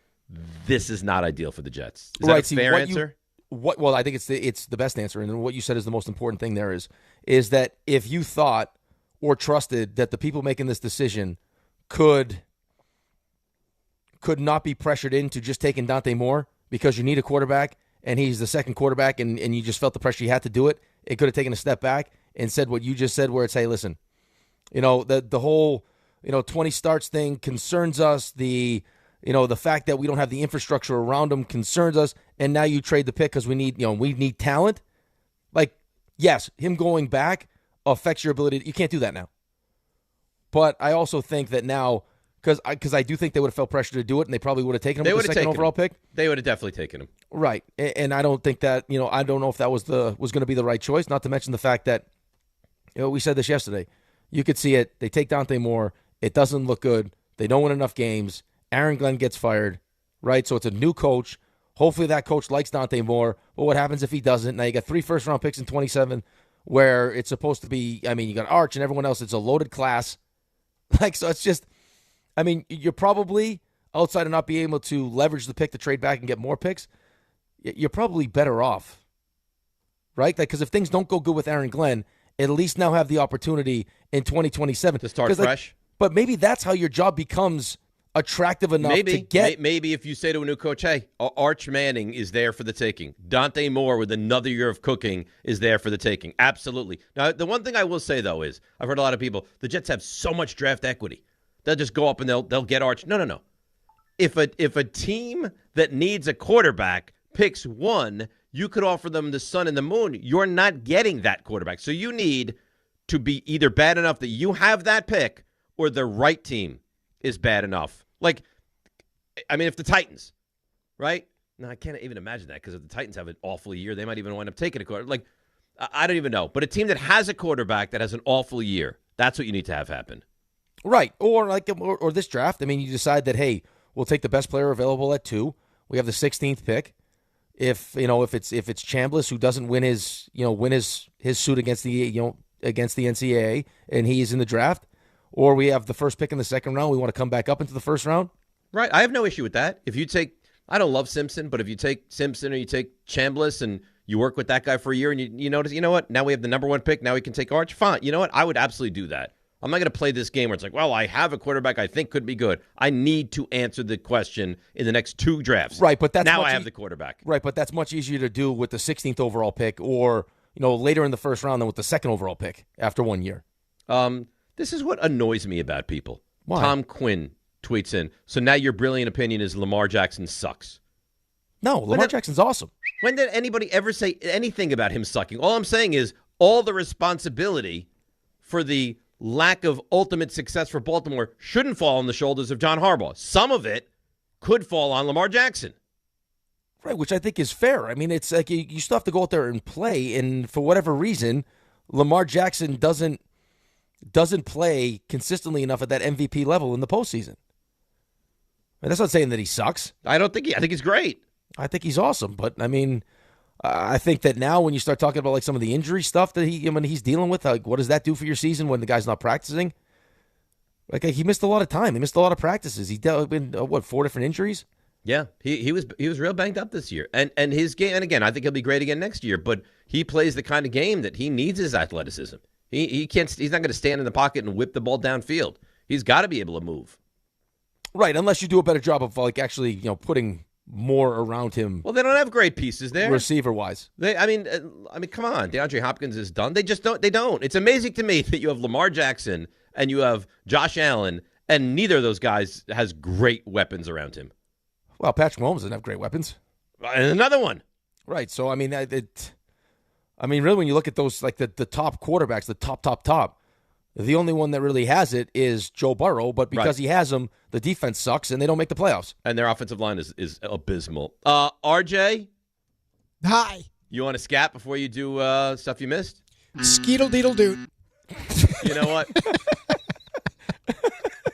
S5: this is not ideal for the Jets. Is that a fair answer?
S4: Well, I think it's the best answer, and what you said is the most important thing there is that if you thought or trusted that the people making this decision could not be pressured into just taking Dante Moore because you need a quarterback and he's the second quarterback and you just felt the pressure you had to do it, it could have taken a step back and said what you just said, where it's, hey, listen, the whole 20 starts thing concerns us, the fact that we don't have the infrastructure around them concerns us, and now you trade the pick because we need talent. Like, yes, him going back affects your ability. You can't do that now. But I also think that now, because I do think they would have felt pressure to do it, and they probably would have taken him with the second overall pick.
S5: They would have definitely taken him.
S4: Right, and I don't think that I don't know if that was going to be the right choice. Not to mention the fact that we said this yesterday. You could see it. They take Dante Moore. It doesn't look good. They don't win enough games. Aaron Glenn gets fired, right? So it's a new coach. Hopefully that coach likes Dante Moore. But what happens if he doesn't? Now you got 3 first-round picks in 27, where it's supposed to be. I mean, you got Arch and everyone else. It's a loaded class. So it's just. I mean, you're probably, outside of not being able to leverage the pick to trade back and get more picks, you're probably better off, right? Because if things don't go good with Aaron Glenn, at least now have the opportunity in 2027
S5: to start fresh.
S4: But maybe that's how your job becomes attractive enough to get.
S5: Maybe if you say to a new coach, hey, Arch Manning is there for the taking. Dante Moore with another year of cooking is there for the taking. Absolutely. Now, the one thing I will say, though, is I've heard a lot of people, the Jets have so much draft equity. They'll just go up and they'll get Arch. No. If a team that needs a quarterback picks one, you could offer them the sun and the moon. You're not getting that quarterback. So you need to be either bad enough that you have that pick or the right team is bad enough. Like, I mean, if the Titans, right? No, I can't even imagine that, because if the Titans have an awful year, they might even wind up taking a quarterback. Like, I don't even know. But a team that has a quarterback that has an awful year, that's what you need to have happen.
S4: Right, or this draft. I mean, you decide that, hey, we'll take the best player available at 2. We have the 16th pick. If it's Chambliss who doesn't win his suit against the NCAA and he's in the draft, or we have the first pick in the second round, we want to come back up into the first round.
S5: Right, I have no issue with that. If you take, I don't love Simpson, but if you take Simpson or you take Chambliss and you work with that guy for a year and you notice, you know what, now we have the number 1 pick, now we can take Arch. Fine, you know what, I would absolutely do that. I'm not going to play this game where it's like, well, I have a quarterback I think could be good. I need to answer the question in the next 2 drafts.
S4: Right, but
S5: now I have the quarterback.
S4: Right, but that's much easier to do with the 16th overall pick or later in the first round than with the second overall pick after 1 year.
S5: This is what annoys me about people.
S4: Why?
S5: Tom Quinn tweets in, so now your brilliant opinion is Lamar Jackson sucks.
S4: No, Lamar Jackson's awesome.
S5: When did anybody ever say anything about him sucking? All I'm saying is all the responsibility for the lack of ultimate success for Baltimore shouldn't fall on the shoulders of John Harbaugh. Some of it could fall on Lamar Jackson.
S4: Right, which I think is fair. I mean, it's like you still have to go out there and play, and for whatever reason, Lamar Jackson doesn't play consistently enough at that MVP level in the postseason. And that's not saying that he sucks.
S5: I think he's great.
S4: I think he's awesome, but I mean, I think that now when you start talking about like some of the injury stuff that he's dealing with, like what does that do for your season when the guy's not practicing? Like he missed a lot of time. He missed a lot of practices. He dealt with 4 different injuries.
S5: Yeah, he was real banged up this year, and his game. And again, I think he'll be great again next year. But he plays the kind of game that he needs his athleticism. He can't. He's not going to stand in the pocket and whip the ball downfield. He's got to be able to move.
S4: Right, unless you do a better job of like actually putting more around him.
S5: Well, they don't have great pieces there,
S4: receiver-wise.
S5: I mean, come on. DeAndre Hopkins is done. They just don't. They don't. It's amazing to me that you have Lamar Jackson and you have Josh Allen, and neither of those guys has great weapons around him.
S4: Well, Patrick Mahomes doesn't have great weapons.
S5: And another one.
S4: Right. So I mean, I mean, really, when you look at those, like the top quarterbacks, the top, the only one that really has it is Joe Burrow. But because he has them, the defense sucks and they don't make the playoffs.
S5: And their offensive line is abysmal. RJ?
S7: Hi.
S5: You want to scat before you do stuff you missed?
S7: Skeetle-deedle-doot.
S5: You know what?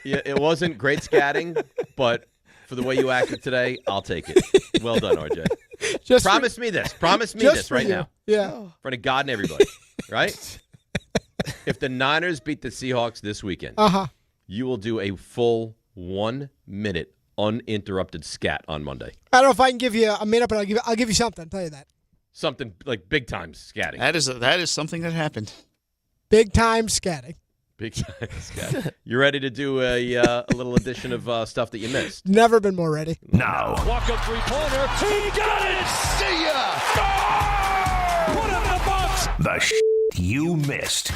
S5: Yeah, it wasn't great scatting, but for the way you acted today, I'll take it. Well done, RJ. Promise me this. Promise me this right now.
S7: Yeah.
S5: In front of God and everybody, right? If the Niners beat the Seahawks this weekend, you will do a full 1 minute uninterrupted scat on Monday.
S7: I don't know if I can give you a minute, but I'll give you something. I'll tell you that.
S5: Something like big time scatting.
S8: That is something that happened.
S7: Big time scatting.
S5: Big time scat. You ready to do a little addition of stuff that you missed?
S7: Never been more ready.
S5: Now.
S22: Walk-up three-pointer. He got it! See ya! Score! Put it in the box!
S16: The you missed.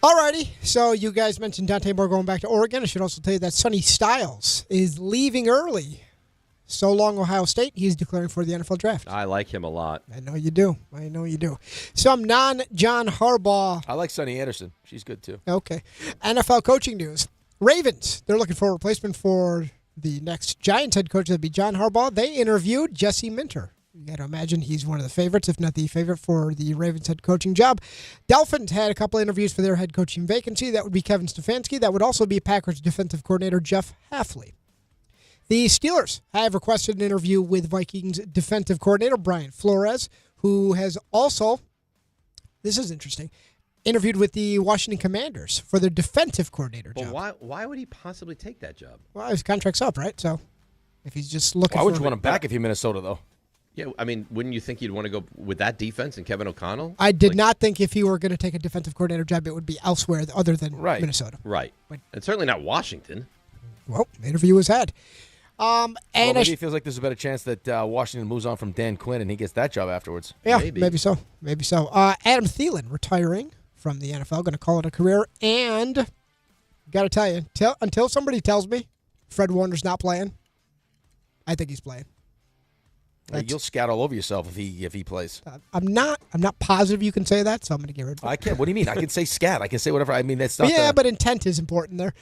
S7: Alrighty, so you guys mentioned Dante Moore going back to Oregon. I should also tell you that Sonny Styles is leaving early. So long, Ohio State. He's declaring for the NFL draft.
S5: I like him a lot.
S7: I know you do. Some non-John Harbaugh.
S4: I like Sonny Anderson. She's good, too.
S7: Okay. NFL coaching news. Ravens, they're looking for a replacement for the next Giants head coach. That'd be John Harbaugh. They interviewed Jesse Minter. You got to imagine he's one of the favorites, if not the favorite, for the Ravens head coaching job. Dolphins had a couple interviews for their head coaching vacancy. That would be Kevin Stefanski. That would also be Packers defensive coordinator Jeff Hafley. The Steelers have requested an interview with Vikings defensive coordinator Brian Flores, who has also, this is interesting, interviewed with the Washington Commanders for their defensive coordinator job.
S5: But why would he possibly take that job?
S7: Well, his contract's up, right? So if he's just looking
S4: Why would you want him back if you're Minnesota, though?
S5: Yeah, I mean, wouldn't you think you'd want to go with that defense and Kevin O'Connell?
S7: I did not think if he were going to take a defensive coordinator job, it would be elsewhere other than Minnesota.
S5: Right. And certainly not Washington.
S7: Well, the interview was had. And
S4: maybe he feels like there's a better chance that Washington moves on from Dan Quinn and he gets that job afterwards.
S7: Yeah, maybe so. Adam Thielen retiring from the NFL, going to call it a career. And got to tell you, until somebody tells me Fred Warner's not playing, I think he's playing.
S4: You'll scout all over yourself if he plays.
S7: I'm not positive you can say that, so I'm going to get rid of it.
S4: I can't. What do you mean? I can say scat. I can say whatever. I mean, that's not.
S7: Yeah, but intent is important there.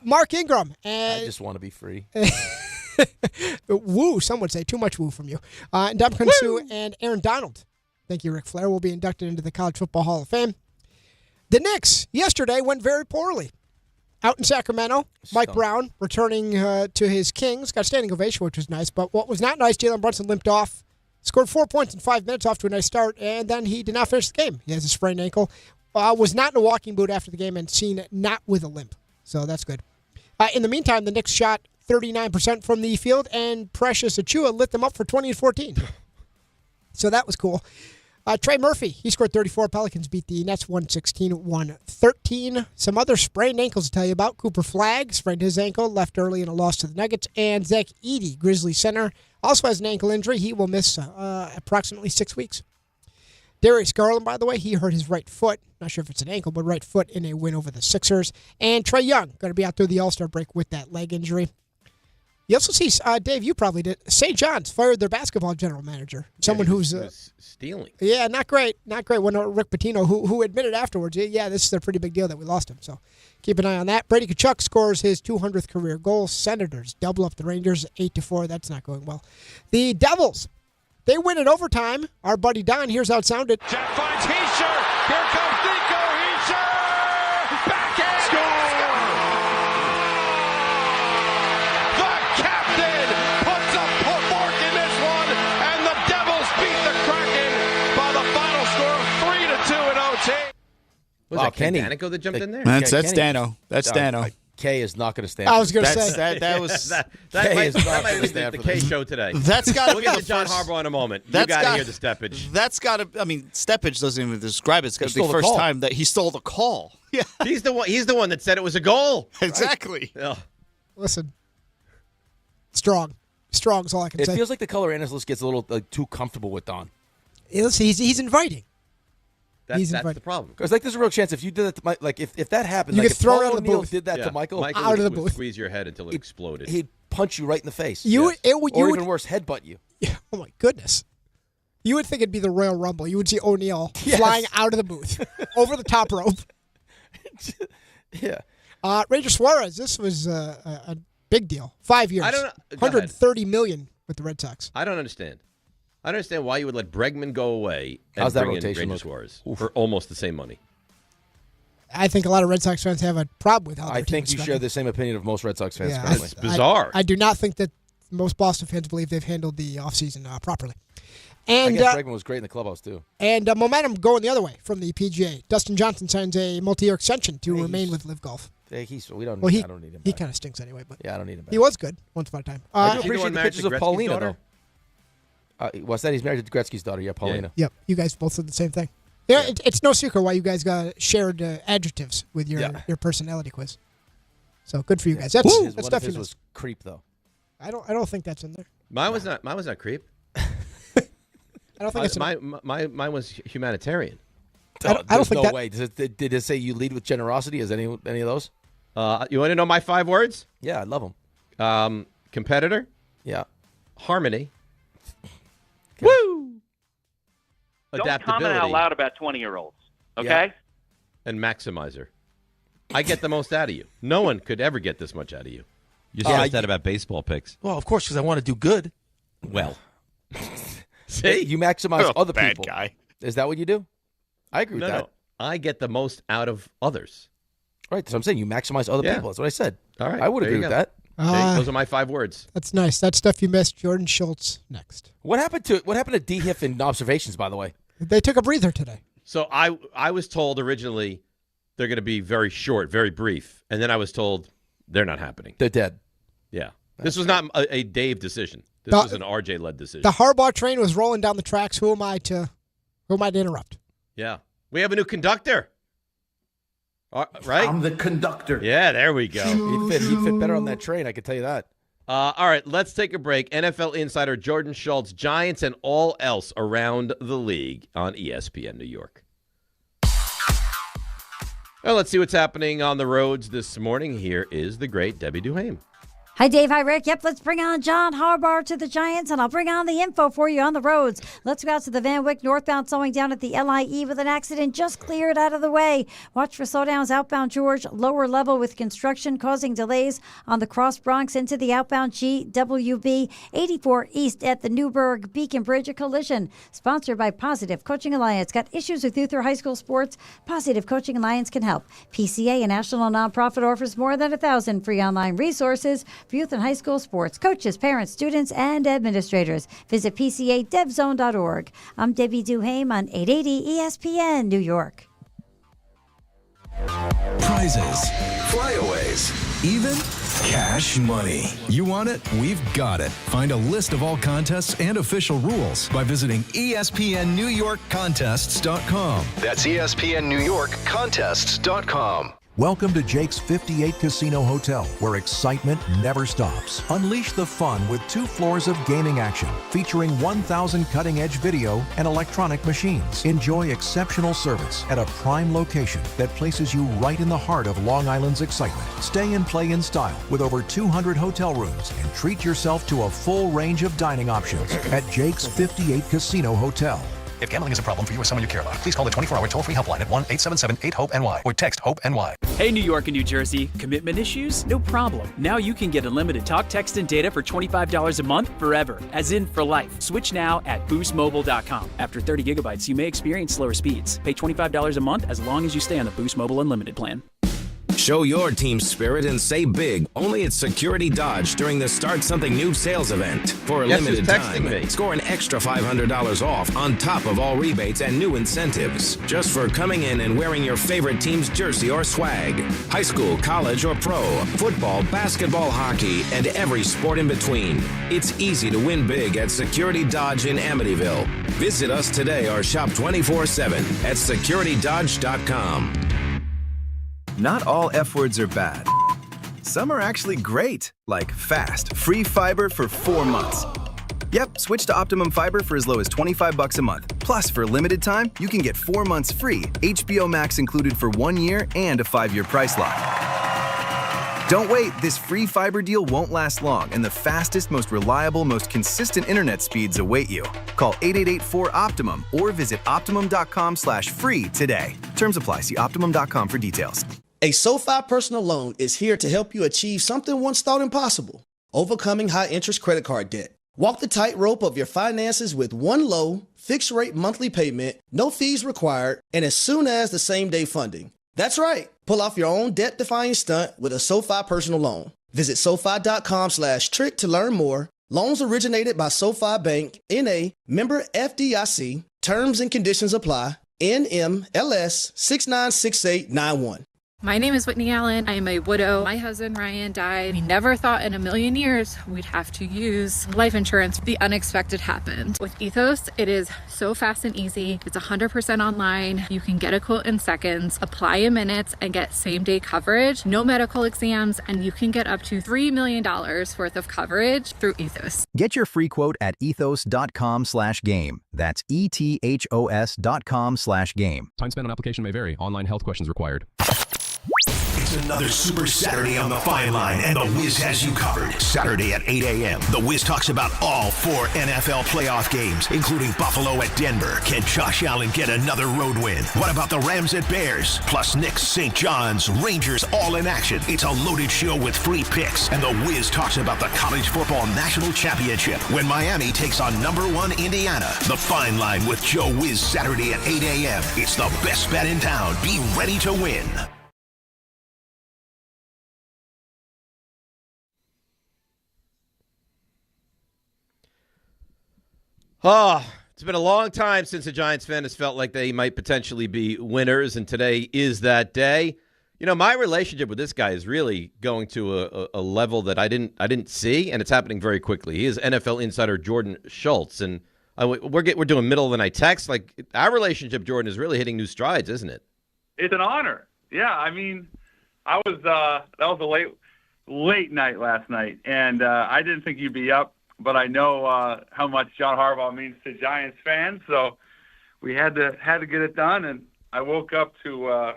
S7: Mark Ingram.
S4: I just want to be free.
S7: Woo, some would say. Too much woo from you. Ndamukong Suh and Aaron Donald. Thank you, Ric Flair, will be inducted into the College Football Hall of Fame. The Knicks yesterday went very poorly. Out in Sacramento, Mike Brown returning to his Kings. Got a standing ovation, which was nice. But what was not nice, Jalen Brunson limped off. Scored 4 points in 5 minutes, off to a nice start. And then he did not finish the game. He has a sprained ankle. Was not in a walking boot after the game and seen not with a limp. So that's good. In the meantime, the Knicks shot 39% from the field. And Precious Achiuwa lit them up for 20 and 14. So that was cool. Trey Murphy, he scored 34. Pelicans beat the Nets 116-113. Some other sprained ankles to tell you about. Cooper Flagg sprained his ankle, left early in a loss to the Nuggets. And Zach Edey, Grizzlies center, also has an ankle injury. He will miss approximately 6 weeks. Darius Garland, by the way, he hurt his right foot. Not sure if it's an ankle, but right foot in a win over the Sixers. And Trae Young, going to be out through the All-Star break with that leg injury. You also see, Dave, you probably did. St. John's fired their basketball general manager. Someone who's
S5: stealing.
S7: Yeah, not great. When Rick Pitino, who admitted afterwards, yeah, this is a pretty big deal that we lost him. So keep an eye on that. Brady Tkachuk scores his 200th career goal. Senators double up the Rangers 8-4. That's not going well. The Devils, they win in overtime. Our buddy Don, here's how it sounded.
S22: Jack finds Heischer. Here comes Nico Heischer. Backhand. Score.
S5: Was that Ken Danico that jumped in there?
S8: That's Dano. That's Dano.
S4: K is not going to stand.
S7: I was going to say
S8: that was
S5: that might be the K show today.
S8: That's got to
S5: We'll get to John Harbaugh in a moment. You got to hear the steppage.
S8: That's got to. I mean, steppage doesn't even describe it. It's got to be the first time that he stole the call. Yeah,
S5: he's the one that said it was a goal.
S8: Exactly.
S5: Right.
S7: Listen, strong is all I can say.
S4: It feels like the color analyst gets a little too comfortable with Don.
S7: He's inviting.
S5: That's the problem.
S4: Because there's a real chance if you did that to Mike, if that happened,
S7: you
S4: if
S7: get thrown out of the
S4: O'Neal
S7: booth.
S4: did that to Michael
S7: out of the booth,
S5: squeeze your head until it exploded.
S4: He'd punch you right in the face.
S7: Or
S4: even worse, headbutt you.
S7: Yeah, oh my goodness. You would think it'd be the Royal Rumble. You would see O'Neal flying out of the booth over the top rope.
S4: Yeah.
S7: Ranger Suarez, this was a big deal. 5 years.
S5: I don't know.
S7: $130 million with the Red Sox.
S5: I don't understand. I don't understand why you would let Bregman go away and
S4: How's that
S5: bring in
S4: rotation
S5: Ranger
S4: look?
S5: Suarez for almost the same money.
S7: I think a lot of Red Sox fans have a problem with how
S4: I think you share the same opinion of most Red Sox fans. Currently.
S5: It's bizarre.
S7: I do not think that most Boston fans believe they've handled the offseason properly. And
S4: I guess Bregman was great in the clubhouse, too.
S7: And momentum going the other way from the PGA. Dustin Johnson signs a multi-year extension to remain with Live Golf.
S4: I don't
S7: He
S4: need him back.
S7: He kind of stinks anyway. But
S4: yeah, I don't need him back.
S7: He was good once upon a time.
S4: I do appreciate the pictures of Paulina, though. What's that? He's married to Gretzky's daughter. Yeah, Paulina.
S7: Yep. You guys both said the same thing. Yeah, it's no secret why you guys got shared adjectives with your personality quiz. So good for you guys. That's stuff you
S4: his
S7: missed.
S4: was creep, though.
S7: I don't think that's in there.
S5: Mine was not creep.
S7: I don't think it's
S5: mine was humanitarian.
S7: I don't think
S4: no way. Did it say you lead with generosity? Is any of those?
S5: You want to know my 5 words?
S4: Yeah, I love them.
S5: Competitor.
S4: Yeah.
S5: Harmony.
S4: Okay.
S5: Woo.
S1: Don't
S5: Adaptability.
S1: comment out loud about 20-year-olds, okay?
S5: Yeah. And maximizer. I get the most out of you. No one could ever get this much out of you.
S9: You stressed that about baseball picks.
S4: Well, of course, because I want to do good.
S9: Well.
S5: See?
S4: You maximize other
S8: bad
S4: people.
S8: Guy.
S4: Is that what you do? I agree with that.
S5: No. I get the most out of others.
S4: Right. So I'm saying you maximize other people. That's what I said.
S5: All right.
S4: I would agree with that.
S5: Those are my 5 words.
S7: That's nice. That stuff you missed. Jordan Schultz next.
S4: What happened to D-Hiff in observations, by the way?
S7: They took a breather today.
S5: So I was told originally they're going to be very short, very brief. And then I was told they're not happening.
S4: They're dead.
S5: Yeah. This was not a Dave decision. This was an RJ-led decision.
S7: The Harbaugh train was rolling down the tracks. Who am I to interrupt?
S5: Yeah. We have a new conductor. Right?
S27: I'm the conductor.
S5: Yeah, there we go.
S4: He'd fit better on that train, I can tell you that.
S5: All right, let's take a break. NFL insider Jordan Schultz, Giants and all else around the league on ESPN New York. Well, let's see what's happening on the roads this morning. Here is the great Debbie Duhame.
S10: Hi, Dave. Hi, Rick. Yep, let's bring on John Harbaugh to the Giants, and I'll bring on the info for you on the roads. Let's go out to the Van Wyck northbound, slowing down at the LIE with an accident just cleared out of the way. Watch for slowdowns outbound George, lower level with construction causing delays on the Cross Bronx into the outbound GWB. 84 east at the Newburgh Beacon Bridge, a collision. Sponsored by Positive Coaching Alliance. Got issues with youth or high school sports? Positive Coaching Alliance can help. PCA, a national nonprofit, offers more than 1,000 free online resources for youth and high school sports, coaches, parents, students, and administrators. Visit PCADevZone.org. I'm Debbie Duhame on 880 ESPN New York.
S3: Prizes, flyaways, even cash money. You want it? We've got it. Find a list of all contests and official rules by visiting ESPNNewYorkContests.com.
S16: That's ESPNNewYorkContests.com.
S12: Welcome to Jake's 58 Casino Hotel, where excitement never stops. Unleash the fun with 2 floors of gaming action, featuring 1,000 cutting-edge video and electronic machines. Enjoy exceptional service at a prime location that places you right in the heart of Long Island's excitement. Stay and play in style with over 200 hotel rooms and treat yourself to a full range of dining options at Jake's 58 Casino Hotel.
S18: If gambling is a problem for you or someone you care about, please call the 24-hour toll-free helpline at 1-877-8-HOPE-NY or text HOPE-NY.
S21: Hey, New York and New Jersey. Commitment issues? No problem. Now you can get unlimited talk, text, and data for $25 a month forever, as in for life. Switch now at boostmobile.com. After 30 gigabytes, you may experience slower speeds. Pay $25 a month as long as you stay on the Boost Mobile Unlimited plan.
S26: Show your team spirit and save big only at Security Dodge during the Start Something New sales event. For a limited time, score an extra $500 off on top of all rebates and new incentives. Just for coming in and wearing your favorite team's jersey or swag. High school, college, or pro, football, basketball, hockey, and every sport in between. It's easy to win big at Security Dodge in Amityville. Visit us today or shop 24/7 at securitydodge.com.
S28: Not all F words are bad. Some are actually great, like fast, free fiber for 4 months. Yep, switch to Optimum Fiber for as low as $25 a month. Plus, for a limited time, you can get 4 months free, HBO Max included for 1 year, and a 5-year price lock. Don't wait, this free fiber deal won't last long, and the fastest, most reliable, most consistent internet speeds await you. Call 888-4-OPTIMUM or visit Optimum.com/free today. Terms apply. See Optimum.com for details.
S6: A SoFi personal loan is here to help you achieve something once thought impossible: overcoming high-interest credit card debt. Walk the tightrope of your finances with one low, fixed-rate monthly payment, no fees required, and as soon as the same-day funding. That's right. Pull off your own debt-defying stunt with a SoFi personal loan. Visit SoFi.com/trick to learn more. Loans originated by SoFi Bank, N.A., member FDIC. Terms and conditions apply. NMLS 696891.
S11: My name is Whitney Allen. I am a widow. My husband, Ryan, died. We never thought in a million years we'd have to use life insurance. The unexpected happened. With Ethos, it is so fast and easy. It's 100% online. You can get a quote in seconds, apply in minutes, and get same-day coverage, no medical exams, and you can get up to $3 million worth of coverage through Ethos.
S13: Get your free quote at ethos.com/game. That's ETHOS.com/game.
S18: Time spent on application may vary. Online health questions required.
S16: It's another Super Saturday on the Fine Line, and The Wiz has you covered. Saturday at 8 a.m., The Wiz talks about all 4 NFL playoff games, including Buffalo at Denver. Can Josh Allen get another road win? What about the Rams at Bears? Plus Knicks, St. John's, Rangers, all in action. It's a loaded show with free picks, and The Wiz talks about the College Football National Championship when Miami takes on #1 Indiana. The Fine Line with Joe Wiz, Saturday at 8 a.m. It's the best bet in town. Be ready to win.
S5: Oh, it's been a long time since a Giants fan has felt like they might potentially be winners, and today is that day. You know, my relationship with this guy is really going to a level that I didn't see, and it's happening very quickly. He is NFL insider Jordan Schultz, and we're doing middle of the night text. Like, our relationship, Jordan, is really hitting new strides, isn't it?
S14: It's an honor. Yeah, I mean, that was a late night last night, and I didn't think you'd be up. But I know how much John Harbaugh means to Giants fans, so we had to get it done. And I woke up to a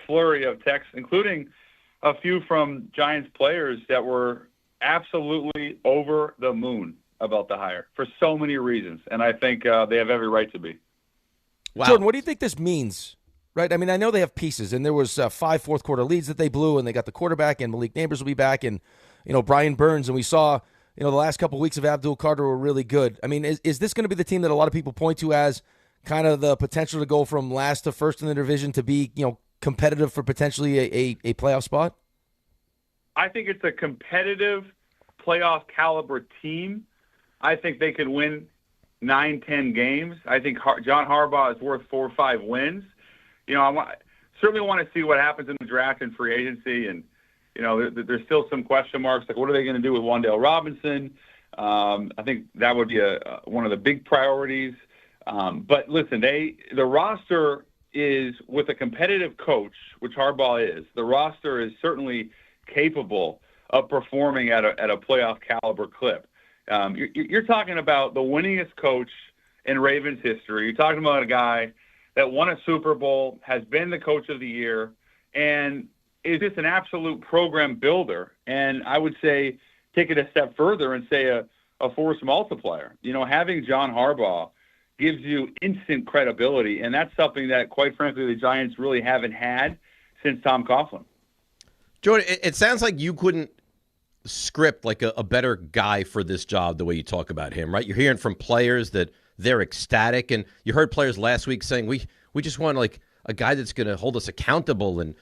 S14: flurry of texts, including a few from Giants players that were absolutely over the moon about the hire for so many reasons, and I think they have every right to be.
S4: Wow. Jordan, what do you think this means? Right? I mean, I know they have pieces, and there was 5 fourth-quarter leads that they blew, and they got the quarterback, and Malik Neighbors will be back, and Brian Burns, and we saw. The last couple of weeks of Abdul Carter were really good. I mean, is this going to be the team that a lot of people point to as kind of the potential to go from last to first in the division to be, competitive for potentially a playoff spot?
S14: I think it's a competitive playoff caliber team. I think they could win 9-10 games. I think John Harbaugh is worth 4 or 5 wins. I certainly want to see what happens in the draft and free agency, and there's still some question marks, like what are they going to do with Wan'Dale Robinson? I think that would be one of the big priorities. But listen, the roster is, with a competitive coach, which Harbaugh is, the roster is certainly capable of performing at a playoff caliber clip. You're talking about the winningest coach in Ravens history. You're talking about a guy that won a Super Bowl, has been the coach of the year, and is just an absolute program builder. And I would say take it a step further and say a force multiplier. Having John Harbaugh gives you instant credibility, and that's something that, quite frankly, the Giants really haven't had since Tom Coughlin.
S5: Jordan, it sounds like you couldn't script like a better guy for this job the way you talk about him, right? You're hearing from players that they're ecstatic, and you heard players last week saying, we just want like a guy that's going to hold us accountable and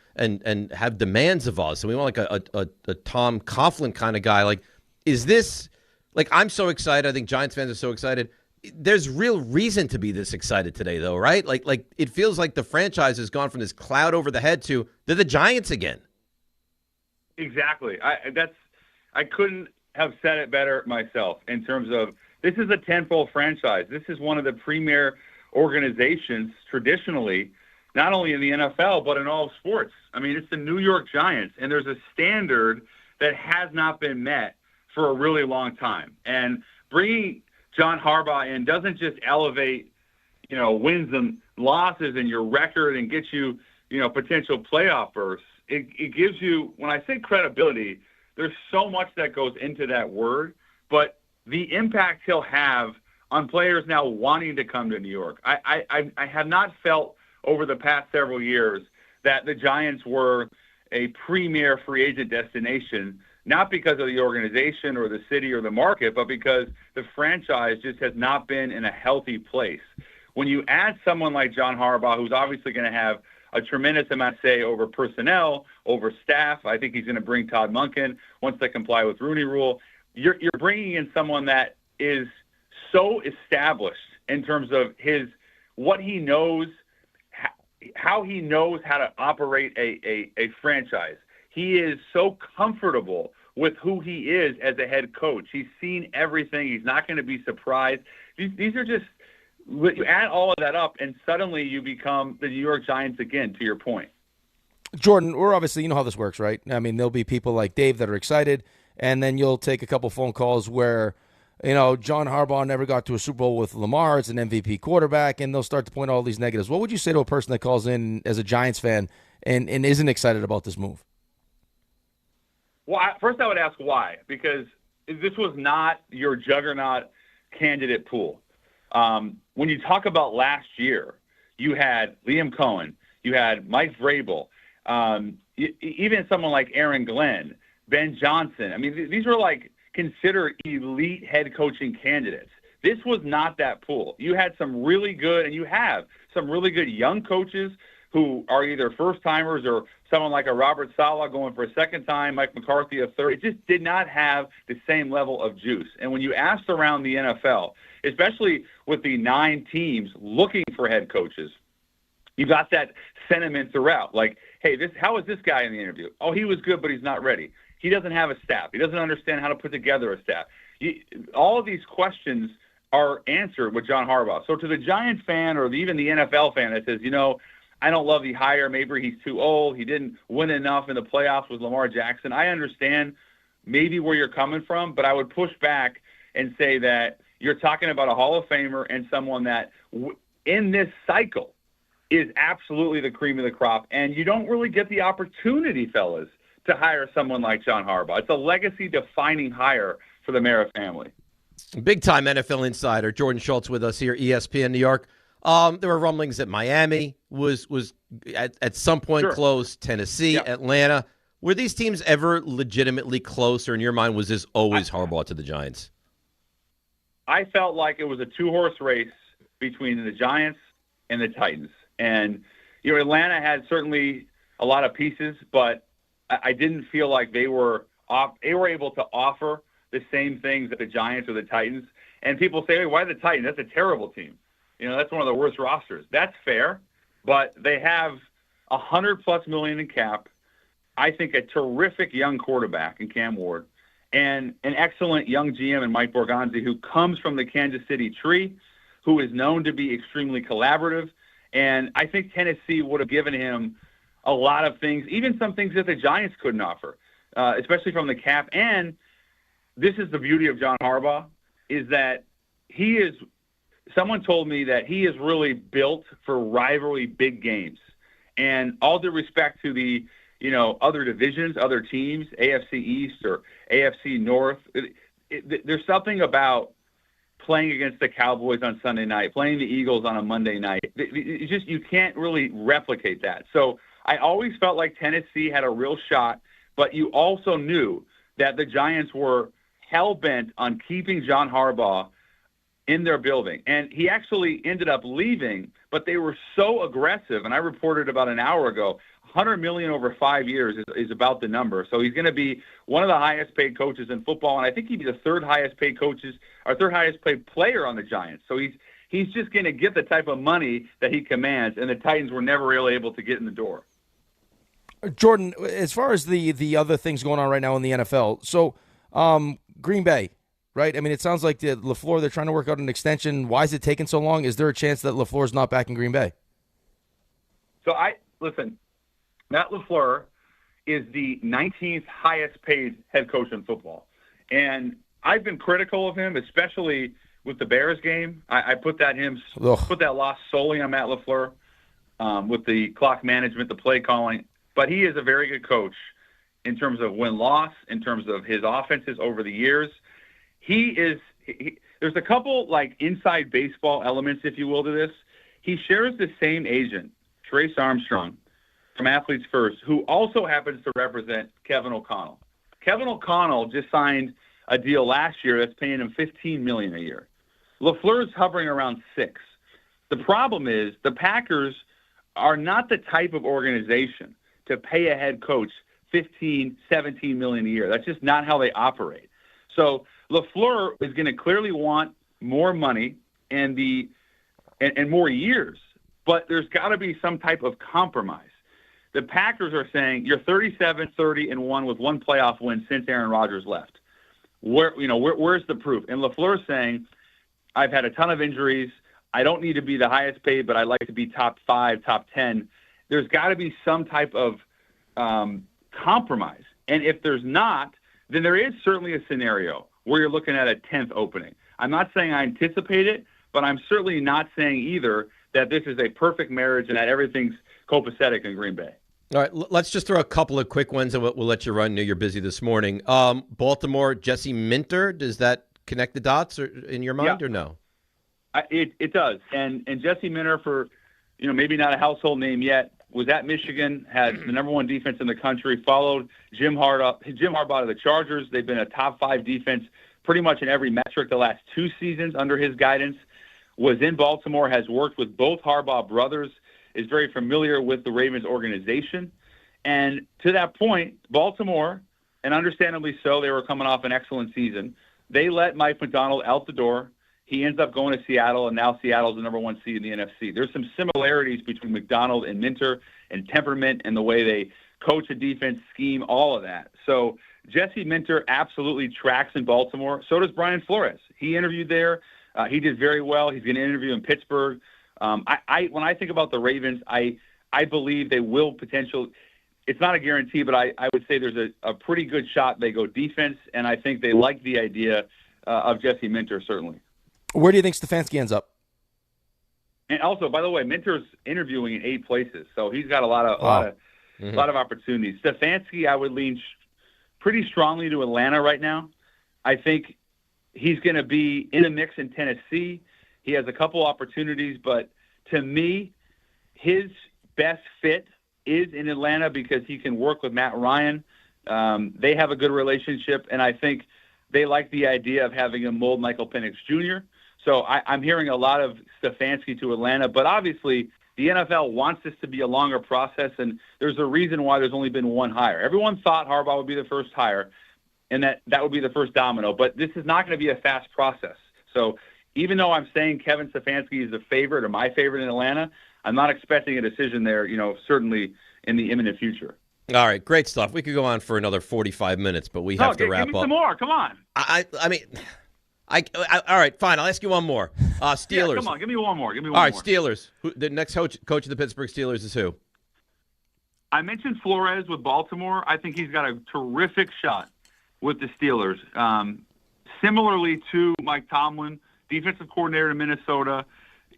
S5: have demands of us. And we want like a Tom Coughlin kind of guy. Like, is this, like, I'm so excited. I think Giants fans are so excited. There's real reason to be this excited today, though, right? Like it feels like the franchise has gone from this cloud over the head to they're the Giants again.
S14: Exactly. I couldn't have said it better myself in terms of this is a tenfold franchise. This is one of the premier organizations traditionally, not only in the NFL, but in all sports. I mean, it's the New York Giants, and there's a standard that has not been met for a really long time. And bringing John Harbaugh in doesn't just elevate, wins and losses in your record and get you, potential playoff berths. it gives you, when I say credibility, there's so much that goes into that word, but the impact he'll have on players now wanting to come to New York. I have not felt over the past several years that the Giants were a premier free agent destination, not because of the organization or the city or the market, but because the franchise just has not been in a healthy place. When you add someone like John Harbaugh, who's obviously going to have a tremendous amount of say over personnel, over staff, I think he's going to bring Todd Monken once they comply with Rooney Rule. You're bringing in someone that is so established in terms of what he knows, how he knows how to operate a franchise. He is so comfortable with who he is as a head coach. He's seen everything. He's not going to be surprised. These are just, you add all of that up, and suddenly you become the New York Giants again, to your point.
S4: Jordan, we're obviously, you know how this works, right? I mean, there'll be people like Dave that are excited, and then you'll take a couple phone calls where, John Harbaugh never got to a Super Bowl with Lamar. It's an MVP quarterback, and they'll start to point all these negatives. What would you say to a person that calls in as a Giants fan and isn't excited about this move?
S14: Well, first I would ask why, because this was not your juggernaut candidate pool. When you talk about last year, you had Liam Cohen, you had Mike Vrabel, even someone like Aaron Glenn, Ben Johnson. I mean, these were considered elite head coaching candidates. This was not that pool. You had some really good, and you have some really good young coaches who are either first-timers or someone like a Robert Saleh going for a second time, Mike McCarthy a third. It just did not have the same level of juice. And when you asked around the NFL, especially with the 9 teams looking for head coaches, you got that sentiment throughout. Like, hey, how is this guy in the interview? Oh, he was good, but he's not ready. He doesn't have a staff. He doesn't understand how to put together a staff. All of these questions are answered with John Harbaugh. So to the Giants fan or even the NFL fan that says, I don't love the hire, maybe he's too old, he didn't win enough in the playoffs with Lamar Jackson, I understand maybe where you're coming from, but I would push back and say that you're talking about a Hall of Famer and someone that in this cycle is absolutely the cream of the crop, and you don't really get the opportunity, fellas, to hire someone like John Harbaugh. It's a legacy-defining hire for the Mara family.
S5: Big-time NFL insider Jordan Schultz with us here, ESPN New York. There were rumblings that Miami was at some point close, Tennessee, Atlanta. Were these teams ever legitimately close, or in your mind was this always Harbaugh to the Giants?
S14: I felt like it was a 2-horse race between the Giants and the Titans. And, Atlanta had certainly a lot of pieces, but I didn't feel like they were able to offer the same things that the Giants or the Titans. And people say, hey, why the Titans? That's a terrible team. That's one of the worst rosters. That's fair, but they have $100+ million in cap. I think a terrific young quarterback in Cam Ward, and an excellent young GM in Mike Borgonzi, who comes from the Kansas City tree, who is known to be extremely collaborative. And I think Tennessee would have given him a lot of things, even some things that the Giants couldn't offer, especially from the cap. And this is the beauty of John Harbaugh, is that someone told me that he is really built for rivalry big games. And all due respect to the, other divisions, other teams, AFC East or AFC North, there's something about playing against the Cowboys on Sunday night, playing the Eagles on a Monday night. You can't really replicate that. So I always felt like Tennessee had a real shot, but you also knew that the Giants were hell-bent on keeping John Harbaugh in their building. And he actually ended up leaving, but they were so aggressive, and I reported about an hour ago, $100 million over 5 years is about the number. So he's going to be one of the highest-paid coaches in football, and I think he'd be the third highest-paid player on the Giants. So he's just going to get the type of money that he commands, and the Titans were never really able to get in the door.
S4: Jordan, as far as the other things going on right now in the NFL, so Green Bay, right? I mean, it sounds like the LaFleur, they're trying to work out an extension. Why is it taking so long? Is there a chance that LaFleur's not back in Green Bay?
S14: So listen, Matt LaFleur is the 19th highest paid head coach in football. And I've been critical of him, especially with the Bears game. I put that loss solely on Matt LaFleur with the clock management, the play calling. But he is a very good coach in terms of win-loss, in terms of his offenses over the years. There's a couple like inside baseball elements, if you will, to this. He shares the same agent, Trace Armstrong, from Athletes First, who also happens to represent Kevin O'Connell. Kevin O'Connell just signed a deal last year that's paying him $15 million a year. LaFleur's hovering around $6 million. The problem is the Packers are not the type of organization to pay a head coach $15, $17 million a year. That's just not how they operate. So LaFleur is going to clearly want more money and more years, but there's got to be some type of compromise. The Packers are saying you're 37-30-1 with one playoff win since Aaron Rodgers left. Where's the proof? And LaFleur's saying, I've had a ton of injuries. I don't need to be the highest paid, but I like to be top 5, top 10. There's got to be some type of compromise. And if there's not, then there is certainly a scenario where you're looking at a 10th opening. I'm not saying I anticipate it, but I'm certainly not saying either that this is a perfect marriage and that everything's copacetic in Green Bay.
S5: All right, let's just throw a couple of quick ones, and we'll let you run. I know you're busy this morning. Baltimore, Jesse Minter, does that connect the dots in your mind or no?
S14: It does. And Jesse Minter, for maybe not a household name yet, was at Michigan, had the number 1 defense in the country, followed Jim Harbaugh to the Chargers. They've been a top 5 defense pretty much in every metric the last 2 seasons under his guidance. Was in Baltimore, has worked with both Harbaugh brothers, is very familiar with the Ravens organization. And to that point, Baltimore, and understandably so, they were coming off an excellent season. They let Mike Macdonald out the door. He ends up going to Seattle, and now Seattle's the number 1 seed in the NFC. There's some similarities between Macdonald and Minter and temperament and the way they coach a defense, scheme, all of that. So Jesse Minter absolutely tracks in Baltimore. So does Brian Flores. He interviewed there. He did very well. He's going to interview in Pittsburgh. When I think about the Ravens, I believe they will potentially. It's not a guarantee, but I would say there's a pretty good shot they go defense, and I think they like the idea of Jesse Minter, certainly.
S4: Where do you think Stefanski ends up?
S14: And also, by the way, Minter's interviewing in 8 places, so he's got a lot of opportunities. Stefanski, I would lean pretty strongly to Atlanta right now. I think he's going to be in the mix in Tennessee. He has a couple opportunities, but to me, his best fit is in Atlanta because he can work with Matt Ryan. They have a good relationship, and I think they like the idea of having him mold Michael Penix Jr. So I'm hearing a lot of Stefanski to Atlanta, but obviously the NFL wants this to be a longer process, and there's a reason why there's only been one hire. Everyone thought Harbaugh would be the first hire, and that would be the first domino, but this is not going to be a fast process. So even though I'm saying Kevin Stefanski is the favorite or my favorite in Atlanta, I'm not expecting a decision there, certainly in the imminent future.
S5: All right, great stuff. We could go on for another 45 minutes, but we have to wrap up.
S14: Give me some more. Come on.
S5: I mean, all right, fine. I'll ask you one more. Steelers.
S14: Yeah, come on, give me one more. All
S5: right, Steelers. The next coach of the Pittsburgh Steelers is who?
S14: I mentioned Flores with Baltimore. I think he's got a terrific shot with the Steelers. Similarly to Mike Tomlin, defensive coordinator in Minnesota,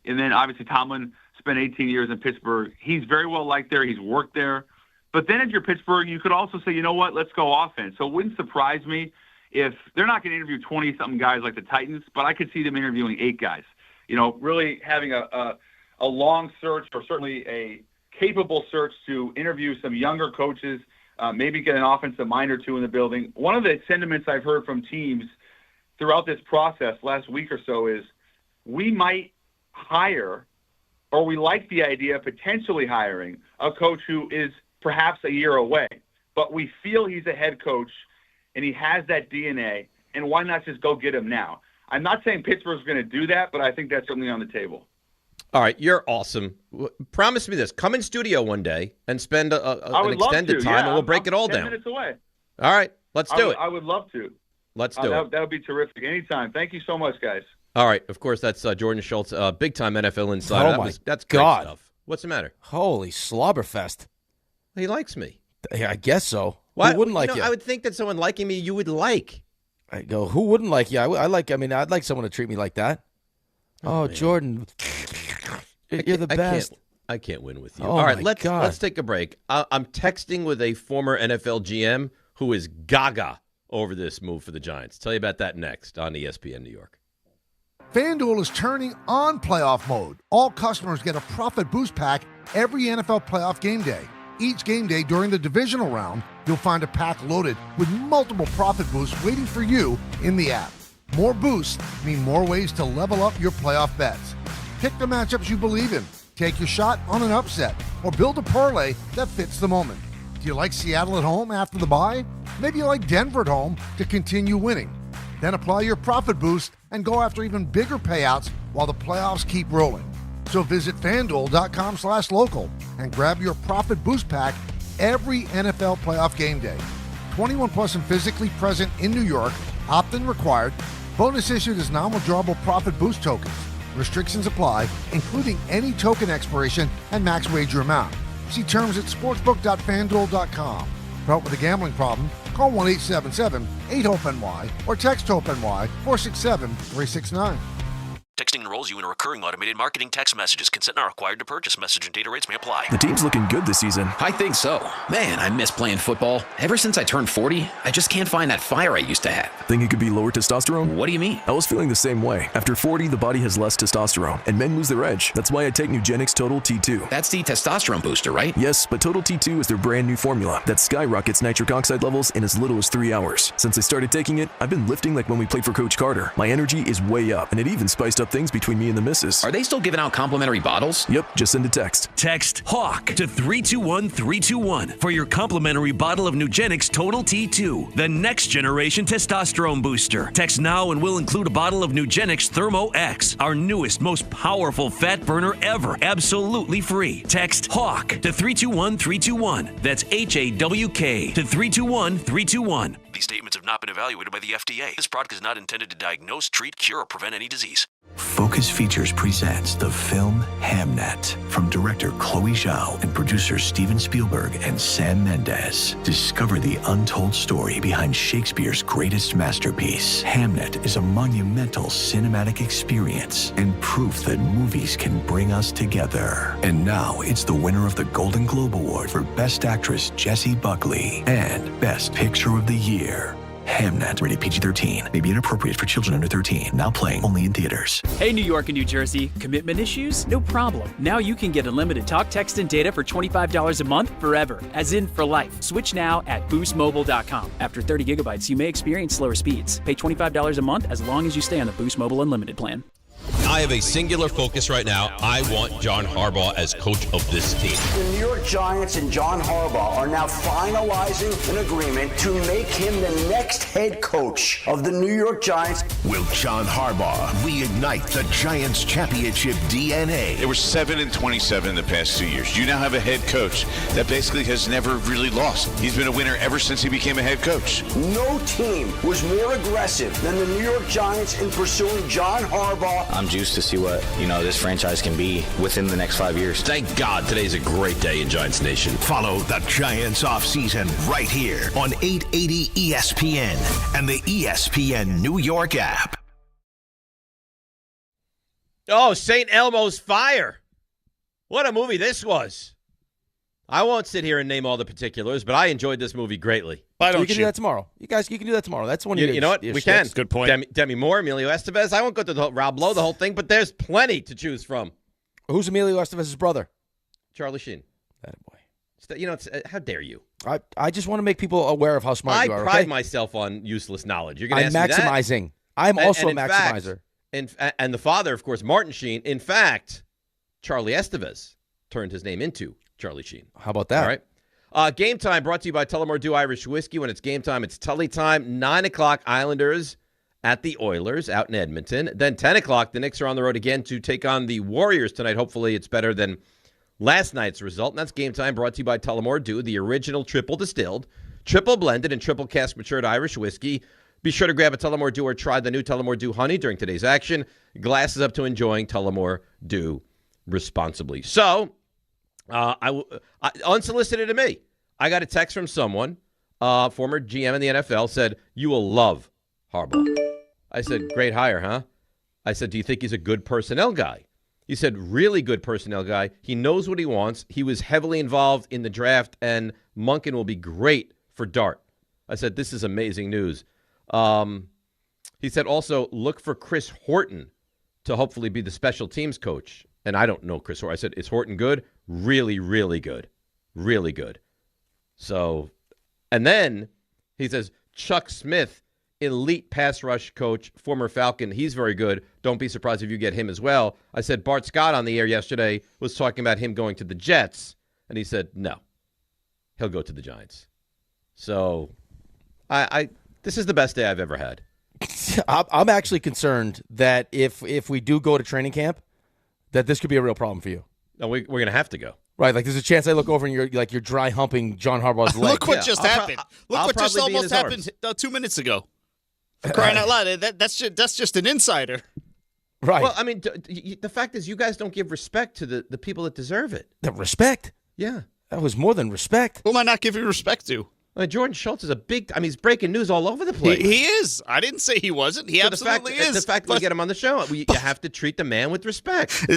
S14: and then obviously Tomlin spent 18 years in Pittsburgh. He's very well liked there. He's worked there. But then if you're Pittsburgh, you could also say, you know what, let's go offense. So it wouldn't surprise me if they're not going to interview 20-something guys like the Titans, but I could see them interviewing 8 guys. Really having a long search, or certainly a capable search to interview some younger coaches, maybe get an offensive mind or two in the building. One of the sentiments I've heard from teams throughout this process last week or so is we might hire, or we like the idea of potentially hiring a coach who is perhaps a year away, but we feel he's a head coach and he has that DNA, and why not just go get him now? I'm not saying Pittsburgh's going to do that, but I think that's certainly on the table.
S5: All right, you're awesome. Promise me this. Come in studio one day and spend an extended time, and we'll break it all
S14: 10
S5: down.
S14: 10 minutes away.
S5: All right, let's do it.
S14: I would love to.
S5: Let's do it.
S14: That would be terrific. Anytime. Thank you so much, guys.
S5: All right, of course, that's Jordan Schultz, big-time NFL insider.
S4: Oh,
S5: that's great
S4: God.
S5: stuff. What's the matter?
S4: Holy slobberfest.
S5: He likes me.
S4: I guess so.
S5: Why,
S4: who wouldn't like you?
S5: I would think that someone liking me you would like.
S4: I go, who wouldn't like you? I'd like someone to treat me like that. Oh, Jordan, you're the best.
S5: I can't win with you.
S4: Oh,
S5: All right,
S4: my God.
S5: let's take a break. I'm texting with a former NFL GM who is gaga over this move for the Giants. Tell you about that next on ESPN New York.
S2: FanDuel is turning on playoff mode. All customers get a profit boost pack every NFL playoff game day. Each game day during the divisional round, you'll find a pack loaded with multiple profit boosts waiting for you in the app. More boosts mean more ways to level up your playoff bets. Pick the matchups you believe in, take your shot on an upset, or build a parlay that fits the moment. Do you like Seattle at home after the bye? Maybe you like Denver at home to continue winning. Then apply your profit boost and go after even bigger payouts while the playoffs keep rolling. So visit FanDuel.com/local and grab your profit boost pack every NFL playoff game day. 21 plus and physically present in New York. Opt-in required. Bonus issued as non-withdrawable profit boost tokens. Restrictions apply, including any token expiration and max wager amount. See terms at sportsbook.fanduel.com. For help with a gambling problem, call 1-877-8-HOPE-NY or text HOPE-NY 467-369.
S15: Texting enrolls you in a recurring automated marketing text messages. Consent not required to purchase. Message and data rates may apply.
S17: The team's looking good this season.
S19: I think so. Man, I miss playing football. Ever since I turned 40, I just can't find that fire I used to have.
S17: Think it could be lower testosterone?
S19: What do you mean?
S17: I was feeling the same way. After 40, the body has less testosterone, and men lose their edge. That's why I take Nugenix Total T2.
S19: That's the testosterone booster, right?
S17: Yes, but Total T2 is their brand new formula that skyrockets nitric oxide levels in as little as 3 hours. Since I started taking it, I've been lifting like when we played for Coach Carter. My energy is way up, and it even spiced up things between me and the missus.
S19: Are they still giving out complimentary bottles?
S17: Yep, just send a text.
S20: Text HAWK to 321-321 for your complimentary bottle of Nugenix Total T2, the next generation testosterone booster. Text now and we'll include a bottle of Nugenix Thermo X, our newest, most powerful fat burner ever, absolutely free. Text HAWK to 321-321. That's HAWK to 321-321.
S15: These statements have not been evaluated by the FDA. This product is not intended to diagnose, treat, cure, or prevent any disease.
S16: Focus Features presents the film Hamnet from director Chloe Zhao and producers Steven Spielberg and Sam Mendes. Discover the untold story behind Shakespeare's greatest masterpiece. Hamnet is a monumental cinematic experience and proof that movies can bring us together. And now it's the winner of the Golden Globe Award for Best Actress Jessie Buckley and Best Picture of the Year. Hamnet, rated PG-13, may be inappropriate for children under 13. Now playing only in theaters.
S21: Hey, New York and New Jersey. Commitment issues? No problem. Now you can get unlimited talk, text, and data for $25 a month forever, as in for life. Switch now at boostmobile.com. After 30 gigabytes, you may experience slower speeds. Pay $25 a month as long as you stay on the Boost Mobile Unlimited plan.
S23: I have a singular focus right now. I want John Harbaugh as coach of this team.
S27: The New York Giants and John Harbaugh are now finalizing an agreement to make him the next head coach of the New York Giants.
S16: Will John Harbaugh reignite the Giants championship DNA?
S24: They were 7-27 the past 2 years. You now have a head coach that basically has never really lost. He's been a winner ever since he became a head coach.
S27: No team was more aggressive than the New York Giants in pursuing John Harbaugh.
S25: I'm juiced to see what, this franchise can be within the next 5 years.
S23: Thank God today's a great day in Giants Nation.
S16: Follow the Giants offseason right here on 880 ESPN and the ESPN New York app.
S5: Oh, St. Elmo's Fire. What a movie this was. I won't sit here and name all the particulars, but I enjoyed this movie greatly.
S4: Why don't you? Can do that tomorrow. You guys, you can do that tomorrow. That's one of
S5: you know what? We can.
S8: Good point.
S5: Demi Moore, Emilio Estevez. I won't go through the whole, Rob Lowe, the whole thing, but there's plenty to choose from.
S4: Who's Emilio Estevez's brother?
S5: Charlie Sheen.
S4: That boy.
S5: How dare you?
S4: I just want to make people aware of how smart you are.
S5: I pride myself on useless knowledge. You're going to ask
S4: maximizing.
S5: me that?
S4: I'm also
S5: and
S4: a maximizer.
S5: And the father, of course, Martin Sheen. In fact, Charlie Estevez turned his name into Charlie Sheen.
S4: How about that?
S5: All right. Game time brought to you by Tullamore Dew Irish Whiskey. When it's game time, it's Tully time. 9 o'clock, Islanders at the Oilers out in Edmonton. Then 10 o'clock, the Knicks are on the road again to take on the Warriors tonight. Hopefully it's better than last night's result. And that's game time brought to you by Tullamore Dew, the original triple distilled, triple blended, and triple cask matured Irish whiskey. Be sure to grab a Tullamore Dew or try the new Tullamore Dew Honey during today's action. Glasses up to enjoying Tullamore Dew responsibly. So, unsolicited to me, I got a text from someone, former GM in the NFL, said, "You will love Harbaugh." I said, "Great hire, huh?" I said, "Do you think he's a good personnel guy?" He said, really good personnel guy. He knows what he wants. He was heavily involved in the draft, and Monken will be great for Dart. I said, this is amazing news. He said also, look for Chris Horton to hopefully be the special teams coach. And I don't know Chris Horton. I said, is Horton good? Really, really good. Really good. So, and then he says, Chuck Smith, elite pass rush coach, former Falcon. He's very good. Don't be surprised if you get him as well. I said Bart Scott on the air yesterday was talking about him going to the Jets, and he said no, he'll go to the Giants. So, I this is the best day I've ever had.
S4: I'm actually concerned that if we do go to training camp, that this could be a real problem for you.
S5: No, we're going to have to go.
S4: Right, like there's a chance I look over and you're dry humping John Harbaugh's leg.
S8: Look what just happened. Look what just almost happened 2 minutes ago. For crying out loud, that's just an insider.
S4: Right.
S5: Well, I mean, the fact is you guys don't give respect to the people that deserve it.
S4: The respect?
S5: Yeah.
S4: That was more than respect.
S8: Who am I not giving respect to?
S5: Jordan Schultz is he's breaking news all over the place.
S8: He is. I didn't say he wasn't. He absolutely is.
S5: The fact that we get him on the show, you have to treat the man with respect.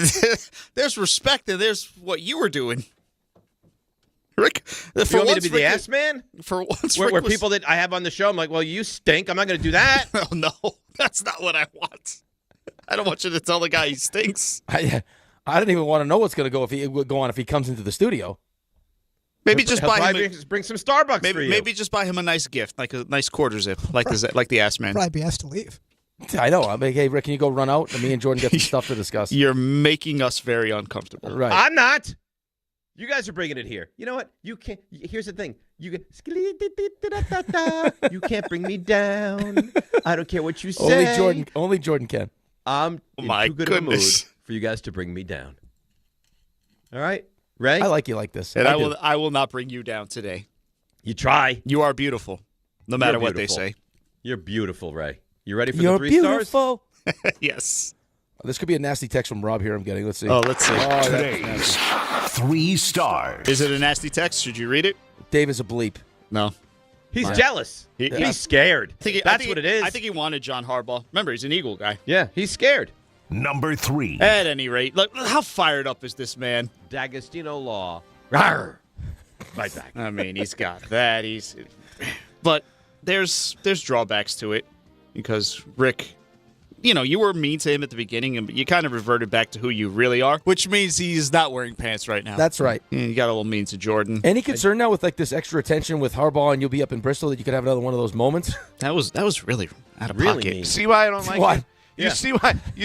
S8: There's respect and there's what you were doing. Rick,
S5: you want me to be the ass man?
S8: For once,
S5: where people that I have on the show, I'm like, well, you stink. I'm not going to do that.
S8: Oh, no, that's not what I want. I don't want you to tell the guy he stinks.
S4: I don't even want to know what's going to go on if he comes into the studio.
S8: Maybe just buy him.
S5: Bring some Starbucks for you.
S8: Maybe just buy him a nice gift, like a nice quarter zip, like the ass man.
S1: Probably be asked to leave.
S4: I know. I'm like, hey, Rick, can you go run out? And me and Jordan get some stuff to discuss.
S8: You're making us very uncomfortable.
S4: Right.
S5: I'm not. You guys are bringing it here. You know what? You can't. Here's the thing. You can't bring me down. I don't care what you say.
S4: Only Jordan can.
S5: I'm in too good of a mood for you guys to bring me down. All right, Ray.
S4: I like you like this.
S8: And I will not bring you down today.
S5: You try.
S8: You are beautiful, no matter what they say.
S5: You're beautiful, Ray. You ready for the 3
S4: beautiful.
S5: stars?
S8: Yes.
S4: This could be a nasty text from Rob here I'm getting. Let's see.
S8: Oh, let's see.
S16: Today's 3 stars.
S8: Is it a nasty text? Should you read it?
S4: Dave is a bleep.
S8: No.
S5: He's jealous. He's scared. That's what it is.
S8: I think he wanted John Harbaugh. Remember, he's an Eagle guy.
S5: Yeah, he's scared.
S16: Number 3.
S8: At any rate, look, how fired up is this man?
S5: D'Agostino Law. Rawr. Right back.
S8: I mean, he's got that. But there's drawbacks to it because Rick, you were mean to him at the beginning, and you kind of reverted back to who you really are, which means he's not wearing pants right now.
S4: That's right.
S8: You got a little mean to Jordan.
S4: Any concern now with like this extra attention with Harbaugh, and you'll be up in Bristol that you could have another one of those moments?
S8: That was really out of pocket.
S5: Mean.
S3: See why I don't like
S4: What?
S3: it? You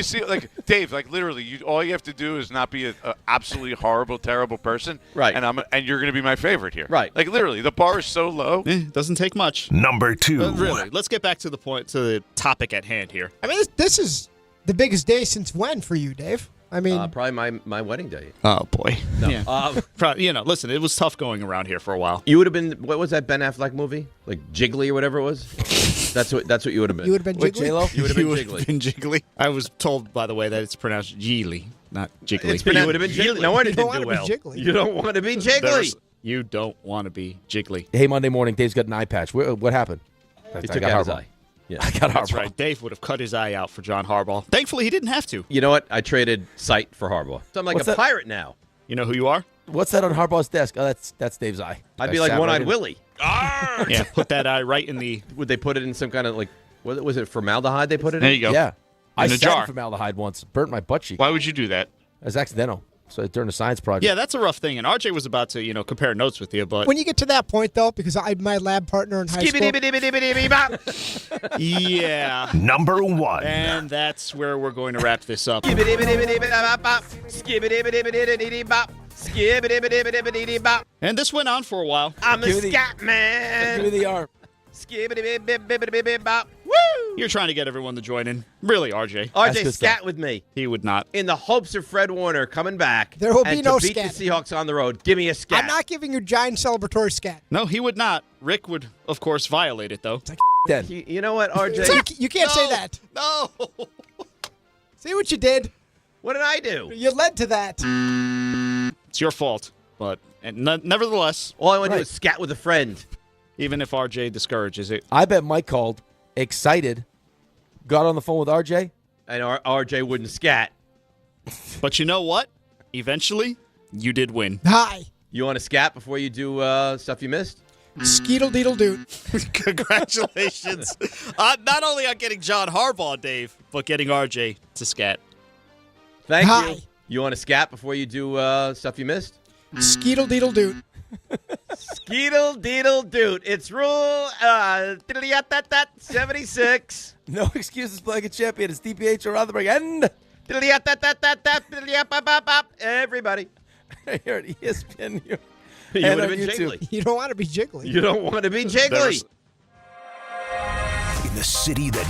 S3: see, like Dave, like literally, all you have to do is not be an absolutely horrible, terrible person,
S5: right?
S3: And you're going to be my favorite here,
S5: right?
S3: Like literally, the bar is so low.
S8: It doesn't take much.
S16: Number 2.
S8: Really, let's get back to the topic at hand here.
S1: I mean, this is the biggest day since when for you, Dave? I mean,
S5: probably my wedding day.
S8: Oh boy,
S5: no.
S8: Yeah. Listen, it was tough going around here for a while.
S5: You would have been. What was that Ben Affleck movie? Like Jiggly or whatever it was. That's what you would have been.
S1: You would have been Jiggly.
S5: J-Lo? You would have been
S8: Jiggly. I was told, by the way, that it's pronounced Geely, not Jiggly.
S5: You would have been Jiggly. No wonder it didn't do well. You don't want to be Jiggly.
S8: You don't want to be Jiggly.
S4: Hey, Monday morning, Dave's got an eye patch. What happened?
S5: He took out his eye. Yeah,
S4: I got
S8: That's
S4: Harbaugh.
S8: right. Dave would have cut his eye out for John Harbaugh. Thankfully, he didn't have to.
S5: You know what? I traded sight for Harbaugh. So I'm like
S4: What's
S5: a
S4: that?
S5: pirate now.
S8: You know who you are?
S4: What's that on Harbaugh's desk? Oh, that's Dave's eye.
S5: I'd be like One-Eyed Willie.
S8: Yeah, put that eye right in the...
S5: Would they put it in some kind of like... Was it formaldehyde they put it in?
S8: There you go.
S4: Yeah. I
S8: a
S4: sat
S8: jar.
S4: in formaldehyde once. Burnt my butt cheek.
S8: Why would you do that?
S4: It was accidental. So during a science project.
S8: Yeah, that's a rough thing. And RJ was about to, compare notes with you, but...
S1: when you get to that point, though, because my lab partner in high school...
S8: Yeah.
S16: Number 1.
S8: And that's where we're going to wrap this up. And this went on for a while.
S5: I'm a scat man.
S4: Give me the arm.
S5: Woo!
S8: You're trying to get everyone to join in. Really, RJ.
S5: RJ, scat with me.
S8: He would not.
S5: In the hopes of Fred Warner coming back.
S1: There will be no
S5: to beat
S1: scat.
S5: the Seahawks on the road. Give me a scat.
S1: I'm not giving you giant celebratory scat.
S8: No, he would not. Rick would, of course, violate it, though.
S4: Dead.
S5: You know what, RJ?
S1: You can't say that.
S8: No.
S1: See what you did?
S5: What did I do?
S1: You led to that.
S8: It's your fault. But nevertheless.
S5: All I want to do is scat with a friend.
S8: Even if RJ discourages it.
S4: I bet Mike called, excited, got on the phone with RJ.
S5: And RJ wouldn't scat.
S8: But you know what? Eventually, you did win.
S1: Hi.
S5: You want to scat before you do stuff you missed?
S1: Skeetle deedle doot.
S8: Congratulations. Not only on getting John Harbaugh, Dave, but getting RJ to scat.
S5: Thank
S1: Hi.
S5: you. You want to scat before you do stuff you missed?
S1: Skeetle deedle doot.
S5: Skeetle deedle doot. It's rule 76.
S4: No excuses, blanket champion. It's DiPietro Rothenberg and
S5: everybody.
S4: Here at ESPN.
S5: You
S4: and
S5: would
S4: on
S5: have been
S4: YouTube.
S5: jiggly.
S1: You don't want to be jiggly.
S5: You don't want to be jiggly.
S16: In the city that